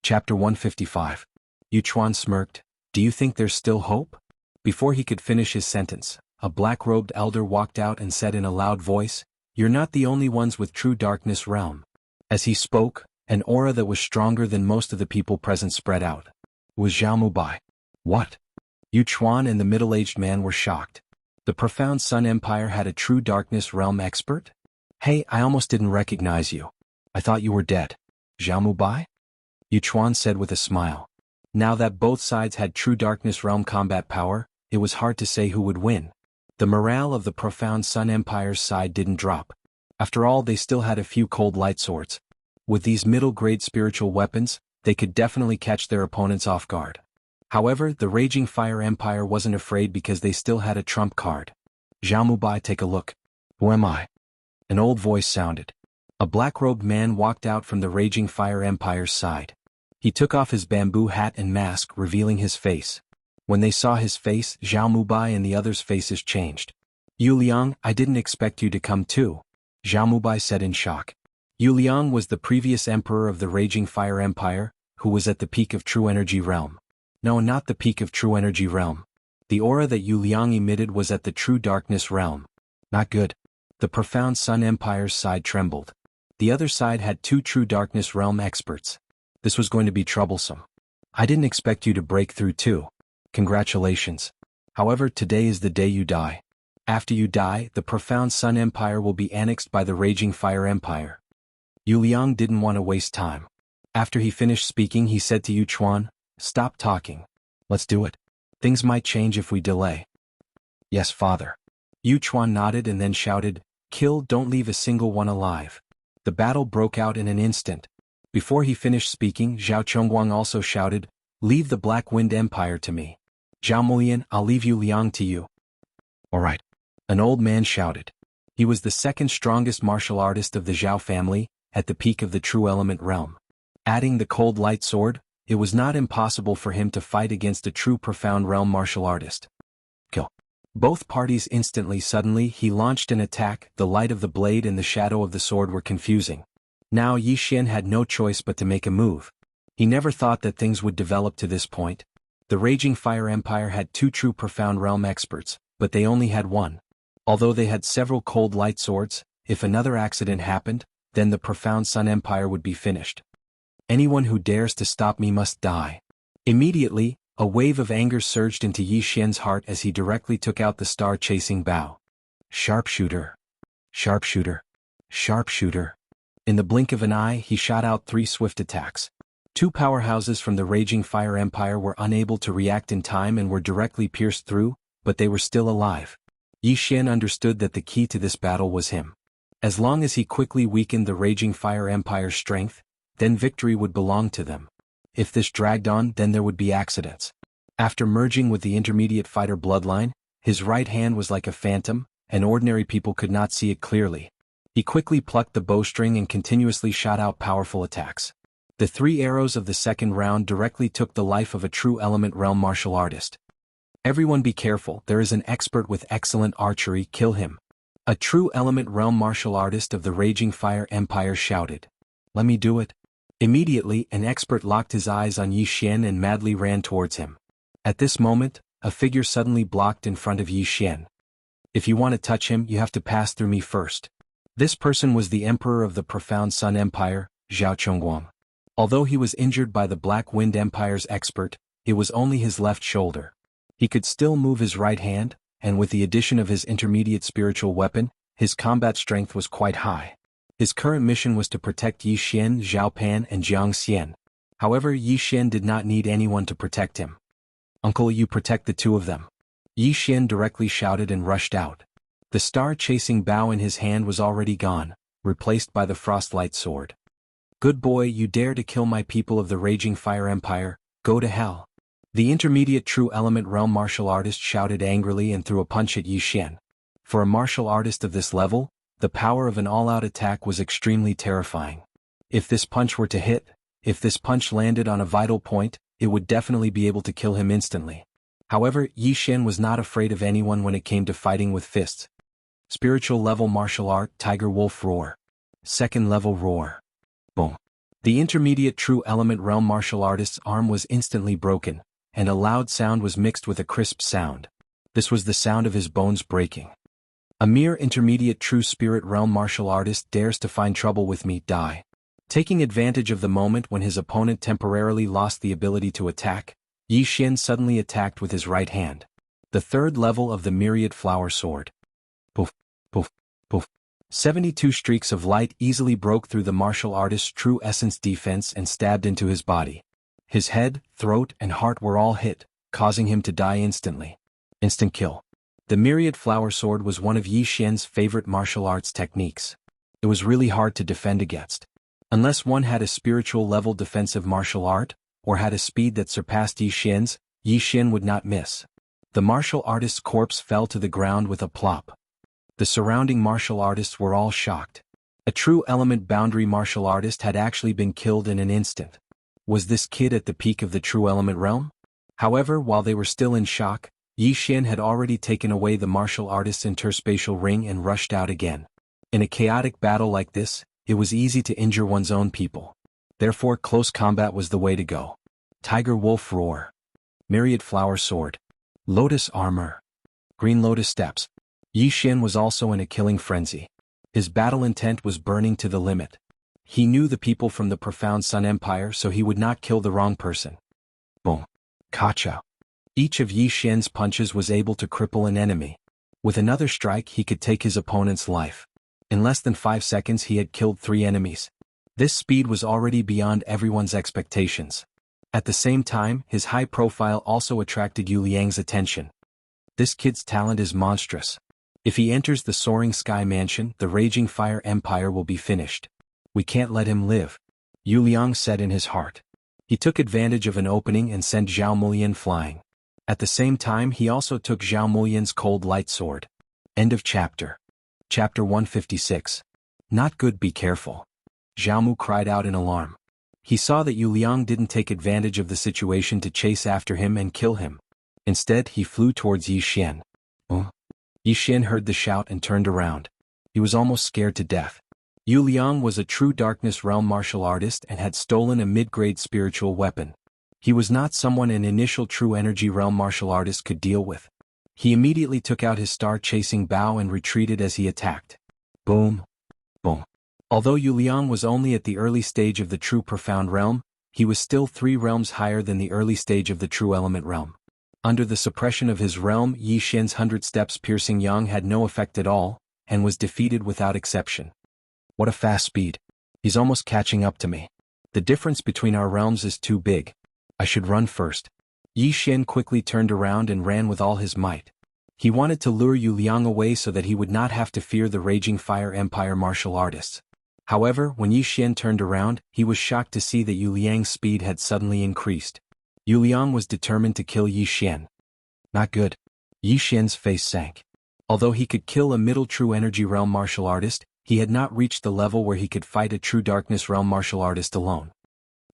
Chapter 155. Yu Chuan smirked. "Do you think there's still hope?" Before he could finish his sentence, a black-robed elder walked out and said in a loud voice, "You're not the only ones with true darkness realm." As he spoke, an aura that was stronger than most of the people present spread out. It was Zhao Mubai. What? Yu Chuan and the middle-aged man were shocked. The Profound Sun Empire had a true darkness realm expert? "Hey, I almost didn't recognize you. I thought you were dead." "Zhao Mubai?" Yu Chuan said with a smile. Now that both sides had true darkness realm combat power, it was hard to say who would win. The morale of the Profound Sun Empire's side didn't drop. After all, they still had a few cold light swords. With these middle-grade spiritual weapons, they could definitely catch their opponents off guard. However, the Raging Fire Empire wasn't afraid because they still had a trump card. "Zhao Mubai, take a look." "Who am I?" An old voice sounded. A black-robed man walked out from the Raging Fire Empire's side. He took off his bamboo hat and mask, revealing his face. When they saw his face, Zhao Mubai and the others' faces changed. "Yu Liang, I didn't expect you to come too," Zhao Mubai said in shock. Yu Liang was the previous emperor of the Raging Fire Empire, who was at the peak of True Energy Realm. No, not the peak of True Energy Realm. The aura that Yu Liang emitted was at the True Darkness Realm. Not good. The Profound Sun Empire's side trembled. The other side had two True Darkness Realm experts. This was going to be troublesome. "I didn't expect you to break through too. Congratulations. However, today is the day you die. After you die, the Profound Sun Empire will be annexed by the Raging Fire Empire." Yu Liang didn't want to waste time. After he finished speaking, he said to Yu Chuan, "Stop talking. Let's do it. Things might change if we delay." "Yes, father." Yu Chuan nodded and then shouted, "Kill, don't leave a single one alive." The battle broke out in an instant. Before he finished speaking, Zhao Chongguang also shouted, "Leave the Black Wind Empire to me. Zhao Mulian, I'll leave Yu Liang to you." "All right." An old man shouted. He was the second strongest martial artist of the Zhao family, at the peak of the True Element realm. Adding the cold light sword, it was not impossible for him to fight against a true Profound Realm martial artist. Kill. Both parties instantly. Suddenly he launched an attack. The light of the blade and the shadow of the sword were confusing. Now Yi Xian had no choice but to make a move. He never thought that things would develop to this point. The Raging Fire Empire had two true Profound Realm experts, but they only had one. Although they had several cold light swords, if another accident happened, then the Profound Sun Empire would be finished. Anyone who dares to stop me must die. Immediately, a wave of anger surged into Yi Xian's heart as he directly took out the star-chasing bow. Sharpshooter. Sharpshooter. Sharpshooter. In the blink of an eye, he shot out 3 swift attacks. 2 powerhouses from the Raging Fire Empire were unable to react in time and were directly pierced through, but they were still alive. Yi Xian understood that the key to this battle was him. As long as he quickly weakened the Raging Fire Empire's strength, then victory would belong to them. If this dragged on, then there would be accidents. After merging with the intermediate fighter bloodline, his right hand was like a phantom, and ordinary people could not see it clearly. He quickly plucked the bowstring and continuously shot out powerful attacks. The 3 arrows of the second round directly took the life of a true element realm martial artist. Everyone be careful, there is an expert with excellent archery, kill him. A true element realm martial artist of the Raging Fire Empire shouted. Let me do it. Immediately, an expert locked his eyes on Yi Xian and madly ran towards him. At this moment, a figure suddenly blocked in front of Yi Xian. If you want to touch him, you have to pass through me first. This person was the Emperor of the Profound Sun Empire, Zhao Chongguang. Although he was injured by the Black Wind Empire's expert, it was only his left shoulder. He could still move his right hand, and with the addition of his intermediate spiritual weapon, his combat strength was quite high. His current mission was to protect Yi Xian, Zhao Pan and Jiang Xian. However, Yi Xian did not need anyone to protect him. Uncle, you protect the 2 of them. Yi Xian directly shouted and rushed out. The star-chasing bow in his hand was already gone, replaced by the frostlight sword. Good boy, you dare to kill my people of the Raging Fire Empire, go to hell. The intermediate true element realm martial artist shouted angrily and threw a punch at Yi Xian. For a martial artist of this level, the power of an all-out attack was extremely terrifying. If this punch were to hit, if this punch landed on a vital point, it would definitely be able to kill him instantly. However, Yi Xian was not afraid of anyone when it came to fighting with fists. Spiritual level martial art, Tiger Wolf Roar. Second level Roar. Boom. The intermediate true element realm martial artist's arm was instantly broken, and a loud sound was mixed with a crisp sound. This was the sound of his bones breaking. A mere intermediate true spirit realm martial artist dares to find trouble with me, die. Taking advantage of the moment when his opponent temporarily lost the ability to attack, Yi Xian suddenly attacked with his right hand. The 3rd level of the Myriad Flower Sword. Poof, poof, poof. 72 streaks of light easily broke through the martial artist's true essence defense and stabbed into his body. His head, throat, and heart were all hit, causing him to die instantly. Instant kill. The Myriad Flower Sword was one of Yi Xian's favorite martial arts techniques. It was really hard to defend against. Unless one had a spiritual level defensive martial art, or had a speed that surpassed Yi Xian's, Yi Xian would not miss. The martial artist's corpse fell to the ground with a plop. The surrounding martial artists were all shocked. A true element boundary martial artist had actually been killed in an instant. Was this kid at the peak of the true element realm? However, while they were still in shock, Yi Xian had already taken away the martial artist's interspatial ring and rushed out again. In a chaotic battle like this, it was easy to injure one's own people. Therefore, close combat was the way to go. Tiger Wolf Roar. Myriad Flower Sword. Lotus Armor. Green Lotus Steps. Yi Xian was also in a killing frenzy. His battle intent was burning to the limit. He knew the people from the Profound Sun Empire, so he would not kill the wrong person. Boom. Kacha. Each of Yi Xian's punches was able to cripple an enemy. With another strike, he could take his opponent's life. In less than 5 seconds, he had killed 3 enemies. This speed was already beyond everyone's expectations. At the same time, his high profile also attracted Yu Liang's attention. This kid's talent is monstrous. If he enters the Soaring Sky Mansion, the Raging Fire Empire will be finished. We can't let him live, Yu Liang said in his heart. He took advantage of an opening and sent Zhao Mulian flying. At the same time, he also took Zhao Mulian's cold light sword. End of chapter. Chapter 156. Not good, be careful. Zhao Mu cried out in alarm. He saw that Yu Liang didn't take advantage of the situation to chase after him and kill him. Instead, he flew towards Yi Xian. Yi Xian heard the shout and turned around. He was almost scared to death. Yu Liang was a true darkness realm martial artist and had stolen a mid-grade spiritual weapon. He was not someone an initial true energy realm martial artist could deal with. He immediately took out his star-chasing bow and retreated as he attacked. Boom. Boom. Although Yu Liang was only at the early stage of the true profound realm, he was still 3 realms higher than the early stage of the true element realm. Under the suppression of his realm, Yi Xian's 100 steps piercing yang had no effect at all, and was defeated without exception. What a fast speed. He's almost catching up to me. The difference between our realms is too big. I should run first. Yi Xian quickly turned around and ran with all his might. He wanted to lure Yu Liang away so that he would not have to fear the Raging Fire Empire martial artists. However, when Yi Xian turned around, he was shocked to see that Yu Liang's speed had suddenly increased. Yu Liang was determined to kill Yi Xian. Not good. Yi Xian's face sank. Although he could kill a middle true energy realm martial artist, he had not reached the level where he could fight a true darkness realm martial artist alone.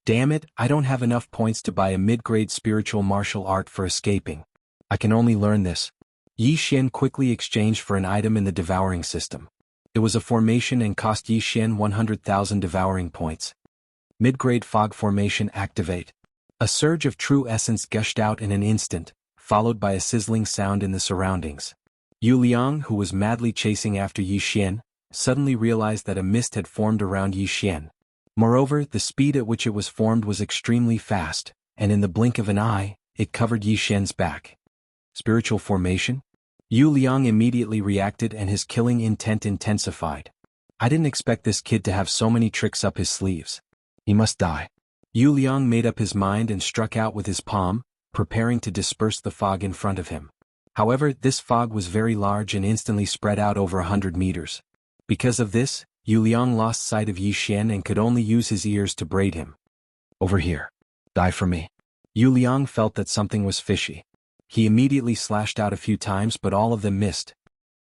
Damn it, I don't have enough points to buy a mid-grade spiritual martial art for escaping. I can only learn this. Yi Xian quickly exchanged for an item in the devouring system. It was a formation and cost Yi Xian 100,000 devouring points. Mid-grade fog formation activate. A surge of true essence gushed out in an instant, followed by a sizzling sound in the surroundings. Yu Liang, who was madly chasing after Yi Xian, suddenly realized that a mist had formed around Yi Xian. Moreover, the speed at which it was formed was extremely fast, and in the blink of an eye, it covered Yi Xian's back. Spiritual formation? Yu Liang immediately reacted and his killing intent intensified. I didn't expect this kid to have so many tricks up his sleeves. He must die. Yu Liang made up his mind and struck out with his palm, preparing to disperse the fog in front of him. However, this fog was very large and instantly spread out over 100 meters. Because of this, Yu Liang lost sight of Yi Xian and could only use his ears to braid him. Over here. Die for me. Yu Liang felt that something was fishy. He immediately slashed out a few times but all of them missed.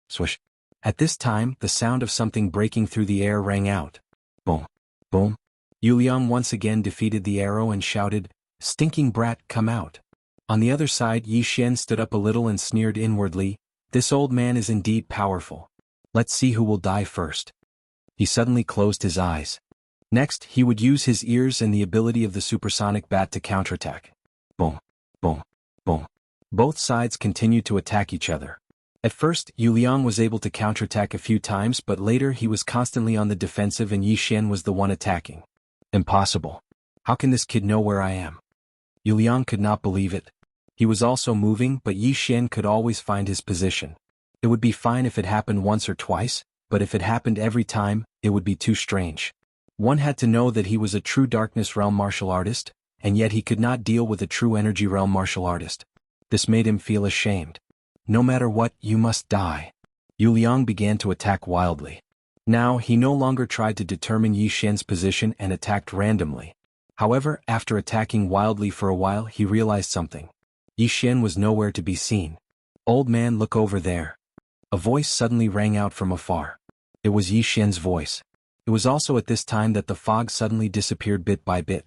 Swish. At this time, the sound of something breaking through the air rang out. Boom. Boom. Yu Liang once again defeated the arrow and shouted, "Stinking brat, come out." On the other side, Yi Xian stood up a little and sneered inwardly, "This old man is indeed powerful. Let's see who will die first." He suddenly closed his eyes. Next, he would use his ears and the ability of the supersonic bat to counterattack. Boom. Boom. Boom. Both sides continued to attack each other. At first, Yu Liang was able to counterattack a few times but later he was constantly on the defensive and Yi Xian was the one attacking. Impossible. How can this kid know where I am? Yu Liang could not believe it. He was also moving but Yi Xian could always find his position. It would be fine if it happened once or twice, but if it happened every time, it would be too strange. One had to know that he was a true darkness realm martial artist, and yet he could not deal with a true energy realm martial artist. This made him feel ashamed. No matter what, you must die. Yu Liang began to attack wildly. Now, he no longer tried to determine Yi Xian's position and attacked randomly. However, after attacking wildly for a while he realized something. Yi Xian was nowhere to be seen. "Old man, look over there." A voice suddenly rang out from afar. It was Yi Xian's voice. It was also at this time that the fog suddenly disappeared bit by bit.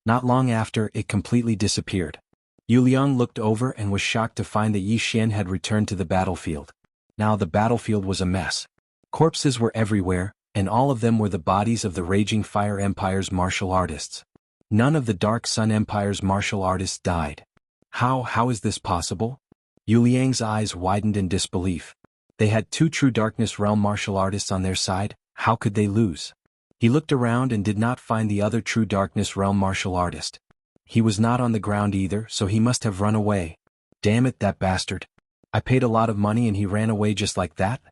Not long after, it completely disappeared. Yu Liang looked over and was shocked to find that Yi Xian had returned to the battlefield. Now the battlefield was a mess. Corpses were everywhere, and all of them were the bodies of the Raging Fire Empire's martial artists. None of the Dark Sun Empire's martial artists died. How is this possible? Yu Liang's eyes widened in disbelief. They had 2 true Darkness Realm martial artists on their side, how could they lose? He looked around and did not find the other true Darkness Realm martial artist. He was not on the ground either, so he must have run away. Damn it, that bastard. I paid a lot of money and he ran away just like that?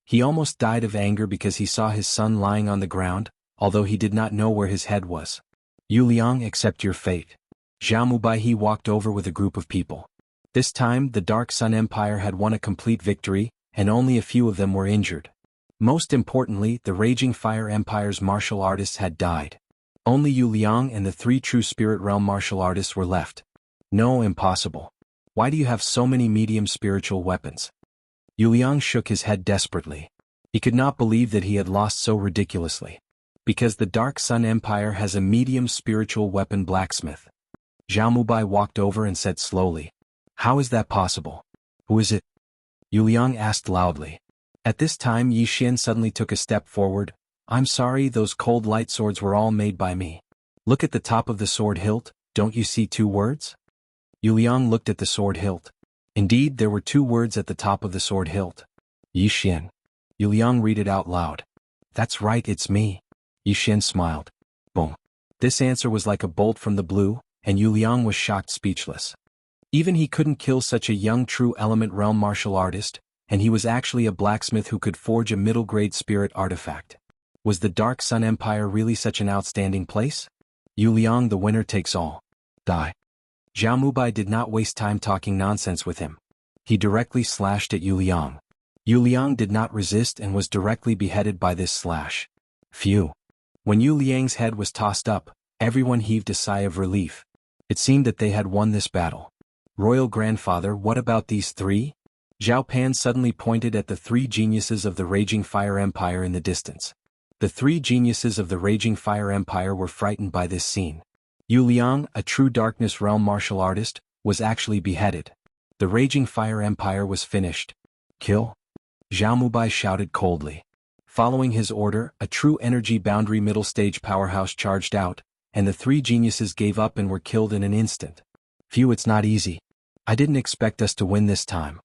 He almost died of anger because he saw his son lying on the ground, although he did not know where his head was. Yu Liang, accept your fate. Jianghu Baihe walked over with a group of people. This time, the Dark Sun Empire had won a complete victory, and only a few of them were injured. Most importantly, the Raging Fire Empire's martial artists had died. Only Yu Liang and the 3 true Spirit Realm martial artists were left. No, impossible. Why do you have so many medium spiritual weapons? Yu Liang shook his head desperately. He could not believe that he had lost so ridiculously. Because the Dark Sun Empire has a medium spiritual weapon blacksmith. Jianghu Baihe walked over and said slowly, "How is that possible? Who is it?" Yu Liang asked loudly. At this time Yi Xian suddenly took a step forward. "I'm sorry, those cold light swords were all made by me. Look at the top of the sword hilt, Don't you see 2 words? Yu Liang looked at the sword hilt. Indeed, there were 2 words at the top of the sword hilt. Yixian. Yu Liang read it out loud. That's right, it's me. Yixian smiled. Boom. This answer was like a bolt from the blue, and Yu Liang was shocked speechless. Even he couldn't kill such a young true element realm martial artist, and he was actually a blacksmith who could forge a middle-grade spirit artifact. Was the Dark Sun Empire really such an outstanding place? Yu Liang, the winner takes all. Die. Zhao Mubai did not waste time talking nonsense with him. He directly slashed at Yu Liang. Yu Liang did not resist and was directly beheaded by this slash. Phew. When Yu Liang's head was tossed up, everyone heaved a sigh of relief. It seemed that they had won this battle. Royal Grandfather, what about these 3? Zhao Pan suddenly pointed at the 3 geniuses of the Raging Fire Empire in the distance. The 3 geniuses of the Raging Fire Empire were frightened by this scene. Yu Liang, a true Darkness Realm martial artist, was actually beheaded. The Raging Fire Empire was finished. Kill? Zhao Mubai shouted coldly. Following his order, a true energy boundary middle stage powerhouse charged out, and the 3 geniuses gave up and were killed in an instant. Phew, it's not easy. I didn't expect us to win this time.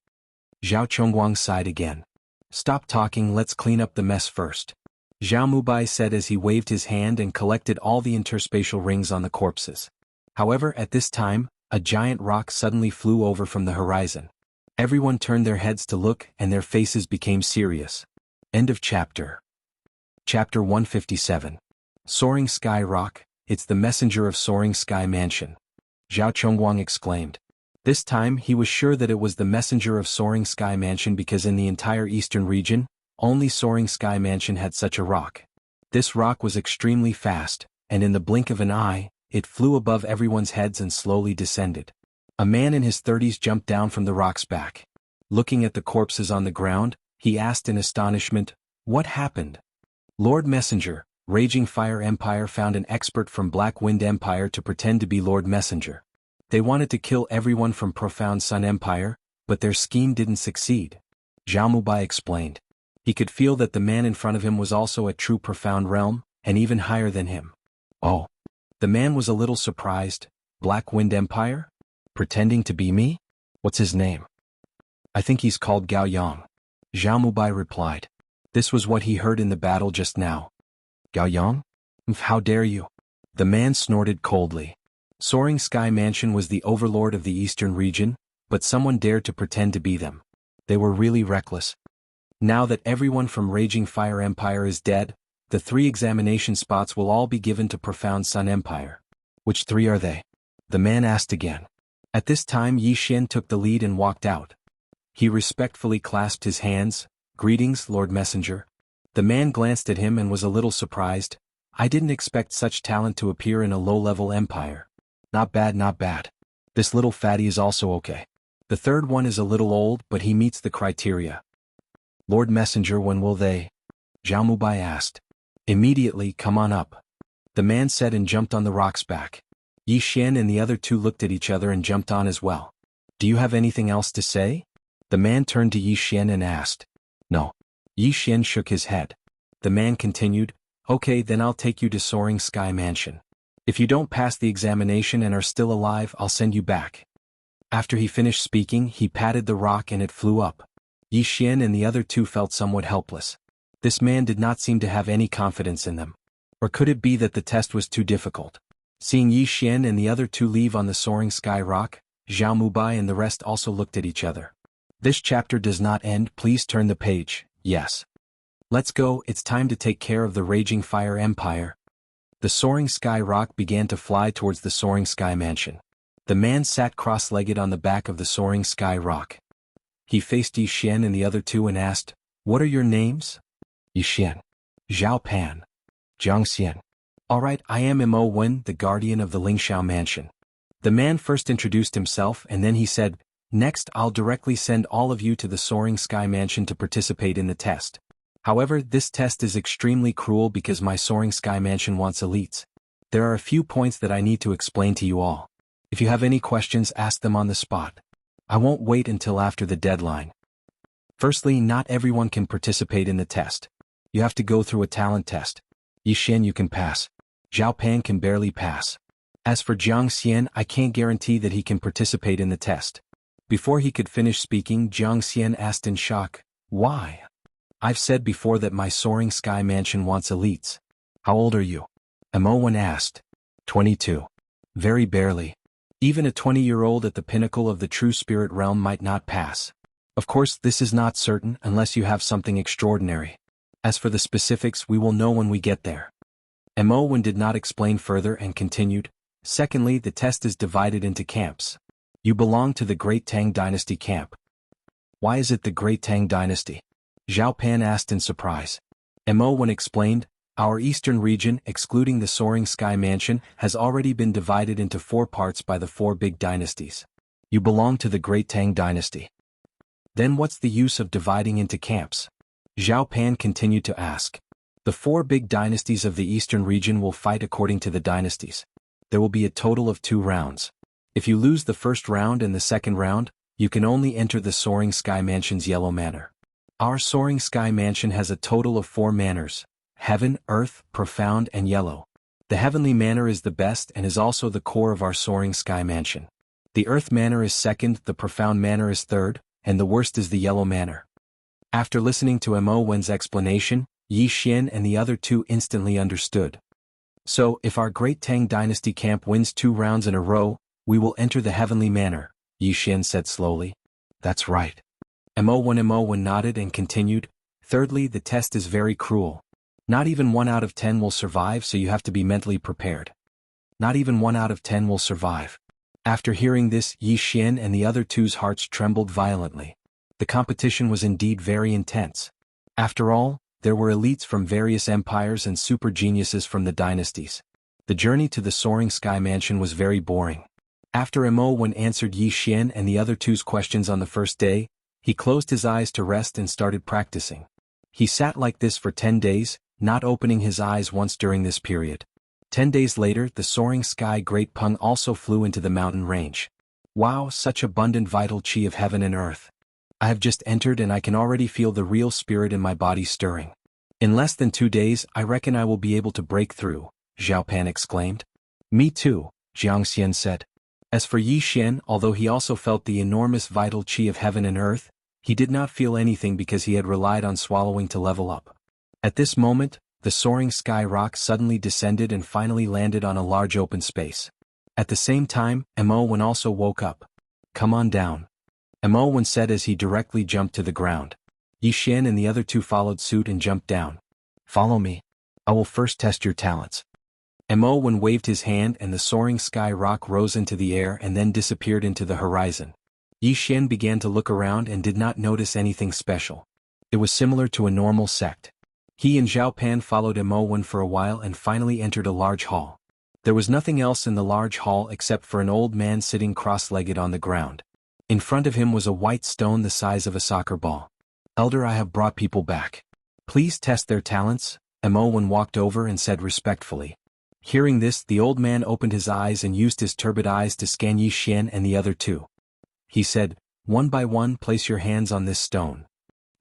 Zhao Chongguang sighed again. Stop talking, let's clean up the mess first. Zhao Mubai said as he waved his hand and collected all the interspatial rings on the corpses. However, at this time, a giant rock suddenly flew over from the horizon. Everyone turned their heads to look and their faces became serious. End of chapter. Chapter 157. Soaring Sky Rock, it's the messenger of Soaring Sky Mansion. Zhao Chongguang exclaimed. This time he was sure that it was the messenger of Soaring Sky Mansion because in the entire eastern region, only Soaring Sky Mansion had such a rock. This rock was extremely fast, and in the blink of an eye, it flew above everyone's heads and slowly descended. A man in his 30s jumped down from the rock's back. Looking at the corpses on the ground, he asked in astonishment, "What happened?" Lord Messenger, Raging Fire Empire found an expert from Black Wind Empire to pretend to be Lord Messenger. They wanted to kill everyone from Profound Sun Empire, but their scheme didn't succeed. Zhao Mubai explained. He could feel that the man in front of him was also a true Profound Realm, and even higher than him. Oh. The man was a little surprised. Black Wind Empire? Pretending to be me? What's his name? I think he's called Gao Yang. Zhao Mubai replied. This was what he heard in the battle just now. Gao Yang? How dare you? The man snorted coldly. Soaring Sky Mansion was the overlord of the eastern region, but someone dared to pretend to be them. They were really reckless. Now that everyone from Raging Fire Empire is dead, the 3 examination spots will all be given to Profound Sun Empire. Which 3 are they? The man asked again. At this time Yi Xian took the lead and walked out. He respectfully clasped his hands. Greetings, Lord Messenger. The man glanced at him and was a little surprised. I didn't expect such talent to appear in a low-level empire. Not bad, not bad. This little fatty is also okay. The 3rd one is a little old, but he meets the criteria. Lord Messenger, when will they? Zhao Mubai asked. Immediately, come on up. The man said and jumped on the rock's back. Yi Xian and the other 2 looked at each other and jumped on as well. Do you have anything else to say? The man turned to Yi Xian and asked. No. Yi Xian shook his head. The man continued, okay, then I'll take you to Soaring Sky Mansion. If you don't pass the examination and are still alive, I'll send you back. After he finished speaking, he patted the rock and it flew up. Yi Xian and the other 2 felt somewhat helpless. This man did not seem to have any confidence in them. Or could it be that the test was too difficult? Seeing Yi Xian and the other 2 leave on the Soaring Sky Rock, Zhao Mubai and the rest also looked at each other. This chapter does not end, please turn the page, yes. Let's go, it's time to take care of the Raging Fire Empire. The Soaring Sky Rock began to fly towards the Soaring Sky Mansion. The man sat cross-legged on the back of the Soaring Sky Rock. He faced Yi Xian and the other 2 and asked, what are your names? Yi Xian. Zhao Pan. Jiang Xian. Alright, I am Mo Wen, the guardian of the Lingxiao Mansion. The man first introduced himself and then he said, next I'll directly send all of you to the Soaring Sky Mansion to participate in the test. However, this test is extremely cruel because my Soaring Sky Mansion wants elites. There are a few points that I need to explain to you all. If you have any questions, ask them on the spot. I won't wait until after the deadline. Firstly, not everyone can participate in the test. You have to go through a talent test. Yi Xian, you can pass. Zhao Pan can barely pass. As for Jiang Xian, I can't guarantee that he can participate in the test. Before he could finish speaking, Jiang Xian asked in shock, why? I've said before that my soaring sky mansion wants elites. How old are you? Mo1 asked. 22. Very barely. Even a 20-year-old at the pinnacle of the true spirit realm might not pass. Of course, this is not certain unless you have something extraordinary. As for the specifics, we will know when we get there. Mo1 did not explain further and continued. Secondly, the test is divided into camps. You belong to the Great Tang Dynasty camp. Why is it the Great Tang Dynasty? Zhao Pan asked in surprise. Mo1 explained, our eastern region, excluding the Soaring Sky Mansion, has already been divided into 4 parts by the 4 big dynasties. You belong to the Great Tang Dynasty. Then what's the use of dividing into camps? Zhao Pan continued to ask. The 4 big dynasties of the eastern region will fight according to the dynasties. There will be a total of 2 rounds. If you lose the first round and the second round, you can only enter the Soaring Sky Mansion's Yellow Manor. Our Soaring Sky Mansion has a total of 4 manors: Heaven, Earth, Profound, and Yellow. The Heavenly Manor is the best and is also the core of our Soaring Sky Mansion. The Earth Manor is second, the Profound Manor is third, and the worst is the Yellow Manor. After listening to Mo1's explanation, Yi Xian and the other 2 instantly understood. So, if our Great Tang Dynasty camp wins 2 rounds in a row, we will enter the Heavenly Manor, Yi Xian said slowly. That's right. Mo1 nodded and continued. Thirdly, the test is very cruel. Not even 1 out of 10 will survive, so you have to be mentally prepared. Not even 1 out of 10 will survive. After hearing this, Yi Xian and the other 2's hearts trembled violently. The competition was indeed very intense. After all, there were elites from various empires and super geniuses from the dynasties. The journey to the Soaring Sky Mansion was very boring. After Mo1 answered Yi Xian and the other 2's questions on the first day, he closed his eyes to rest and started practicing. He sat like this for 10 days, not opening his eyes once during this period. 10 days later, the Soaring Sky Great Peng also flew into the mountain range. Wow, such abundant vital qi of heaven and earth. I have just entered and I can already feel the real spirit in my body stirring. In less than 2 days, I reckon I will be able to break through, Zhao Pan exclaimed. Me too, Jiang Xian said. As for Yi Xian, although he also felt the enormous vital qi of heaven and earth, he did not feel anything because he had relied on swallowing to level up. At this moment, the Soaring Sky Rock suddenly descended and finally landed on a large open space. At the same time, Mo1 also woke up. Come on down. Mo1 said as he directly jumped to the ground. Yi Xian and the other 2 followed suit and jumped down. Follow me. I will first test your talents. Mo1 waved his hand and the Soaring Sky Rock rose into the air and then disappeared into the horizon. Yi Xian began to look around and did not notice anything special. It was similar to a normal sect. He and Zhao Pan followed Mo1 for a while and finally entered a large hall. There was nothing else in the large hall except for an old man sitting cross-legged on the ground. In front of him was a white stone the size of a soccer ball. Elder, I have brought people back. Please test their talents, Mo1 walked over and said respectfully. Hearing this, the old man opened his eyes and used his turbid eyes to scan Yi Xian and the other 2. He said, one by one place your hands on this stone.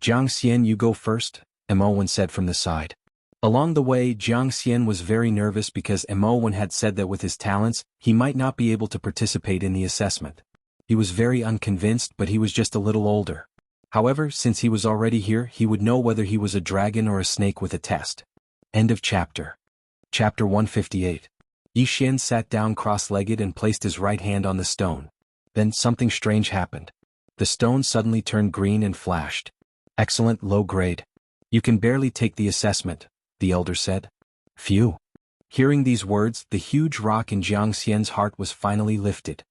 Jiang Xian, you go first, Mo1 said from the side. Along the way, Jiang Xian was very nervous because Mo1 had said that with his talents, he might not be able to participate in the assessment. He was very unconvinced, but he was just a little older. However, since he was already here, he would know whether he was a dragon or a snake with a test. End of chapter. Chapter 158. Yi Xian sat down cross-legged and placed his right hand on the stone. Then something strange happened. The stone suddenly turned green and flashed. Excellent, low grade. You can barely take the assessment, the elder said. Phew. Hearing these words, the huge rock in Jiang Xian's heart was finally lifted.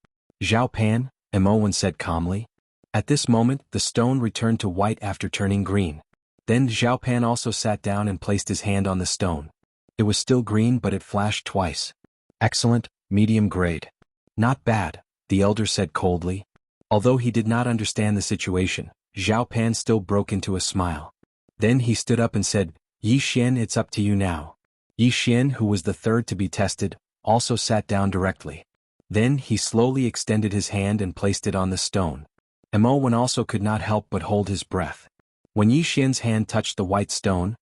Zhao Pan, Mo1 said calmly. At this moment, the stone returned to white after turning green. Then Zhao Pan also sat down and placed his hand on the stone. It was still green, but it flashed twice. Excellent, medium grade. Not bad, the elder said coldly. Although he did not understand the situation, Zhao Pan still broke into a smile. Then he stood up and said, Yi Xian, it's up to you now. Yi Xian, who was the third to be tested, also sat down directly. Then he slowly extended his hand and placed it on the stone. Mo1 also could not help but hold his breath. When Yi Xian's hand touched the white stone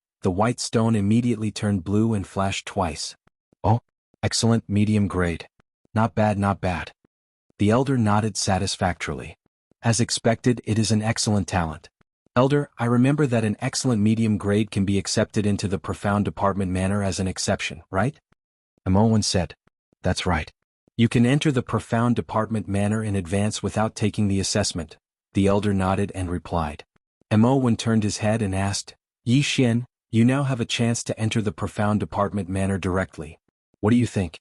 immediately turned blue and flashed twice. Oh, excellent, medium grade. Not bad, not bad. The elder nodded satisfactorily. As expected, it is an excellent talent. Elder, I remember that an excellent medium grade can be accepted into the profound department manner as an exception, right? Imowen said. That's right. You can enter the profound department manner in advance without taking the assessment. The elder nodded and replied. Imowen turned his head and asked, Yi Xian, you now have a chance to enter the profound department manner directly. What do you think?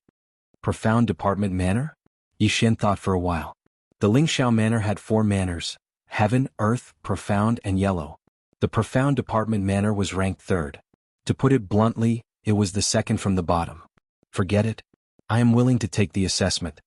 Profound department manner? Yi Xian thought for a while. The Lingxiao manner had 4 manners: heaven, earth, profound, and yellow. The profound department manner was ranked 3rd. To put it bluntly, it was the 2nd from the bottom. Forget it. I am willing to take the assessment.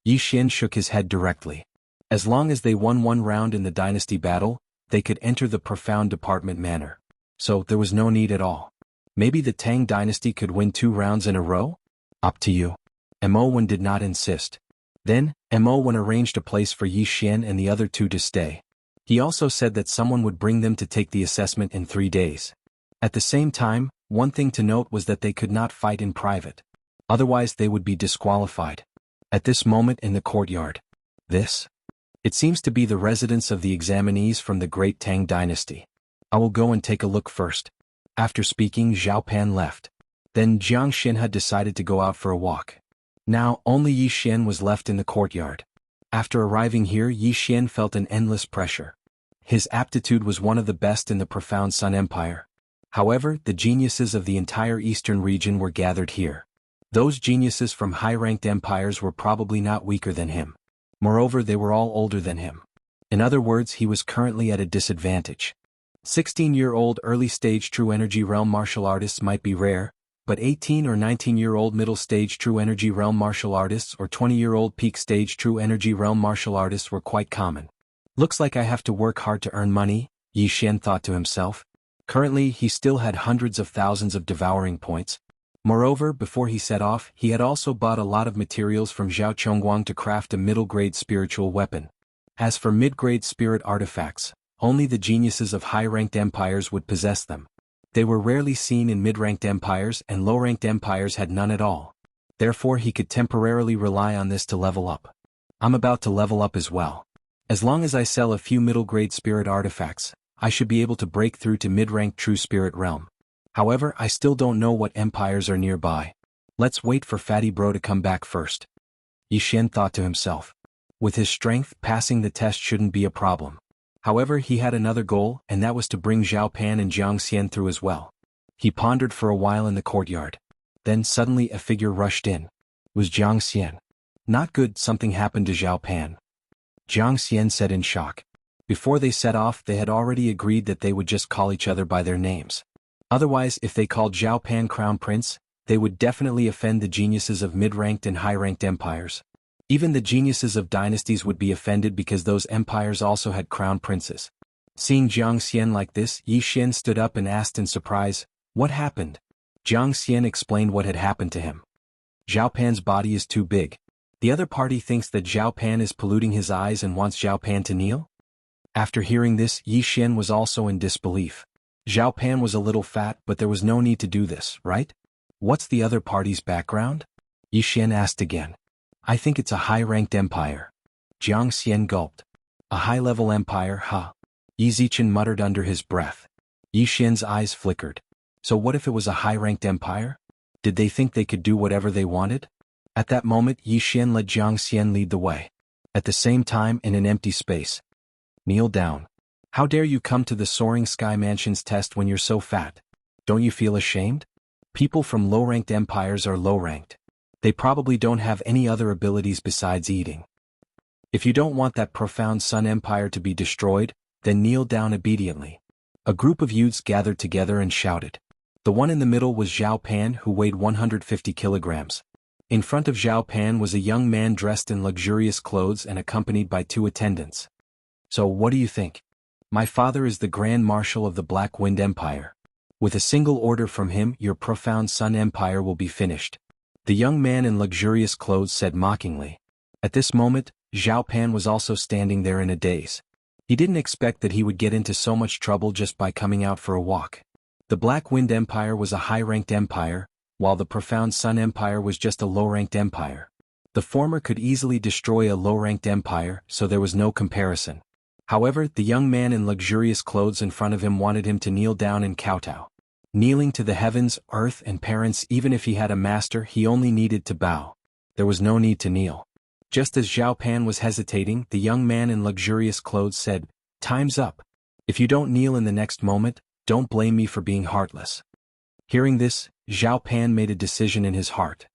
Yi Xian shook his head directly. As long as they won 1 round in the dynasty battle, they could enter the profound department manner. So there was no need at all. Maybe the Tang dynasty could win 2 rounds in a row? Up to you. Imowen did not insist. Then, Imowen arranged a place for Yi Xian and the other 2 to stay. He also said that someone would bring them to take the assessment in 3 days. At the same time, one thing to note was that they could not fight in private. Otherwise they would be disqualified. At this moment in the courtyard. It seems to be the residence of the examinees from the Great Tang dynasty. I will go and take a look first. After speaking, Zhao Pan left. Then Jiang Xin had decided to go out for a walk. Now, only Yi Xian was left in the courtyard. After arriving here, Yi Xian felt an endless pressure. His aptitude was one of the best in the profound Sun Empire. However, the geniuses of the entire eastern region were gathered here. Those geniuses from high-ranked empires were probably not weaker than him. Moreover, they were all older than him. In other words, he was currently at a disadvantage. 16-year-old early-stage true energy realm martial artists might be rare, but 18 or 19-year-old middle-stage true energy realm martial artists or 20-year-old peak-stage true energy realm martial artists were quite common. Looks like I have to work hard to earn money, Yi Xian thought to himself. Currently, he still had hundreds of thousands of devouring points. Moreover, before he set off, he had also bought a lot of materials from Zhao Chongguang to craft a middle-grade spiritual weapon. As for mid-grade spirit artifacts, only the geniuses of high-ranked empires would possess them. They were rarely seen in mid-ranked empires and low-ranked empires had none at all. Therefore he could temporarily rely on this to level up. I'm about to level up as well. As long as I sell a few middle-grade spirit artifacts, I should be able to break through to mid-ranked true spirit realm. However, I still don't know what empires are nearby. Let's wait for Fatty Bro to come back first. Yi Xian thought to himself. With his strength, passing the test shouldn't be a problem. However, he had another goal, and that was to bring Zhao Pan and Jiang Xian through as well. He pondered for a while in the courtyard. Then suddenly a figure rushed in. It was Jiang Xian. Not good, something happened to Zhao Pan. Jiang Xian said in shock. Before they set off, they had already agreed that they would just call each other by their names. Otherwise, if they called Zhao Pan Crown Prince, they would definitely offend the geniuses of mid-ranked and high-ranked empires. Even the geniuses of dynasties would be offended because those empires also had crown princes. Seeing Jiang Xian like this, Yi Xian stood up and asked in surprise, "What happened?" Jiang Xian explained what had happened to him. Zhao Pan's body is too big. The other party thinks that Zhao Pan is polluting his eyes and wants Zhao Pan to kneel? After hearing this, Yi Xian was also in disbelief. Zhao Pan was a little fat, but there was no need to do this, right? What's the other party's background? Yi Xian asked again. I think it's a high-ranked empire. Jiang Xian gulped. A high-level empire, huh? Yi Zichen muttered under his breath. Yi Xian's eyes flickered. So what if it was a high-ranked empire? Did they think they could do whatever they wanted? At that moment, Yi Xian let Jiang Xian lead the way. At the same time, in an empty space. Kneel down. How dare you come to the Soaring Sky Mansion's test when you're so fat? Don't you feel ashamed? People from low-ranked empires are low-ranked. They probably don't have any other abilities besides eating. If you don't want that profound Sun Empire to be destroyed, then kneel down obediently. A group of youths gathered together and shouted. The one in the middle was Zhao Pan, who weighed 150 kilograms. In front of Zhao Pan was a young man dressed in luxurious clothes and accompanied by 2 attendants. So what do you think? My father is the Grand Marshal of the Black Wind Empire. With a single order from him, your profound Sun Empire will be finished. The young man in luxurious clothes said mockingly. At this moment, Zhao Pan was also standing there in a daze. He didn't expect that he would get into so much trouble just by coming out for a walk. The Black Wind Empire was a high-ranked empire, while the profound Sun Empire was just a low-ranked empire. The former could easily destroy a low-ranked empire, so there was no comparison. However, the young man in luxurious clothes in front of him wanted him to kneel down and kowtow. Kneeling to the heavens, earth and parents, even if he had a master, he only needed to bow. There was no need to kneel. Just as Zhao Pan was hesitating, the young man in luxurious clothes said, "Time's up. If you don't kneel in the next moment, don't blame me for being heartless." Hearing this, Zhao Pan made a decision in his heart.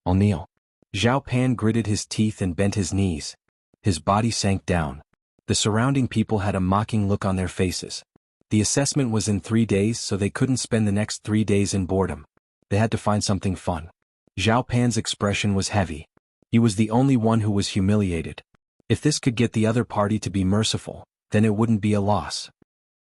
"I'll kneel." Zhao Pan gritted his teeth and bent his knees. His body sank down. The surrounding people had a mocking look on their faces. The assessment was in 3 days, so they couldn't spend the next 3 days in boredom. They had to find something fun. Zhao Pan's expression was heavy. He was the only one who was humiliated. If this could get the other party to be merciful, then it wouldn't be a loss.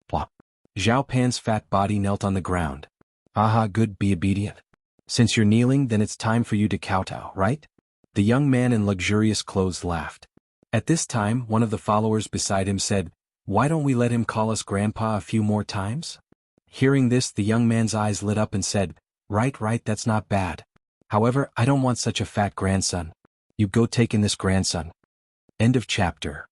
Plop. Zhao Pan's fat body knelt on the ground. "Aha, good, be obedient. Since you're kneeling, then it's time for you to kowtow, right?" The young man in luxurious clothes laughed. At this time, one of the followers beside him said, "Why don't we let him call us grandpa a few more times?" Hearing this, the young man's eyes lit up and said, Right, that's not bad. However, I don't want such a fat grandson. You go take in this grandson." End of chapter.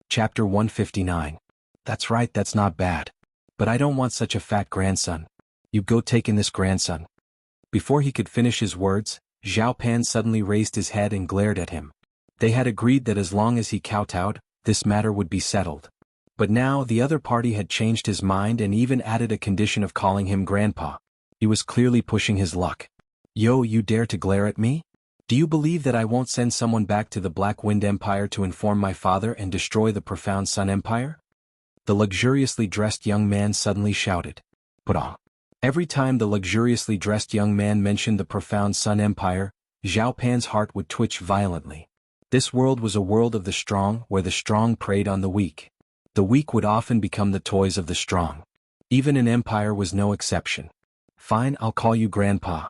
Chapter 159. That's right, that's not bad. But I don't want such a fat grandson. You go take in this grandson. Before he could finish his words, Zhao Pan suddenly raised his head and glared at him. They had agreed that as long as he kowtowed, this matter would be settled. But now the other party had changed his mind and even added a condition of calling him grandpa. He was clearly pushing his luck. "Yo, you dare to glare at me? Do you believe that I won't send someone back to the Black Wind Empire to inform my father and destroy the Profound Sun Empire?" The luxuriously dressed young man suddenly shouted. Put on. Every time the luxuriously dressed young man mentioned the Profound Sun Empire, Zhao Pan's heart would twitch violently. This world was a world of the strong, where the strong preyed on the weak. The weak would often become the toys of the strong. Even an empire was no exception. "Fine, I'll call you grandpa."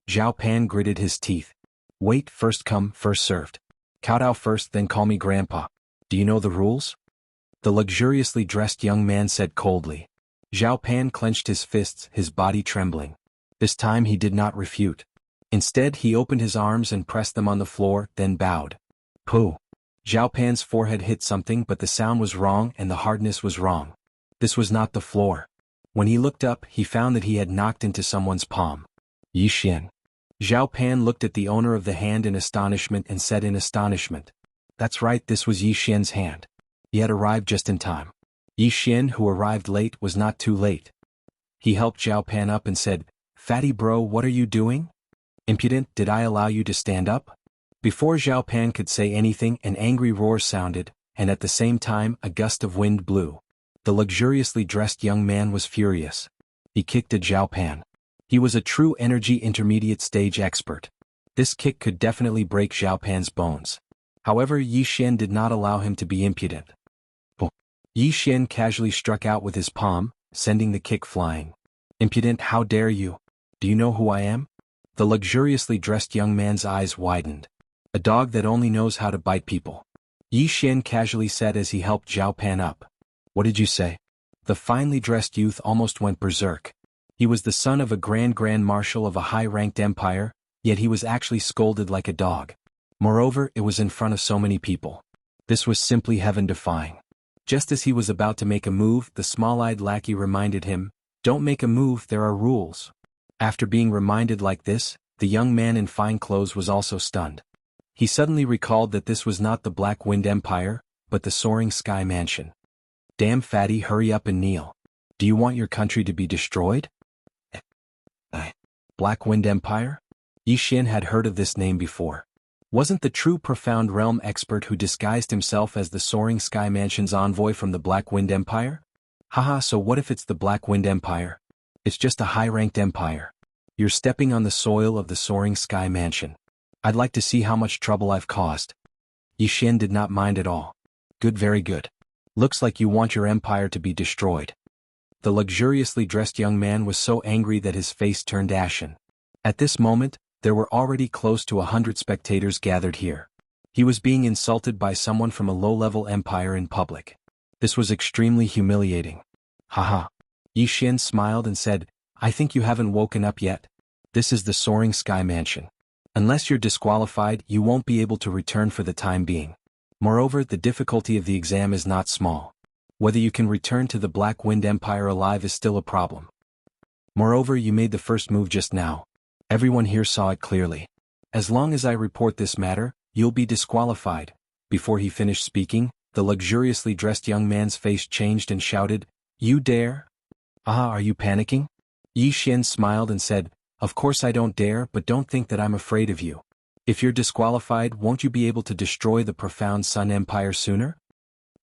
Zhao Pan gritted his teeth. "Wait, first come, first served. Kowtow first, then call me grandpa. Do you know the rules?" The luxuriously dressed young man said coldly. Zhao Pan clenched his fists, his body trembling. This time he did not refute. Instead, he opened his arms and pressed them on the floor, then bowed. Pooh. Zhao Pan's forehead hit something, but the sound was wrong and the hardness was wrong. This was not the floor. When he looked up, he found that he had knocked into someone's palm. Yi Xian. Zhao Pan looked at the owner of the hand in astonishment and said in astonishment. That's right, this was Yi Xian's hand. He had arrived just in time. Yi Xian, who arrived late, was not too late. He helped Zhao Pan up and said, "Fatty bro, what are you doing? Impudent, did I allow you to stand up?" Before Zhao Pan could say anything, an angry roar sounded, and at the same time, a gust of wind blew. The luxuriously dressed young man was furious. He kicked at Zhao Pan. He was a true energy intermediate stage expert. This kick could definitely break Zhao Pan's bones. However, Yi Xian did not allow him to be impudent. Yi Xian casually struck out with his palm, sending the kick flying. "Impudent, how dare you? Do you know who I am?" The luxuriously dressed young man's eyes widened. "A dog that only knows how to bite people," Yi Xian casually said as he helped Zhao Pan up. "What did you say?" The finely dressed youth almost went berserk. He was the son of a grand marshal of a high-ranked empire, yet he was actually scolded like a dog. Moreover, it was in front of so many people. This was simply heaven-defying. Just as he was about to make a move, the small-eyed lackey reminded him, "Don't make a move, there are rules." After being reminded like this, the young man in fine clothes was also stunned. He suddenly recalled that this was not the Black Wind Empire, but the Soaring Sky Mansion. "Damn fatty, hurry up and kneel. Do you want your country to be destroyed?" Black Wind Empire? Yi Xian had heard of this name before. Wasn't the true Profound Realm expert who disguised himself as the Soaring Sky Mansion's envoy from the Black Wind Empire? Haha, so what if it's the Black Wind Empire? It's just a high-ranked empire. You're stepping on the soil of the Soaring Sky Mansion. I'd like to see how much trouble I've caused. Yi Xian did not mind at all. Good, very good. Looks like you want your empire to be destroyed. The luxuriously dressed young man was so angry that his face turned ashen. At this moment, there were already close to 100 spectators gathered here. He was being insulted by someone from a low-level empire in public. This was extremely humiliating. Haha. Yi Xian smiled and said, "I think you haven't woken up yet. This is the Soaring Sky Mansion. Unless you're disqualified, you won't be able to return for the time being. Moreover, the difficulty of the exam is not small. Whether you can return to the Black Wind Empire alive is still a problem. Moreover, you made the first move just now. Everyone here saw it clearly. As long as I report this matter, you'll be disqualified. Before he finished speaking, the luxuriously dressed young man's face changed and shouted, "You dare? Ah, are you panicking?" Yi Xian smiled and said, "Of course I don't dare, but don't think that I'm afraid of you. If you're disqualified, won't you be able to destroy the profound Sun Empire sooner?"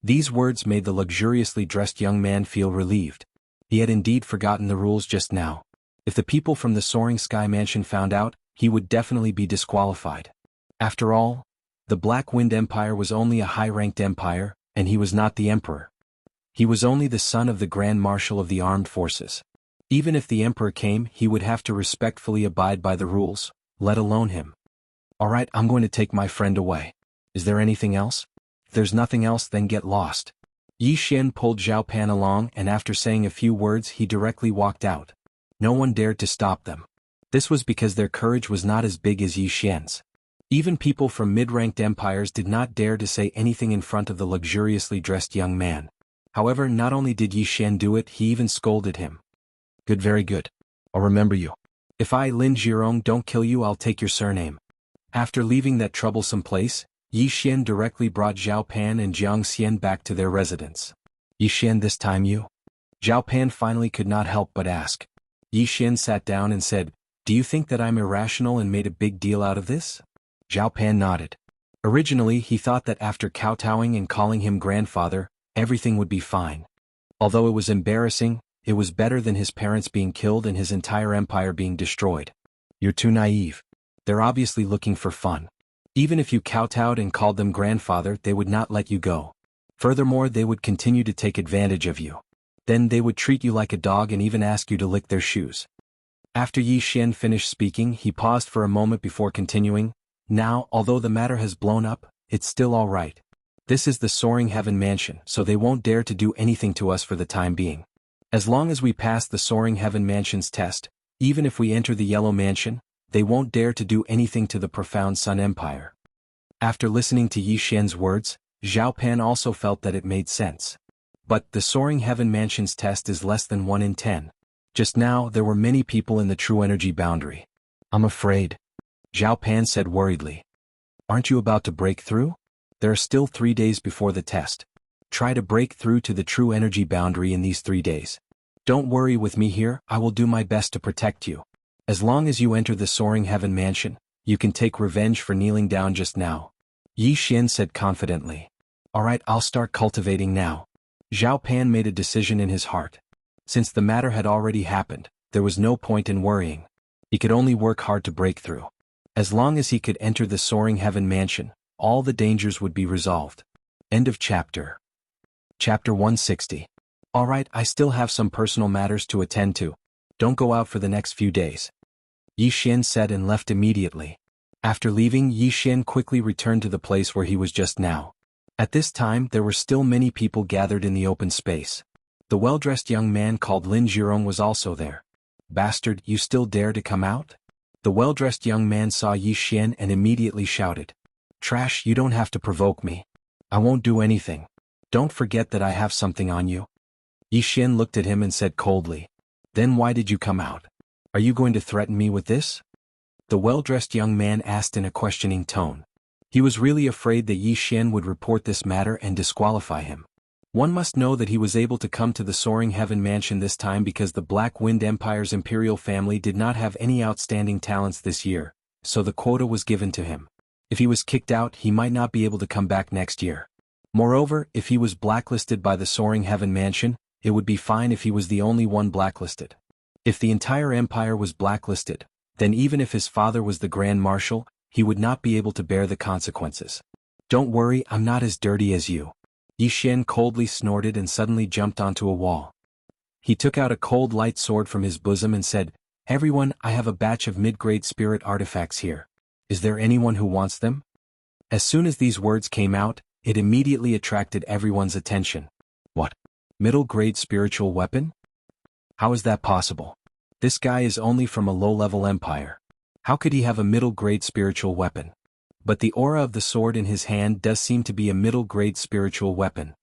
These words made the luxuriously dressed young man feel relieved. He had indeed forgotten the rules just now. If the people from the Soaring Sky Mansion found out, he would definitely be disqualified. After all, the Black Wind Empire was only a high-ranked empire, and he was not the emperor. He was only the son of the Grand Marshal of the Armed Forces. Even if the emperor came, he would have to respectfully abide by the rules, let alone him. "Alright, I'm going to take my friend away. Is there anything else?" "If there's nothing else, then get lost." Yi Xian pulled Zhao Pan along, and after saying a few words he directly walked out. No one dared to stop them. This was because their courage was not as big as Yi Xian's. Even people from mid-ranked empires did not dare to say anything in front of the luxuriously dressed young man. However, not only did Yi Xian do it, he even scolded him. "Good, very good. I'll remember you. If I, Lin Jirong, don't kill you, I'll take your surname." After leaving that troublesome place, Yi Xian directly brought Zhao Pan and Jiang Xian back to their residence. "Yi Xian, this time you?" Zhao Pan finally could not help but ask. Yi Xian sat down and said, "Do you think that I'm irrational and made a big deal out of this?" Zhao Pan nodded. Originally he thought that after kowtowing and calling him grandfather, everything would be fine. Although it was embarrassing, it was better than his parents being killed and his entire empire being destroyed. "You're too naive. They're obviously looking for fun. Even if you kowtowed and called them grandfather, they would not let you go. Furthermore, they would continue to take advantage of you. Then they would treat you like a dog and even ask you to lick their shoes." After Yi Xian finished speaking, he paused for a moment before continuing, "Now, although the matter has blown up, it's still all right. This is the Soaring Heaven Mansion, so they won't dare to do anything to us for the time being. As long as we pass the Soaring Heaven Mansion's test, even if we enter the Yellow Mansion, they won't dare to do anything to the profound Sun Empire." After listening to Yi Xian's words, Zhao Pan also felt that it made sense. But the Soaring Heaven Mansion's test is less than 1 in 10. Just now, there were many people in the true energy boundary. "I'm afraid," Zhao Pan said worriedly. "Aren't you about to break through? There are still 3 days before the test. Try to break through to the true energy boundary in these 3 days. Don't worry with me here, I will do my best to protect you. As long as you enter the Soaring Heaven Mansion, you can take revenge for kneeling down just now," Yi Xian said confidently. "Alright, I'll start cultivating now." Zhao Pan made a decision in his heart. Since the matter had already happened, there was no point in worrying. He could only work hard to break through. As long as he could enter the Soaring Heaven Mansion, all the dangers would be resolved. End of chapter. Chapter 160. Alright, I still have some personal matters to attend to. Don't go out for the next few days," Yi Xian said and left immediately. After leaving, Yi Xian quickly returned to the place where he was just now. At this time, there were still many people gathered in the open space. The well-dressed young man called Lin Jirong was also there. "Bastard, you still dare to come out?" The well-dressed young man saw Yi Xian and immediately shouted. "Trash, you don't have to provoke me. I won't do anything. Don't forget that I have something on you." Yi Xian looked at him and said coldly, "Then why did you come out? Are you going to threaten me with this?" The well-dressed young man asked in a questioning tone. He was really afraid that Yi Xian would report this matter and disqualify him. One must know that he was able to come to the Soaring Heaven Mansion this time because the Black Wind Empire's imperial family did not have any outstanding talents this year, so the quota was given to him. If he was kicked out, he might not be able to come back next year. Moreover, if he was blacklisted by the Soaring Heaven Mansion, it would be fine if he was the only one blacklisted. If the entire empire was blacklisted, then even if his father was the Grand Marshal, he would not be able to bear the consequences. "Don't worry, I'm not as dirty as you," Yi Xian coldly snorted and suddenly jumped onto a wall. He took out a cold light sword from his bosom and said, "Everyone, I have a batch of mid-grade spirit artifacts here. Is there anyone who wants them?" As soon as these words came out, it immediately attracted everyone's attention. What? Middle-grade spiritual weapon? How is that possible? This guy is only from a low-level empire. How could he have a middle-grade spiritual weapon? But the aura of the sword in his hand does seem to be a middle-grade spiritual weapon.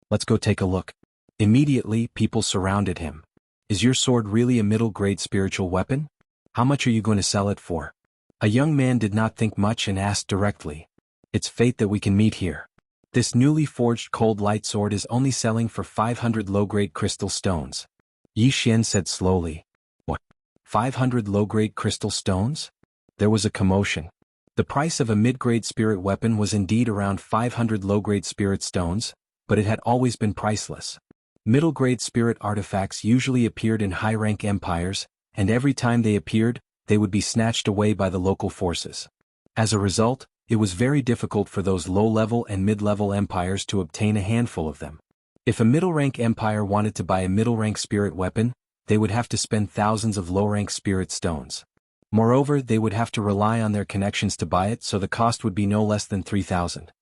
Let's go take a look. Immediately, people surrounded him. Is your sword really a middle-grade spiritual weapon? How much are you going to sell it for? A young man did not think much and asked directly. It's fate that we can meet here. This newly forged cold light sword is only selling for 500 low-grade crystal stones. Yi Xian said slowly. What? 500 low-grade crystal stones? There was a commotion. The price of a mid-grade spirit weapon was indeed around 500 low-grade spirit stones, but it had always been priceless. Middle-grade spirit artifacts usually appeared in high-rank empires, and every time they appeared, they would be snatched away by the local forces. As a result, it was very difficult for those low-level and mid-level empires to obtain a handful of them. If a middle-rank empire wanted to buy a middle-rank spirit weapon, they would have to spend thousands of low-rank spirit stones. Moreover, they would have to rely on their connections to buy it, so the cost would be no less than 3,000.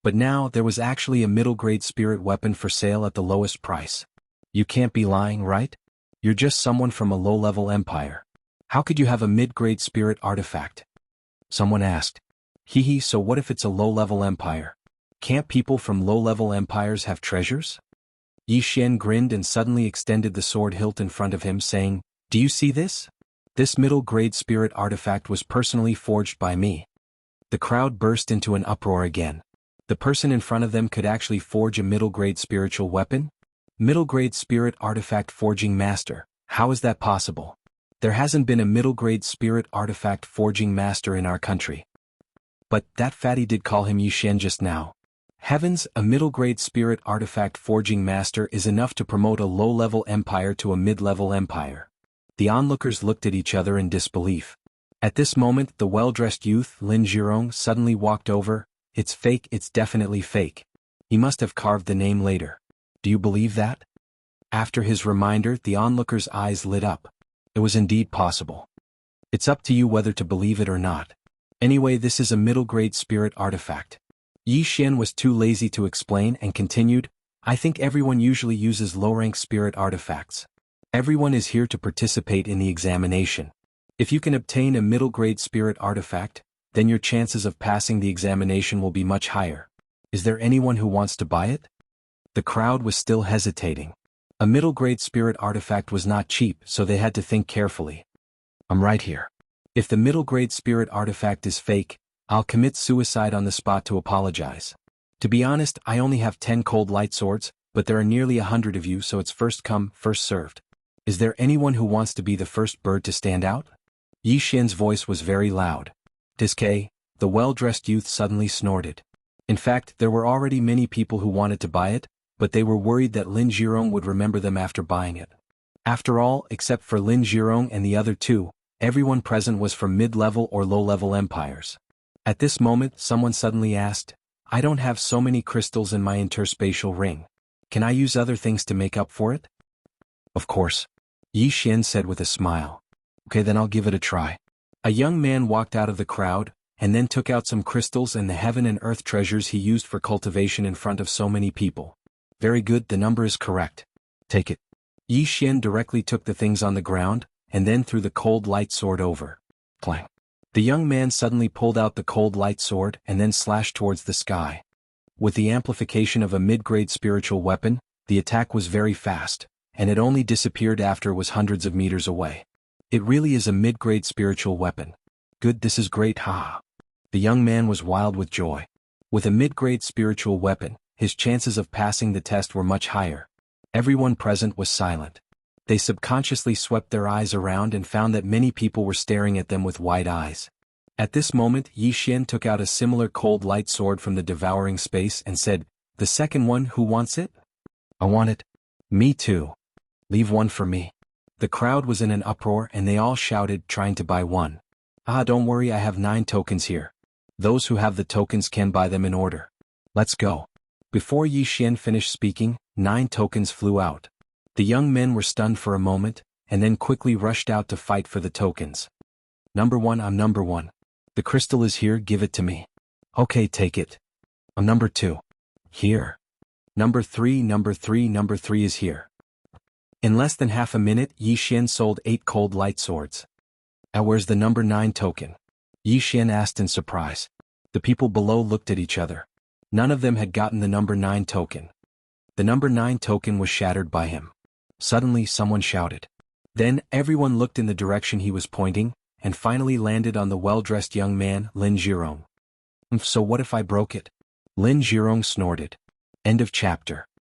But now, there was actually a middle-grade spirit weapon for sale at the lowest price. You can't be lying, right? You're just someone from a low-level empire. How could you have a mid-grade spirit artifact? Someone asked. Hee, so what if it's a low-level empire? Can't people from low-level empires have treasures? Yi Xian grinned and suddenly extended the sword hilt in front of him, saying, Do you see this? This middle-grade spirit artifact was personally forged by me. The crowd burst into an uproar again. The person in front of them could actually forge a middle-grade spiritual weapon? Middle-grade spirit artifact forging master, how is that possible? There hasn't been a middle-grade spirit artifact forging master in our country. But that fatty did call him Yi Xian just now. Heavens, a middle-grade spirit artifact forging master is enough to promote a low-level empire to a mid-level empire. The onlookers looked at each other in disbelief. At this moment, the well-dressed youth, Lin Zhirong, suddenly walked over. It's fake, it's definitely fake. He must have carved the name later. Do you believe that? After his reminder, the onlookers' eyes lit up. It was indeed possible. It's up to you whether to believe it or not. Anyway, this is a middle-grade spirit artifact. Yi Xian was too lazy to explain and continued, I think everyone usually uses low-rank spirit artifacts. Everyone is here to participate in the examination. If you can obtain a middle-grade spirit artifact, then your chances of passing the examination will be much higher. Is there anyone who wants to buy it? The crowd was still hesitating. A middle-grade spirit artifact was not cheap, so they had to think carefully. I'm right here. If the middle-grade spirit artifact is fake, I'll commit suicide on the spot to apologize. To be honest, I only have 10 cold light swords, but there are nearly 100 of you, so it's first come, first served. Is there anyone who wants to be the first bird to stand out? Yi Xian's voice was very loud. Diskei, the well-dressed youth suddenly snorted. In fact, there were already many people who wanted to buy it, but they were worried that Lin Zhirong would remember them after buying it. After all, except for Lin Zhirong and the other two, everyone present was from mid-level or low-level empires. At this moment, someone suddenly asked, I don't have so many crystals in my interspatial ring. Can I use other things to make up for it? Of course. Yi Xian said with a smile. Okay, then I'll give it a try. A young man walked out of the crowd, and then took out some crystals and the heaven and earth treasures he used for cultivation in front of so many people. Very good, the number is correct. Take it. Yi Xian directly took the things on the ground, and then threw the cold light sword over. Clang. The young man suddenly pulled out the cold light sword and then slashed towards the sky. With the amplification of a mid-grade spiritual weapon, the attack was very fast, and it only disappeared after it was hundreds of meters away. It really is a mid-grade spiritual weapon. Good, this is great, haha. The young man was wild with joy. With a mid-grade spiritual weapon, his chances of passing the test were much higher. Everyone present was silent. They subconsciously swept their eyes around and found that many people were staring at them with wide eyes. At this moment, Yi Xian took out a similar cold light sword from the devouring space and said, The second one, who wants it? I want it. Me too. Leave one for me. The crowd was in an uproar and they all shouted, trying to buy one. Don't worry, I have 9 tokens here. Those who have the tokens can buy them in order. Let's go. Before Yi Xian finished speaking, 9 tokens flew out. The young men were stunned for a moment, and then quickly rushed out to fight for the tokens. Number 1, I'm number 1. The crystal is here, give it to me. Okay, take it. I'm number 2. Here. Number 3, number 3, number 3 is here. In less than half a minute, Yi Xian sold 8 cold light swords. Where's the number 9 token? Yi Xian asked in surprise. The people below looked at each other. None of them had gotten the number 9 token. The number 9 token was shattered by him. Suddenly someone shouted. Then everyone looked in the direction he was pointing, and finally landed on the well-dressed young man, Lin Zhirong. So what if I broke it? Lin Zhirong snorted. End of chapter.